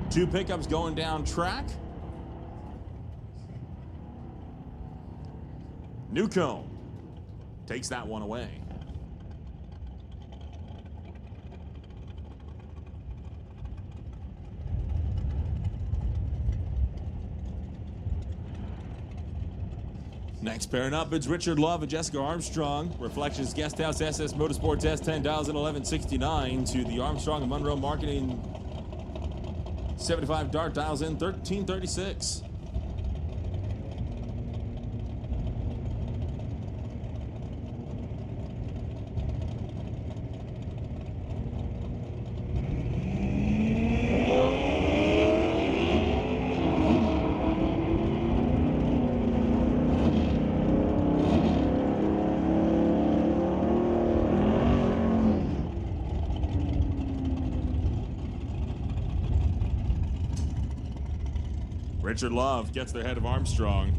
Two pickups going down track. Newcomb takes that one away. Next pairing up, it's Richard Love and Jessica Armstrong. Reflections Guest House SS Motorsports S10,000 1169 to the Armstrong and Monroe Marketing 75 Dart dials in 1336. Richard Love gets the head of Armstrong.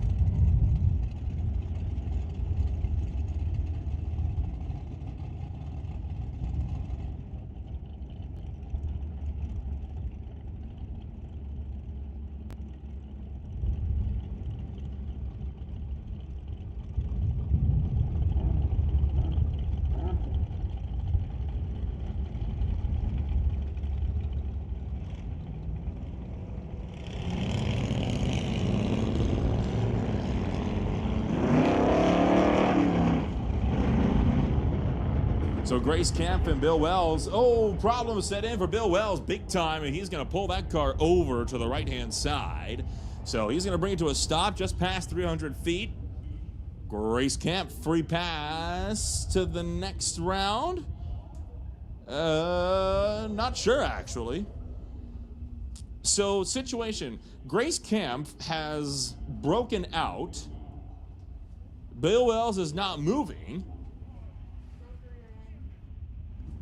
So Grace Camp and Bill Wells. Oh, problem set in for Bill Wells big time, and he's going to pull that car over to the right-hand side. So he's going to bring it to a stop just past 300 feet. Grace Camp, free pass to the next round. Not sure, actually. So situation, Grace Camp has broken out. Bill Wells is not moving.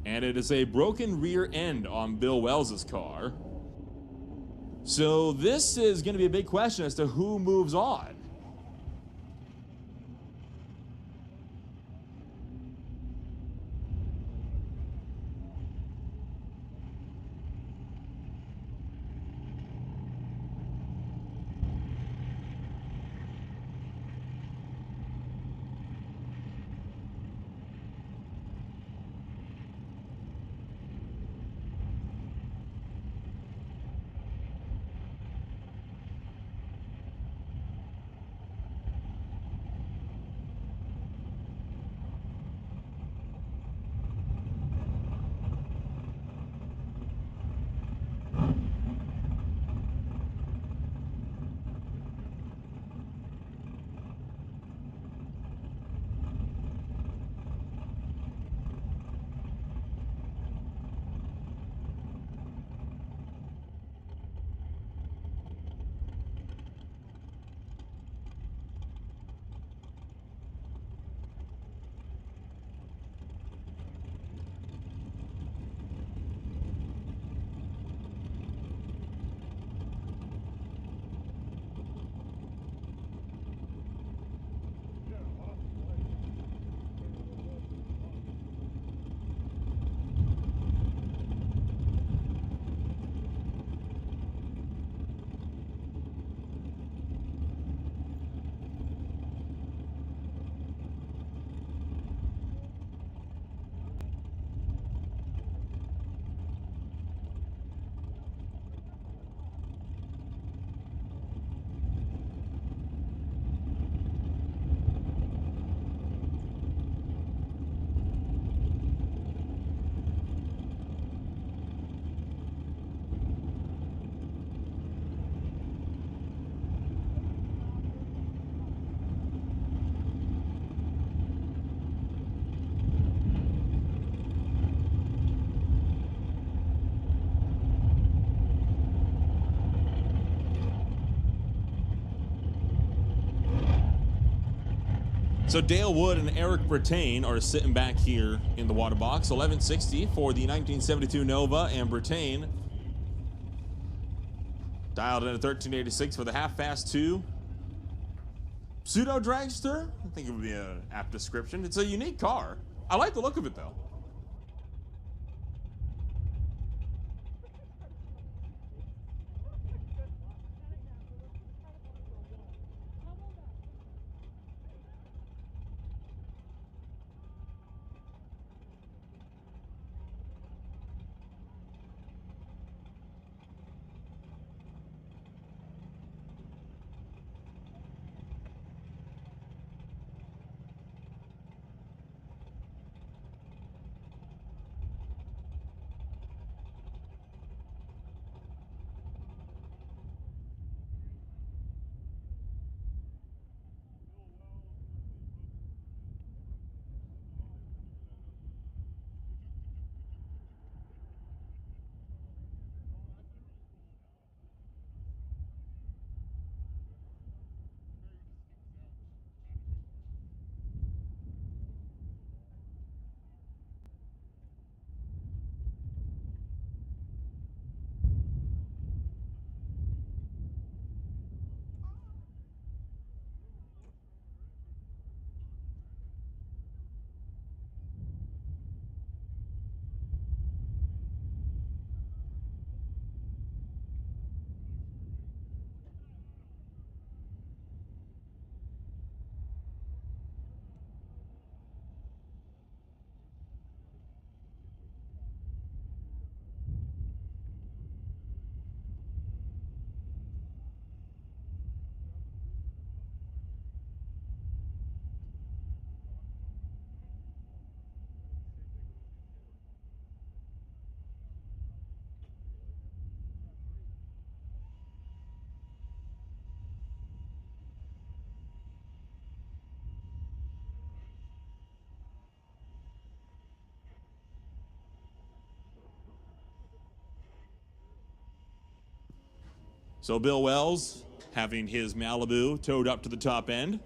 And it is a broken rear end on Bill Wells's car. So this is going to be a big question as to who moves on. So Dale Wood and Eric Brittain are sitting back here in the water box. 1160 for the 1972 Nova, and Brittain dialed in at 1386 for the half-fast 2. Pseudo dragster? I think it would be an apt description. It's a unique car. I like the look of it, though. So Bill Wells having his Malibu towed up to the top end.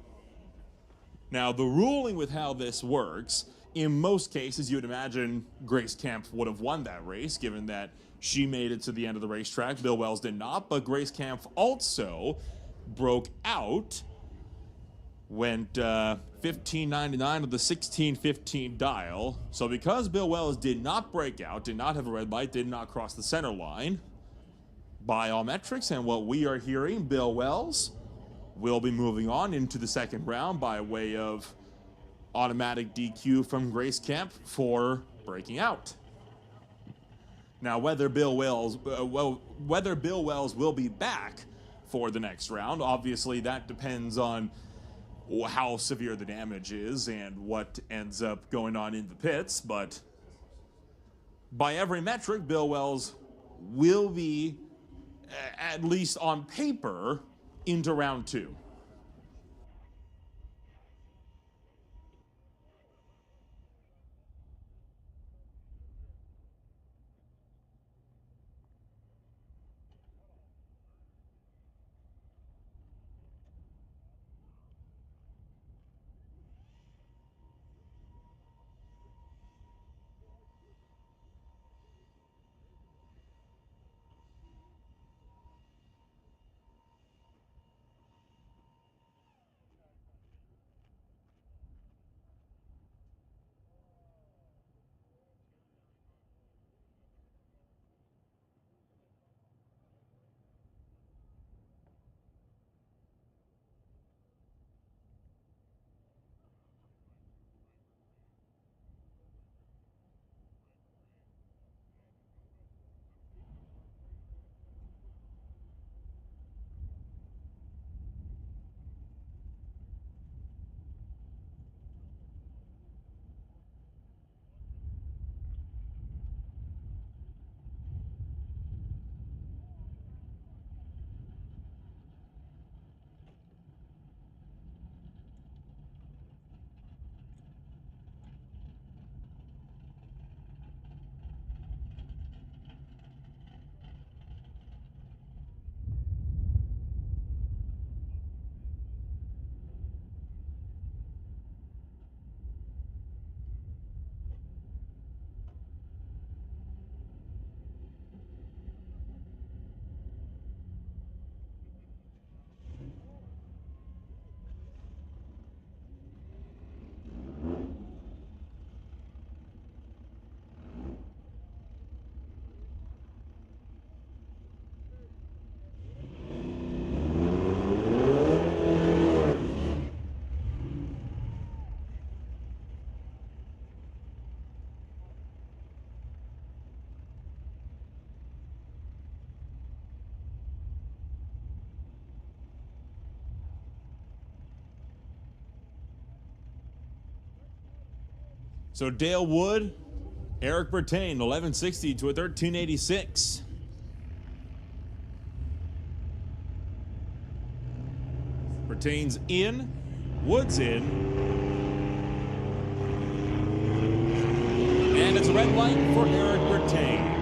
Now, the ruling with how this works, in most cases, you would imagine Grace Kemp would have won that race, given that she made it to the end of the racetrack. Bill Wells did not, but Grace Kemp also broke out, went 1599 of the 1615 dial. So because Bill Wells did not break out, did not have a red light, did not cross the center line, by all metrics and what we are hearing, Bill Wells will be moving on into the second round by way of automatic DQ from Grace Kemp for breaking out. Now, whether Bill Wells will be back for the next round, obviously that depends on how severe the damage is and what ends up going on in the pits. But by every metric, Bill Wells will be, at least on paper, into round 2. So Dale Wood, Eric Bertain, 1160 to a 1386. Bertain's in, Wood's in. And it's a red light for Eric Bertain.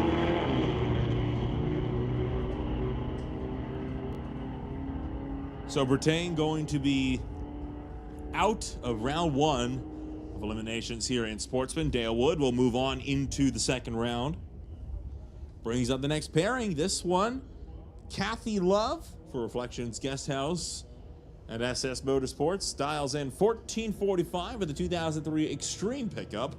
So Bertain going to be out of round one of eliminations here in Sportsman. Dale Wood will move on into the second round. Brings up the next pairing. This one, Kathy Love for Reflections Guest House at SS Motorsports. Dials in 1445 with the 2003 Extreme pickup.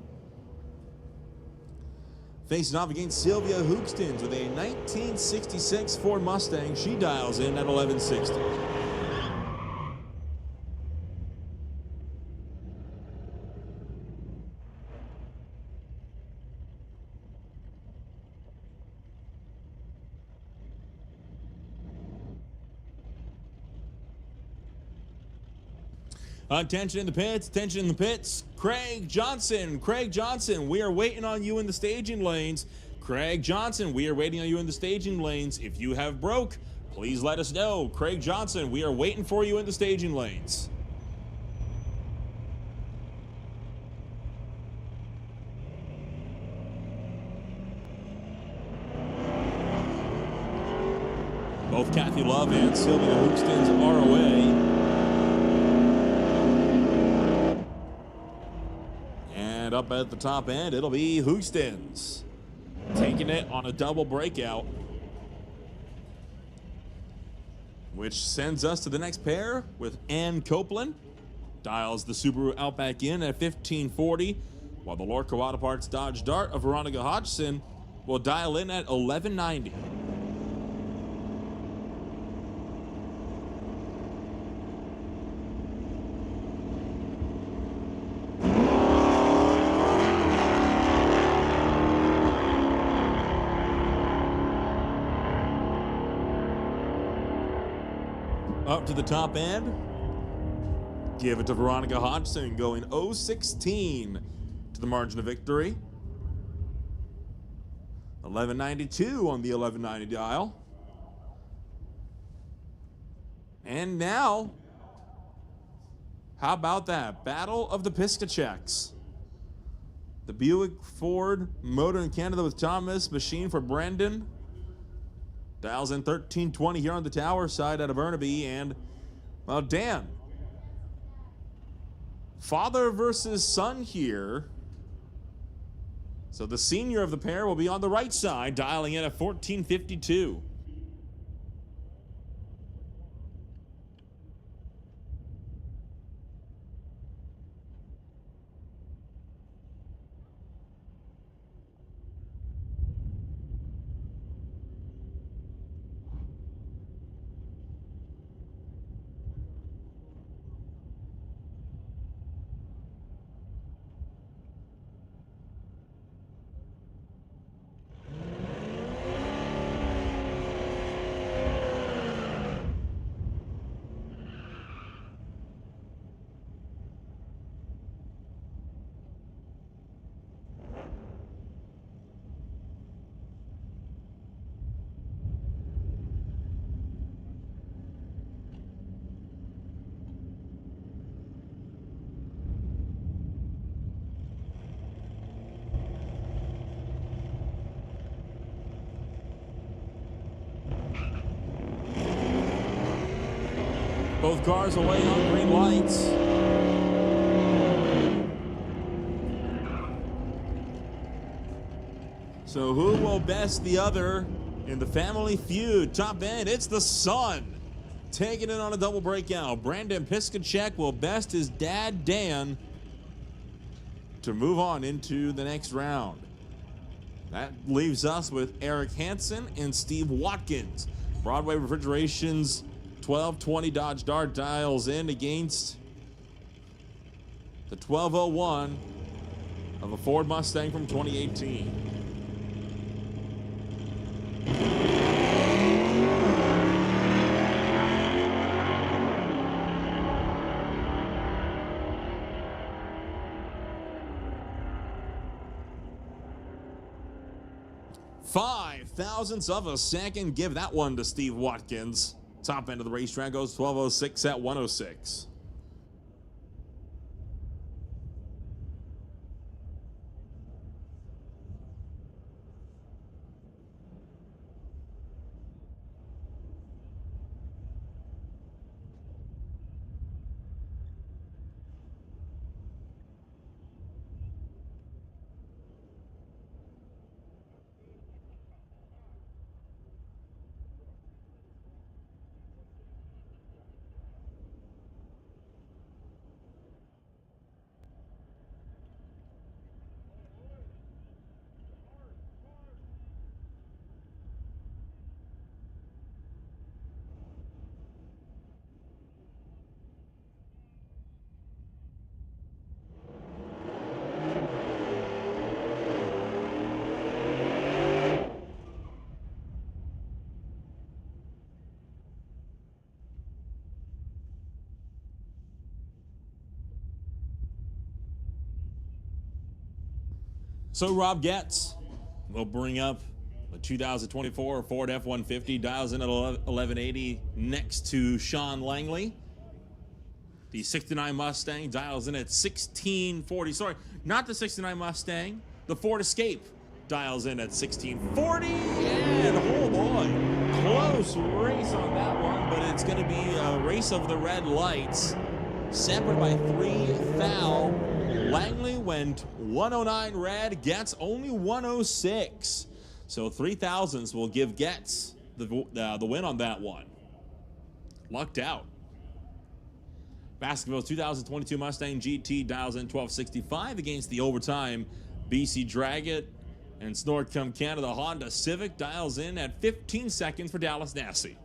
Facing off against Sylvia Hookstins with a 1966 Ford Mustang. She dials in at 1160. Attention in the pits, attention in the pits. Craig Johnson, we are waiting on you in the staging lanes. Craig Johnson, we are waiting on you in the staging lanes. If you have broke, please let us know. Craig Johnson, we are waiting for you in the staging lanes. Both Kathy Love and Sylvia Hookstins are away. And up at the top end, it'll be Hookstins taking it on a double breakout, which sends us to the next pair with Ann Copeland. Dials the Subaru Outback in at 1540, while the Lorca Auto Parts Dodge Dart of Veronica Hodgson will dial in at 1190. Up to the top end. Give it to Veronica Hodgson, going 016 to the margin of victory. 1192 on the 1190 dial. And now, how about that? Battle of the Piscachecks. The Buick Ford Motor in Canada with Thomas, machine for Brendan. Dials in 1320 here on the tower side out of Burnaby. And, well, Dan. Father versus son here. So the senior of the pair will be on the right side, dialing in at 1452. Both cars away on green lights. So who will best the other in the family feud? Top end, it's the son. Taking it on a double breakout. Brandon Piscachek will best his dad, Dan, to move on into the next round. That leaves us with Eric Hansen and Steve Watkins. Broadway Refrigeration's 1220 Dodge Dart dials in against the 1201 of a Ford Mustang from 2018. 5 thousandths of a second. Give that one to Steve Watkins. Top end of the racetrack goes 12:06 at 1:06. So Rob Getz will bring up the 2024 Ford F-150, dials in at 1180 next to Sean Langley. The 69 Mustang dials in at 1640. Sorry, not the 69 Mustang. The Ford Escape dials in at 1640. And oh boy, close race on that one, but it's going to be a race of the red lights. Separated by 3 thou. Langley went 109 red, Getz only 106. So 3 thousandths will give Getz the win on that one. Lucked out. Baskerville's 2022 Mustang GT dials in 1265 against the overtime BC Dragon. And Snordcom Canada Honda Civic dials in at 15 seconds for Dallas Nassie.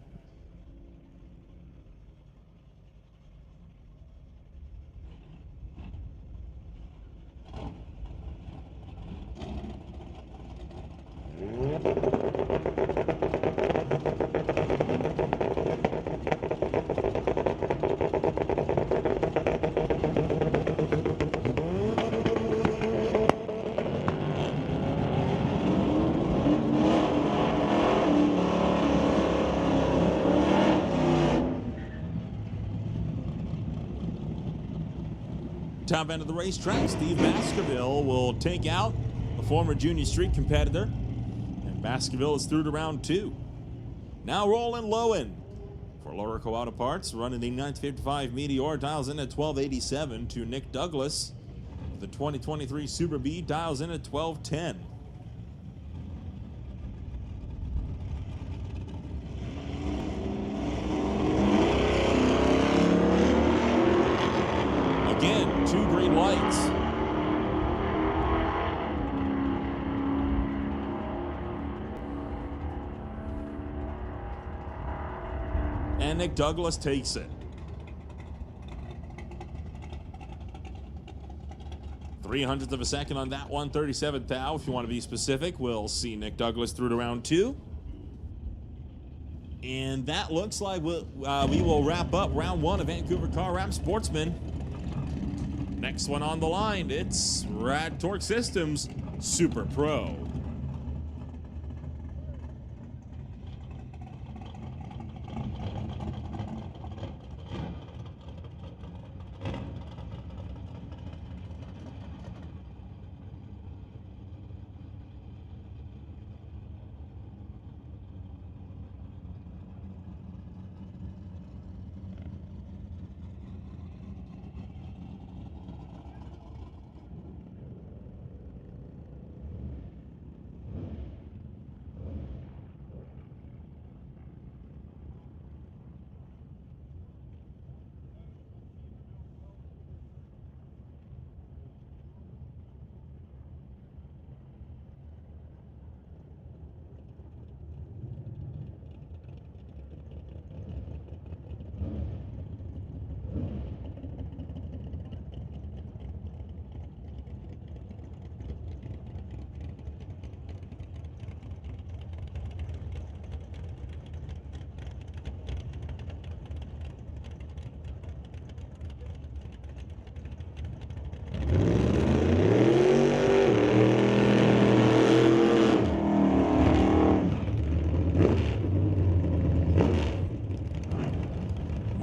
Top end of the racetrack, Steve Baskerville will take out the former Junior Street competitor. And Baskerville is through to round 2. Now Roland Lowen for Lorico Auto Parts, running the 1955 Meteor, dials in at 1287 to Nick Douglas. The 2023 Super B dials in at 1210. Again, 2 green lights. And Nick Douglas takes it. 0.03 of a second on that one, 37 thou. If you want to be specific, we'll see Nick Douglas through to round 2. And that looks like we will wrap up round 1 of Vancouver Car Wrap Sportsman. Next one on the line, it's Rad Torque Systems Super Pro.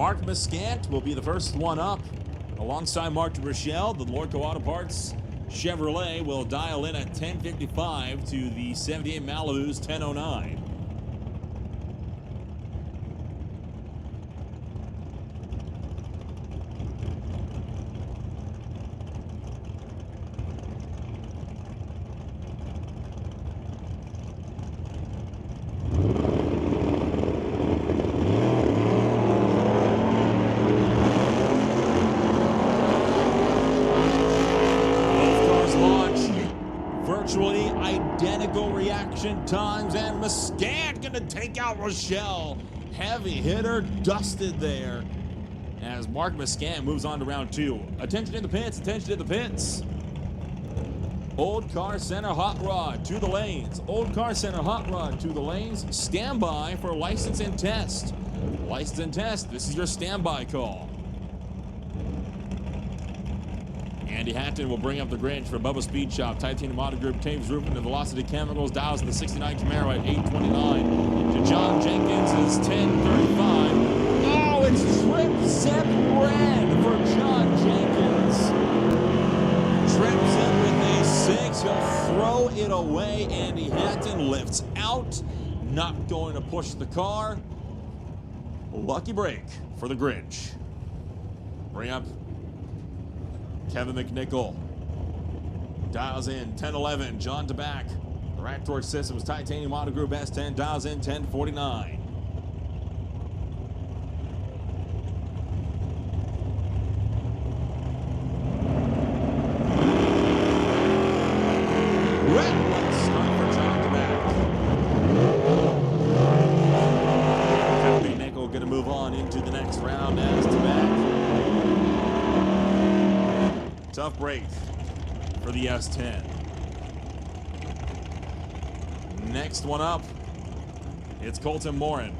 Mark Muscat will be the first one up. Alongside Mark Rochelle, the Lordco Auto Parts Chevrolet will dial in at 10:55 to the 78 Malibu's 10:09. Virtually identical reaction times, and Muscat gonna take out Rochelle. Heavy hitter dusted there as Mark Muscat moves on to round 2. Attention in the pits, attention in the pits. Old Car Center Hot Rod to the lanes. Old Car Center Hot Rod to the lanes. Standby for license and test. License and test, this is your standby call. Andy Hatton will bring up the Grinch for Bubba Speed Shop. Titanium Auto Group, Taves Roofing, and Velocity Chemicals. Dials in the 69 Camaro at 8:29. To John Jenkins is 10:35. Oh, it's Trip Zip Red for John Jenkins. Trip Zip with a 6. He'll throw it away. Andy Hatton lifts out. Not going to push the car. Lucky break for the Grinch. Bring up Kevin McNichol. Dials in 10:11. John DeBack. The Rat Torch Systems Titanium Auto Group S10 dials in 10:49. Red light start for John DeBack. Kevin McNichol going to move on into the next round as DeBack. Tough break for the S10. Next one up, it's Colton Morin.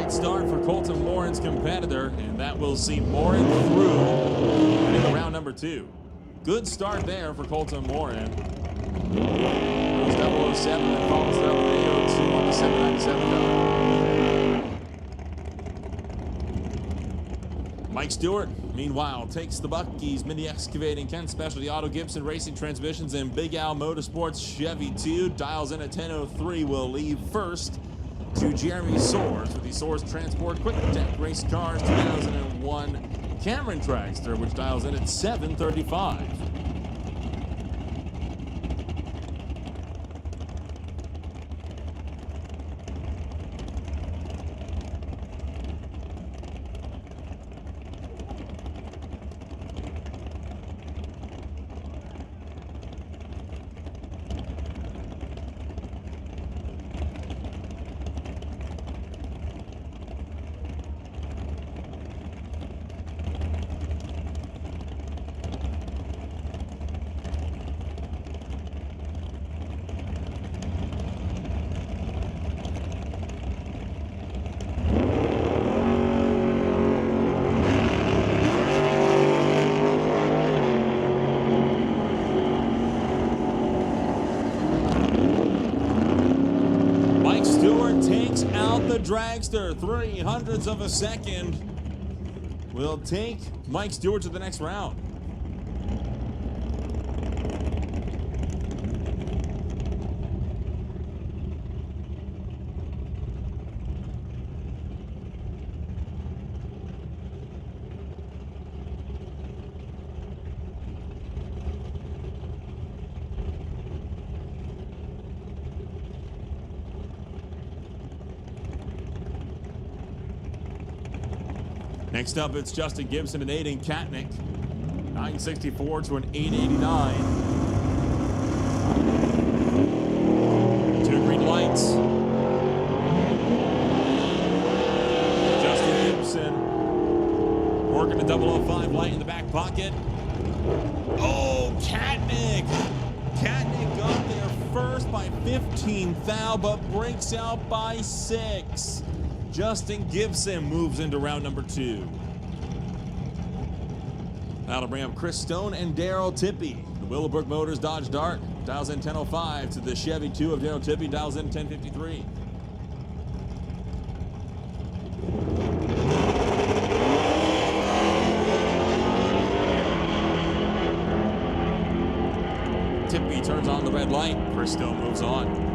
Start for Colton Morin's competitor, and that will see Morin through into round number 2. Good start there for Colton Morin. Goes 007 and follows it up with A02 on the 797 car. Mike Stewart, meanwhile, takes the Bucky's Mini Excavating, Ken Specialty Auto, Gibson Racing Transmissions, and Big Al Motorsports Chevy 2. Dials in at 10:03. Will leave first to Jeremy Soares with the Soares Transport Quick Tech Race Cars 2001 Cameron Dragster, which dials in at 7:35. Takes out the dragster, 0.03 of a second. Will take Mike Stewart to the next round. Next up, it's Justin Gibson and Aiden Katnick. 964 to an 889. Two green lights. Justin Gibson working the 005 light in the back pocket. Oh, Katnick! Katnick got there first by 15 thou, but breaks out by 6. Justin Gibson moves into round number 2. That'll bring up Chris Stone and Darryl Tippy. The Willowbrook Motors Dodge Dart dials in 1005 to the Chevy 2 of Darryl Tippy dials in 1053. Tippy turns on the red light. Chris Stone moves on.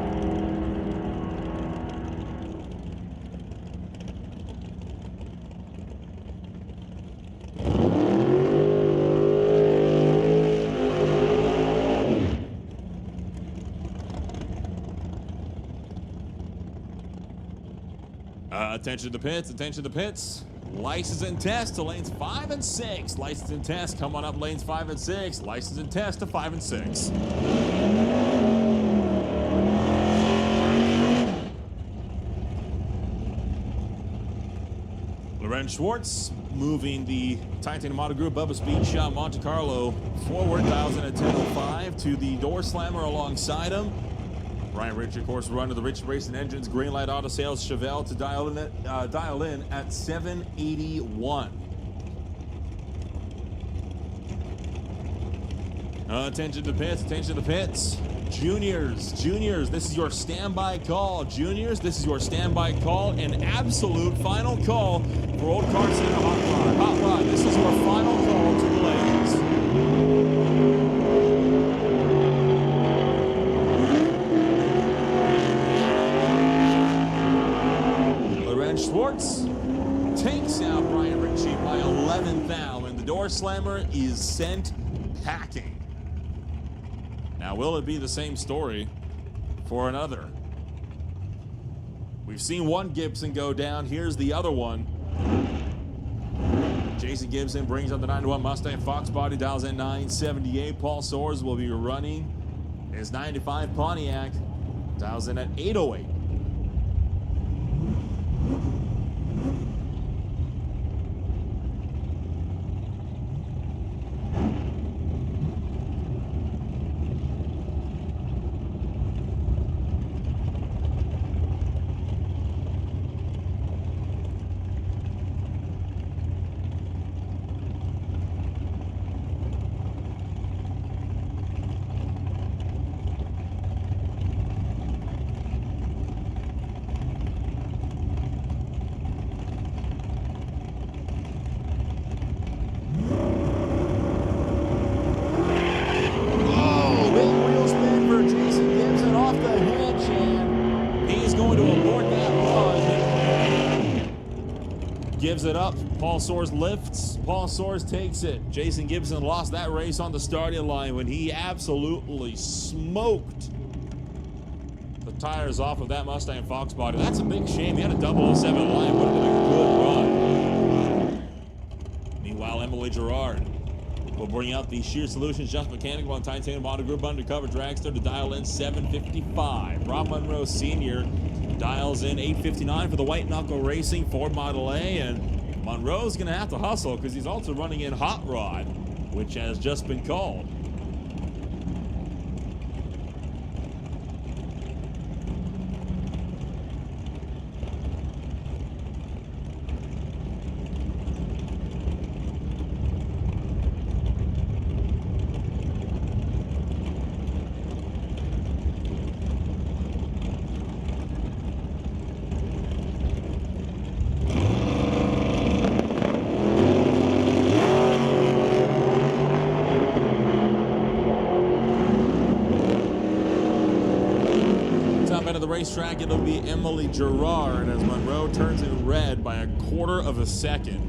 Attention to the pits, attention to the pits. License and test to lanes 5 and 6. License and test, come on up lanes 5 and 6. License and test to 5 and 6. Loren Schwartz moving the Titanium Auto Group Bubba Speed Shop Monte Carlo forward, dials in at 1005 to the door slammer alongside him. Brian Rich, of course, run to the Rich Racing Engines Green Light Auto Sales Chevelle to dial in at 781. Attention to pits, attention to pits. Juniors, this is your standby call. Juniors, this is your standby call. An absolute final call for Old Car Center Hot Rod. Hot Rod, this is your final call to the lanes. Schwartz takes out Brian Ritchie by 11 thou, and the door slammer is sent packing. Now, will it be the same story for another? We've seen one Gibson go down. Here's the other one. Jason Gibson brings up the 9-1 Mustang Fox body, dials in 978. Paul Soares will be running his 95 Pontiac, dials in at 808. Gives it up. Paul Soares lifts. Paul Soares takes it. Jason Gibson lost that race on the starting line when he absolutely smoked the tires off of that Mustang Fox body. That's a big shame. He had a 007 line. Would have been a good run. Meanwhile, Emily Gerard will bring out the Shear Solutions Just Mechanical on Titanium Auto Group undercover dragster to dial in 755. Rob Monroe Sr. dials in 859 for the White Knuckle Racing Ford Model A, and Monroe's going to have to hustle because he's also running in Hot Rod, which has just been called. Of the racetrack, it'll be Emily Gerard as Monroe turns in red by a quarter of a second.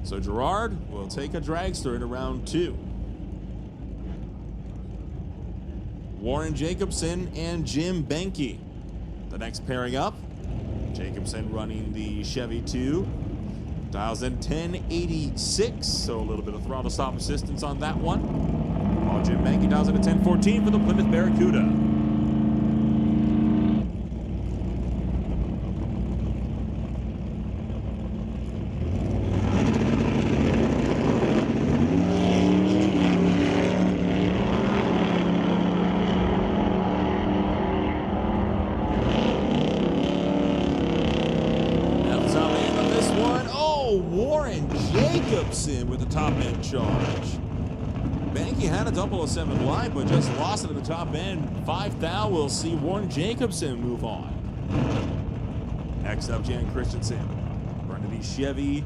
So Gerard will take a dragster in round 2. Warren Jacobson and Jim Benke, the next pairing up. Jacobson running the Chevy 2. Dials in 1086, so a little bit of throttle stop assistance on that one. While Jim Banky dials in at 1014 for the Plymouth Barracuda. Jacobson with the top end charge. Banky had a 007 line, but just lost it at the top end. 5,000 will see Warren Jacobson move on. Next up, Jan Christensen. Running the Chevy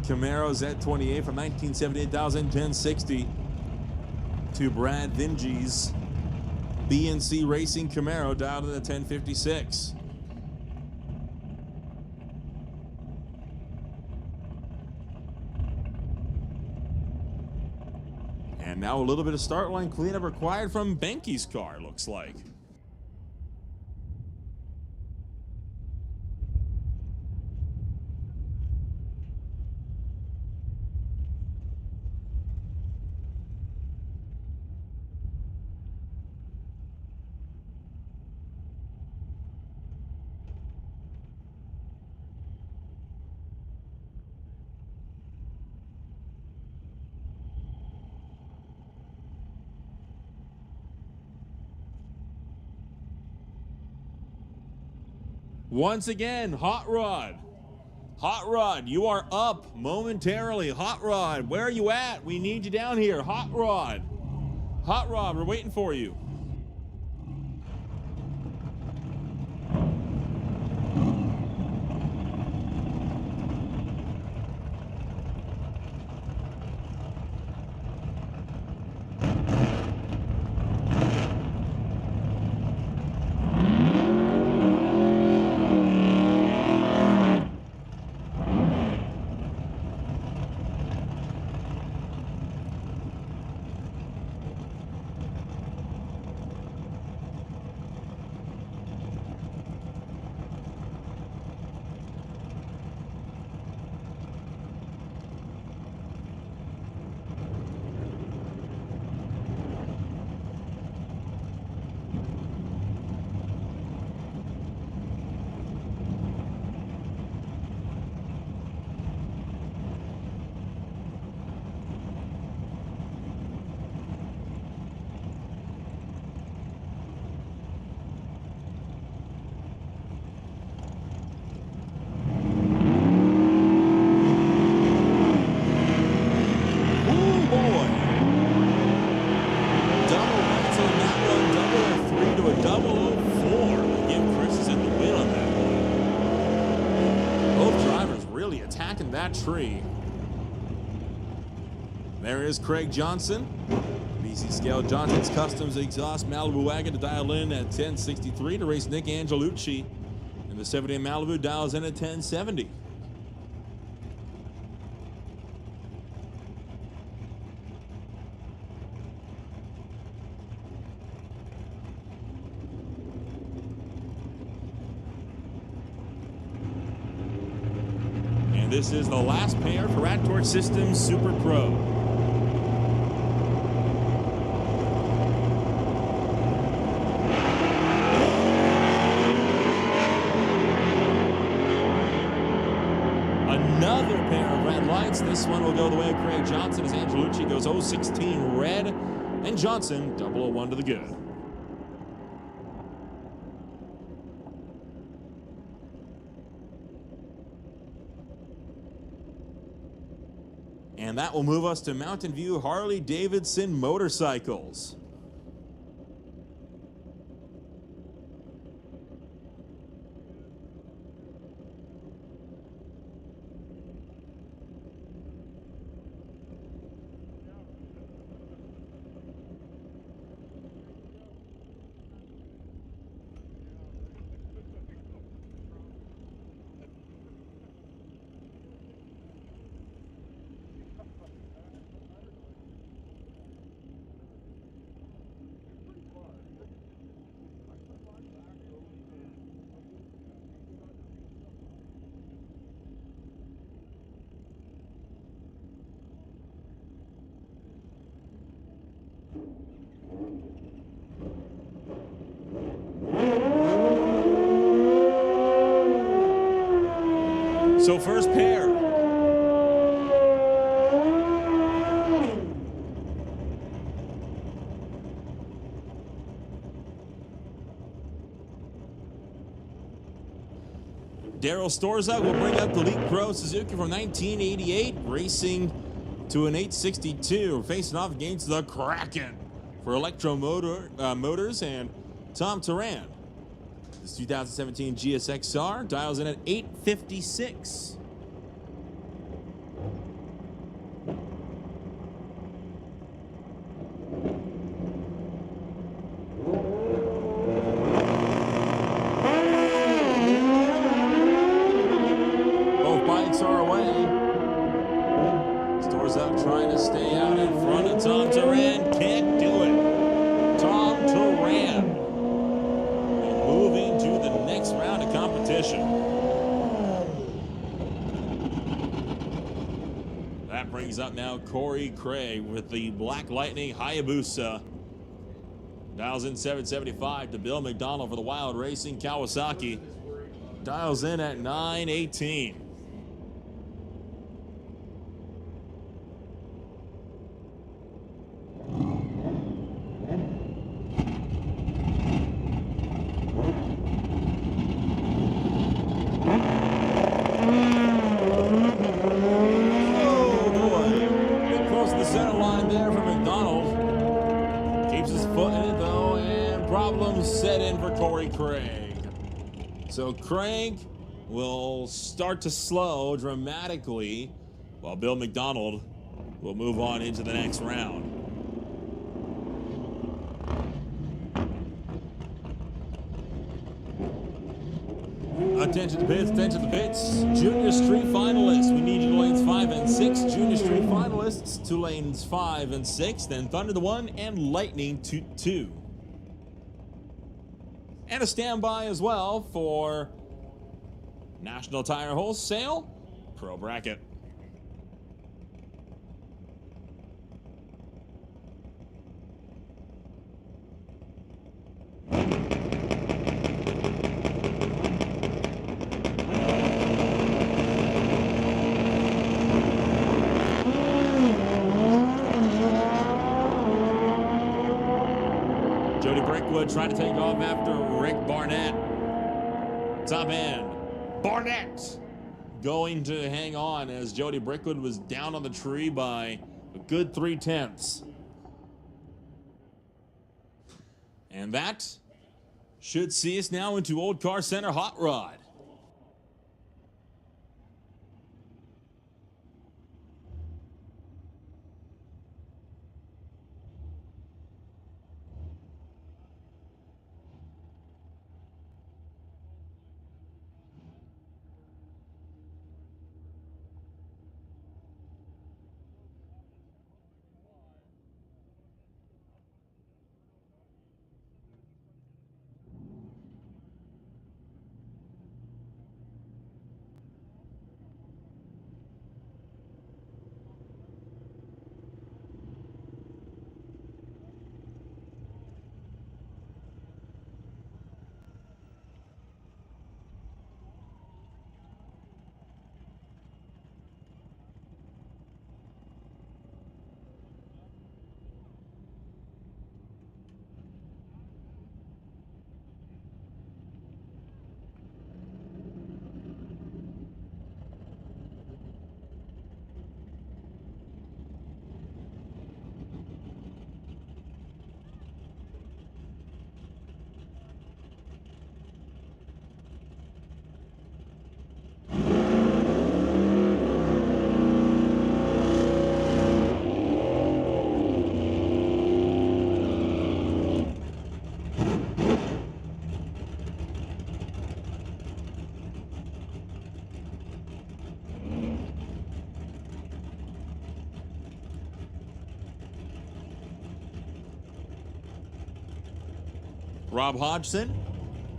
Camaro Z28 from 1978,000, 1060 to Brad Vinge's BNC Racing Camaro dialed in at 1056. And now a little bit of start line cleanup required from Banky's car, looks like. Once again, Hot Rod. Hot Rod, you are up momentarily. Hot Rod, where are you at? We need you down here. Hot Rod. Hot Rod, we're waiting for you. That tree. There is Craig Johnson. BC Scale Johnson's Customs Exhaust Malibu Wagon to dial in at 1063 to race Nick Angelucci. And the 70 Malibu dials in at 1070. This is the last pair for Rat Torch Systems Super Pro. Another pair of red lights. This one will go the way of Craig Johnson as Angelucci goes 016 red, and Johnson 001 to the good. And that will move us to Mountain View Harley-Davidson Motorcycles. So first pair. Daryl Storza will bring up the Elite Pro Suzuki from 1988, racing to an 862, facing off against the Kraken for Electro Motors and Tom Turan. This 2017 GSXR dials in at 856. Both bikes are away. Stores up trying to stay out in front of Tom Turan. Can't do it. Tom Turan moving to the next round of competition. That brings up now Corey Craig with the Black Lightning Hayabusa. Dials in 775 to Bill McDonald for the Wild Racing Kawasaki. Dials in at 918. Set in for Corey Craig. So Craig will start to slow dramatically while Bill McDonald will move on into the next round. Attention to the pits, attention to the pits. Junior Street finalists. We need you to lanes 5 and 6. Junior Street finalists to lanes 5 and 6. Then Thunder to 1 and Lightning to 2. And a standby as well for National Tire Wholesale Pro Bracket. Jody Brickwood trying to take off after Rick Barnett. Top end. Barnett going to hang on as Jody Brickwood was down on the tree by a good 3/10. And that should see us now into Old Car Center Hot Rod. Rob Hodgson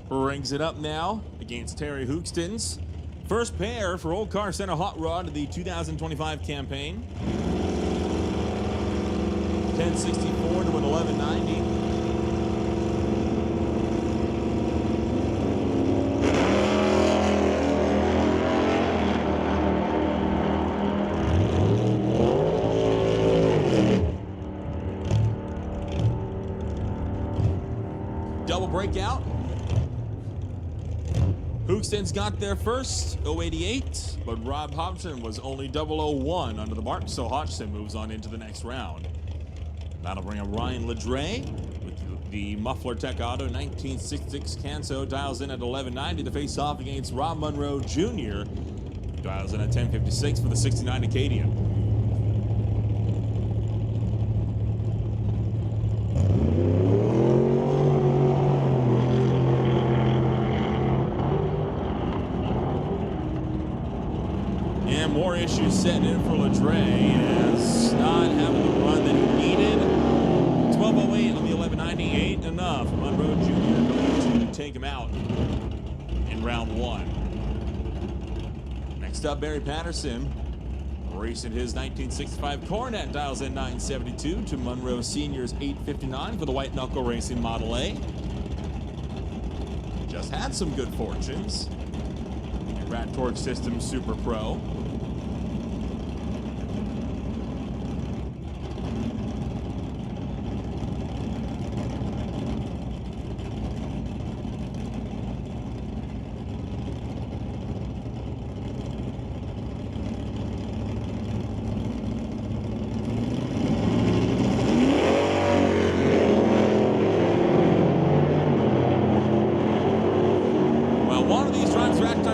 brings it up now against Terry Hookstins. First pair for Old Car Center Hot Rod of the 2025 campaign. 1064 to an 1190. double breakout. Hookston's got there first, 088, but Rob Hodgson was only 001 under the mark, so Hodgson moves on into the next round. That'll bring up Ryan Ledre with the Muffler Tech Auto 1966 Canso, dials in at 1190 to face off against Rob Monroe Jr., dials in at 1056 for the 69 Acadian. And more issues setting in for Ledre as not having the run that he needed. 1208 on the 1198, enough. Monroe Jr. going to take him out in round one. Next up, Barry Patterson racing his 1965 Coronet, dials in 972 to Monroe Senior's 859 for the White Knuckle Racing Model A. Just had some good fortunes. Rat Torch Systems Super Pro.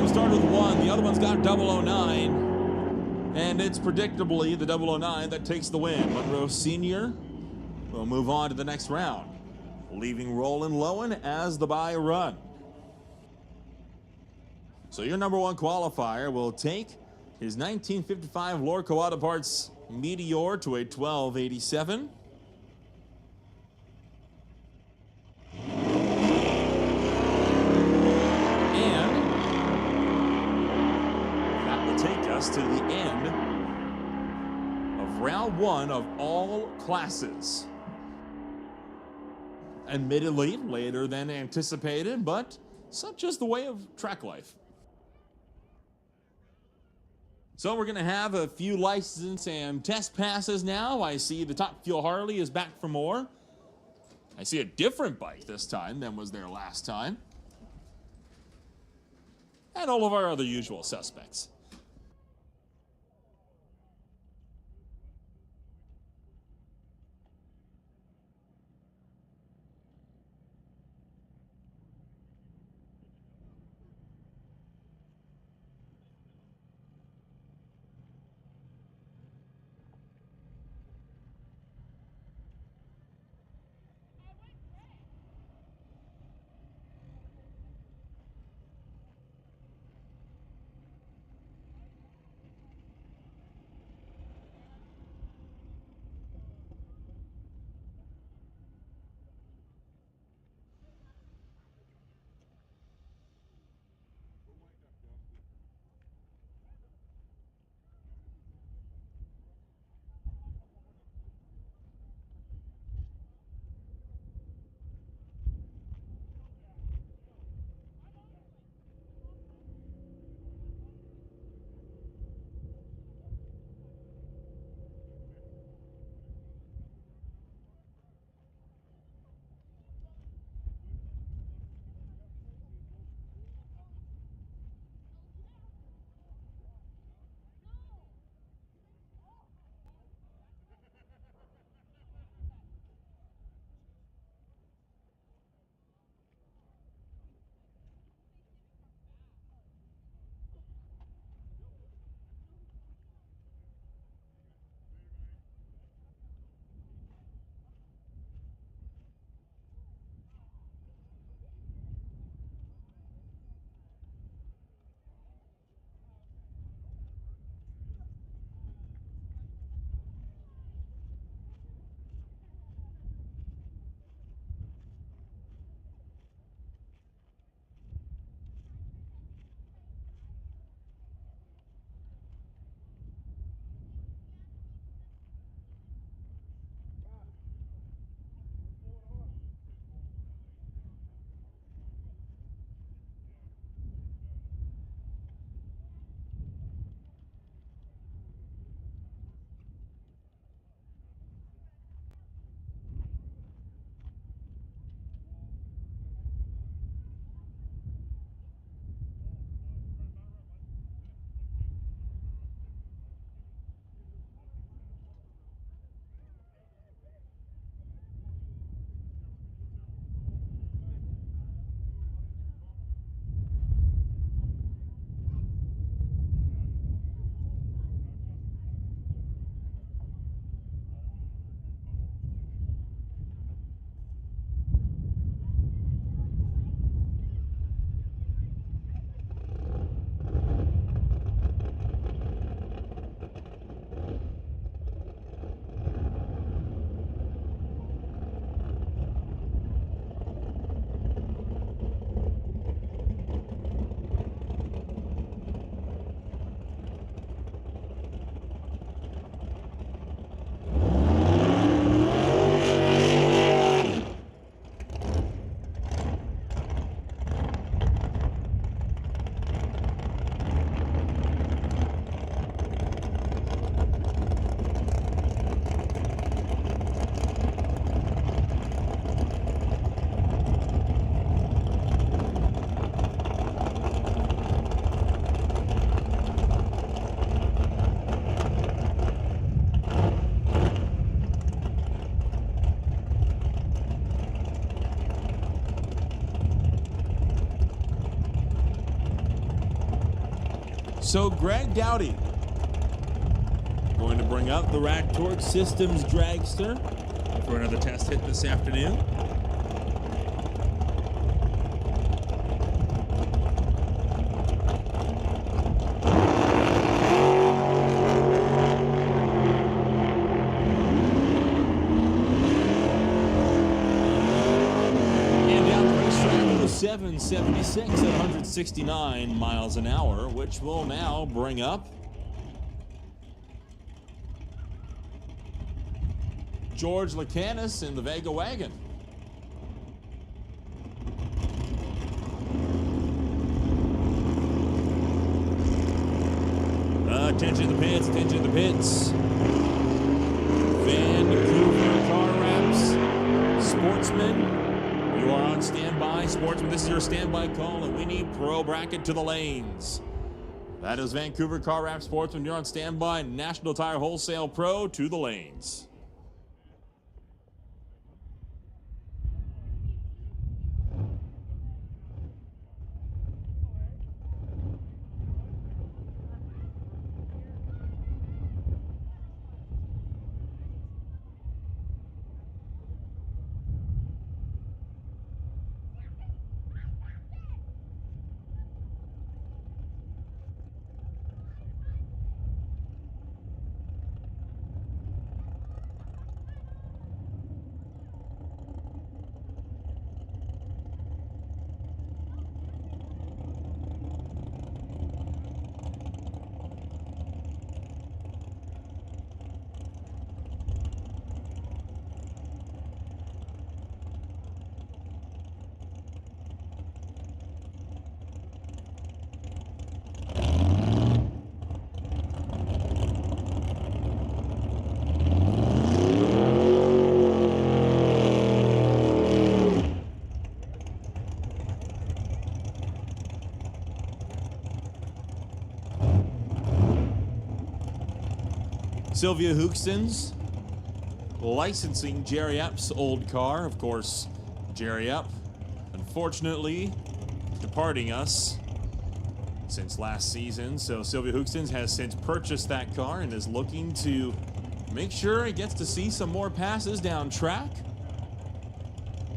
Started with 1, the other one's got 009, and it's predictably the 009 that takes the win. Monroe Sr. will move on to the next round, leaving Roland Lowen as the bye run. So your number one qualifier will take his 1955 Lorco Auto Parts Meteor to a 1287. To the end of round one of all classes. Admittedly, later than anticipated, but such is the way of track life. So we're going to have a few license and test passes now. I see the Top Fuel Harley is back for more. I see a different bike this time than was there last time. And all of our other usual suspects. So Greg Dowdy going to bring up the Rack Torque Systems dragster for another test hit this afternoon. And down the racetrack with a 776 at 169 miles an hour, which will now bring up George Lacanis in the Vega wagon. Attention to the pits, attention to the pits. Vancouver Car Wraps. Sportsman, you are on standby. Sportsman, this is your standby call, and we need Pro Bracket to the lanes. That is Vancouver Car Wraps. Sportsman, you're on standby. National Tire Wholesale Pro to the lanes. Sylvia Hookston's licensing Jerry Epps' old car. Of course, Jerry Epp, unfortunately, departing us since last season. So Sylvia Hookston's has since purchased that car and is looking to make sure it gets to see some more passes down track.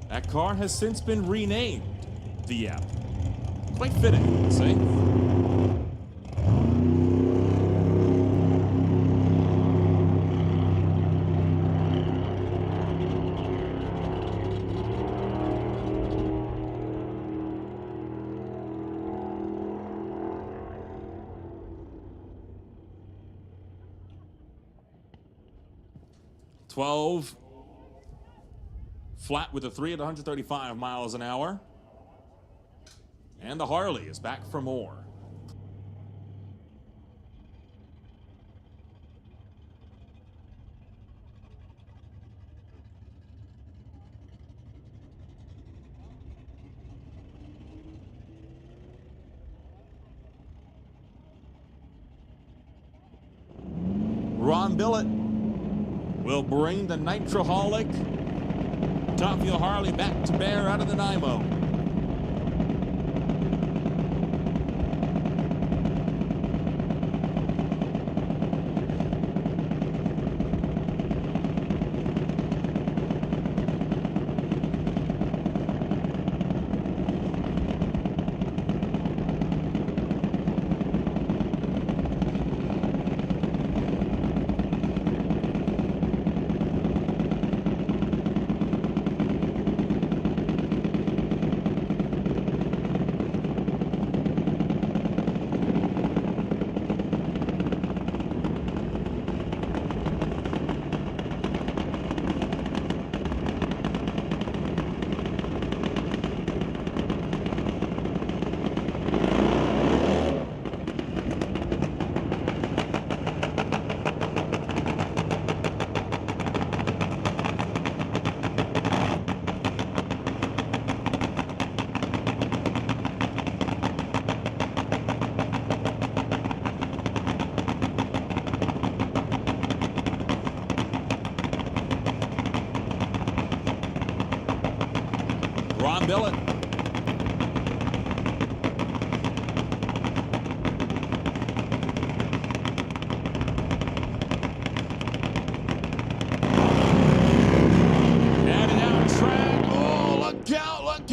That car has since been renamed the Epp. Quite fitting, I'd say. Flat with a 3 at 135 miles an hour. And the Harley is back for more. Ron Billett will bring the Nitroholic Top Fuel Harley back to bear out of the Nymo. Ron Billett.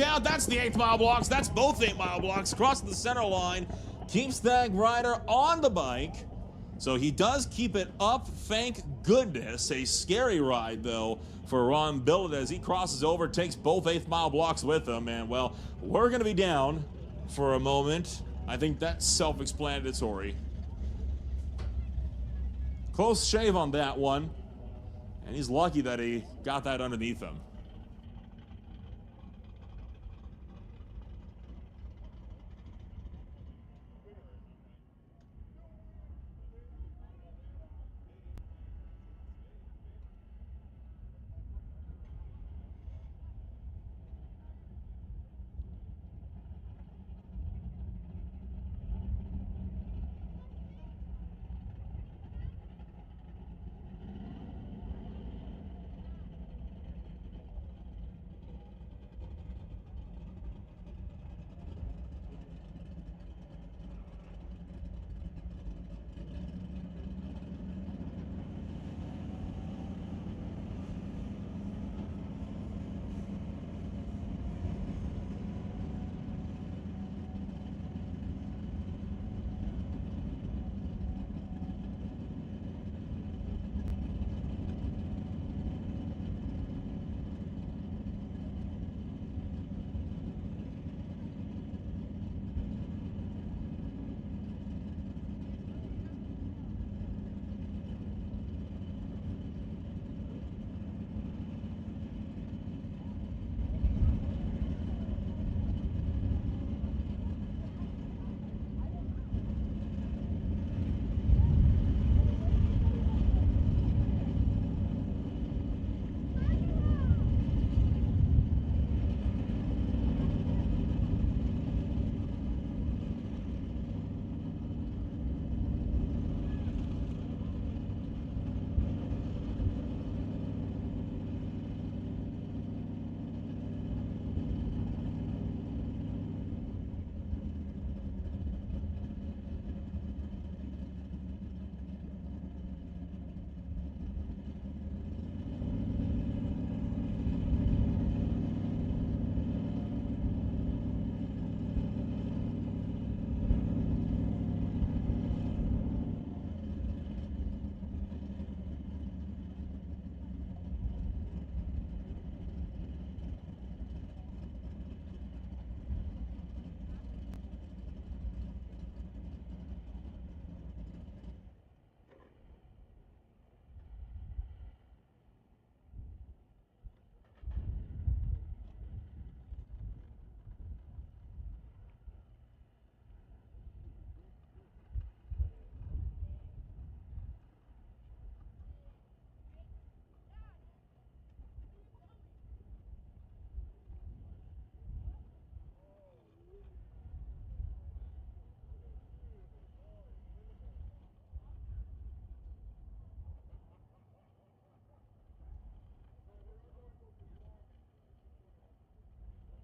out. That's the 8th mile blocks. That's both 8 mile blocks. Across the center line. Keeps that rider on the bike. So he does keep it up, thank goodness. A scary ride, though, for Ron Billett as he crosses over, takes both 8th mile blocks with him. And, well, we're going to be down for a moment. I think that's self-explanatory. Close shave on that one. And he's lucky that he got that underneath him.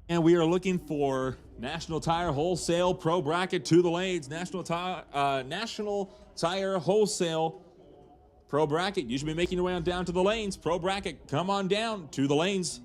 And we are looking for National Tire Wholesale Pro Bracket to the lanes. National Tire Wholesale Pro Bracket. You should be making your way on down to the lanes. Pro Bracket, come on down to the lanes.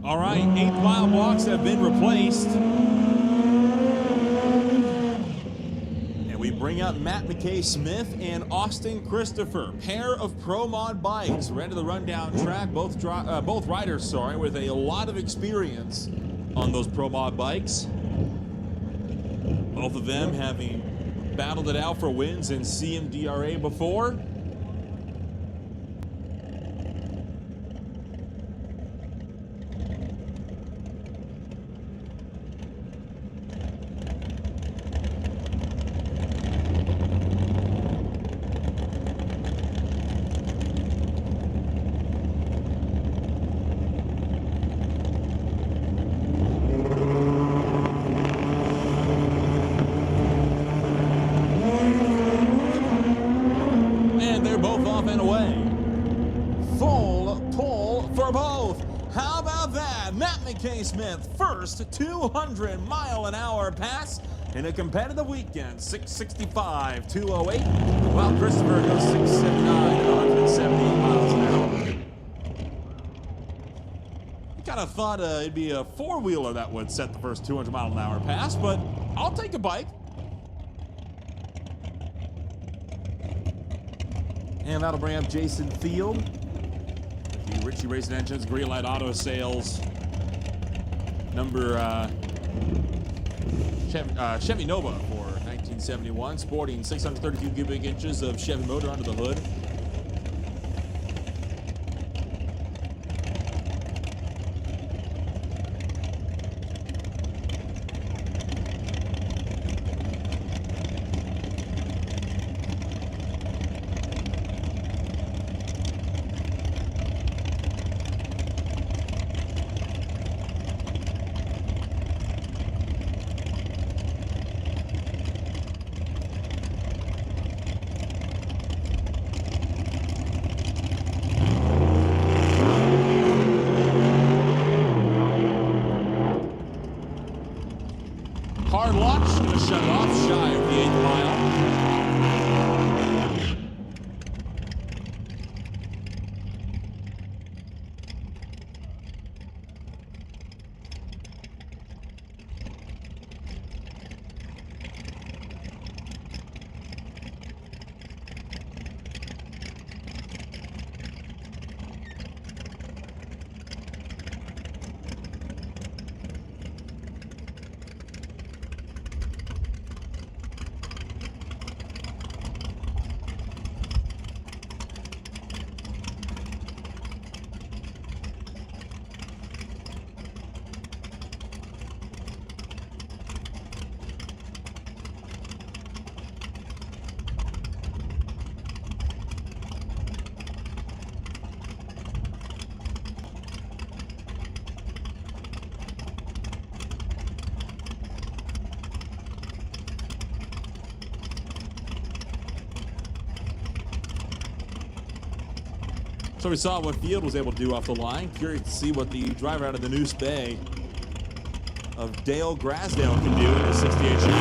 All right, 8th mile blocks have been replaced. And we bring up Matt McKay-Smith and Austin Christopher, pair of Pro Mod bikes, ready to the rundown track. Both riders, with a lot of experience on those Pro Mod bikes. Both of them having battled it out for wins in CMDRA before. Smith first 200-mile-an-hour pass in a competitive weekend, 665, 208, while Christopher goes 679 at 178 miles an hour. You kind of thought it'd be a four-wheeler that would set the first 200-mile-an-hour pass, but I'll take a bike. And that'll bring up Jason Field, the Ritchie Racing Engines, Greenlight Auto Sales, number Chevy Nova for 1971, sporting 632 cubic inches of Chevy motor under the hood. Hard launch, gonna shut it off, shy of the 8th mile. So we saw what Field was able to do off the line. Curious to see what the driver out of the Noose Bay of Dale Grasdale can do in a 68 Chevy.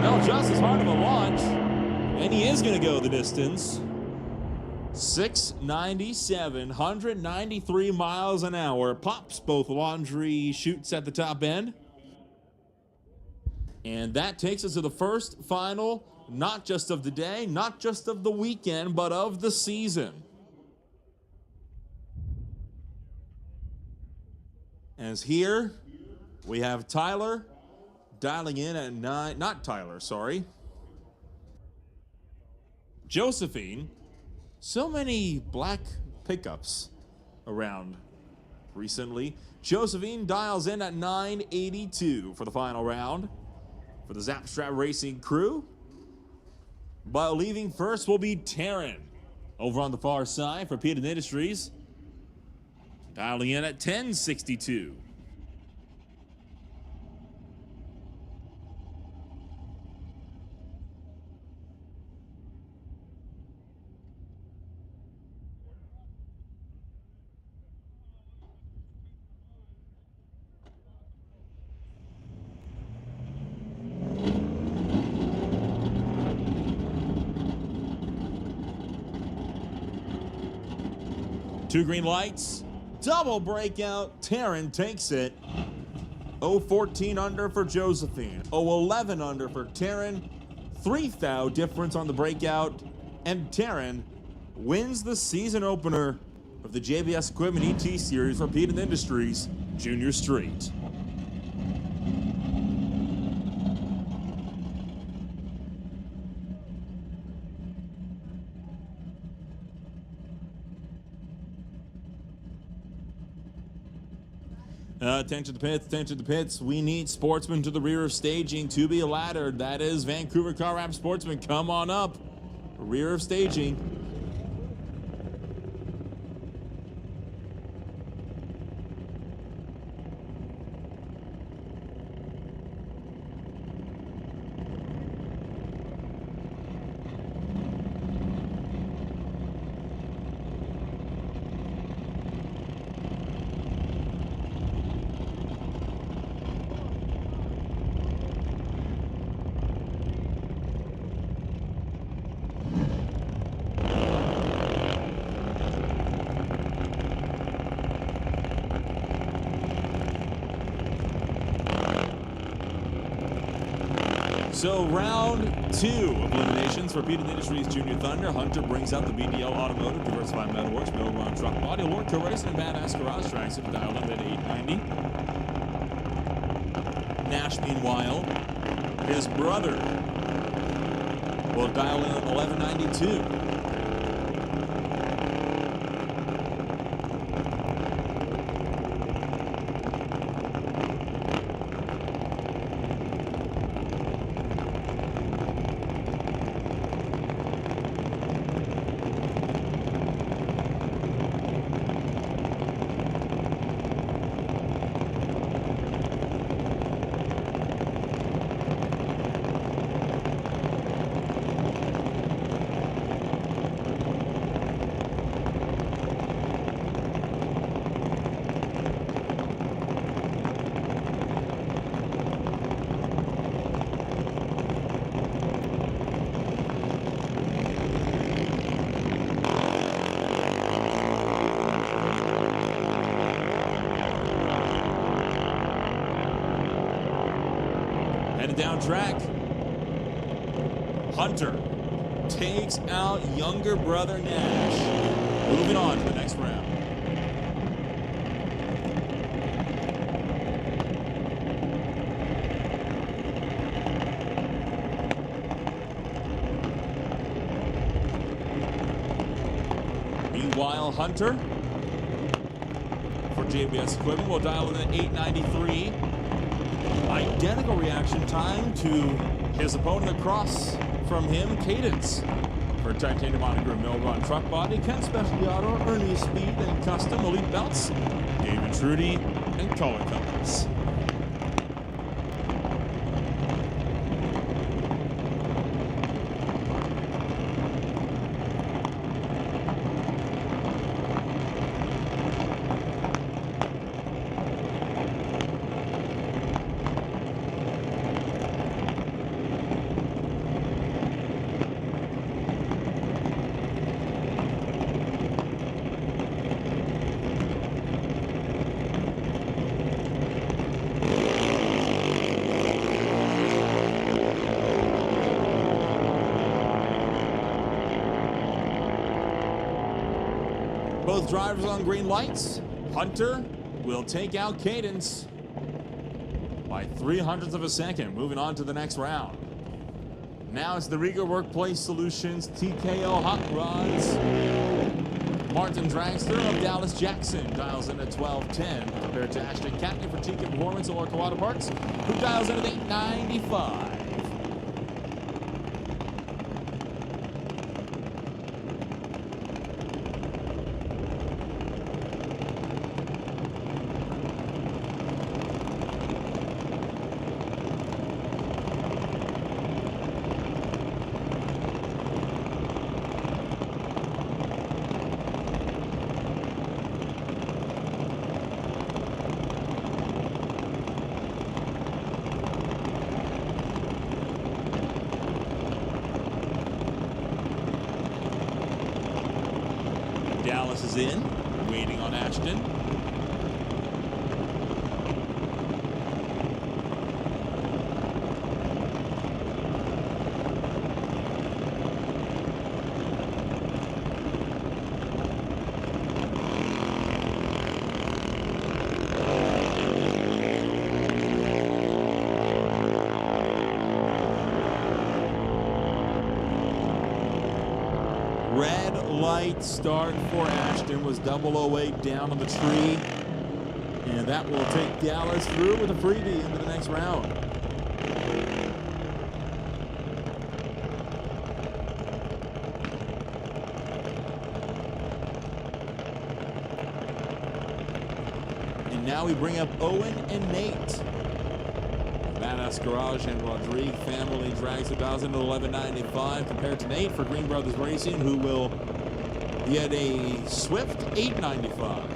Well, just as hard of a launch, and he is going to go the distance. 697, 193 miles an hour. Pops both laundry chutes at the top end. And that takes us to the first final, not just of the day, not just of the weekend, but of the season. As here, we have Tyler dialing in at 9, not Tyler, sorry. Josephine. So many black pickups around recently. Josephine dials in at 982 for the final round for the Zapstrap Racing crew. But leaving first will be Taryn over on the far side for Peterson Industries, dialing in at 1062. Two green lights, double breakout. Taryn takes it. 0-14 under for Josephine. 0-11 under for Taryn. 3 thou difference on the breakout. And Taryn wins the season opener of the JBS Equipment ET Series for Peden Industries Junior Street. Attention to pits, attention to pits. We need Sportsman to the rear of staging to be laddered. That is Vancouver Car Wrap Sportsman. Come on up. Rear of staging. So round 2 of eliminations for Peden Industries Junior Thunder. Hunter brings out the BDL Automotive, Diversified Metalworks, Millrun Truck Body, Lord Racing, and Badass Garage Tracks at the dial limit at 890. Nash, meanwhile, his brother will dial in at 1192. Headed down track. Hunter takes out younger brother Nash. Moving on to the next round. Meanwhile, Hunter for JBS Equipment will dial in at 893. Identical reaction time to his opponent across from him, Cadence. For Titanium Monogram Millrun Truck Body, Ken Specialty Auto, Ernie Speed and Custom Elite Belts, David Trudy, and Color Colors. Both drivers on green lights. Hunter will take out Cadence by 0.03 of a second. Moving on to the next round. Now it's the Riga Workplace Solutions TKO Hot Rods. Martin Dragster of Dallas Jackson dials in at 1210 compared to Ashton Catney for TK Performance or Kawada Parts, who dials in at 895. Dallas is in, waiting on Ashton. Red light start for Ashton was 008 down on the tree. And that will take Dallas through with a freebie into the next round. And now we bring up Owen and Nate. Badass Garage and Rodrigue family drags it down into 11.95 compared to Nate for Green Brothers Racing, who will get a swift 8.95.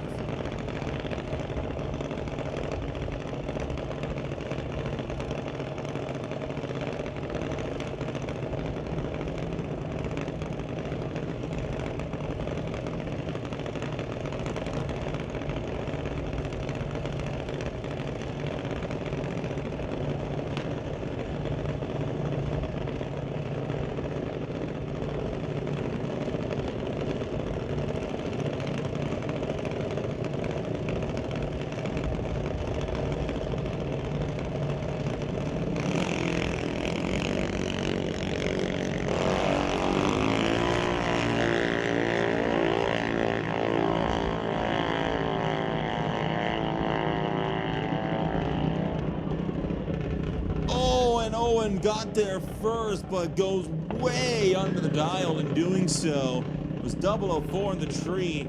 Owen got there first, but goes way under the dial in doing so. It was 004 in the tree,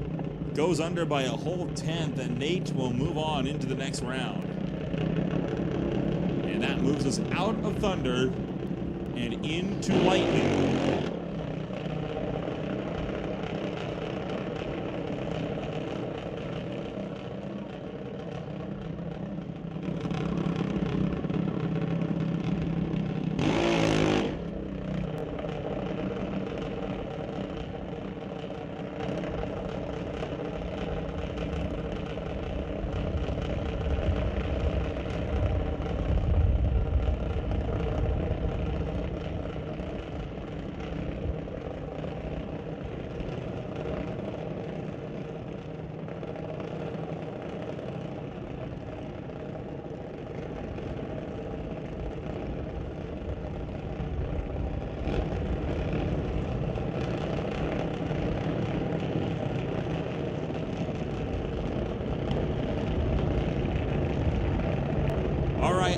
goes under by a whole tenth, and Nate will move on into the next round. And that moves us out of Thunder and into Lightning.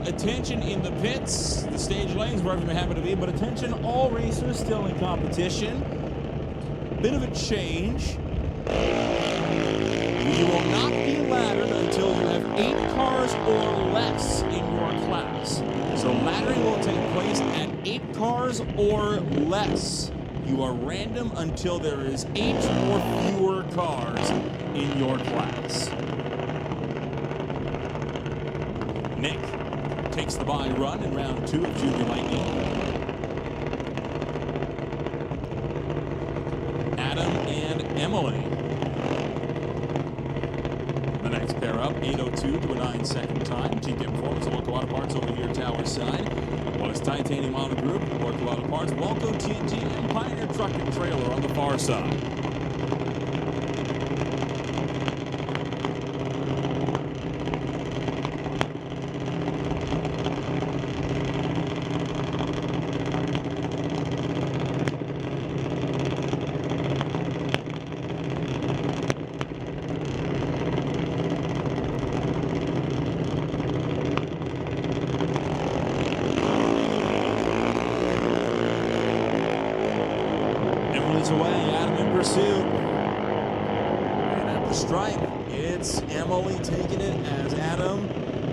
Attention in the pits, the stage lanes, wherever you may happen to be, but attention all racers still in competition. Bit of a change. You will not be laddered until you have 8 cars or less in your class. So laddering will take place at 8 cars or less. You are random until there is 8 or fewer cars in your class. Nick takes the by run in round 2 of Junior Lightning. Adam and Emily. The next pair up, 8:02 to a 9-second time. TK Performance, Local Auto Parts over here, tower side. While it's Titanium Auto Group, Local Auto Parts, Walco TNT, and Pioneer Truck and Trailer on the far side. Away, Adam in pursuit. And at the stripe, it's Emily taking it as Adam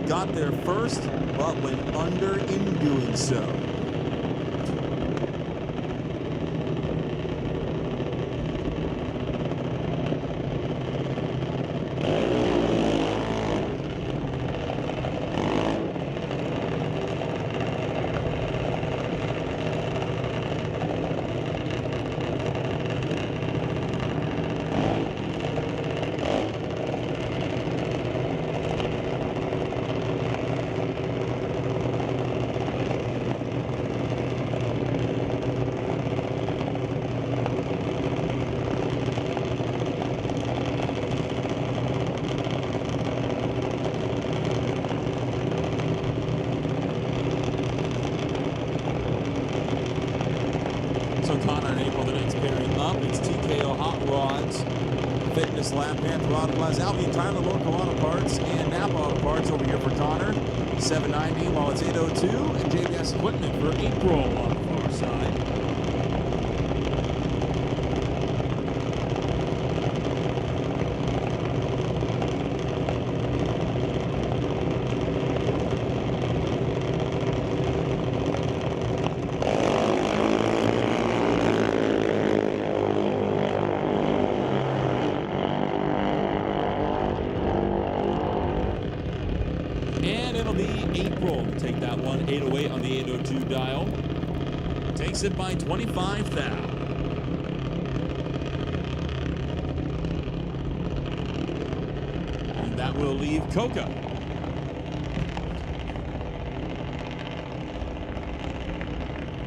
got there first, but went under in doing so. O'Connor and April, the next pairing up. It's TKO Hot Rods, Fitness Lab, Panther Auto Glass, Albion Tyler, Local Auto Parts, and Napa Auto Parts over here for Connor. 790, while it's 802, and JBS Equipment for April on the far side. And it'll be April. Take that one, 808 on the 802 dial. Takes it by 25 thou. And that will leave Coca.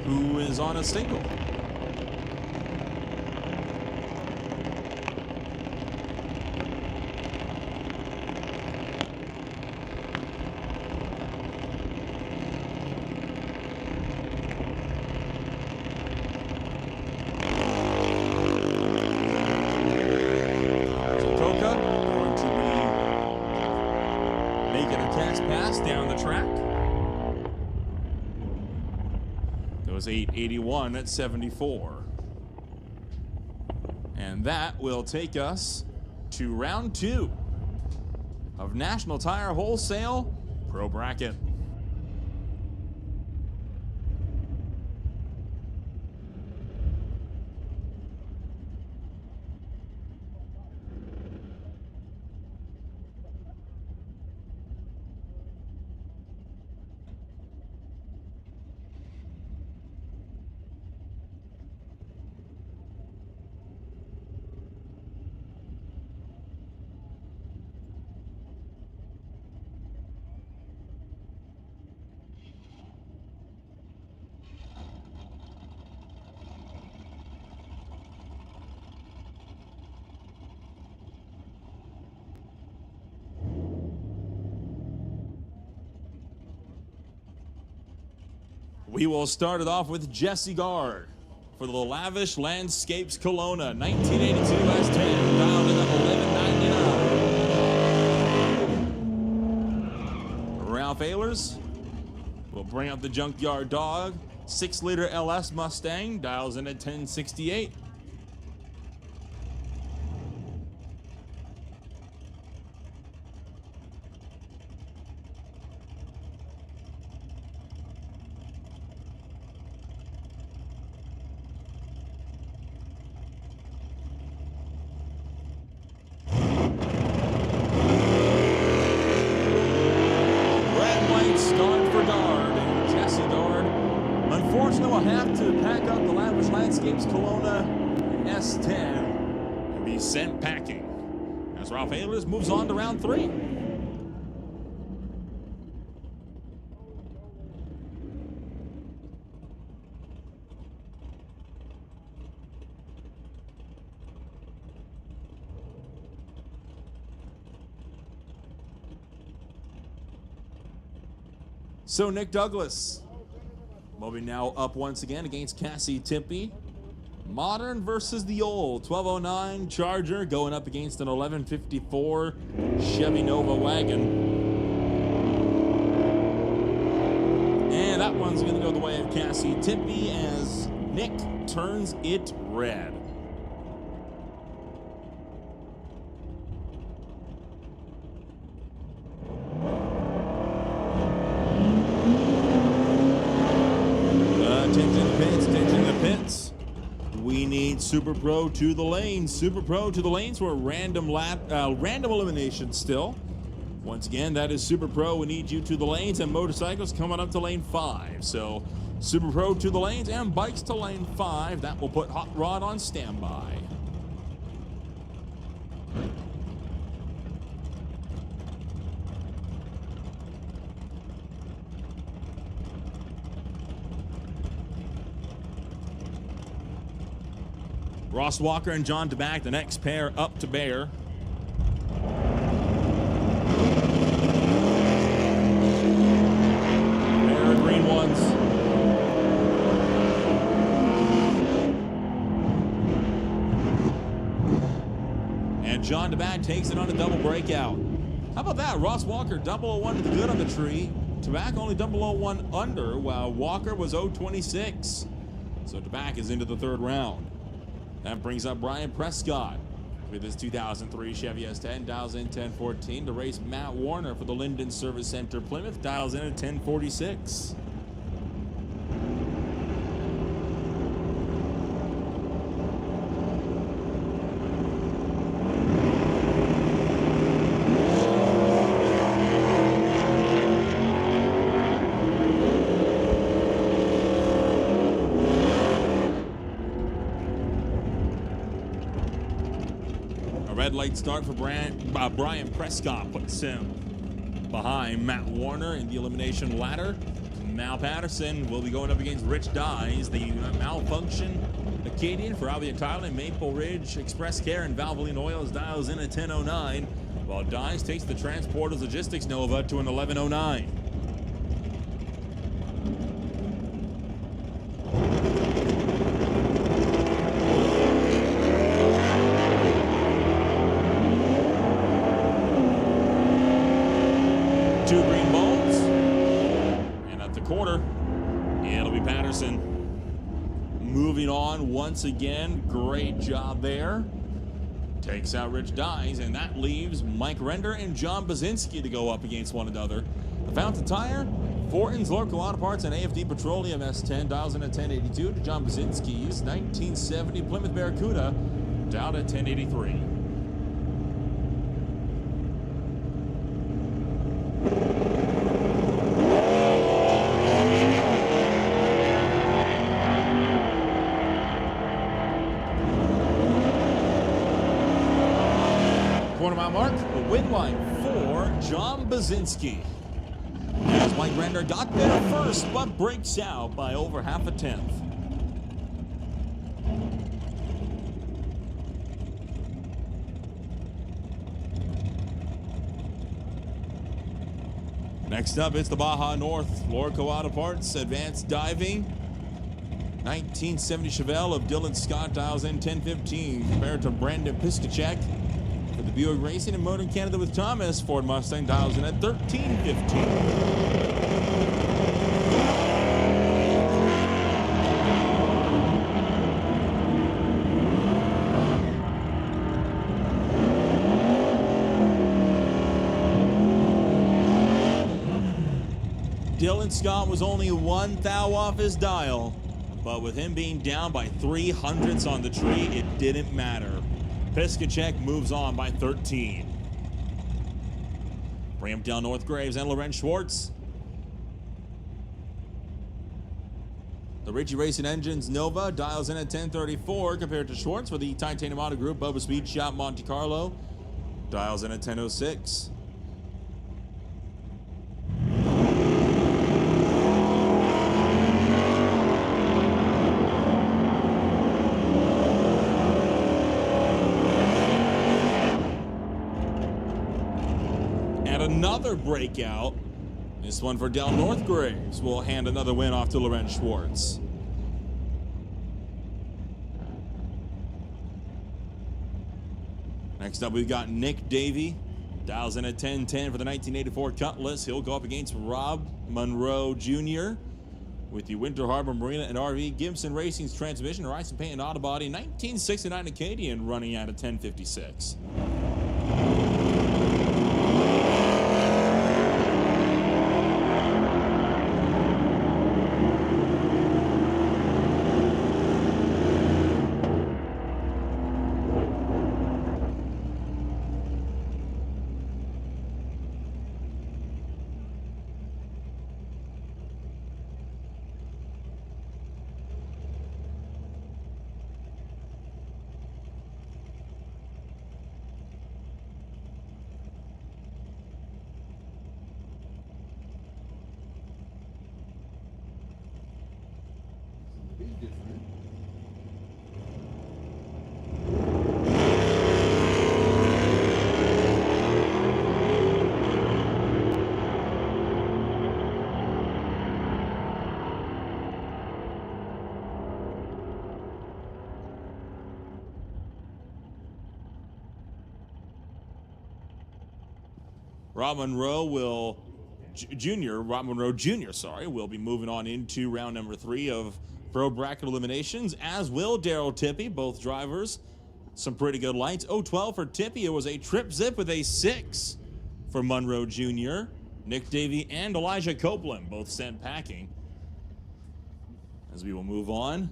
Who is on a single. Pass down the track. Goes 881 at 74. And that will take us to round 2 of National Tire Wholesale Pro Bracket. We will start it off with Jesse Gard for the Lavish Landscapes Kelowna, 1982 S10, down to the 1199. Ralph Ehlers will bring up the Junkyard Dog, 6-liter LS Mustang, dials in at 1068. Start for Gard, and Jesse Gard, unfortunately, will have to pack up the Lavish Landscapes Kelowna S10 and be sent packing as Ralph Ehlers moves on to round 3. So Nick Douglas will be now up once again against Cassie Timpey. Modern versus the old. 1209 Charger going up against an 1154 Chevy Nova wagon. And that one's going to go the way of Cassie Timpey as Nick turns it red. Attention the pits. We need Super Pro to the lanes. Super Pro to the lanes for a random elimination still. Once again, that is Super Pro. We need you to the lanes, and motorcycles coming up to lane 5. So Super Pro to the lanes and bikes to lane 5. That will put Hot Rod on standby. Ross Walker and John DeBack, the next pair up to Bear. Bear green ones. John DeBat takes it on a double breakout. How about that? Ross Walker 001 to the good on the tree. DeBat only 001 under, while Walker was 026. So DeBat is into the third round. That brings up Brian Prescott with his 2003 Chevy S10, dials in 1014 to race Matt Warner for the Linden Service Center Plymouth, dials in at 1046. Red light start for Brian Prescott puts him behind Matt Warner in the elimination ladder. Mal Patterson will be going up against Rich Dyes, the malfunction Acadian for Albion Tile and Maple Ridge Express Care and Valvoline Oils, dials in at 1009, while Dyes takes the Transporters Logistics Nova to an 1109. Two green balls, and at the quarter, it'll be Patterson. Moving on once again, great job there. Takes out Rich Dyes, and that leaves Mike Render and John Basinski to go up against one another. The Fountain Tire, Fortin's Local Auto Parts, and AFD Petroleum S10 dials in at 1082 to John Basinski's 1970 Plymouth Barracuda, down at 1083. Quarter mile mark, the win line for John Basinski. As Mike Render got there first, but breaks out by over half a tenth. Next up, it's the Baja North Lorco Auto Parts Advanced Diving. 1970 Chevelle of Dylan Scott, dials in 1015 compared to Brandon Piskacek. For the Buick Racing and Motor Canada with Thomas, Ford Mustang dials in at 1315. Dylan Scott was only one thou off his dial, but with him being down by 300ths on the tree, it didn't matter. Piskacek moves on by 13. Bring him down North Graves and Lorenz Schwartz. The Ritchie Racing Engines Nova dials in at 1034 compared to Schwartz for the Titanium Auto Group Bubba Speed Shop Monte Carlo. Dials in at 1006. Another breakout. This one for Del Northgraves will hand another win off to Lorenz Schwartz. Next up, we've got Nick Davey. Dials in at 1010 for the 1984 Cutlass. He'll go up against Rob Monroe Jr. with the Winter Harbor Marina and RV Gibson Racing's transmission, Rice and Paint and Auto Body 1969 Acadian running at a 1056. Rob Monroe Jr., will be moving on into round number 3 of Pro Bracket Eliminations, as will Daryl Tippy, both drivers. Some pretty good lights. 0-12 for Tippy. It was a trip zip with a 6 for Monroe Jr. Nick Davey and Elijah Copeland both sent packing. As we will move on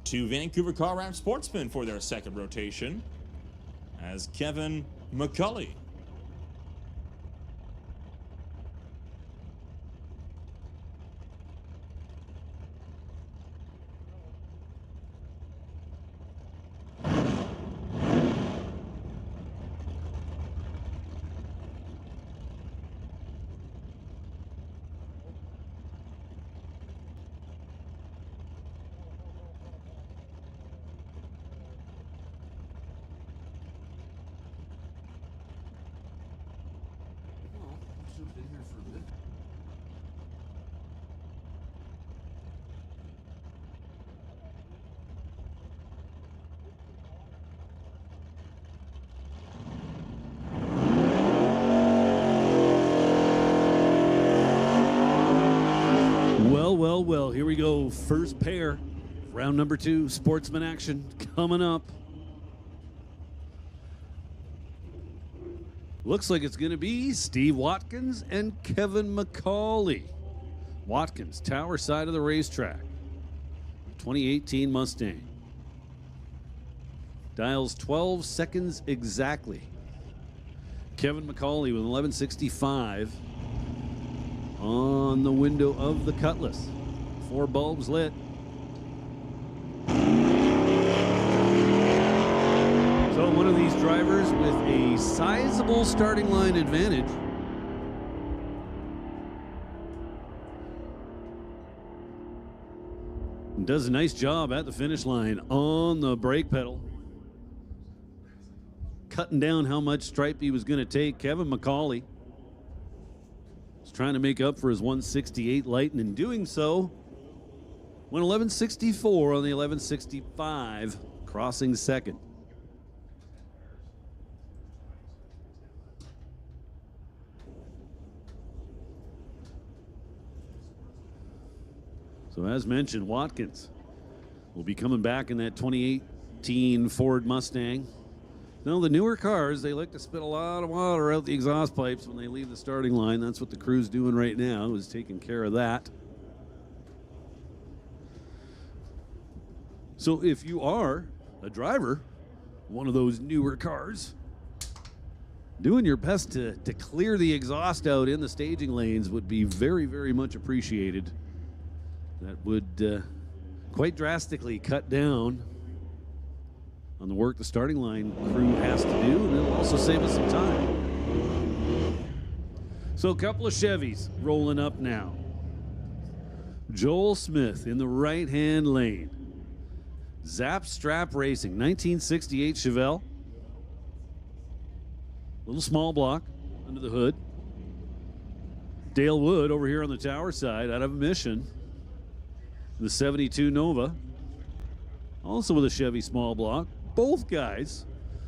to Vancouver Car Wrap Sportsman for their second rotation, as Kevin McCulley. Well, here we go. First pair, round number 2, Sportsman action coming up. Looks like it's going to be Steve Watkins and Kevin McCauley. Watkins, tower side of the racetrack. 2018 Mustang. Dials 12 seconds exactly. Kevin McCauley with 1165 on the window of the Cutlass. 4 bulbs lit. So one of these drivers with a sizable starting line advantage. Does a nice job at the finish line on the brake pedal. Cutting down how much stripe he was going to take. Kevin McCauley was trying to make up for his 168 light, and in doing so, went 1164 on the 1165, crossing second. So as mentioned, Watkins will be coming back in that 2018 Ford Mustang. Now, the newer cars, they like to spit a lot of water out the exhaust pipes when they leave the starting line. That's what the crew's doing right now, is taking care of that. So if you are a driver, one of those newer cars, doing your best to clear the exhaust out in the staging lanes would be very, very much appreciated. That would quite drastically cut down on the work the starting line crew has to do, and it'll also save us some time. So a couple of Chevys rolling up now. Joel Smith in the right-hand lane. Zap Strap Racing, 1968 Chevelle. Little small block under the hood. Dale Wood over here on the tower side out of Mission. The 72 Nova. Also with a Chevy small block. Both guys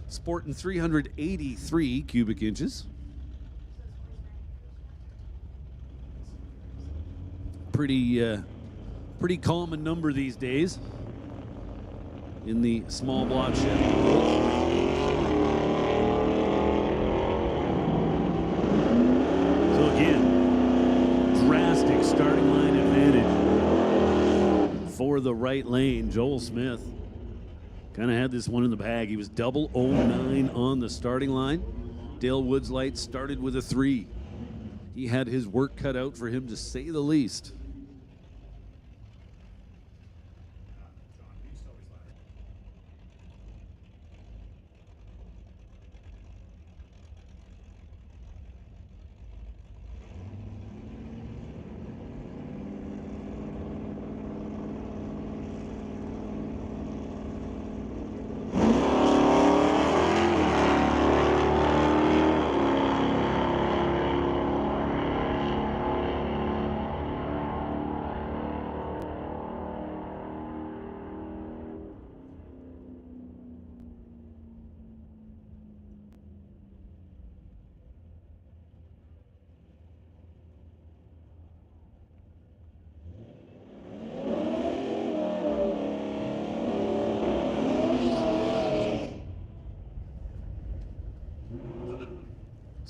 sporting 383 cubic inches. Pretty common number these days in the small block Chevy world. So again, drastic starting line advantage for the right lane. Joel Smith kind of had this one in the bag. He was 009 on the starting line. Dale Wood's light started with a 3. He had his work cut out for him, to say the least.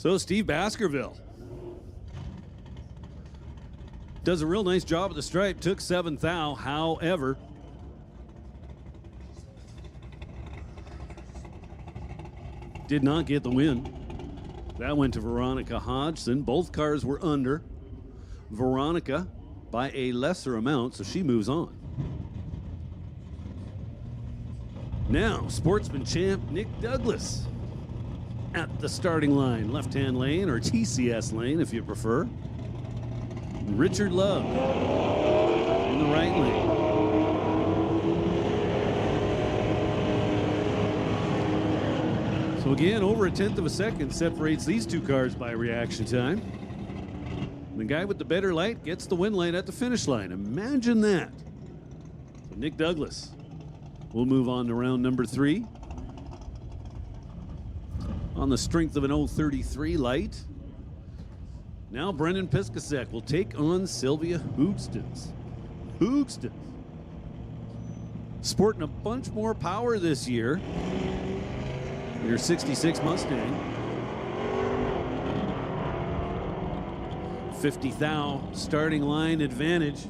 So Steve Baskerville does a real nice job of the stripe. Took 7th thou, however, did not get the win. That went to Veronica Hodgson. Both cars were under. Veronica by a lesser amount, so she moves on. Now, Sportsman champ Nick Douglas at the starting line, left-hand lane, or TCS lane if you prefer. Richard Love in the right lane. So again, over 1/10 of a second separates these two cars by reaction time. The guy with the better light gets the win light at the finish line. Imagine that. So Nick Douglas will move on to round number 3. On the strength of an 033 light. Now Brendan Piskasek will take on Sylvia Hoogstens. Hoogstens sporting a bunch more power this year. Your 66 Mustang. 50 thou starting line advantage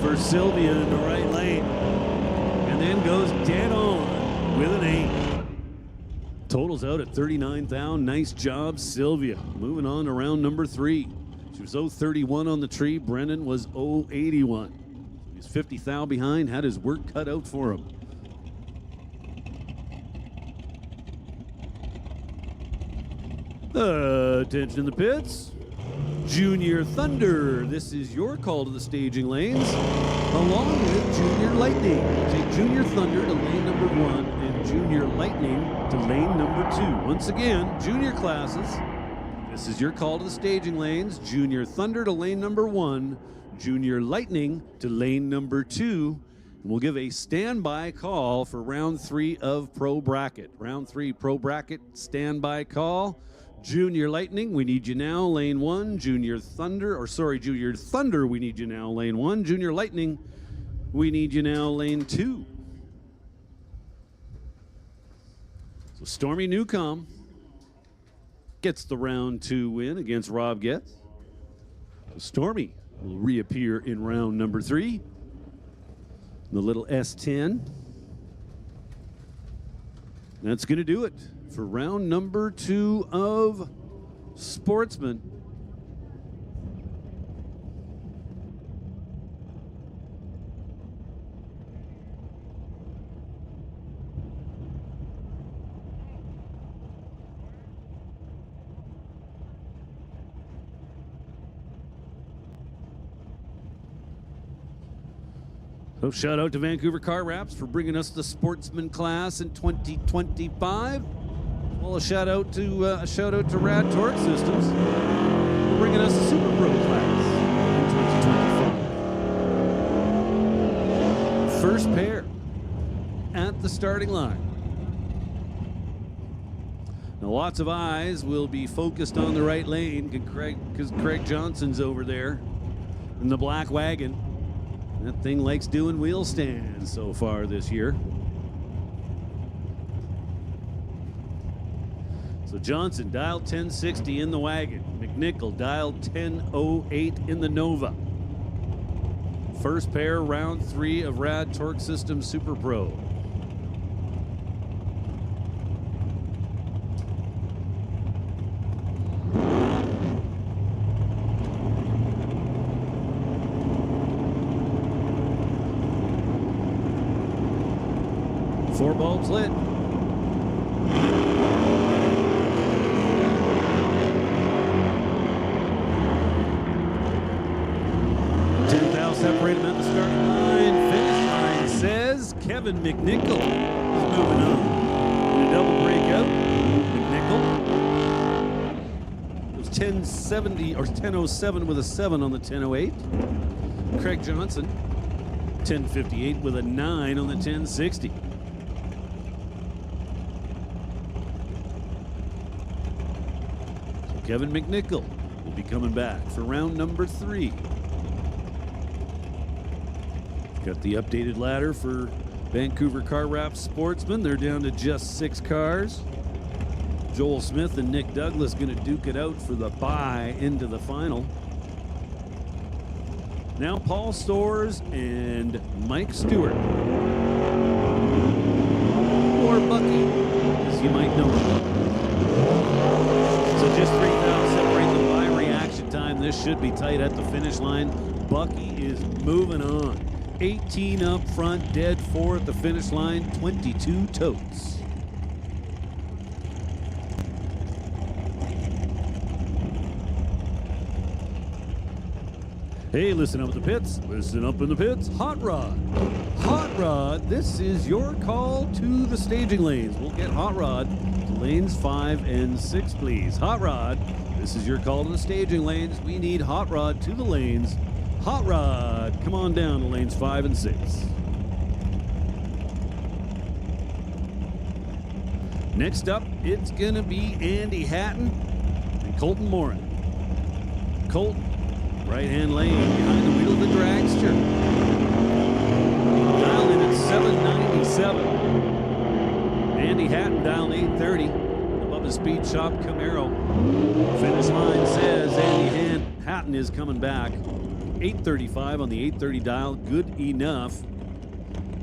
for Sylvia in the right lane. And then goes dead on with an 8. Totals out at 39 thou. Nice job, Sylvia. Moving on to round number 3. She was 031 on the tree. Brennan was 081. He's 50 thou behind, had his work cut out for him. Attention in the pits. Junior Thunder. This is your call to the staging lanes, along with Junior Lightning. Take Junior Thunder to lane number 1 and Junior Lightning to lane number 2. Once again, junior classes. This is your call to the staging lanes. Junior Thunder to lane number 1, Junior Lightning to lane number 2. And we'll give a standby call for round 3 of Pro Bracket. Round 3 Pro Bracket standby call. Junior Lightning, we need you now, lane 1. Junior Thunder, we need you now, lane 1. Junior Lightning, we need you now, lane 2. So Stormy Newcomb gets the round 2 win against Rob Getz. So Stormy will reappear in round number 3. The little S10. That's going to do it for round number 2 of Sportsman. So shout out to Vancouver Car Wraps for bringing us the Sportsman class in 2025. Well, a shout out to Rad Torque Systems for bringing us the Super Pro class in 2025. First pair at the starting line. Now, lots of eyes will be focused on the right lane because Craig Johnson's over there in the black wagon. That thing likes doing wheel stands so far this year. So Johnson dialed 1060 in the wagon. McNichol dialed 1008 in the Nova. First pair, round 3 of Rad Torque Systems Super Pro. Four bulbs lit. Separated at the starting line. Finish line says Kevin McNichol is moving on. In a double breakout. McNichol. It was 1070 or 1007 with a 7 on the 1008. Craig Johnson, 1058 with a 9 on the 1060. So Kevin McNichol will be coming back for round number 3. Got the updated ladder for Vancouver Car Wraps Sportsman. They're down to just 6 cars. Joel Smith and Nick Douglas going to duke it out for the bye into the final. Now Paul Storrs and Mike Stewart. Or Bucky, as you might know him. So just 3,000 separate them by reaction time. This should be tight at the finish line. Bucky is moving on. 18 up front, dead 4 at the finish line, 22 totes. Hey, listen up in the pits. Listen up in the pits. Hot Rod. Hot Rod, this is your call to the staging lanes. We'll get Hot Rod to lanes 5 and 6, please. Hot Rod, this is your call to the staging lanes. We need Hot Rod to the lanes. Hot Rod, come on down to lanes 5 and 6. Next up, it's going to be Andy Hatton and Colton Morin. Colton. Right-hand lane behind the wheel of the dragster. Dialed in at 797. Andy Hatton dialed 830. Above the Speed Shop Camaro. Finish line says Andy Hatton is coming back. 835 on the 830 dial. Good enough.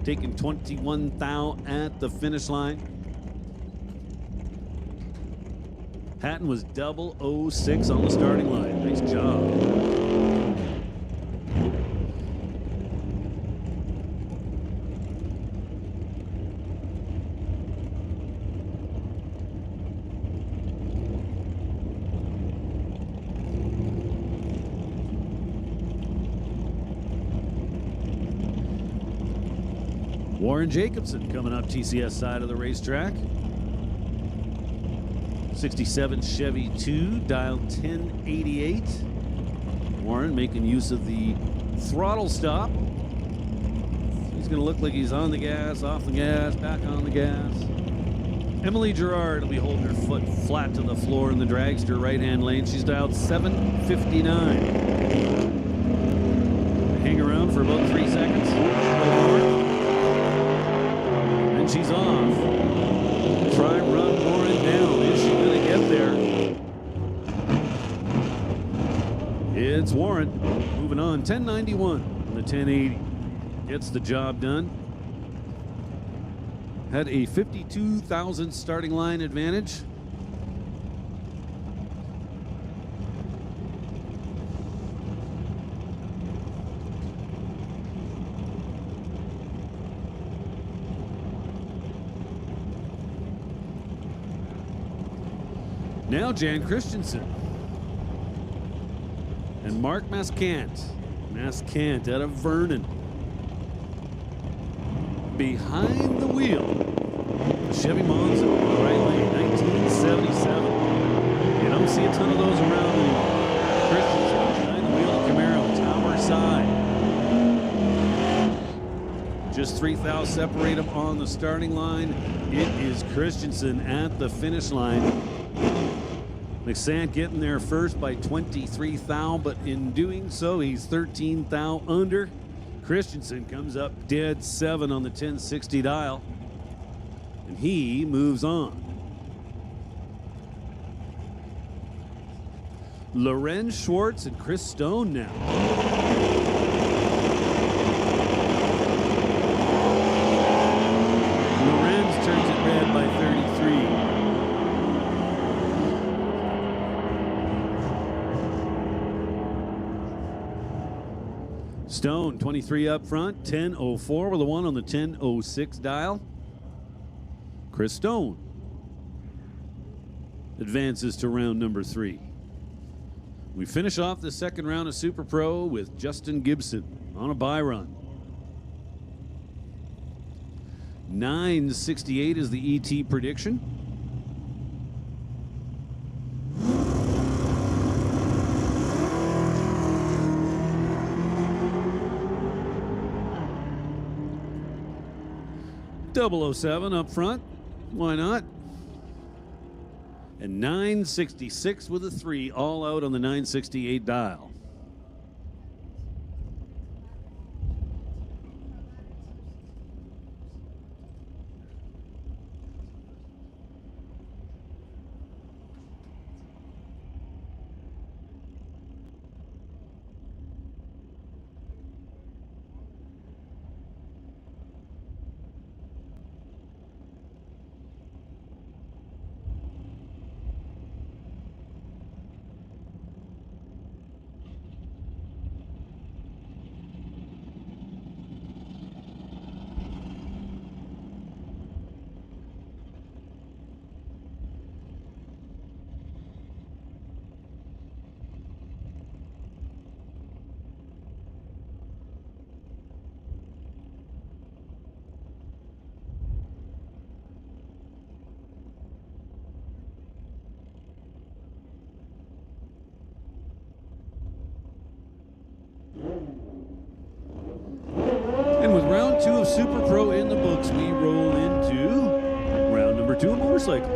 Taking 21 thou at the finish line. Hatton was 006 on the starting line. Nice job. Warren Jacobson coming up TCS side of the racetrack. 67 Chevy 2, dialed 1088. Warren making use of the throttle stop. He's going to look like he's on the gas, off the gas, back on the gas. Emily Gerard will be holding her foot flat to the floor in the dragster right-hand lane. She's dialed 759. Hang around for about 3 seconds. And she's off. Try run Warren down. Is she going to get there? It's Warren. Moving on. 1091 on the 1080. Gets the job done. Had a 52,000 starting line advantage. Now Jan Christensen and Mark Mascant. Mascant out of Vernon. Behind the wheel, the Chevy Monza, right lane, 1977. You don't see a ton of those around anymore. Christensen behind the wheel, Camaro, tower side. Just 3 thou separate them on the starting line. It is Christensen at the finish line. McSant getting there first by 23 thou, but in doing so, he's 13 thou under. Christensen comes up dead 7 on the 1060 dial, and he moves on. Lorenz Schwartz and Chris Stone now. Lorenz turns it red by 33. Stone, 23 up front, 1004 with a 1 on the 1006 dial. Chris Stone advances to round number 3. We finish off the second round of Super Pro with Justin Gibson on a bye run. 968 is the ET prediction. .007 up front, why not? And 966 with a 3, all out on the 968 dial. number 2, a motorcycle.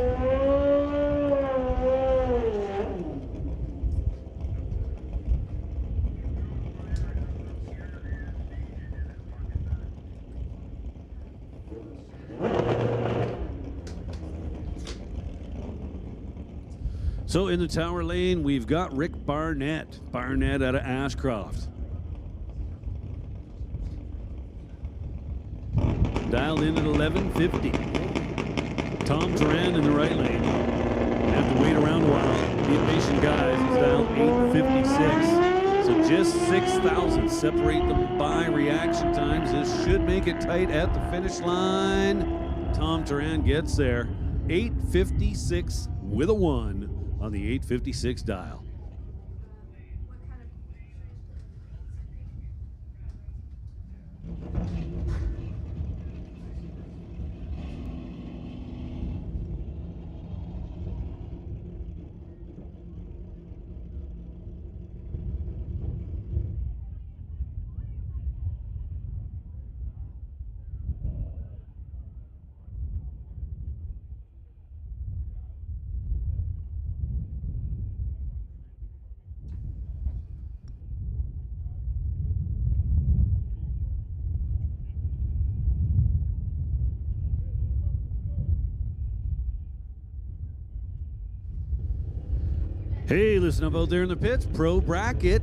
So in the tower lane, we've got Rick Barnett. Barnett out of Ashcroft. Dialed in at 1150. Tom Duran in the right lane. Have to wait around a while. Be patient, guys. He's dialed 856. So just 6,000 separate them by reaction times. This should make it tight at the finish line. Tom Duran gets there. 856 with a 1 on the 856 dial. Hey, listen up out there in the pits. Pro Bracket.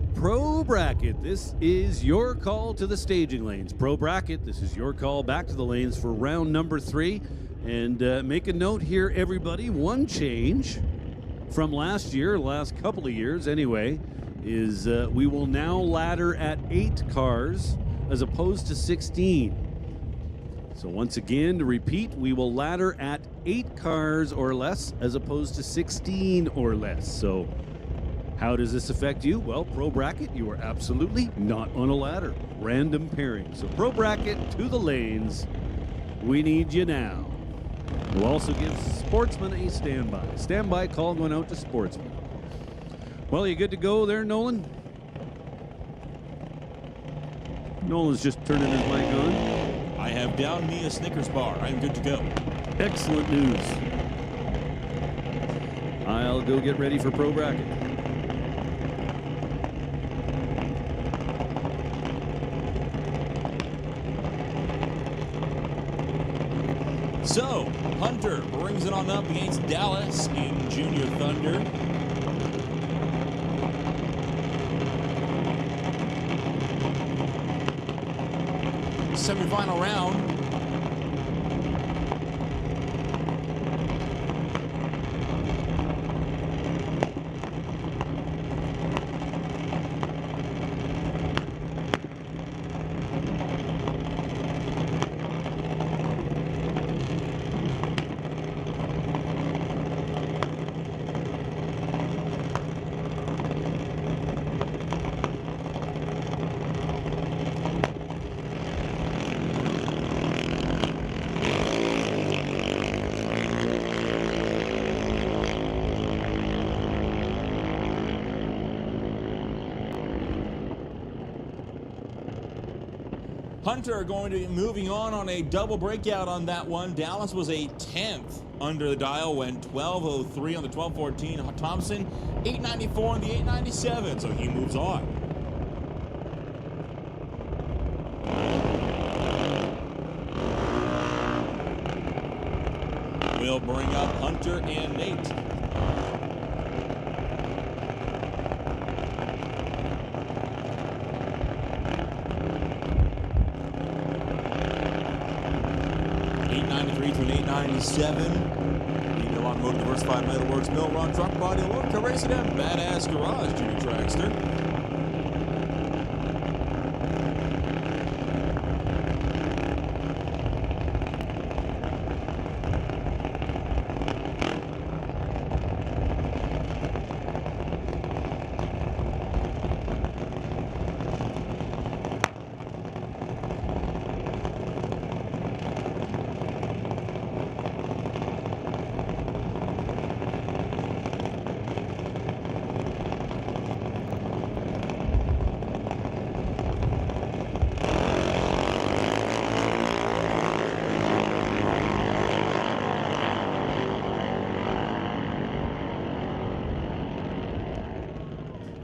This is your call to the staging lanes. Pro Bracket, this is your call back to the lanes for round number 3. And make a note here, everybody. One change from last year, last couple of years anyway, is we will now ladder at 8 cars as opposed to 16. So once again, to repeat, we will ladder at 8 cars or less as opposed to 16 or less. So how does this affect you? Well, Pro Bracket, you are absolutely not on a ladder. Random pairing. So Pro Bracket to the lanes. We need you now. We'll also give Sportsman a standby. Standby call going out to Sportsman. Well, you good to go there, Nolan? Nolan's just turning his mic on. I have down me a Snickers bar. I'm good to go. Excellent news. I'll go get ready for Pro Bracket. So, Hunter brings it on up against Dallas in Junior Thunder. Semi-final round. Hunter going to be moving on a double breakout on that one. Dallas was a 10th under the dial, went 12:03 on the 12:14. Thompson 8:94 on the 8:97, so he moves on. We'll bring up Hunter and Nate. The Automotive Diversified Metalworks Mill Run Truck Body Work, Racing at Badass Garage Junior Dragster.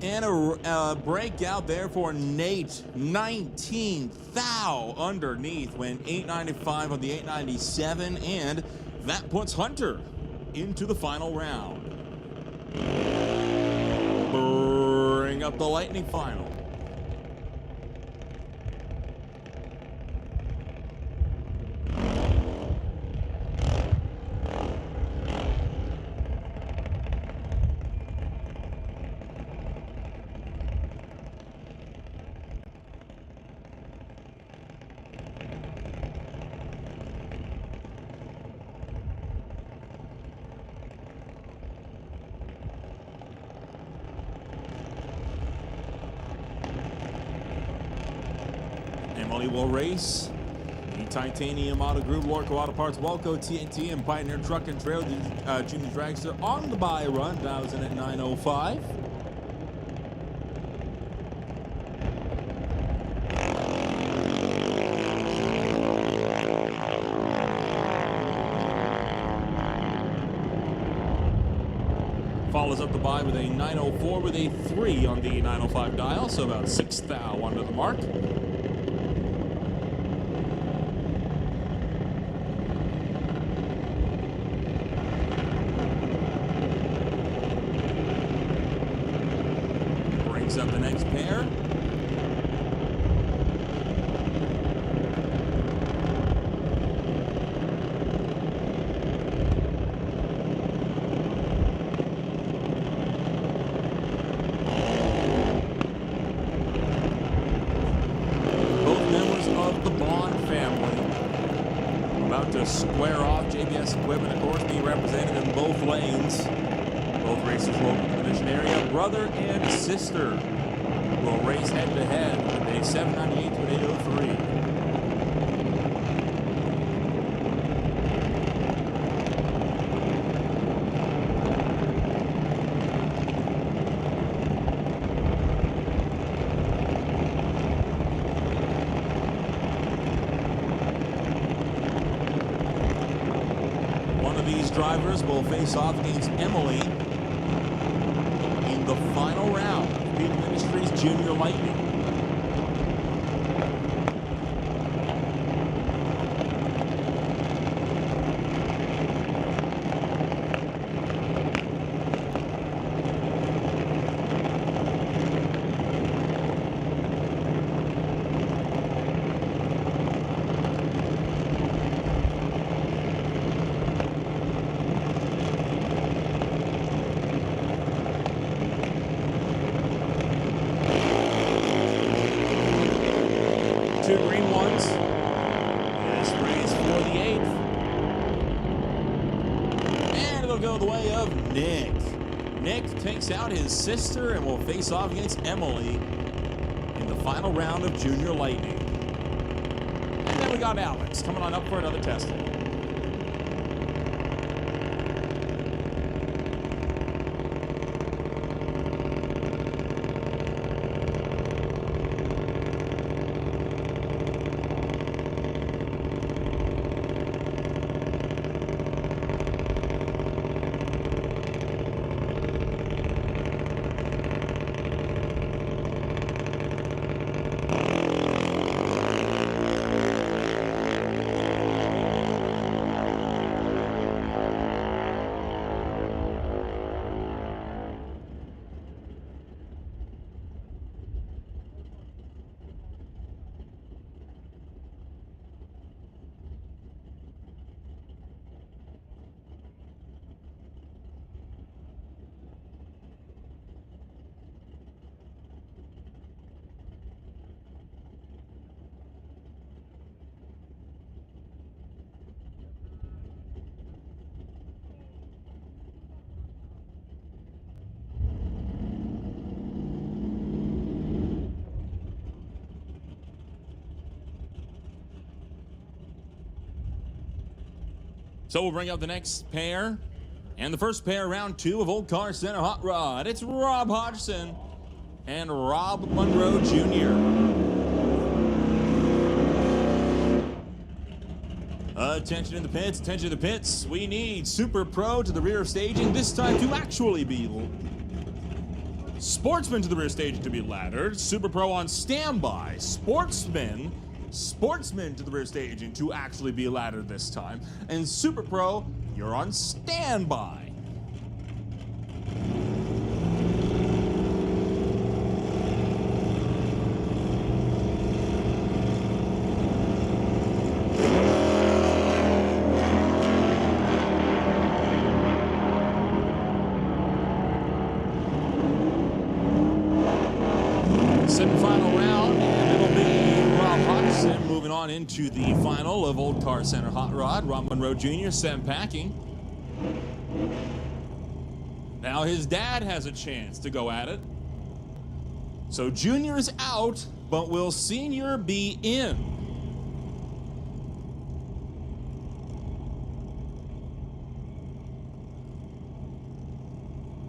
And a breakout there for Nate. 19 thou underneath. Went 895 on the 897. And that puts Hunter into the final round. Bring up the Lightning Final. Emily will race the Titanium Auto Group, Lorco Auto Parts, Walco, TNT, and Pioneer Truck and Trail, the Junior Dragster on the buy run, dials in at 9:05. Follows up the buy with a 9:04 with a 3 on the 9:05 dial, so about 6 thou under the mark. Brings up the next pair. About to square off. JBS equipment, of course, being represented in both lanes. Both racers will in the finish area. Brother and sister will race head to head with a 798 to an 803. These drivers will face off against Emily in the final round of People Industries Junior Lightning. Two green ones. This race for the 8th. And it'll go the way of Nick. Nick takes out his sister and will face off against Emily in the final round of Junior Lightning. And then we got Alex coming on up for another testing. So we'll bring up the next pair. And the first pair, round 2 of Old Car Center Hot Rod. It's Rob Hodgson and Rob Monroe Jr. Attention in the pits, attention in the pits. We need Super Pro to the rear of staging, this time to actually be Sportsman to the rear stage to be laddered. Super Pro on standby. Sportsman to the rear staging to actually be laddered this time. And Super Pro, you're on standby. Semi-final round, and it'll be Rob Hodgson moving on into the final of Old Car Center Hot Rod. Rob Monroe Jr. sent packing. Now his dad has a chance to go at it. So Junior's out, but will Senior be in?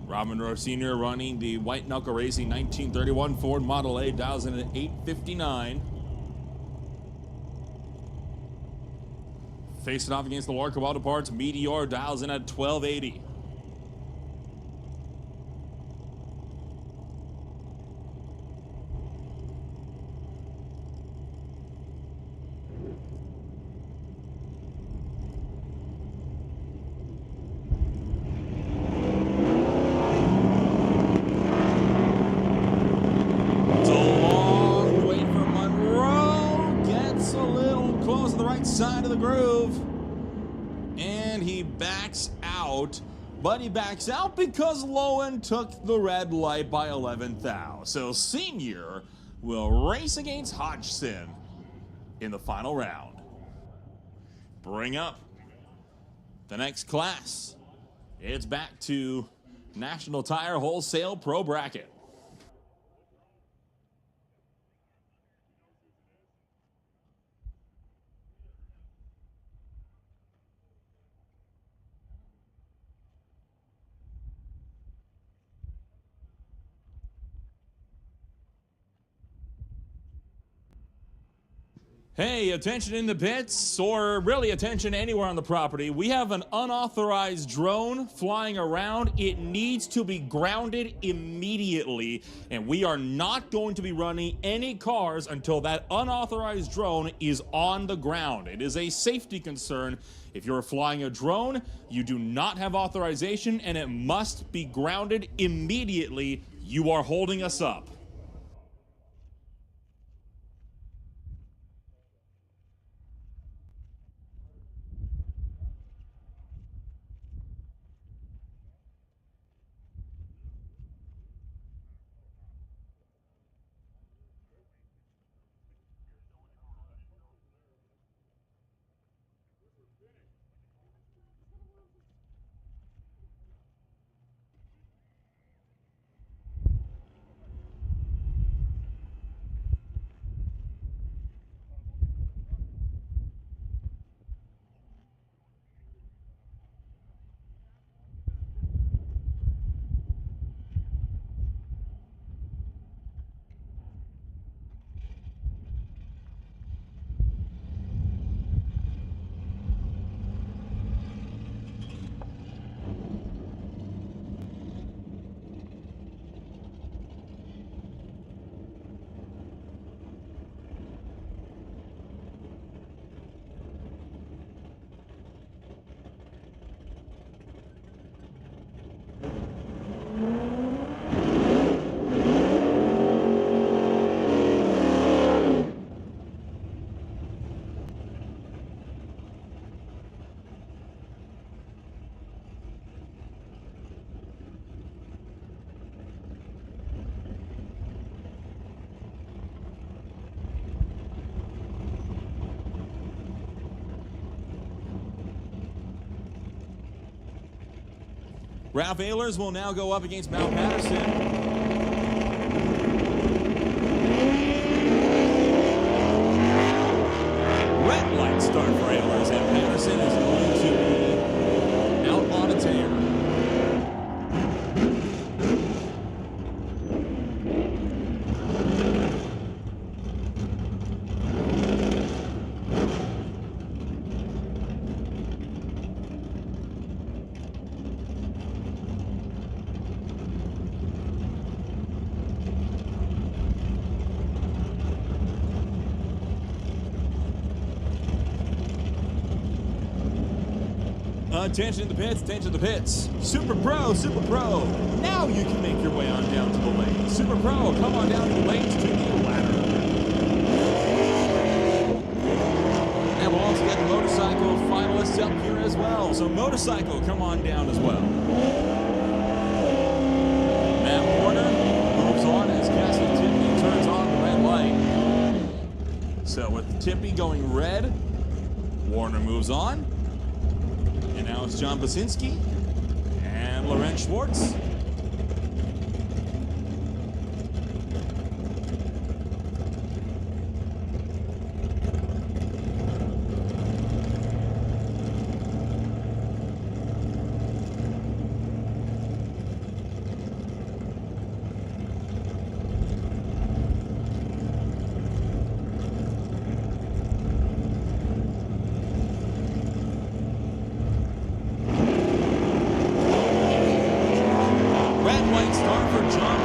Rob Monroe Sr. running the White Knuckle Racing 1931 Ford Model A, dials in at 859. Facing off against the Lorca Auto Parts Meteor, dials in at 1280. Side of the groove, and he backs out, but he backs out because Lowen took the red light by 11th thou. So Senior will race against Hodgson in the final round. Bring up the next class. It's back to National Tire Wholesale Pro Bracket. Hey, attention in the pits, or really attention anywhere on the property. We have an unauthorized drone flying around. It needs to be grounded immediately, and we are not going to be running any cars until that unauthorized drone is on the ground. It is a safety concern. If you're flying a drone, you do not have authorization, and it must be grounded immediately. You are holding us up. Ralph Ehlers will now go up against Mal Patterson. Red light start for Ehlers, and Patterson is going to be out on a tear. Attention to the pits, attention to the pits. Super Pro, Super Pro. Now you can make your way on down to the lane. Super Pro, come on down to the lanes to the ladder. And we'll also get the motorcycle finalists up here as well. So motorcycle, come on down as well. Matt Warner moves on as Cassie Tippy turns on the red light. So with Tippy going red, Warner moves on. And now it's John Basinski and Laurent Schwartz.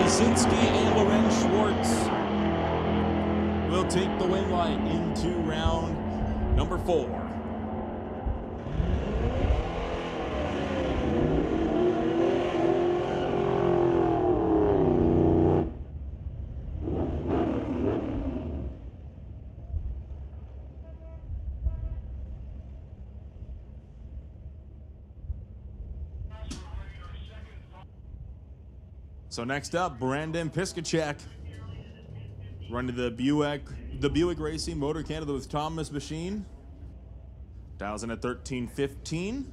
Basinski and Laurent Schwartz will take the wing light into round number 4. So next up, Brandon Piskacek, running the Buick Racing Motor Canada with Thomas Machine. Dials in at 13:15,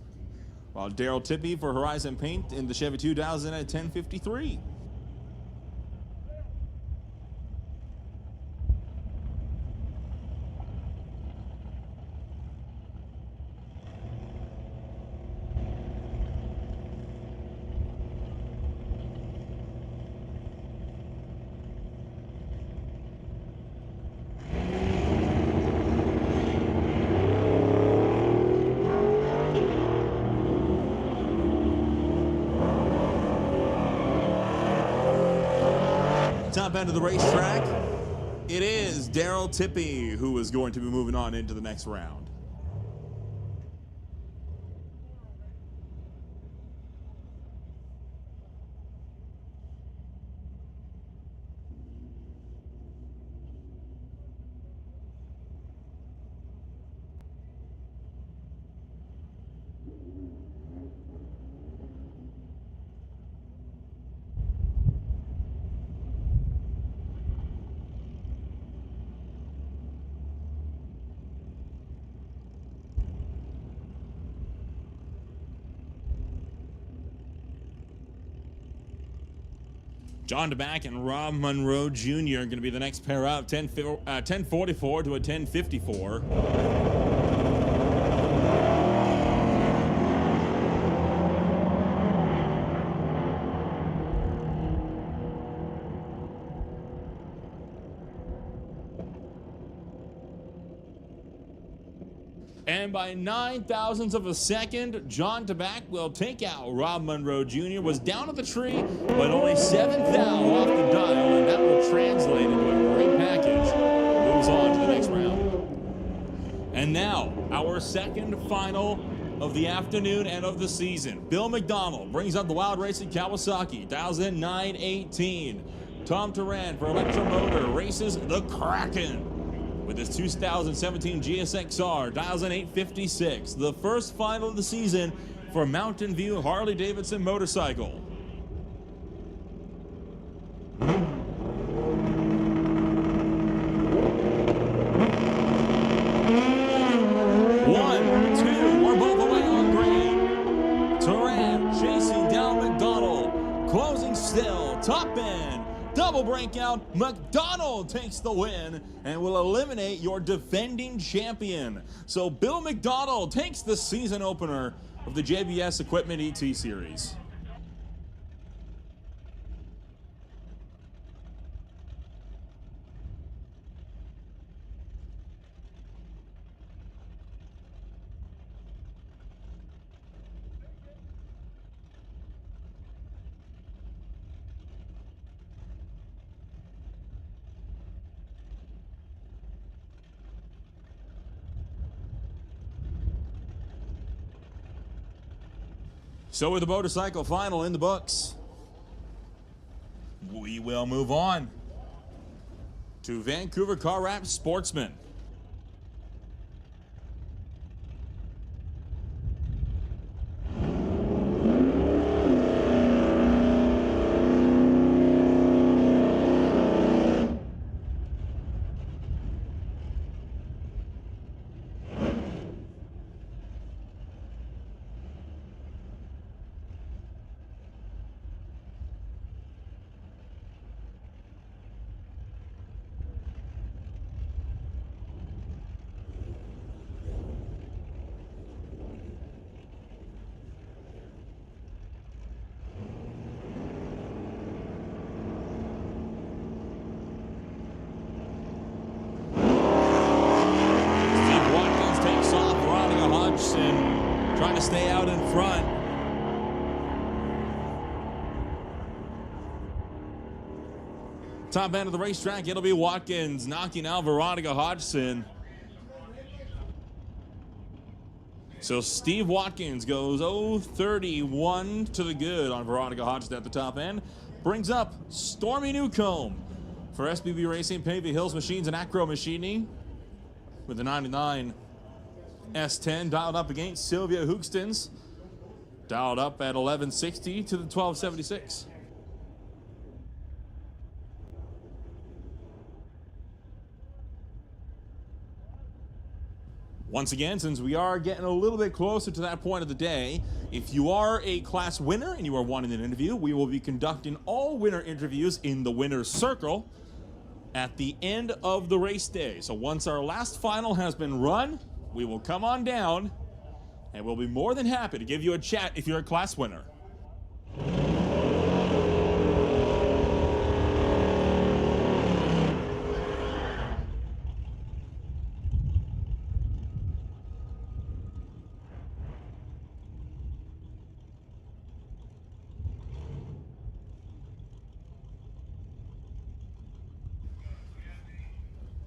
while Daryl Tippy for Horizon Paint in the Chevy 2 dials in at 10:53. Top end of the racetrack, it is Daryl Tippy who is going to be moving on into the next round. John DeBack and Rob Monroe Jr. are going to be the next pair up, 10:44 to a 10:54. And by 9,000ths of a second, John DeBack will take out Rob Monroe Jr. Was down at the tree, but only 7th thou off the dial, and that will translate into a great package. Moves on to the next round. And now, our second final of the afternoon and of the season. Bill McDonald brings up the Wild Racing Kawasaki, dials in 9:18. Tom Turan for Electromotor races the Kraken with his 2017 GSXR, dials in 8:56. The first final of the season for Mountain View Harley-Davidson Motorcycle. We're both away on green. Turan chasing down McDonald, closing still, top end. Double breakout, McDonald takes the win and will eliminate your defending champion. So Bill McDonald takes the season opener of the JBS Equipment ET Series. So with the motorcycle final in the books, we will move on to Vancouver Car Wrap Sportsman. Trying to stay out in front. Top end of the racetrack, it'll be Watkins knocking out Veronica Hodgson. So Steve Watkins goes 0-31 to the good on Veronica Hodgson at the top end. Brings up Stormy Newcomb for SBB Racing, Pavey Hills Machines and Acro Machining with the 99 S10 dialed up against Sylvia Hookstons, dialed up at 1160 to the 1276. Once again, since we are getting a little bit closer to that point of the day, if you are a class winner and you are wanting an interview, we will be conducting all winner interviews in the winner's circle at the end of the race day. So once our last final has been run, we will come on down and we'll be more than happy to give you a chat if you're a class winner.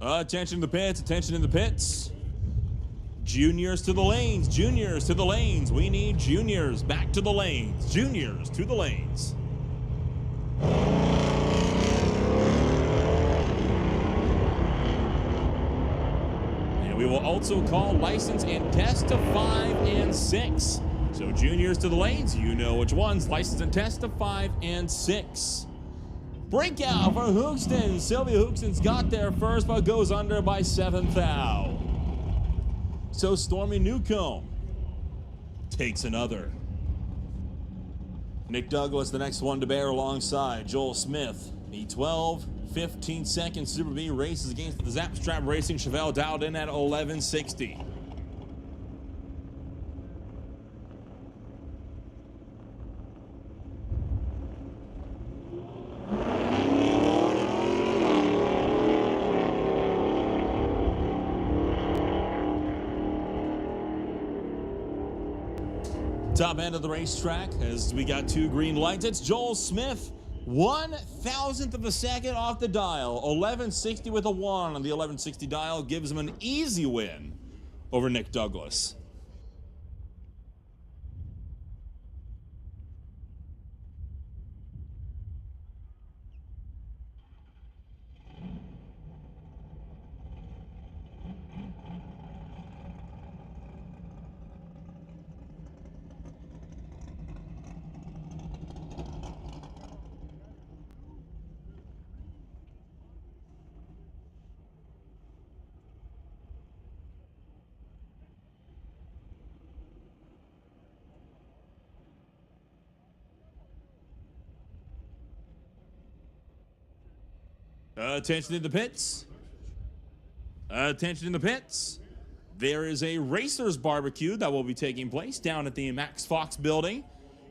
Attention in the pits, attention in the pits. Juniors to the lanes, juniors to the lanes. We need juniors back to the lanes, juniors to the lanes. And we will also call license and test to 5 and 6. So juniors to the lanes, you know which ones, license and test to 5 and 6. Breakout for Hookstons. Sylvia Hookstons got there first, but goes under by 7th thou. So Stormy Newcomb takes another. Nick Douglas, the next one to bear alongside Joel Smith. The 12-15 second Super B races against the Zap Strap Racing Chevelle, dialed in at 1160. Top end of the racetrack as we got 2 green lights. It's Joel Smith, 1/1000th of a second off the dial. 1160 with a 1 on the 1160 dial gives him an easy win over Nick Douglas. Attention in the pits. Attention in the pits. There is a Racers Barbecue that will be taking place down at the Max Fox building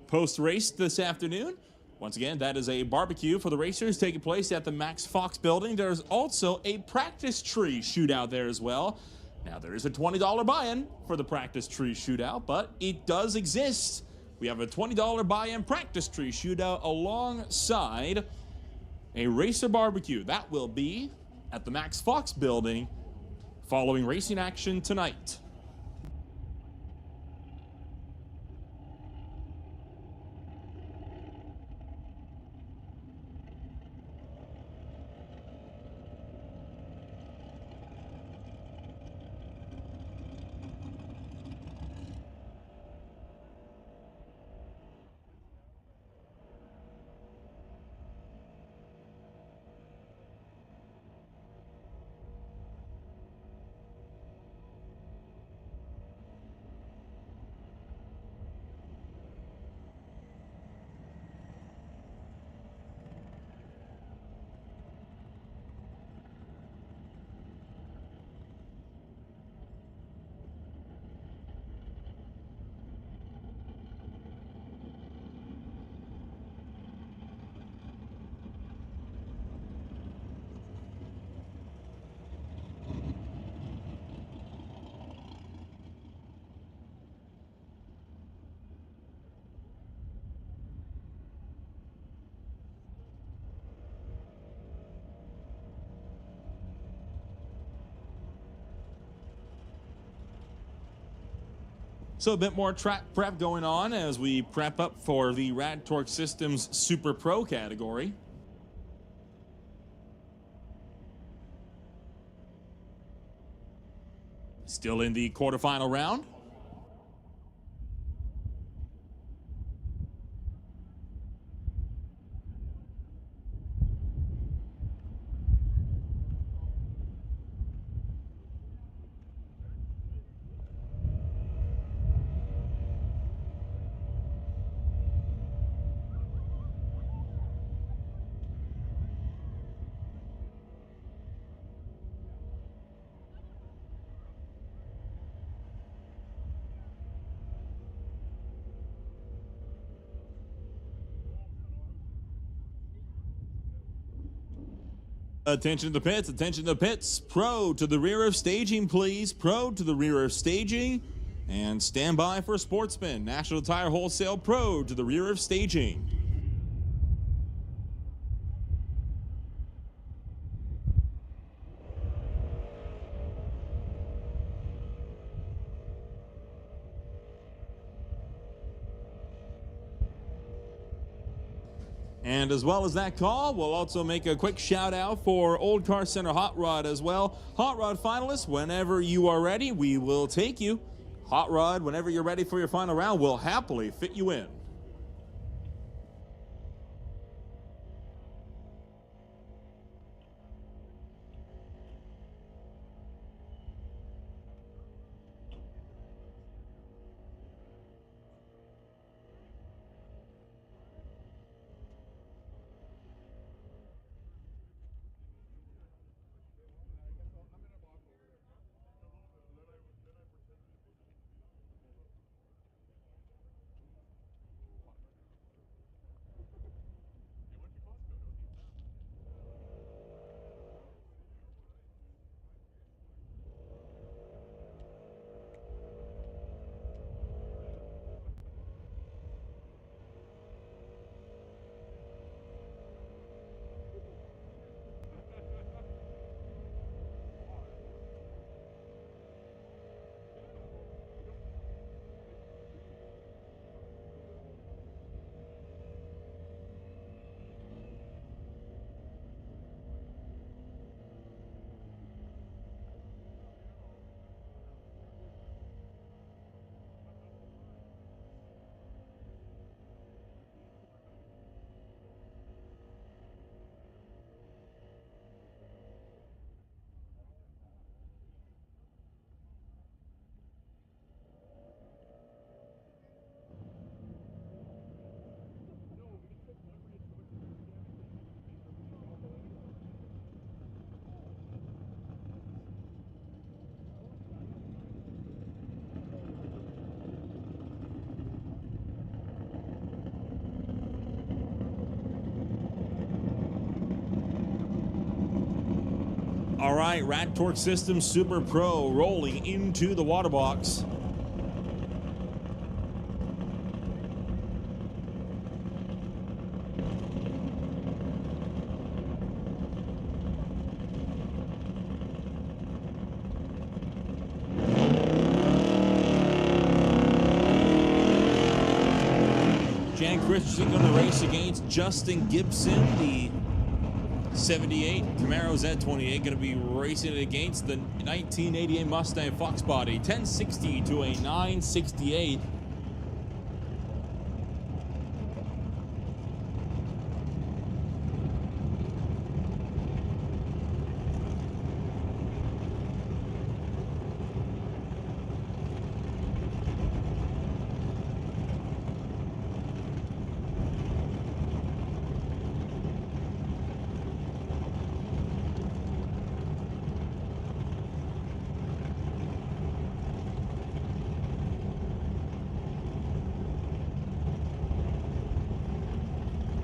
post-race this afternoon. Once again, that is a barbecue for the racers taking place at the Max Fox building. There's also a practice tree shootout there as well. Now, there is a $20 buy-in for the practice tree shootout, but it does exist. We have a $20 buy-in practice tree shootout alongside a Racer Barbecue. That will be at the Max Fox building following racing action tonight. So a bit more track prep going on as we prep up for the Rad Torque Systems Super Pro category. Still in the quarterfinal round. Attention to the pits, attention to the pits. Pro to the rear of staging, please. Pro to the rear of staging. And stand by for Sportsman. National Tire Wholesale Pro to the rear of staging. And as well as that call, we'll also make a quick shout out for Old Car Center Hot Rod as well. Hot Rod finalists, whenever you are ready, we will take you. Hot Rod, whenever you're ready for your final round, we'll happily fit you in. All right, Rad Torque Systems Super Pro rolling into the water box. Jan Christensen going to race against Justin Gibson, the 78 Camaro Z28, going to be racing it against the 1988 Mustang Fox Body. 1060 to a 968.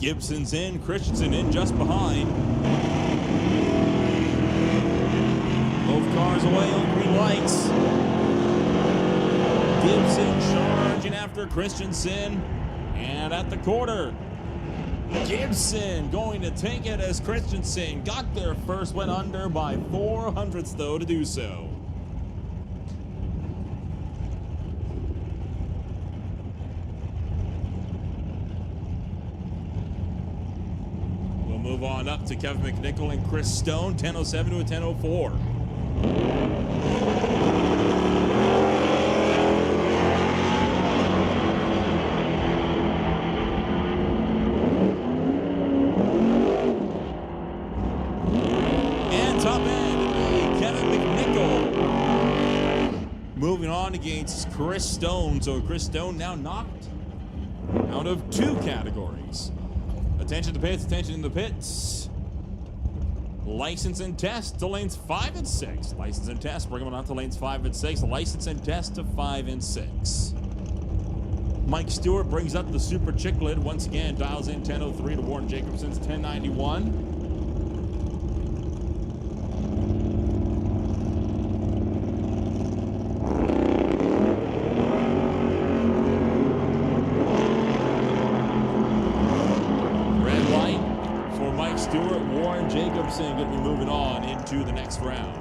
Gibson's in, Christensen in just behind. Both cars away on green lights. Gibson charging after Christensen. And at the quarter, Gibson going to take it as Christensen got there first, went under by 400ths though to do so. move on up to Kevin McNichol and Chris Stone, 10:07 to a 10:04. And top end, Kevin McNichol moving on against Chris Stone. So Chris Stone now knocked out of 2 categories. Attention to pits, attention in the pits. License and test to lanes 5 and 6. License and test, bring them on to lanes 5 and 6. License and test to 5 and 6. Mike Stewart brings up the Super Chiclet once again, dials in 10:03 to Warren Jacobson's 10:91. Stewart, Warren Jacobson going to be moving on into the next round.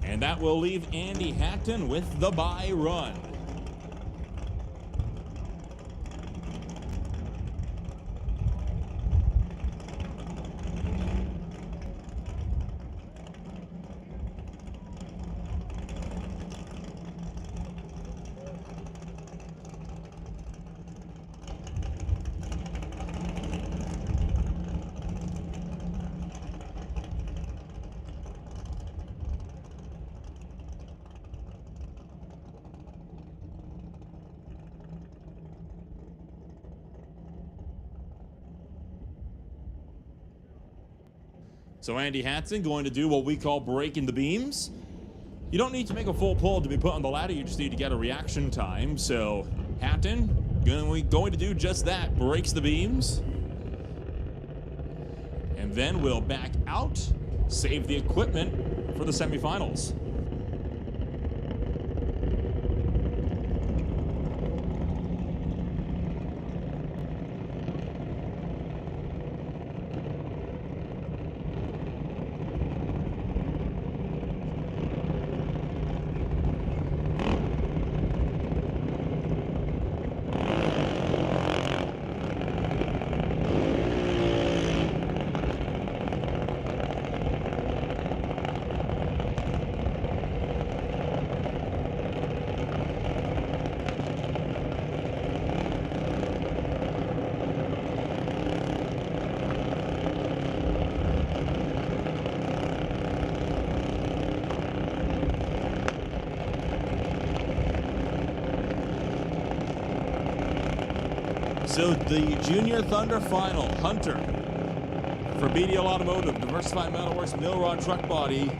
And that will leave Andy Hatton with the bye run. So Andy Hatton going to do what we call breaking the beams. You don't need to make a full pull to be put on the ladder. You just need to get a reaction time. So Hatton going to do just that, breaks the beams. And then we'll back out, save the equipment for the semifinals. So the Junior Thunder Final, Hunter for BDL Automotive, Diversified Metalworks, Milrod Truck Body,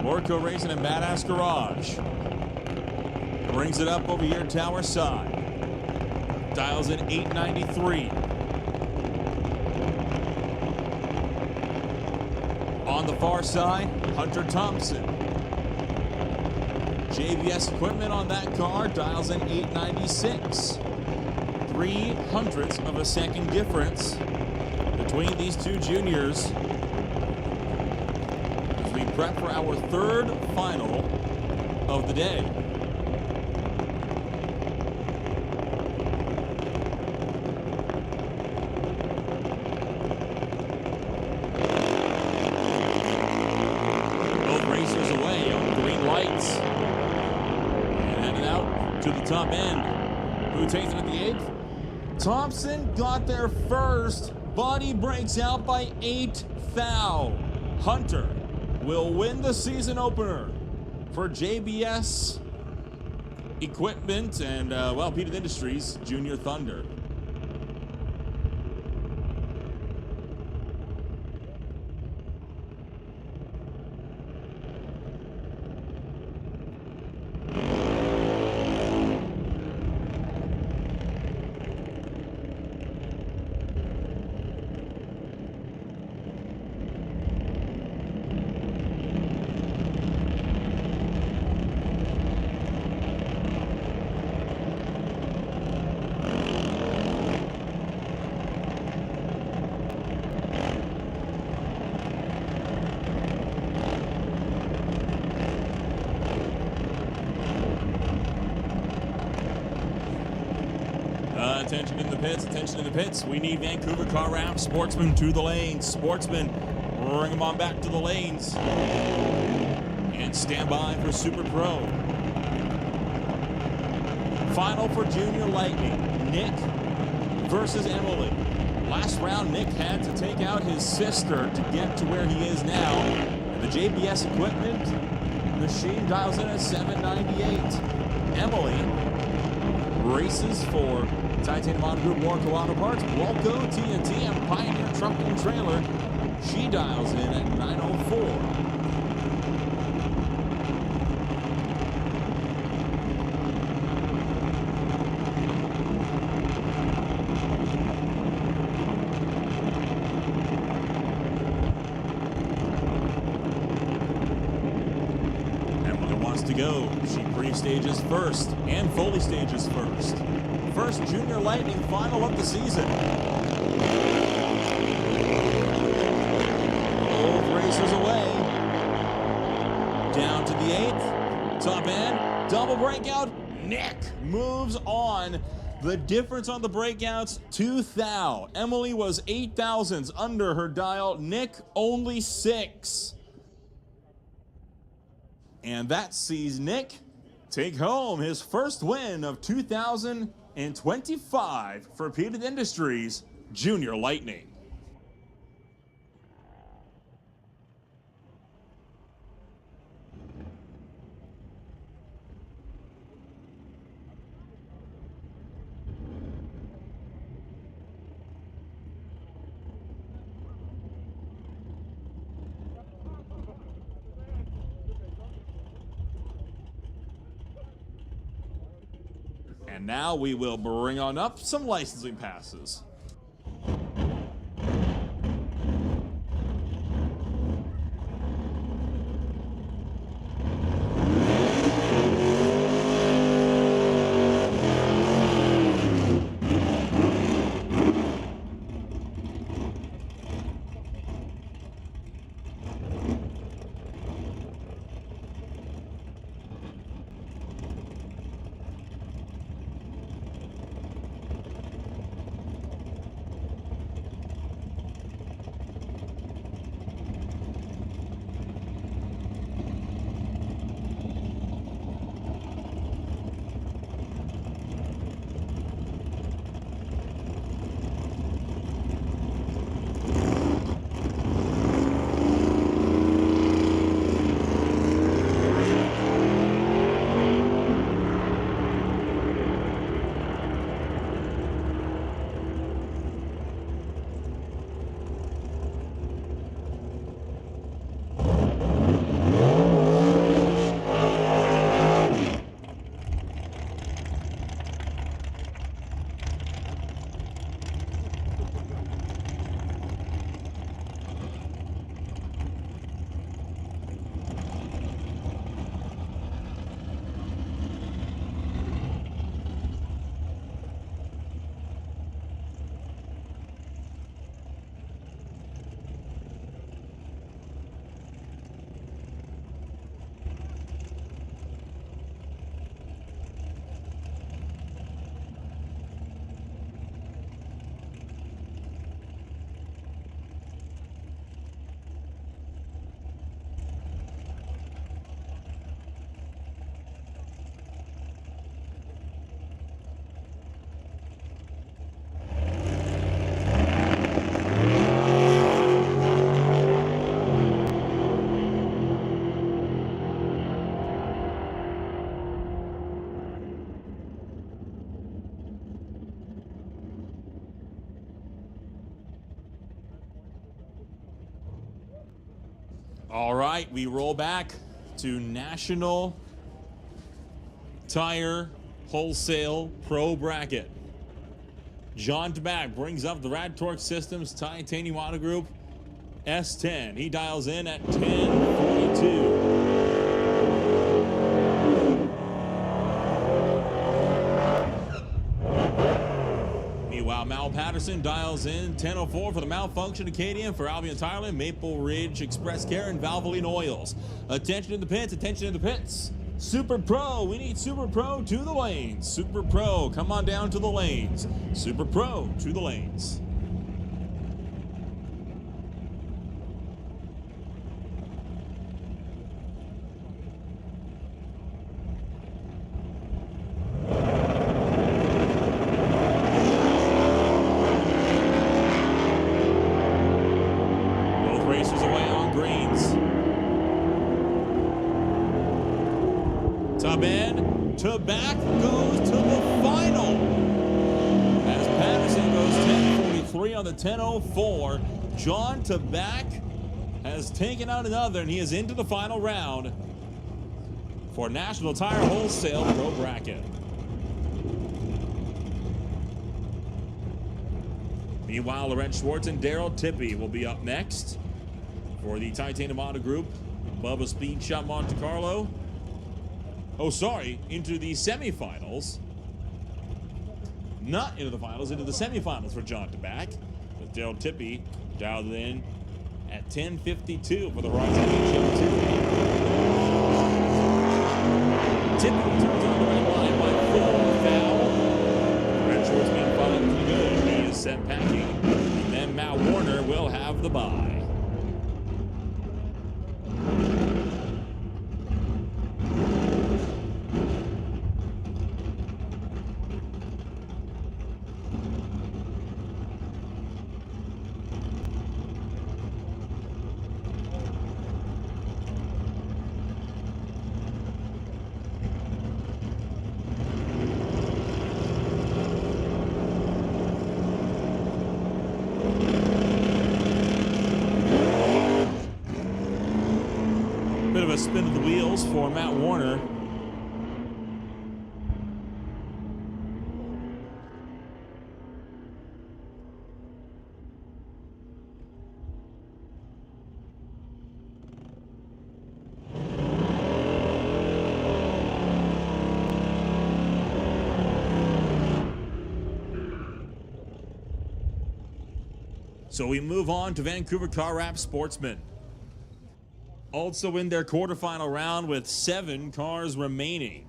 Morco Racing, and Badass Garage. Brings it up over here, tower side. Dials in 893. On the far side, Hunter Thompson. JBS equipment on that car, dials in 896. 0.03 of a second difference between these two juniors as we prep for our 3rd final of the day. Both racers away on green lights and heading out to the top end. Who takes it at the 8th? Thompson got there first, but he breaks out by 8 thou. Hunter will win the season opener for JBS Equipment and, Peter Industries Junior Thunder. attention in the pits, attention in the pits. We need Vancouver car wrap. Sportsman to the lanes. Sportsman, bring them on back to the lanes. And stand by for Super Pro. Final for Junior Lightning. Nick versus Emily. Last round, Nick had to take out his sister to get to where he is now. And the JBS equipment machine dials in at 798. Emily races for Titanium Auto Group Warco Auto Parts, Walco TNT, and Pioneer Truck and Trailer. She dials in at 904. To go. She pre-stages first and fully stages first. First Junior Lightning final of the season. Both racers away. Down to the 8th. Top end. Double breakout. Nick moves on. The difference on the breakouts, 2 thou. Emily was 8 thousandths under her dial. Nick only 6. And that sees Nick take home his first win of 2025 for Repeated Industries Junior Lightning. And now we will bring on up some licensing passes. All right, we roll back to National Tire Wholesale Pro Bracket. John DeBack brings up the Rad Torque Systems Titanium Auto Group S10. He dials in at 10:42. Meanwhile, Mal Patterson dials in 10:04 for the Malfunction Acadian for Albion Tire, Maple Ridge Express Care, and Valvoline Oils. Attention in the pits, attention in the pits. Super Pro, we need Super Pro to the lanes. Super Pro, come on down to the lanes. Super Pro to the lanes. Both racers away on greens. Top end, to back goes to the final. As Patterson goes 10:43 on the 10:04. John Taback has taken out another, and he is into the final round for National Tire Wholesale Pro Bracket. Meanwhile, Lorenz Schwartz and Daryl Tippy will be up next for the Titanium Auto Group Bubba Speed Shop Monte Carlo. Oh, sorry, into the semifinals. Not into the finals, into the semifinals for John Taback, with Daryl Tippy dialed in at 10:52 for the Horizon Championship 2. Tippy turns on the red line by 4 foul. Red Shorts being followed pretty good. He is sent packing. And then Matt Warner will have the bye. Bit of a spin of the wheels for Matt Warner. So we move on to Vancouver Car Wrap Sportsman. Also in their quarterfinal round with 7 cars remaining.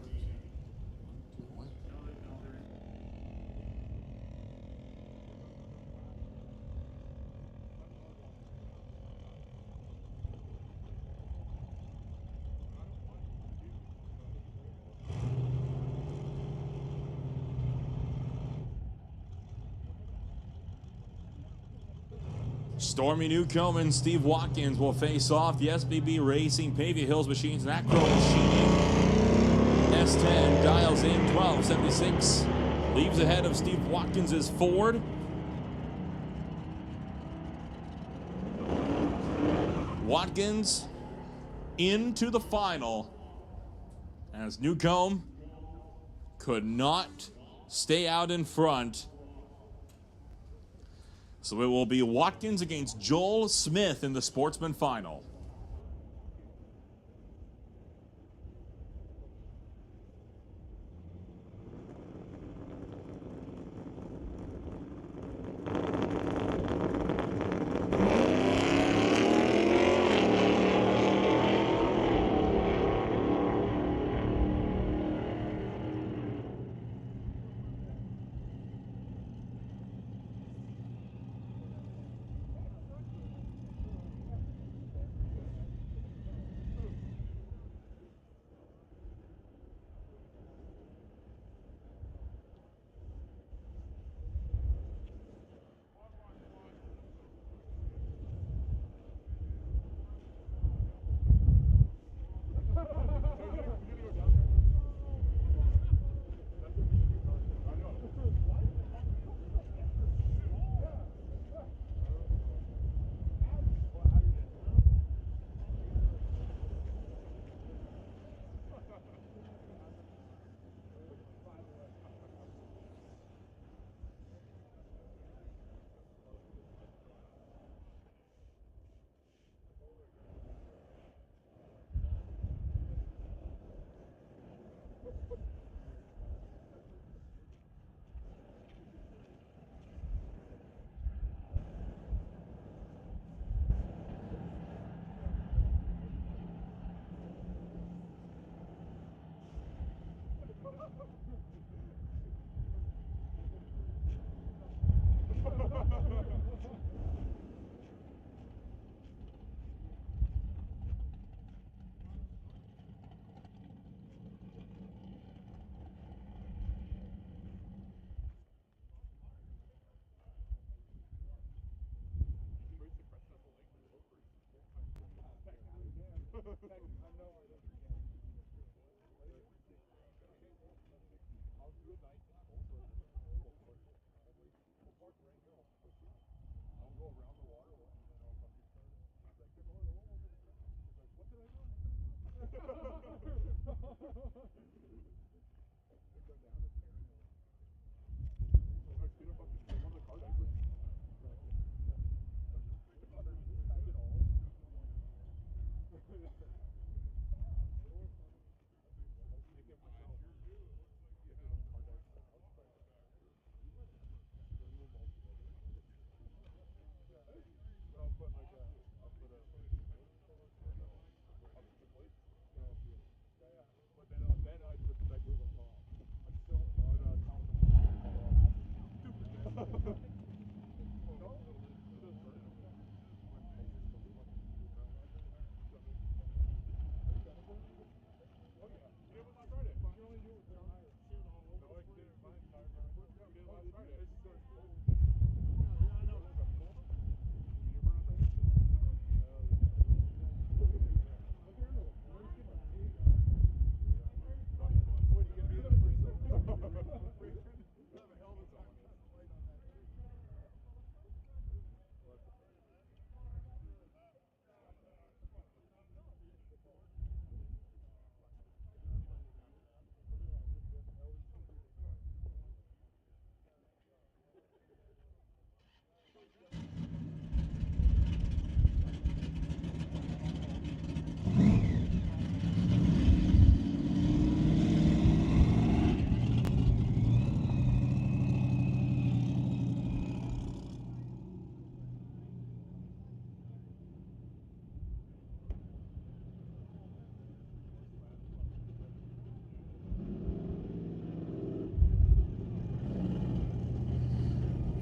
Stormy Newcomb and Steve Watkins will face off. The SBB Racing, Pavia Hills Machines, and Acro Machining. S10 dials in 1276. Leaves ahead of Steve Watkins' Ford. Watkins into the final as Newcomb could not stay out in front. So it will be Watkins against Joel Smith in the Sportsman Final.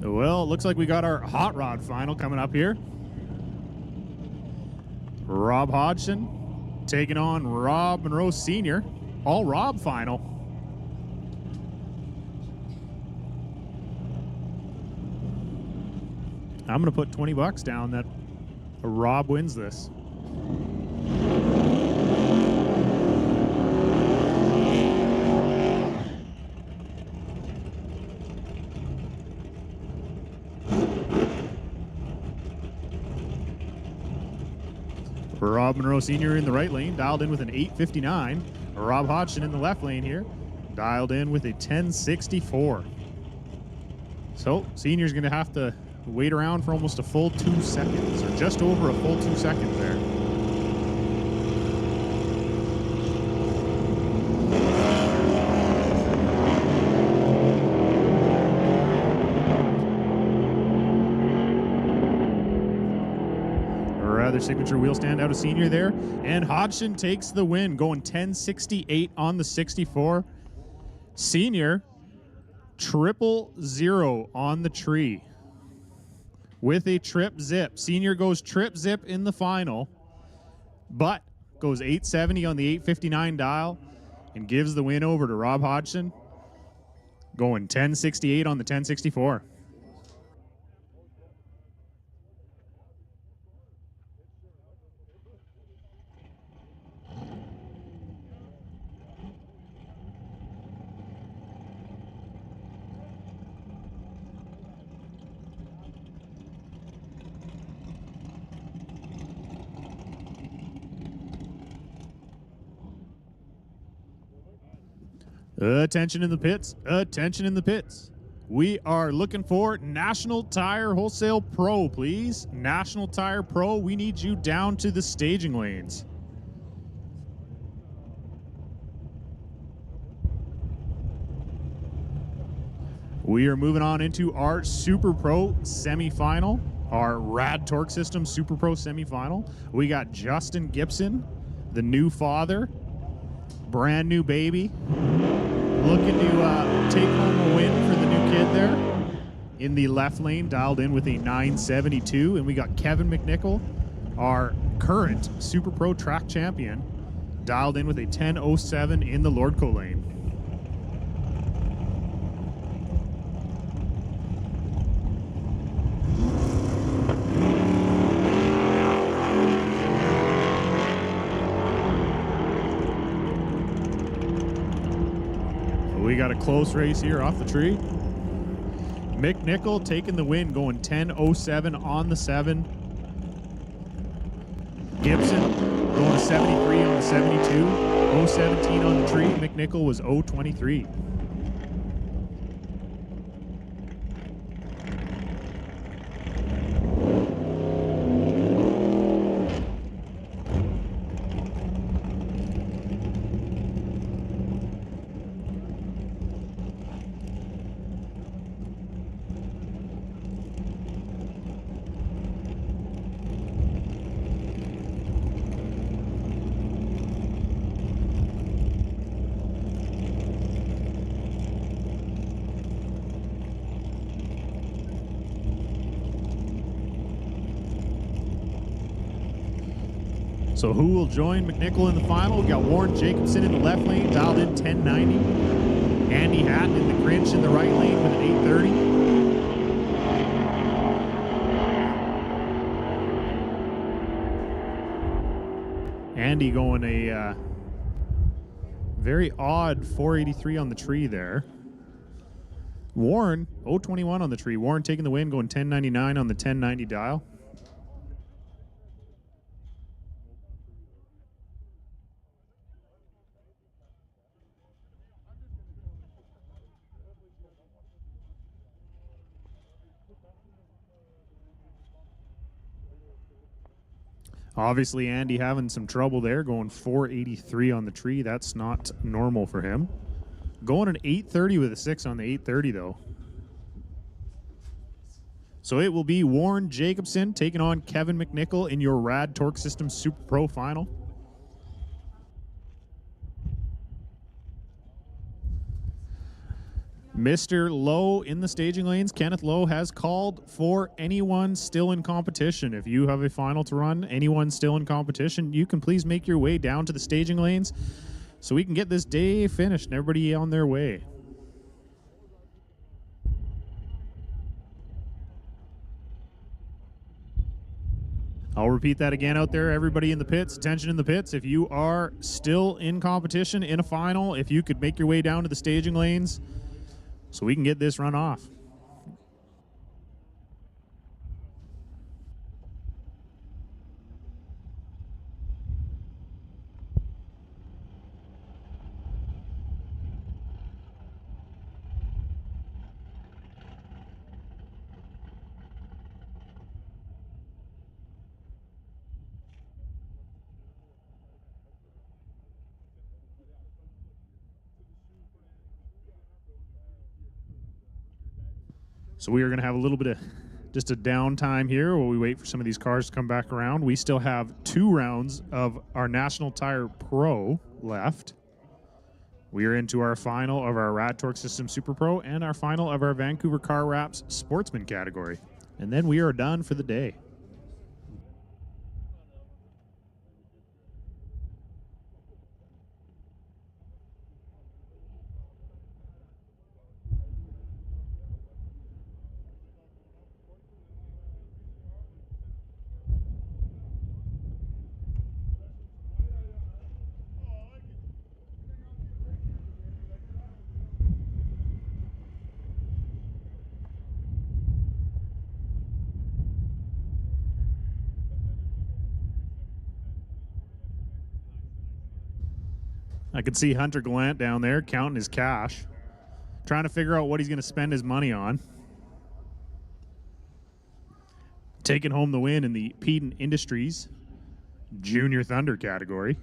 Well, it looks like we got our hot rod final coming up here. Rob Hodgson taking on Rob Monroe Sr. All Rob final. I'm going to put $20 down that Rob wins this. Rob Monroe Sr. in the right lane, dialed in with an 8:59. Rob Hodgson in the left lane here, dialed in with a 10:64. So, Senior's going to have to wait around for almost a full 2 seconds, or just over a full 2 seconds there. Rather signature wheel stand out of Senior there, and Hodgson takes the win, going 10:68 on the 64. Senior 000 on the tree with a trip zip. Senior goes trip zip in the final, but goes 870 on the 859 dial and gives the win over to Rob Hodgson, going 1068 on the 1064. Attention in the pits, attention in the pits. We are looking for National Tire Wholesale Pro, please. National Tire Pro, we need you down to the staging lanes. We are moving on into our Super Pro semifinal, our Rad Torque System Super Pro semifinal. We got Justin Gibson, the new father, brand new baby, looking to take home a win for the new kid there. In the left lane, dialed in with a 972, and we got Kevin McNichol, our current Super Pro track champion, dialed in with a 1007 in the Lordco lane. We we got a close race here off the tree. McNichol taking the win, going 10:07 on the 7. Gibson going to 73 on the 72. 0:17 on the tree. McNichol was 0:23. So who will join McNichol in the final? We got Warren Jacobson in the left lane, dialed in 1090. Andy Hatton in the Grinch in the right lane with an 830. Andy going a very odd 483 on the tree there. Warren, 021 on the tree. Warren taking the win, going 1099 on the 1090 dial. Obviously, Andy having some trouble there, going 483 on the tree. That's not normal for him. Going an 830 with a 6 on the 830, though. So it will be Warren Jacobson taking on Kevin McNichol in your Rad Torque Systems Super Pro Final. Mr. Lowe in the staging lanes. Kenneth Lowe has called for anyone still in competition. If you have a final to run, anyone still in competition, you can please make your way down to the staging lanes so we can get this day finished and everybody on their way. I'll repeat that again out there, everybody in the pits. Attention in the pits. If you are still in competition in a final, if you could make your way down to the staging lanes so we can get this run off. So we are going to have a little bit of just a downtime here while we wait for some of these cars to come back around. We still have 2 rounds of our National Tire Pro left. We are into our final of our Rad Torque System Super Pro and our final of our Vancouver Car Wraps Sportsman category. And then we are done for the day. I can see Hunter Gallant down there counting his cash, trying to figure out what he's going to spend his money on. Taking home the win in the Peden Industries Junior Thunder category.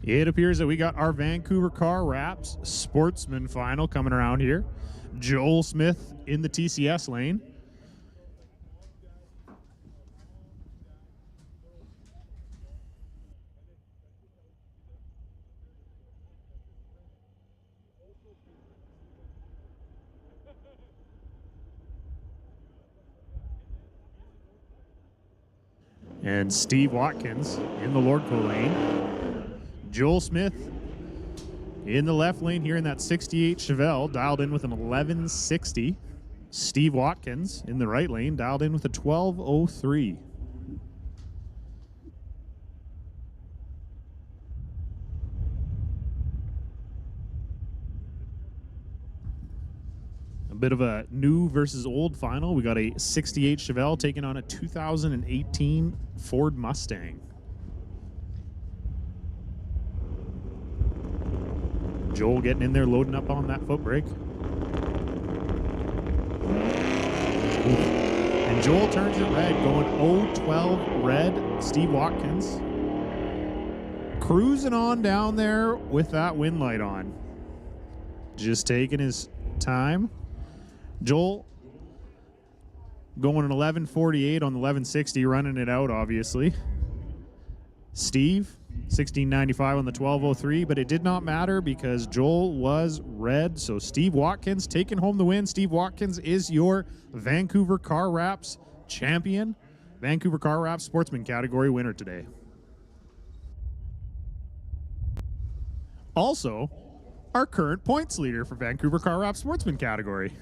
It appears that we got our Vancouver Car Wraps Sportsman Final coming around here. Joel Smith in the TCS lane. And Steve Watkins in the Lordco lane. Joel Smith in the left lane here in that 68 Chevelle, dialed in with an 1160. Steve Watkins in the right lane, dialed in with a 1203. A bit of a new versus old final. We got a 68 Chevelle taking on a 2018 Ford Mustang. Joel getting in there, loading up on that foot brake. And Joel turns it red, going 012 red. Steve Watkins cruising on down there with that wind light on. Just taking his time. Joel going an 1148 on the 1160, running it out, obviously. Steve, 1695 on the 1203, but it did not matter because Joel was red. So Steve Watkins taking home the win. Steve Watkins is your Vancouver Car Wraps champion. Vancouver Car Wraps Sportsman category winner today. Also, our current points leader for Vancouver Car Wraps Sportsman category.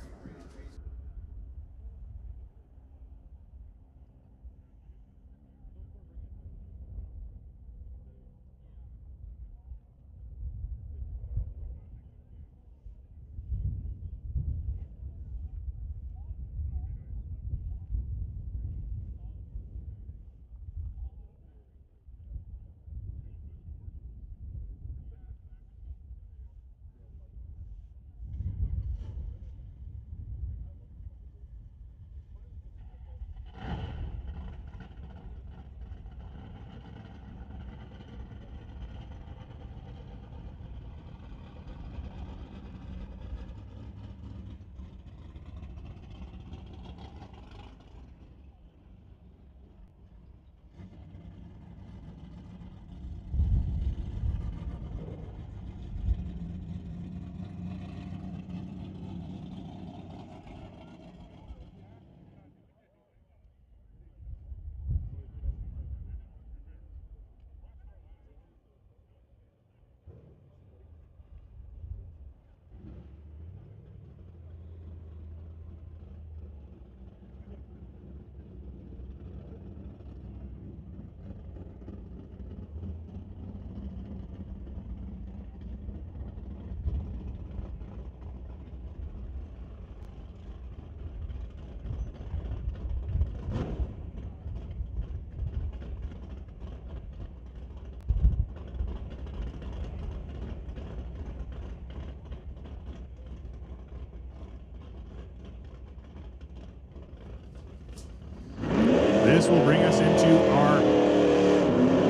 This will bring us into our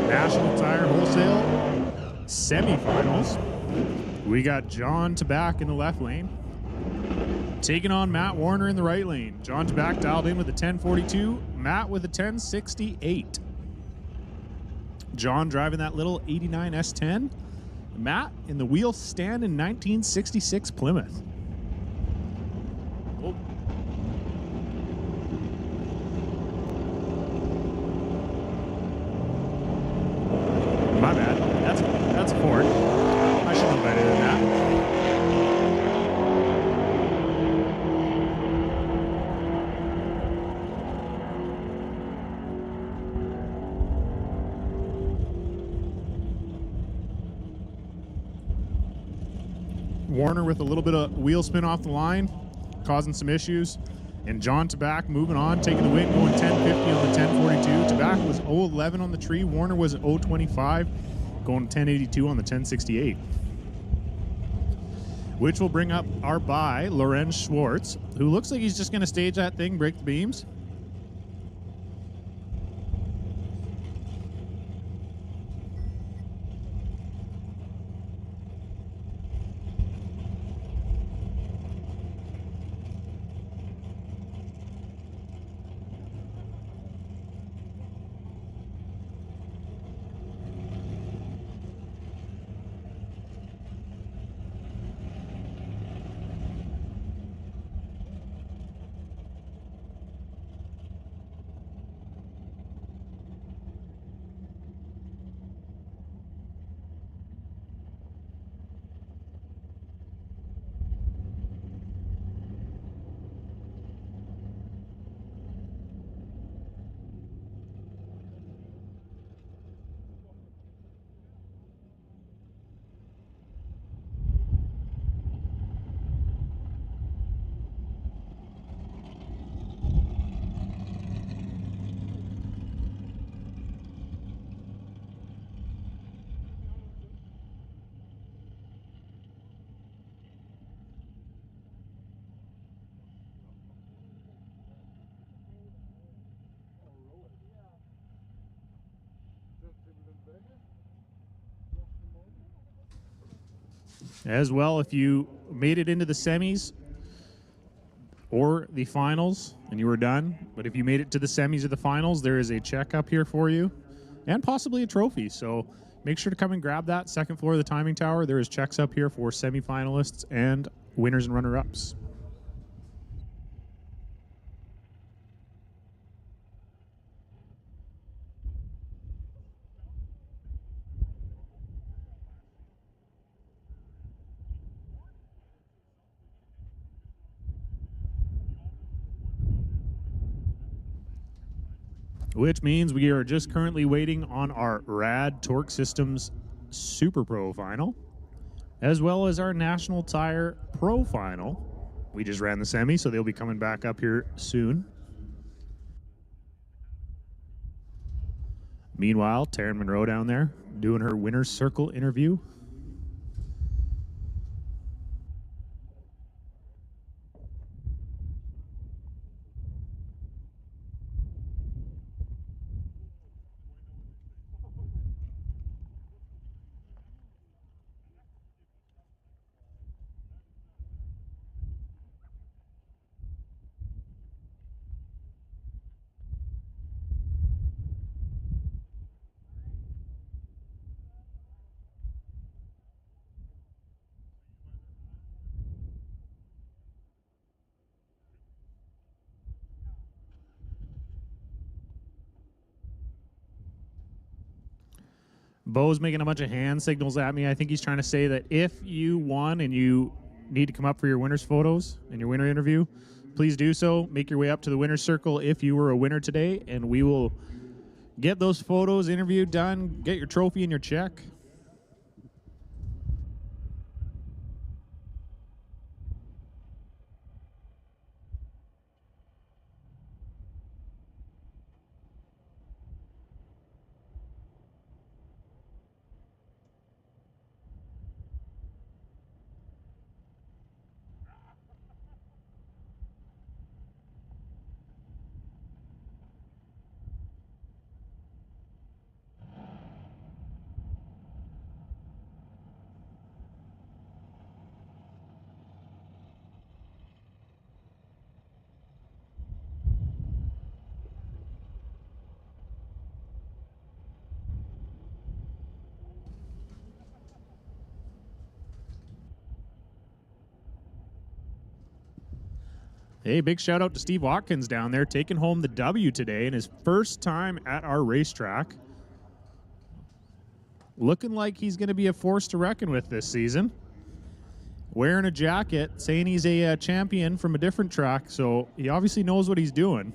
National Tire Wholesale semifinals. We got John Tabac in the left lane, taking on Matt Warner in the right lane. John Tabac dialed in with a 1042, Matt with a 1068. John driving that little 89 S10. Matt in the wheel stand in 1966 Plymouth. Oh. My bad. That's a Ford. I should know better than that. Warner with a little bit of wheel spin off the line, causing some issues. And John Tabac moving on, taking the win, going 1050 on the 1042. Tabac was 011 on the tree. Warner was 025, going 1082 on the 1068. Which will bring up our bye, Lorenz Schwartz, who looks like he's just going to stage that thing, break the beams. As well, if you made it into the semis or the finals and you were done, but if you made it to the semis or the finals, there is a check up here for you and possibly a trophy. So make sure to come and grab that. Second floor of the timing tower. There is checks up here for semifinalists and winners and runner-ups. Which means we are just currently waiting on our Rad Torque Systems Super Pro Final, as well as our National Tire Pro Final. We just ran the semi, so they'll be coming back up here soon. Meanwhile, Taryn Monroe down there doing her winner's circle interview. Bo's making a bunch of hand signals at me. I think he's trying to say that if you won and you need to come up for your winner's photos and your winner interview, please do so. Make your way up to the winner's circle if you were a winner today, and we will get those photos, interview done, get your trophy and your check. Hey, big shout out to Steve Watkins down there taking home the W today in his first time at our racetrack. Looking like he's going to be a force to reckon with this season. Wearing a jacket, saying he's a champion from a different track, so he obviously knows what he's doing.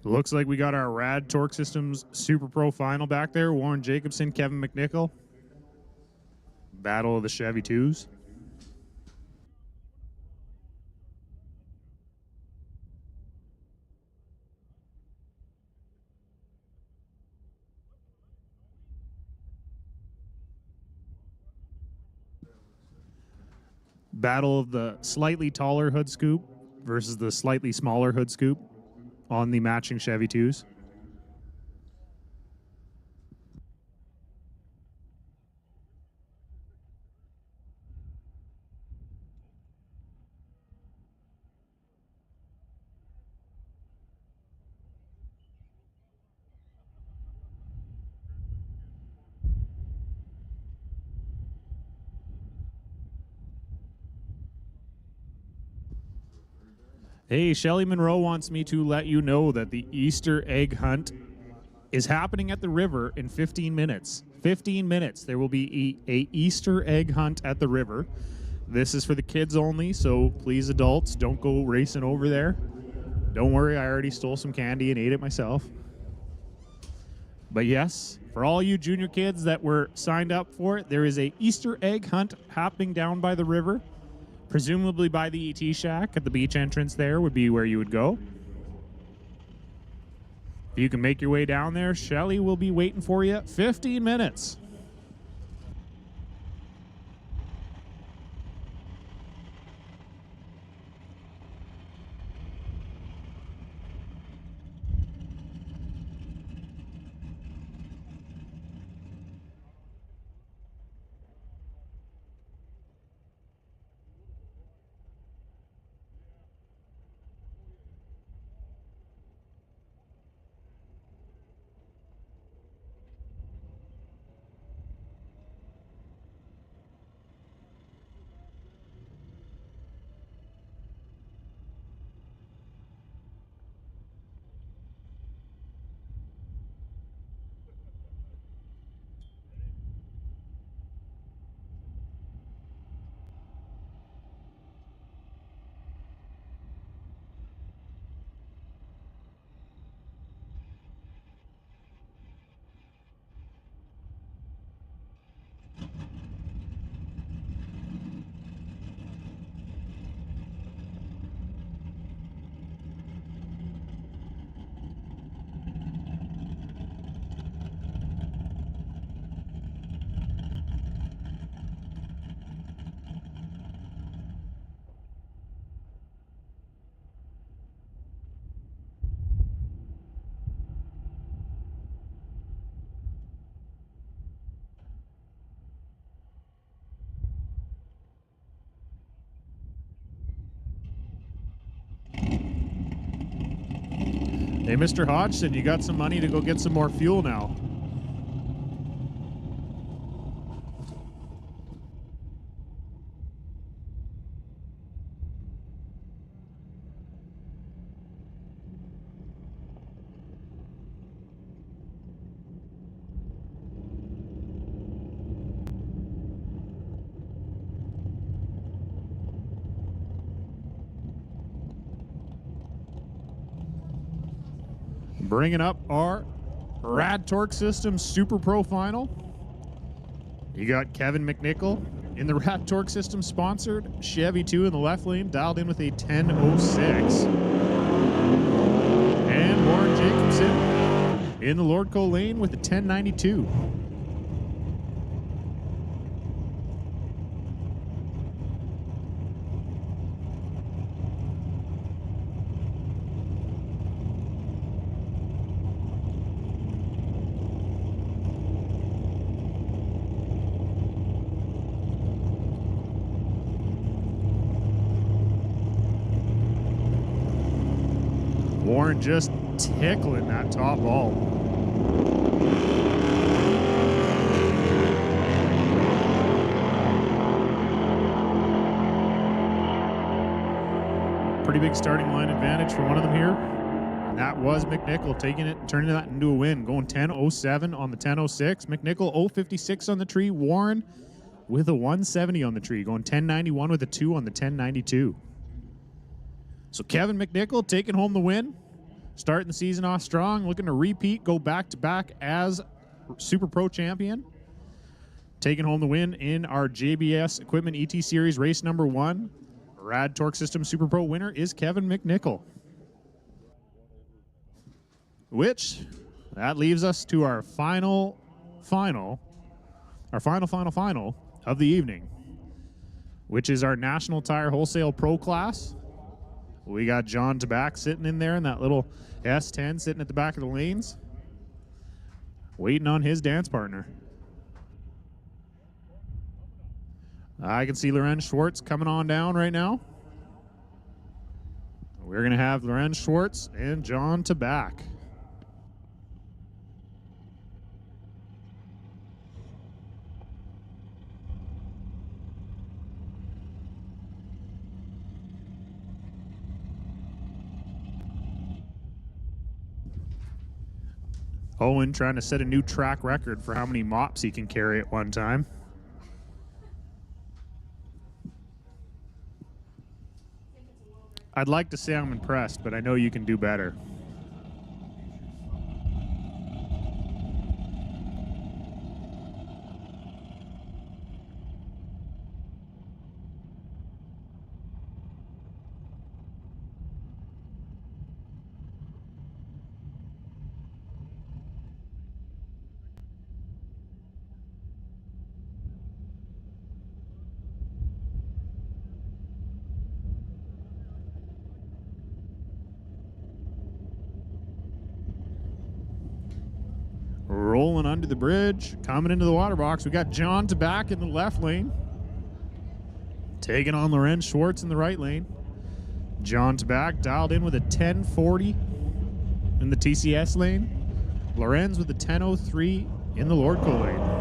Looks like we got our Rad Torque Systems Super Pro Final back there. Warren Jacobson, Kevin McNichol. Battle of the Chevy 2s. Battle of the slightly taller hood scoop versus the slightly smaller hood scoop on the matching Chevy 2s. Hey, Shelly Monroe wants me to let you know that the Easter egg hunt is happening at the river in 15 minutes. 15 minutes. There will be a Easter egg hunt at the river. This is for the kids only, so please, adults, don't go racing over there. Don't worry, I already stole some candy and ate it myself. But yes, for all you junior kids that were signed up for it, there is a Easter egg hunt happening down by the river. Presumably by the ET Shack at the beach entrance there would be where you would go. If you can make your way down there, Shelly will be waiting for you. 15 minutes. Hey, Mr. Hodgson, you got some money to go get some more fuel now. Bringing up our Rad Torque Systems Super Pro Final. You got Kevin McNichol in the Rad Torque Systems sponsored Chevy 2 in the left lane, dialed in with a 10.06. And Warren Jacobson in the Lordco lane with a 10.92. Warren just tickling that top ball. Pretty big starting line advantage for one of them here. And that was McNichol taking it and turning that into a win. Going 10.07 on the 10.06. McNichol 0.56 on the tree. Warren with a 170 on the tree. Going 10.91 with a 2 on the 10.92. So Kevin McNichol taking home the win. starting the season off strong, looking to repeat, go back-to-back as Super Pro champion. Taking home the win in our JBS Equipment ET Series race number 1. Rad Torque System Super Pro winner is Kevin McNichol. Which, that leaves us to our final of the evening, which is our National Tire Wholesale Pro class. We got John Tabak sitting in there in that little S10 sitting at the back of the lanes, waiting on his dance partner. I can see Lorenz Schwartz coming on down right now. We're going to have Lorenz Schwartz and John Tabak. Owen trying to set a new track record for how many mops he can carry at one time. I'd like to say I'm impressed, but I know you can do better. Rolling under the bridge, coming into the water box. We got John Tabak in the left lane, taking on Lorenz Schwartz in the right lane. John Tabak dialed in with a 1040 in the TCS lane. Lorenz with a 1003 in the Lordco lane.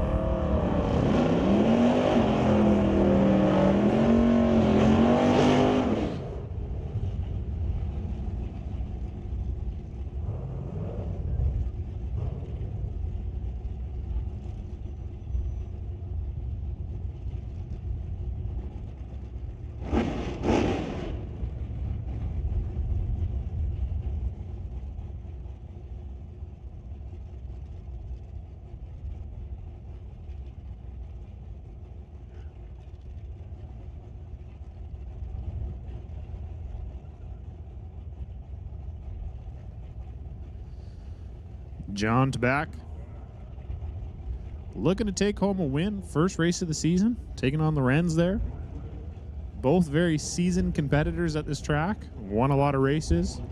John Tabak looking to take home a win. First race of the season, taking on the Lorenz there. Both very seasoned competitors at this track. Won a lot of races.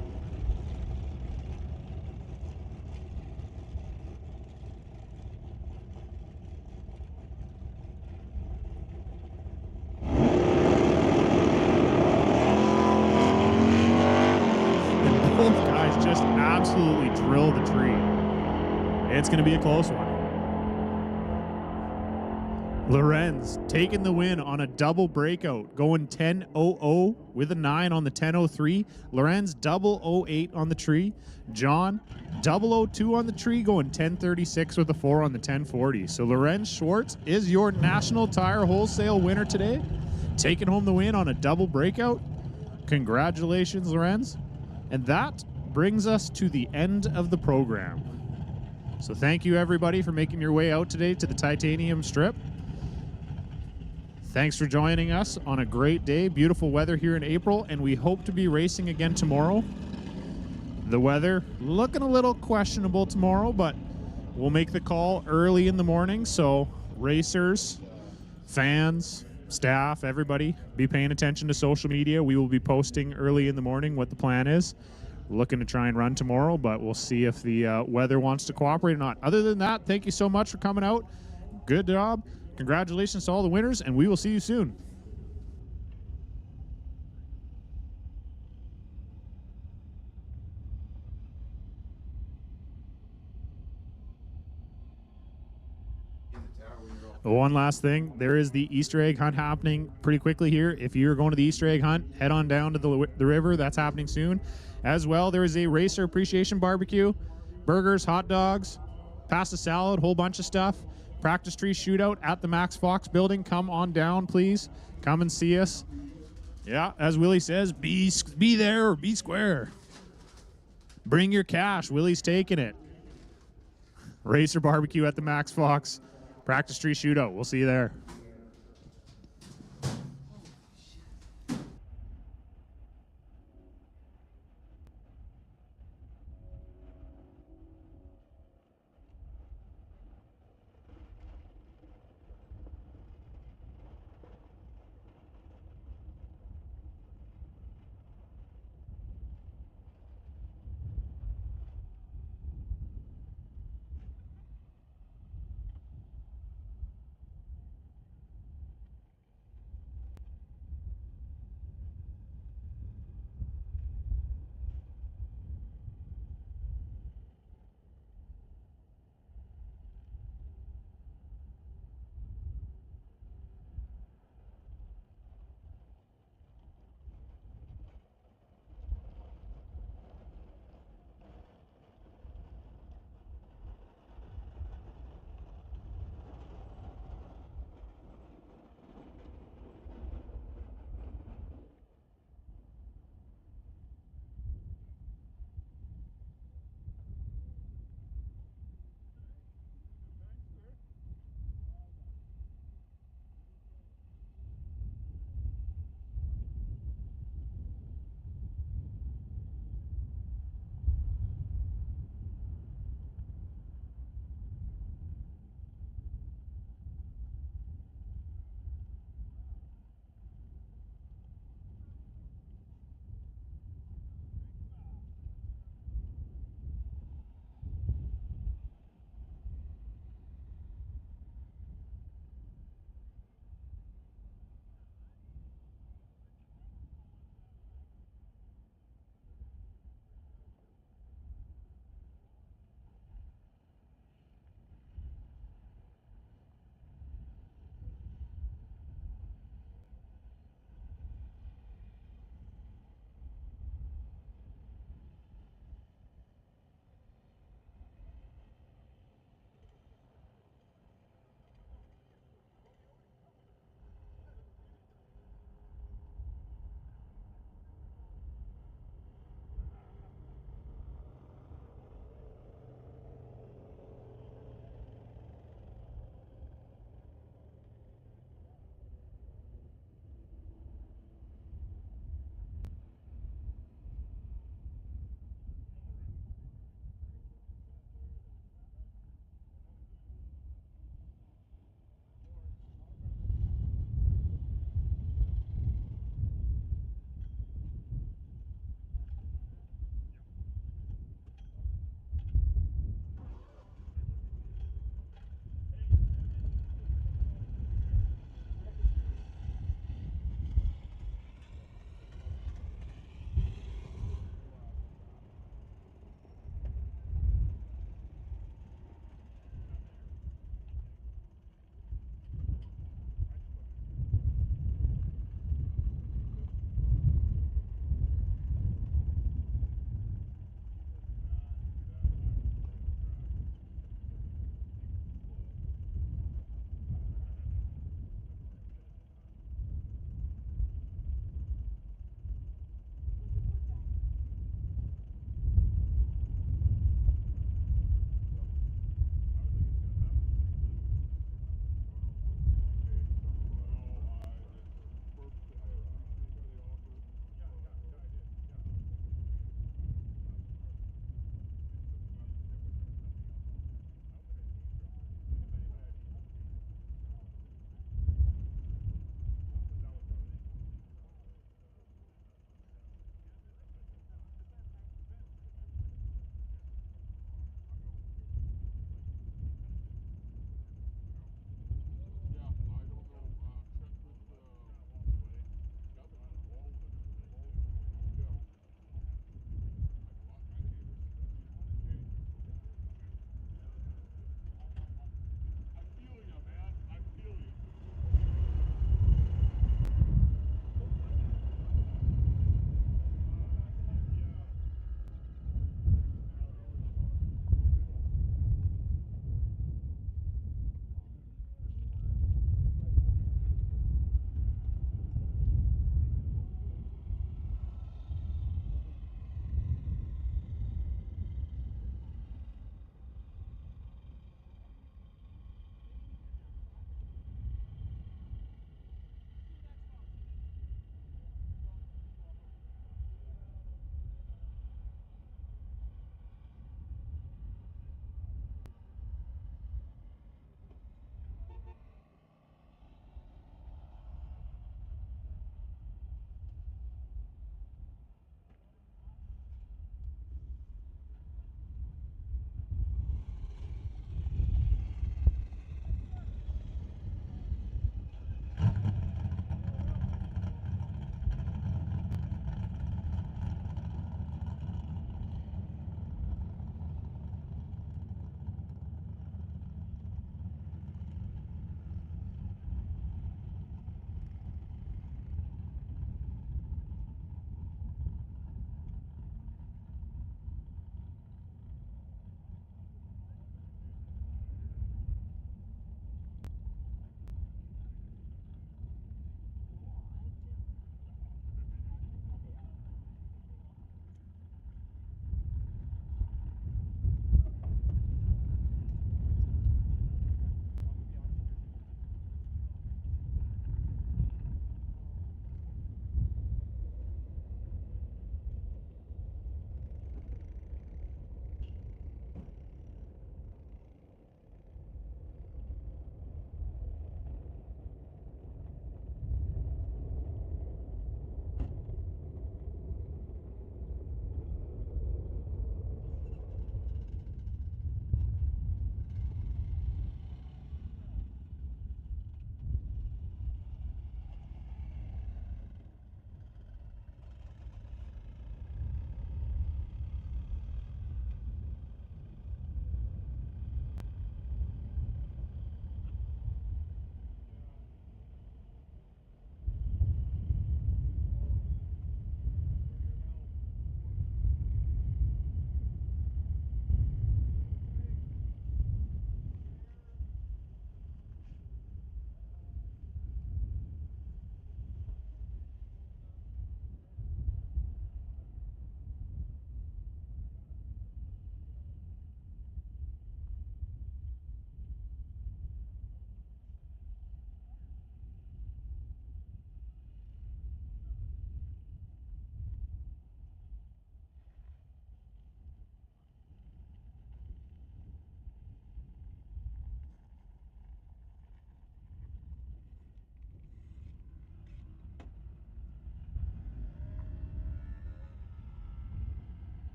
And both guys just absolutely drill the tree. It's going to be a close one. Lorenz taking the win on a double breakout, going 10.00 with a 9 on the 10.03. Lorenz 0.008 on the tree. John 0.002 on the tree, going 10.36 with a 4 on the 10.40. So Lorenz Schwartz is your National Tire Wholesale winner today, taking home the win on a double breakout. Congratulations, Lorenz. And that brings us to the end of the program. So thank you, everybody, for making your way out today to the Titanium Strip. Thanks for joining us on a great day. Beautiful weather here in April, and we hope to be racing again tomorrow. The weather looking a little questionable tomorrow, but we'll make the call early in the morning. So racers, fans, staff, everybody, be paying attention to social media. We will be posting early in the morning what the plan is. Looking to try and run tomorrow, but we'll see if the weather wants to cooperate or not. Other than that, thank you so much for coming out. Good job. Congratulations to all the winners, and we will see you soon. One last thing, there is the Easter egg hunt happening pretty quickly here. If you're going to the Easter egg hunt, head on down to the river. That's happening soon. As well, there is a racer appreciation barbecue, burgers, hot dogs, pasta salad, whole bunch of stuff. Practice tree shootout at the Max Fox building. Come on down, please. Come and see us. Yeah, as Willie says, be there or be square. Bring your cash. Willie's taking it. Racer Barbecue at the Max Fox Practice Tree Shootout. We'll see you there.